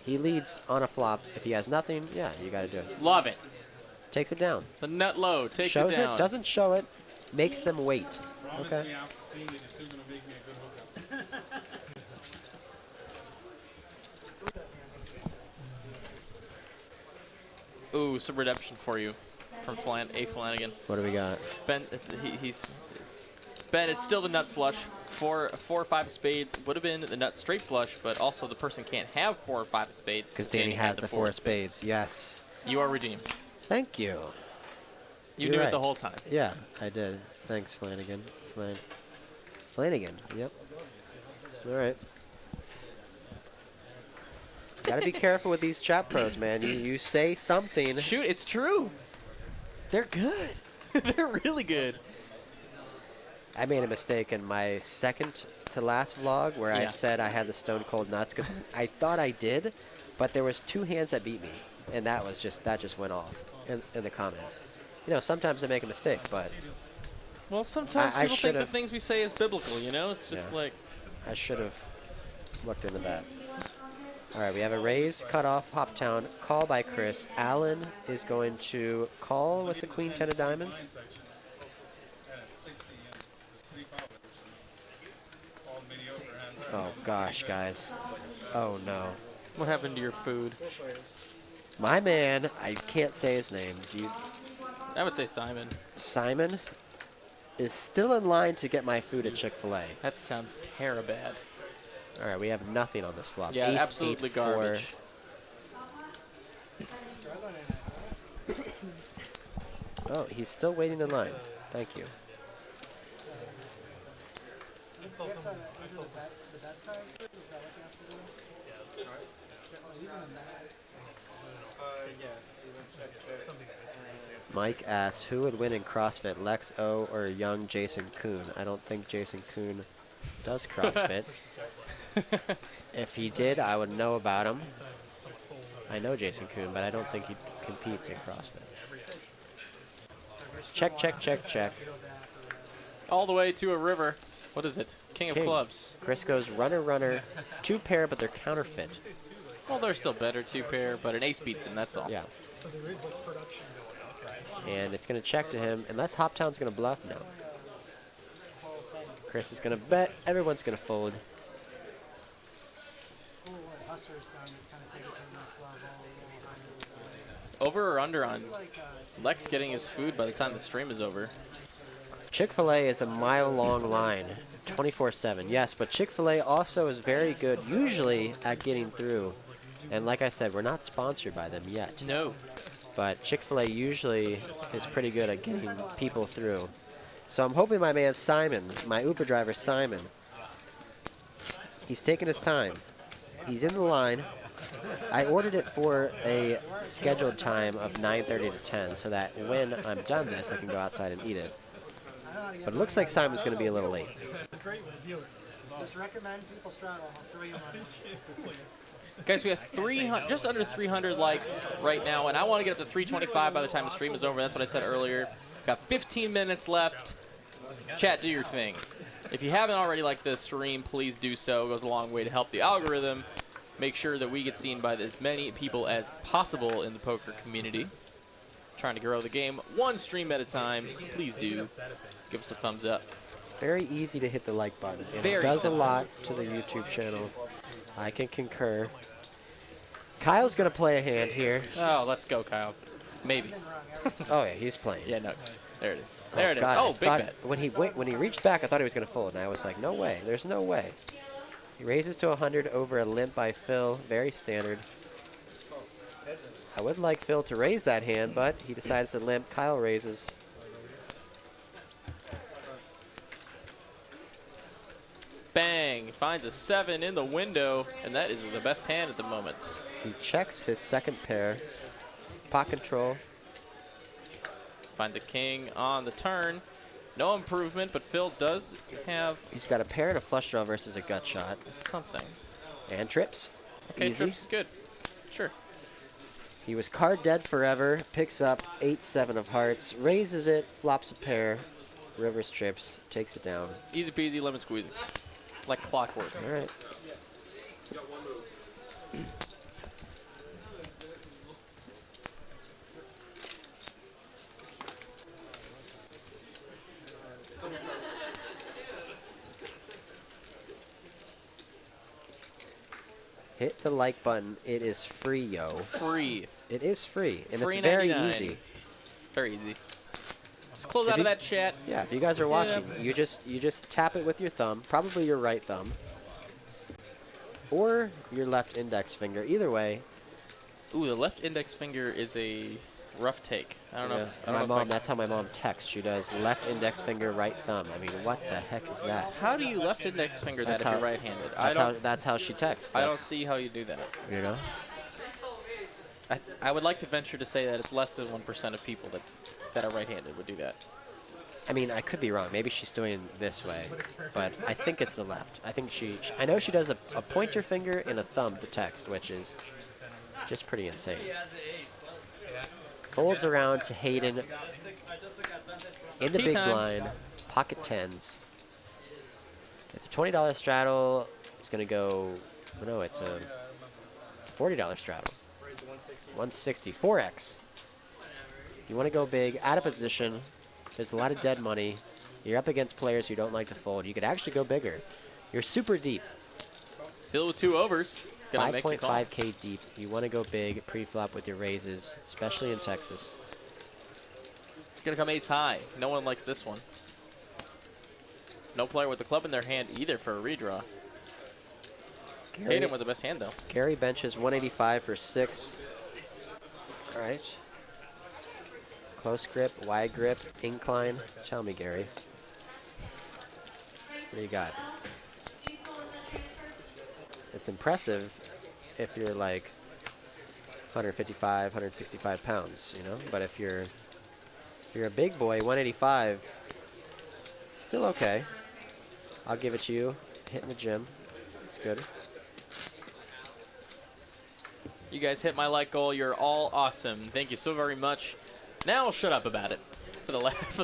He leads on a flop. If he has nothing, yeah, you got to do it. Love it. Takes it down. The nut low takes Shows it down. Doesn't show it. Makes them wait. Promise Okay. me after seeing it, you're still going to make me a good hookup. Ooh, some redemption for you from A. Flanagan. What do we got? Ben, Ben, it's still the nut flush. 4 or 5 spades would have been the nut straight flush, but also the person can't have 4 or 5 spades. Because Danny has the 4 spades. Yes. You are redeemed. Thank you. You You're knew right. it the whole time. Yeah, I did. Thanks, Flanagan. Flanagan. Yep. All right. Gotta be careful with these chat pros, man. You say something. Shoot, it's true. They're good. They're really good. I made a mistake in my second to last vlog where I Yeah. said I had the stone cold nuts because I thought I did, but there was 2 hands that beat me, and that just went off in the comments. You know, sometimes I make a mistake, but Well, sometimes I people think the should've- things we say is biblical, you know? It's just Yeah. like... I should have looked into that. All right, we have a raise, cut off, Hoptown, call by Chris. Allen is going to call with the Queen 10 of diamonds. Oh gosh, guys. Oh no. What happened to your food? My man, I can't say his name. I would say Simon. Simon is still in line to get my food at Chick-fil-A. That sounds terrible bad. All right, we have nothing on this flop. Yeah, Ace, absolutely 8, 4. garbage. Oh, he's still waiting in line. Thank you. Mike asks, who would win in CrossFit, Lex O or young Jason Kuhn? I don't think Jason Kuhn does CrossFit. If he did, I would know about him. I know Jason Kuhn, but I don't think he competes in CrossFit. Check, check, check, check. All the way to a river. What is it? King of King. clubs. Chris goes runner, runner. 2 pair, but they're counterfeit. Well, they're still better 2 pair, but an ace beats him, that's all. Yeah. So there is like production going up, right? And it's going to check to him, unless Hoptown's going to bluff now. Chris is going to bet. Everyone's going to fold. Over or under on Lex getting his food by the time the stream is over? Chick-fil-A is a mile-long line, 24/7. Yes, but Chick-fil-A also is very good, usually, at getting through. And like I said, we're not sponsored by them yet. No. But Chick-fil-A usually is pretty good at getting people through. So I'm hoping my man Simon, my Uber driver Simon, he's taking his time. He's in the line. I ordered it for a scheduled time of 9:30 to 10 so that when I'm done this, I can go outside and eat it. But it looks like Simon's going to be a little late. It's great with a dealer. It's Just recommend people straddle. I'll throw you money. Guys, we have 300, just under 300 likes right now, and I want to get up to 325 by the time the stream is over. That's what I said earlier. Got 15 minutes left. Chat, do your thing. If you haven't already liked this stream, please do so. It goes a long way to help the algorithm. Make sure that we get seen by as many people as possible in the poker community. Trying to grow the game one stream at a time, so please do give us a thumbs up. It's very easy to hit the like button. And Very it does simple. a lot to the YouTube channel. I can concur. Kyle's going to play a hand here. Oh, let's go, Kyle. Maybe. Oh, yeah, he's playing. Yeah, no. There it is. There it is. God, Oh, I big thought- bet. When he reached back, I thought he was going to fold, and I was like, no way. There's no way. He raises to 100 over a limp by Phil. Very standard. I would like Phil to raise that hand, but he decides to limp. Kyle raises. Bang. Finds a 7 in the window, and that is the best hand at the moment. He checks his second pair. Pot control. Finds a king on the turn. No improvement, but Phil does have He's got a pair and a flush draw versus a gut shot. something. And trips. Okay, Easy. trips is good. Sure. He was card dead forever. Picks up 8-7 of hearts. Raises it. Flops a pair. Rivers trips. Takes it down. Easy peasy, lemon squeezy. Like clockwork. All right. Hit the like button. It is free, yo. Free. It is free, and Free it's very 99. easy. Very easy. Just close If out of you- that chat. Yeah, if you guys are watching, you just tap it with your thumb, probably your right thumb, or your left index finger. Either way. Ooh, the left index finger is a rough take. I don't know. Yeah, I my don't know if mom. That's how my mom texts. She does left index finger, right thumb. I mean, what the heck is that? How do you left index finger that That's if how- you're right-handed? That's how she texts. I don't That's- see how you do that. You know. I would like to venture to say that it's less than 1% of people that are right-handed would do that. I mean, I could be wrong. Maybe she's doing this way, but I think it's the left. I think I know she does a pointer finger and a thumb to text, which is just pretty insane. Folds around to Hayden in the Tea big time. blind, pocket tens. It's a $20 straddle. It's gonna go. No, it's a $40 straddle. 160, 4x. You want to go big, out of position. There's a lot of dead money. You're up against players who don't like to fold. You could actually go bigger. You're super deep. Phil with 2 overs. Gonna make the call. 5.5K deep. You want to go big pre-flop with your raises, especially in Texas. It's gonna come ace high. No one likes this one. No player with the club in their hand either for a redraw. Hayden with the best hand though. Gary benches 185 for 6. All right. Close grip, wide grip, incline. Tell me, Gary. What do you got? It's impressive if you're like 155, 165 pounds, you know? But if you're a big boy, 185, still okay. I'll give it to you. Hitting the gym. It's good. You guys hit my like goal. You're all awesome. Thank you so very much. Now I'll shut up about it for the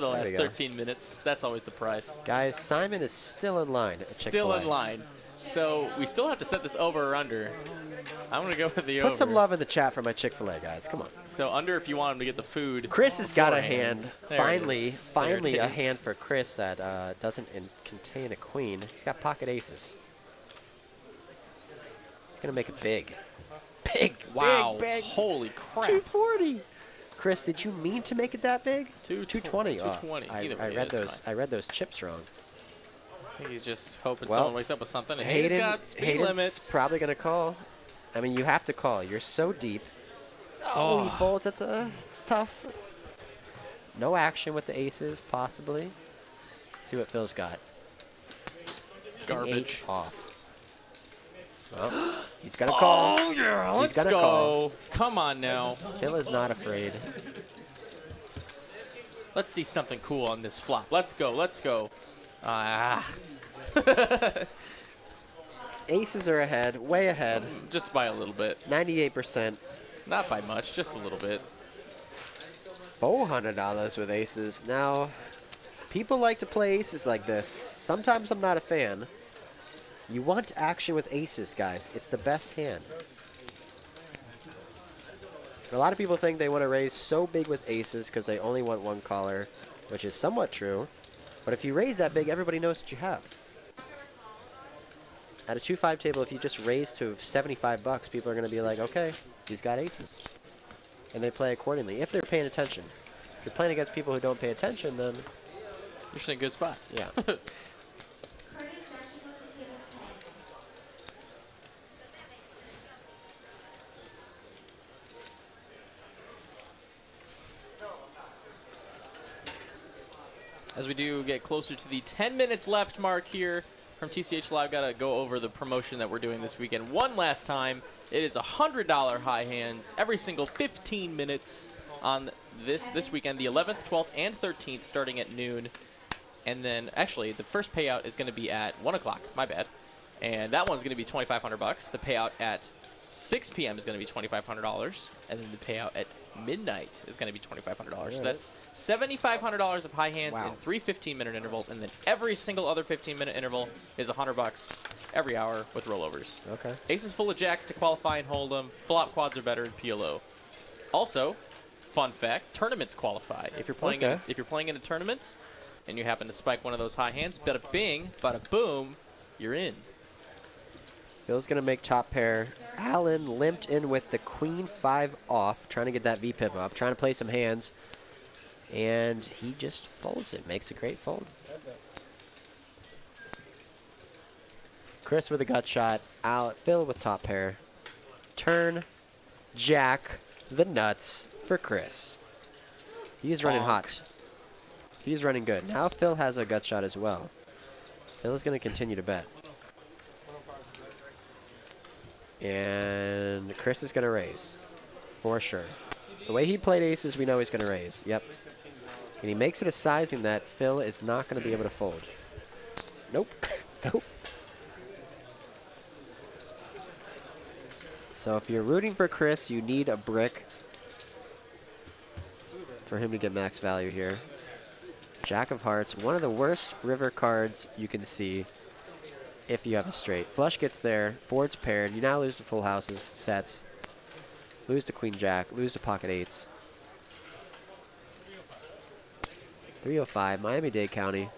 last we go. 13 minutes. That's always the price. Guys, Simon is still in line at Still Chick-fil-A. in line. So we still have to set this over or under. I'm going to go with the over. Put some love in the chat for my Chick-fil-A, guys. Come on. So under if you want him to get the food. Chris has got a beforehand. hand. There it Finally, is. There it finally a is. hand for Chris that doesn't contain a queen. He's got pocket aces. He's going to make it big. Big. Wow. Big, big. Holy crap. 240. Chris, did you mean to make it that big? 220. 220. 220. I Either way, read that's those. fine. I read those chips wrong. I think he's just hoping Well, someone wakes up with something. And Hayden's got speed Hayden's limits. probably going to call. I mean, you have to call. You're so deep. Oh, he folds. It's tough. No action with the aces, possibly. See what Phil's got. King Garbage. H off. Well, he's got to call. Oh, yeah. He's Let's gonna go. call. Come on now. Phil is not afraid. Let's see something cool on this flop. Let's go. Let's go. Ah. Aces are ahead, way ahead, Just by a little bit. 98%. Not by much, just a little bit. $400 with aces. Now, people like to play aces like this. Sometimes I'm not a fan. You want action with aces, guys. It's the best hand. A lot of people think they want to raise so big with aces because they only want one caller, which is somewhat true. But if you raise that big, everybody knows what you have. At a 2-5 table, if you just raise to 75 bucks, people are going to be like, okay, he's got aces. And they play accordingly, if they're paying attention. If you're playing against people who don't pay attention, then... You're just in a good spot. Yeah. As we do get closer to the 10 minutes left mark here from TCH Live, got to go over the promotion that we're doing this weekend one last time. It is $100 high hands every single 15 minutes on this weekend, the 11th, 12th, and 13th, starting at noon. And then, actually, the first payout is going to be at 1 o'clock. My bad. And that one's going to be $2,500. The payout at 6 p.m. is going to be $2,500. And then the payout at midnight is going to be $2,500. So that's $7,500 of high hands in 3 15-minute intervals. And then every single other 15-minute interval is $100 every hour with rollovers. Okay. Aces full of jacks to qualify and hold them. Flop quads are better in PLO. Also, fun fact, tournaments qualify. If you're playing if you're playing in a tournament and you happen to spike one of those high hands, bada bing, bada boom, you're in. Phil's going to make top pair. Allen limped in with the queen 5 off, trying to get that VPIP up, trying to play some hands. And he just folds it, makes a great fold. Chris with a gut shot. Phil with top pair. Turn, jack, the nuts for Chris. He's running hot. He's running good. Now Phil has a gut shot as well. Phil is going to continue to bet. And Chris is going to raise, for sure. The way he played aces, we know he's going to raise. Yep. And he makes it a sizing that Phil is not going to be able to fold. Nope. Nope. So if you're rooting for Chris, you need a brick for him to get max value here. Jack of Hearts, one of the worst river cards you can see if you have a straight. Flush gets there, board's paired, you now lose to full houses, sets, lose to queen jack, lose to pocket eights. 305, Miami-Dade County.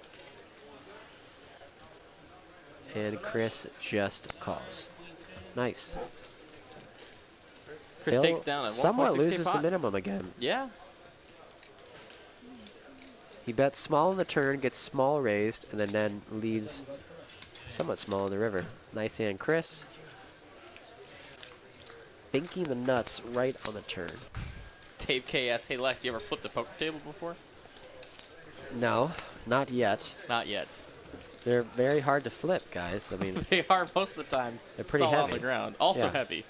And Chris just calls. Nice. Chris Phil takes down at somewhat 1.68 loses pot. the minimum again. Yeah. He bets small on the turn, gets small raised, and then leads somewhat small in the river. Nice hand, Chris. Binking the nuts right on the turn. Dave KS, hey Lex, you ever flipped a poker table before? No, not yet. Not yet. They're very hard to flip, guys. I mean, They are most of the time. They're pretty solid on heavy. the ground. Also Yeah. heavy.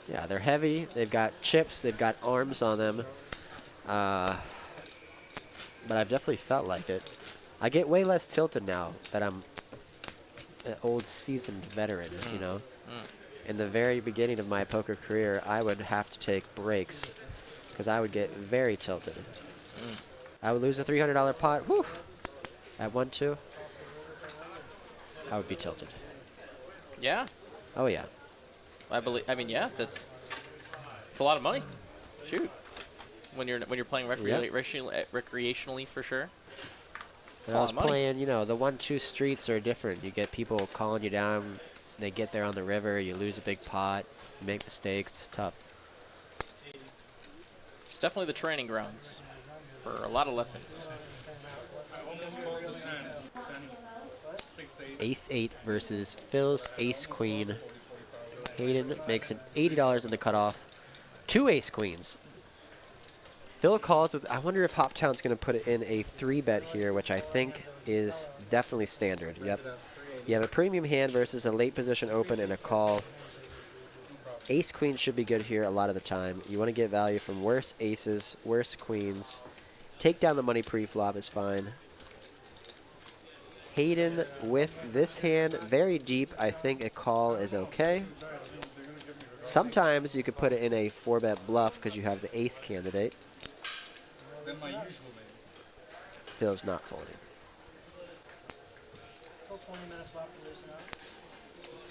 yeah, they're heavy. They've got chips. They've got arms on them. But I've definitely felt like it. I get way less tilted now that I'm an old seasoned veteran, you know. In the very beginning of my poker career, I would have to take breaks because I would get very tilted. I would lose a $300 pot. Whew. At 1-2, I would be tilted. Yeah. Oh yeah. I mean, yeah. It's a lot of money. Shoot. When you're playing recreationally for sure. And I was playing, you know, the 1-2 streets are different. You get people calling you down. They get there on the river. You lose a big pot. You make mistakes. It's tough. It's definitely the training grounds for a lot of lessons. Ace-8 versus Phil's Ace-Queen. Hayden makes an $80 in the cutoff. 2 Ace-Queens. Phil calls with, I wonder if Hoptown's going to put it in a 3-bet here, which I think is definitely standard. Yep. You have a premium hand versus a late position open and a call. Ace-Queen should be good here a lot of the time. You want to get value from worse aces, worse queens. Take down the money pre-flop is fine. Hayden with this hand, very deep. I think a call is okay. Sometimes you could put it in a 4-bet bluff because you have the ace candidate. Then my usual name. Phil's not folding. Still 20 minutes left to loosen up.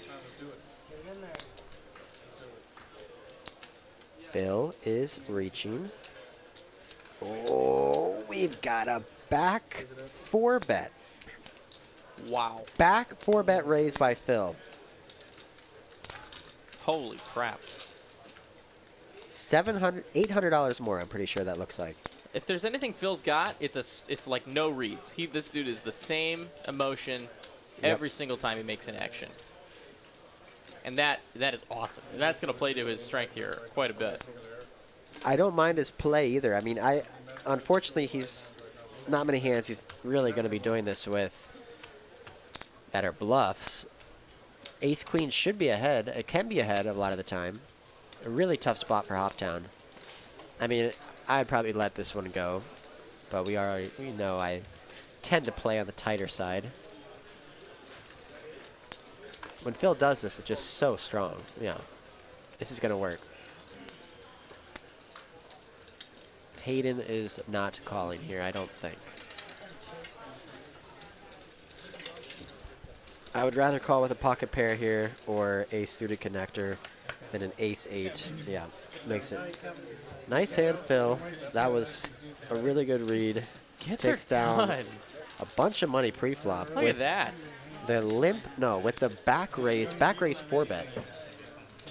Let's do it. Get in there. Let's do it. Phil is reaching. Oh, we've got a back 4-bet. Wow. Back 4-bet raise by Phil. Holy crap. $800 more, I'm pretty sure that looks like. If there's anything Phil's got, it's like no reads. This dude is the same emotion every single time he makes an action. And that is awesome. And that's going to play to his strength here quite a bit. I don't mind his play either. I mean, unfortunately, he's not many hands he's really going to be doing this with that are bluffs. Ace Queen should be ahead. It can be ahead a lot of the time. A really tough spot for Hoptown. I mean, I'd probably let this one go, but we know I tend to play on the tighter side. When Phil does this, it's just so strong. Yeah, this is going to work. Hayden is not calling here, I don't think. I would rather call with a pocket pair here or a suited connector than an ace-8. Yeah, makes it. Nice hand, Phil. That was a really good read. Gets her Takes down done. a bunch of money pre-flop. Look at that. The with the back raise 4-bet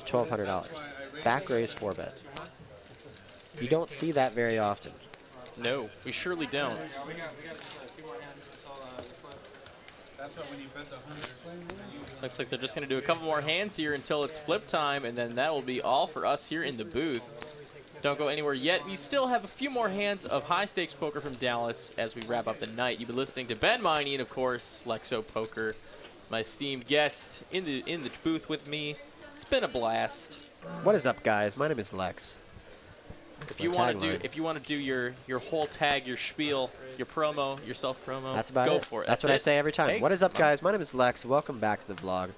to $1,200. Back raise 4-bet. You don't see that very often. No, we surely don't. We got a few more hands until the flip. That's what when you bet the 100. Looks like they're just going to do a couple more hands here until it's flip time, and then that will be all for us here in the booth. Don't go anywhere yet. We still have a few more hands of high-stakes poker from Dallas as we wrap up the night. You've been listening to Ben Miney and, of course, Lex O Poker, my esteemed guest in the booth with me. It's been a blast. What is up, guys? My name is Lex. If you want to do your whole tag, your spiel, your promo, your self promo, That's about go it. for it. That's what I say every time. Hey. What is up, guys? My name is Lex. Welcome back to the vlog.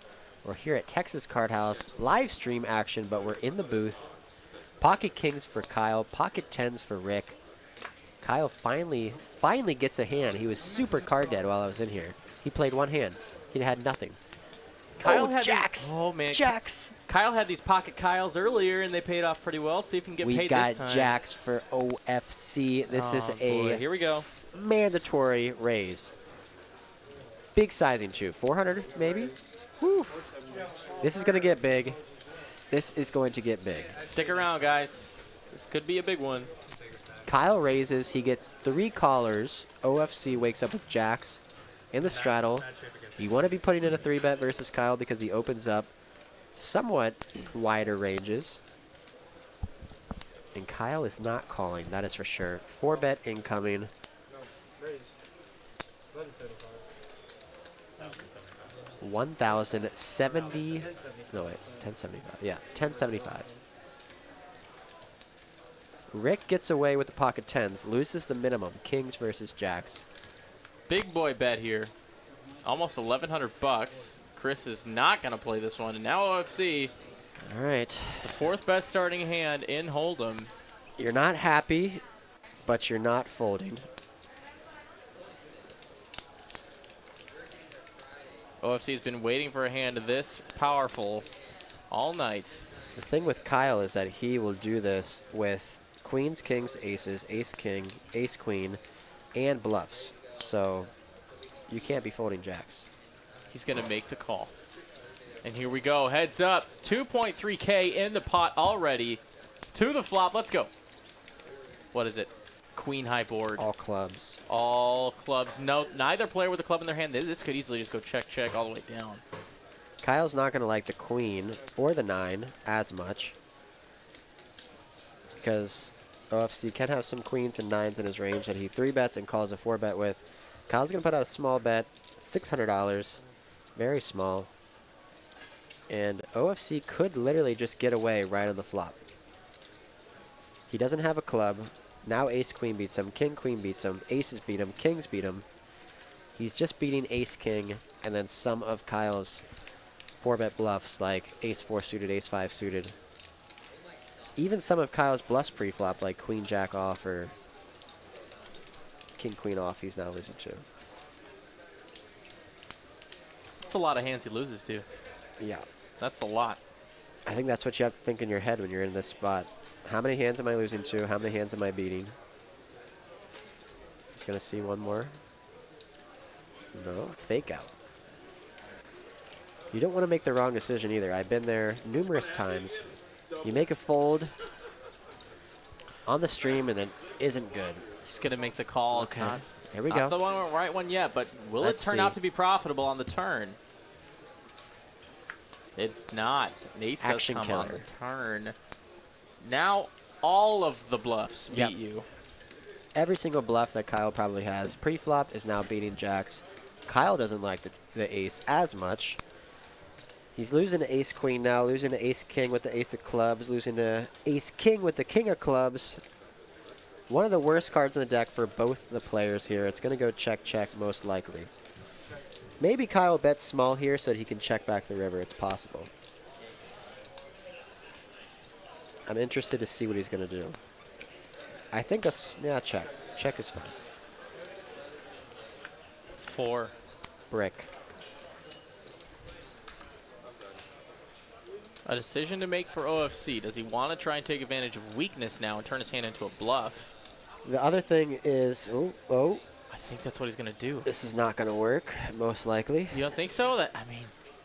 We're here at Texas Card House, live stream action, but we're in the booth. Pocket kings for Kyle, pocket tens for Rick. Kyle finally gets a hand. He was super card dead while I was in here. He played one hand. He had nothing. Kyle oh, had jacks! Oh man, Jacks! Kyle had these pocket Kyles earlier, and they paid off pretty well. See if we can get We've paid got this time. jacks for OFC. This is boy. Here we go. Mandatory raise. Big sizing too. 400 maybe? Whew. This is going to get big. This is going to get big. Stick around, guys. This could be a big one. Kyle raises. He gets 3 callers. OFC wakes up with jacks in the straddle. You want to be putting in a 3-bet versus Kyle because he opens up somewhat wider ranges. And Kyle is not calling, that is for sure. 4-bet incoming. $1,070. No, wait. 1075. Yeah, 1075. Rick gets away with the pocket tens, loses the minimum. Kings versus jacks. Big boy bet here. Almost 1,100 bucks. Chris is not going to play this one. And now OFC. All right. The 4th best starting hand in Hold'em. You're not happy, but you're not folding. OFC's been waiting for a hand this powerful all night. The thing with Kyle is that he will do this with queens, kings, aces, ace, king, ace, queen, and bluffs. So you can't be folding jacks. He's going to make the call. And here we go. Heads up. 2.3K in the pot already. To the flop. Let's go. What is it? Queen high board. All clubs. All clubs. No, neither player with a club in their hand. This could easily just go check, check all the way down. Kyle's not going to like the queen or the 9 as much because OFC can have some queens and 9s in his range that he 3-bets and calls a 4-bet with. Kyle's going to put out a small bet, $600, very small. And OFC could literally just get away right on the flop. He doesn't have a club. Now ace-queen beats him, king-queen beats him, aces beat him, kings beat him. He's just beating ace-king and then some of Kyle's 4-bet bluffs like ace-4 suited, ace-5 suited. Even some of Kyle's bluffs pre-flop like queen-jack off or king-queen off he's now losing to. That's a lot of hands he loses to. Yeah. That's a lot. I think that's what you have to think in your head when you're in this spot. How many hands am I losing to? How many hands am I beating? Just going to see one more. No, fake out. You don't want to make the wrong decision either. I've been there numerous times. You make a fold on the stream and then isn't good. He's going to make the call. Okay. It's not, Here we not go. the right one yet, but will Let's it turn see. out to be profitable on the turn? It's not. An ace does Action come on killer. the turn. Now all of the bluffs beat Yep. you. Every single bluff that Kyle probably has pre-flop is now beating jacks. Kyle doesn't like the ace as much. He's losing to ace-queen now, losing to ace-king with the ace of clubs, losing to ace-king with the king of clubs. One of the worst cards in the deck for both the players here. It's going to go check-check most likely. Maybe Kyle bets small here so that he can check back the river. It's possible. I'm interested to see what he's going to do. I think yeah, check. Check is fine. 4. Brick. A decision to make for OFC. Does he want to try and take advantage of weakness now and turn his hand into a bluff? The other thing is, oh, I think that's what he's going to do. this is not going to work, most likely. You don't think so? That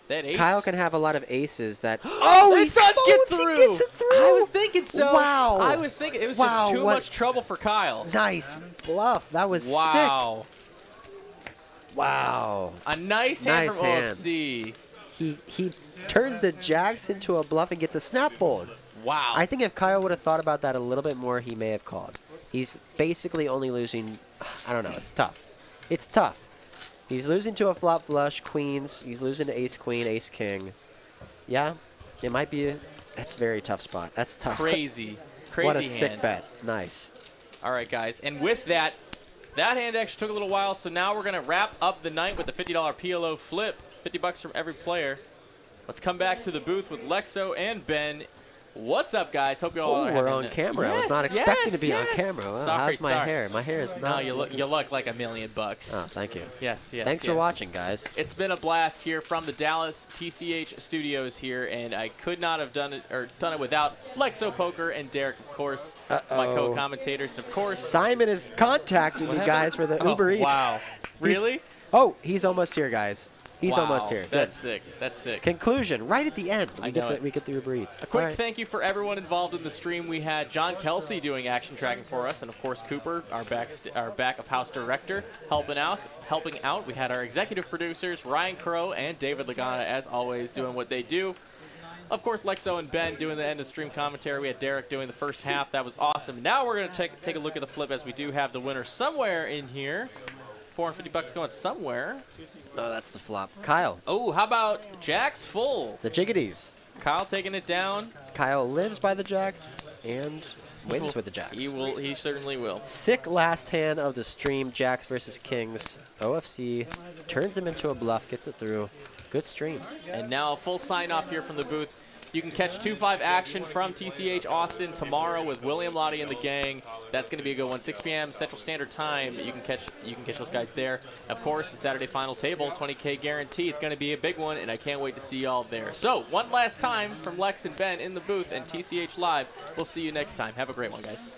that ace. Kyle can have a lot of aces that. Oh, he it does get folds, through. He gets it through. I was thinking so. Wow. I was thinking it was Wow, just too what- much trouble for Kyle. Nice bluff. That was Wow. sick. Wow. A nice hand Nice from hand. OFC. He turns the jacks into a bluff and gets a snap fold. Wow. I think if Kyle would have thought about that a little bit more, he may have called. He's basically only losing. I don't know. It's tough. It's tough. He's losing to a flop flush, queens. He's losing to ace queen, ace king. Yeah, it might be. That's a very tough spot. That's tough. Crazy. Crazy What a hand. sick bet. Nice. All right, guys. And with that, that hand actually took a little while, so now we're going to wrap up the night with the $50 PLO flip. $50 from every player. Let's come back to the booth with Lexo and Ben. What's up, guys? Hope you all are We're having on a- camera. I was Yes, not expecting yes, to be on yes. camera. Wow, Sorry, how's my sorry. hair? My hair is No, not. you look like $1 million. Oh, thank you. Yes, yes. Thanks for yes. watching, guys. It's been a blast here from the Dallas TCH studios here, and I could not have done it without Lex O Poker and Derek, of course, my co-commentators, and of course. Simon is contacting me, guys, for the Uber Eats. Wow, really? Oh, he's almost here, guys. He's Wow, almost here. Good. That's sick. That's sick. Conclusion, right at the end. I We get know the it. we get the Uber Eats. A quick All right. thank you for everyone involved in the stream. We had John Kelsey doing action tracking for us, and of course Cooper, our back of house director, helping out. We had our executive producers Ryan Crow and David Lagana, as always, doing what they do. Of course, Lexo and Ben doing the end of stream commentary. We had Derek doing the first half. That was awesome. Now we're going to take a look at the flip, as we do have the winner somewhere in here. $450 going somewhere. Oh, that's the flop. Kyle, Oh, how about Jacks full? the Jiggities. Kyle taking it down. Kyle lives by the jacks and wins with the jacks. He certainly will. Sick last hand of the stream, jacks versus kings. OFC turns him into a bluff, gets it through. Good stream. And now a full sign-off here from the booth. You can catch 2-5 action from TCH Austin tomorrow with William Lottie and the gang. That's going to be a good one. 6 p.m. Central Standard Time. You can catch those guys there. Of course, the Saturday final table, 20K guarantee. It's going to be a big one, and I can't wait to see y'all there. So, one last time from Lex and Ben in the booth and TCH Live. We'll see you next time. Have a great one, guys.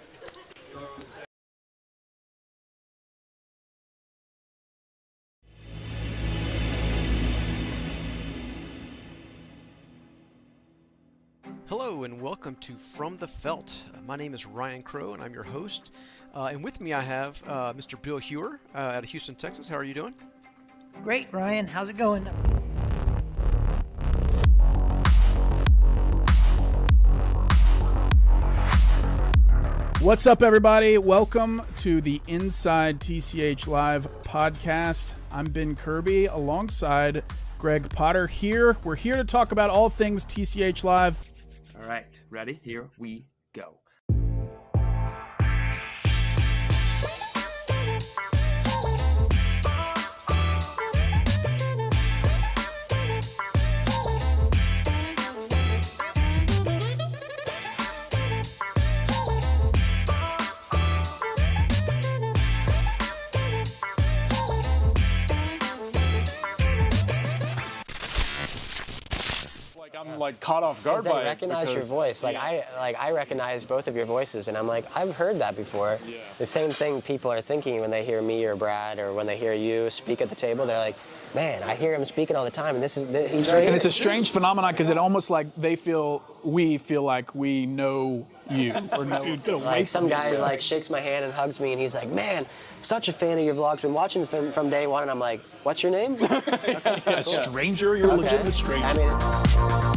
Hello and welcome to From the Felt. My name is Ryan Crow and I'm your host. And with me I have Mr. Bill Hewer out of Houston, Texas. How are you doing? Great, Ryan. How's it going? What's up, everybody? Welcome to the Inside TCH Live podcast. I'm Ben Kirby alongside Greg Potter here. We're here to talk about all things TCH Live. All right, ready? Here we go. like caught off guard by They it. recognize your voice. Like I recognize both of your voices, and I'm like, I've heard that before. Yeah. The same thing people are thinking when they hear me or Brad, or when they hear you speak at the table. They're like, man, I hear him speaking all the time, and he's right. And it's a strange phenomenon because it almost like we feel like we know you or know. Dude, get away Like some from me, guy bro. like shakes my hand and hugs me, and he's like, man, such a fan of your vlogs. Been watching from day one, and I'm like, what's your name? A stranger, you're a legitimate stranger. I mean.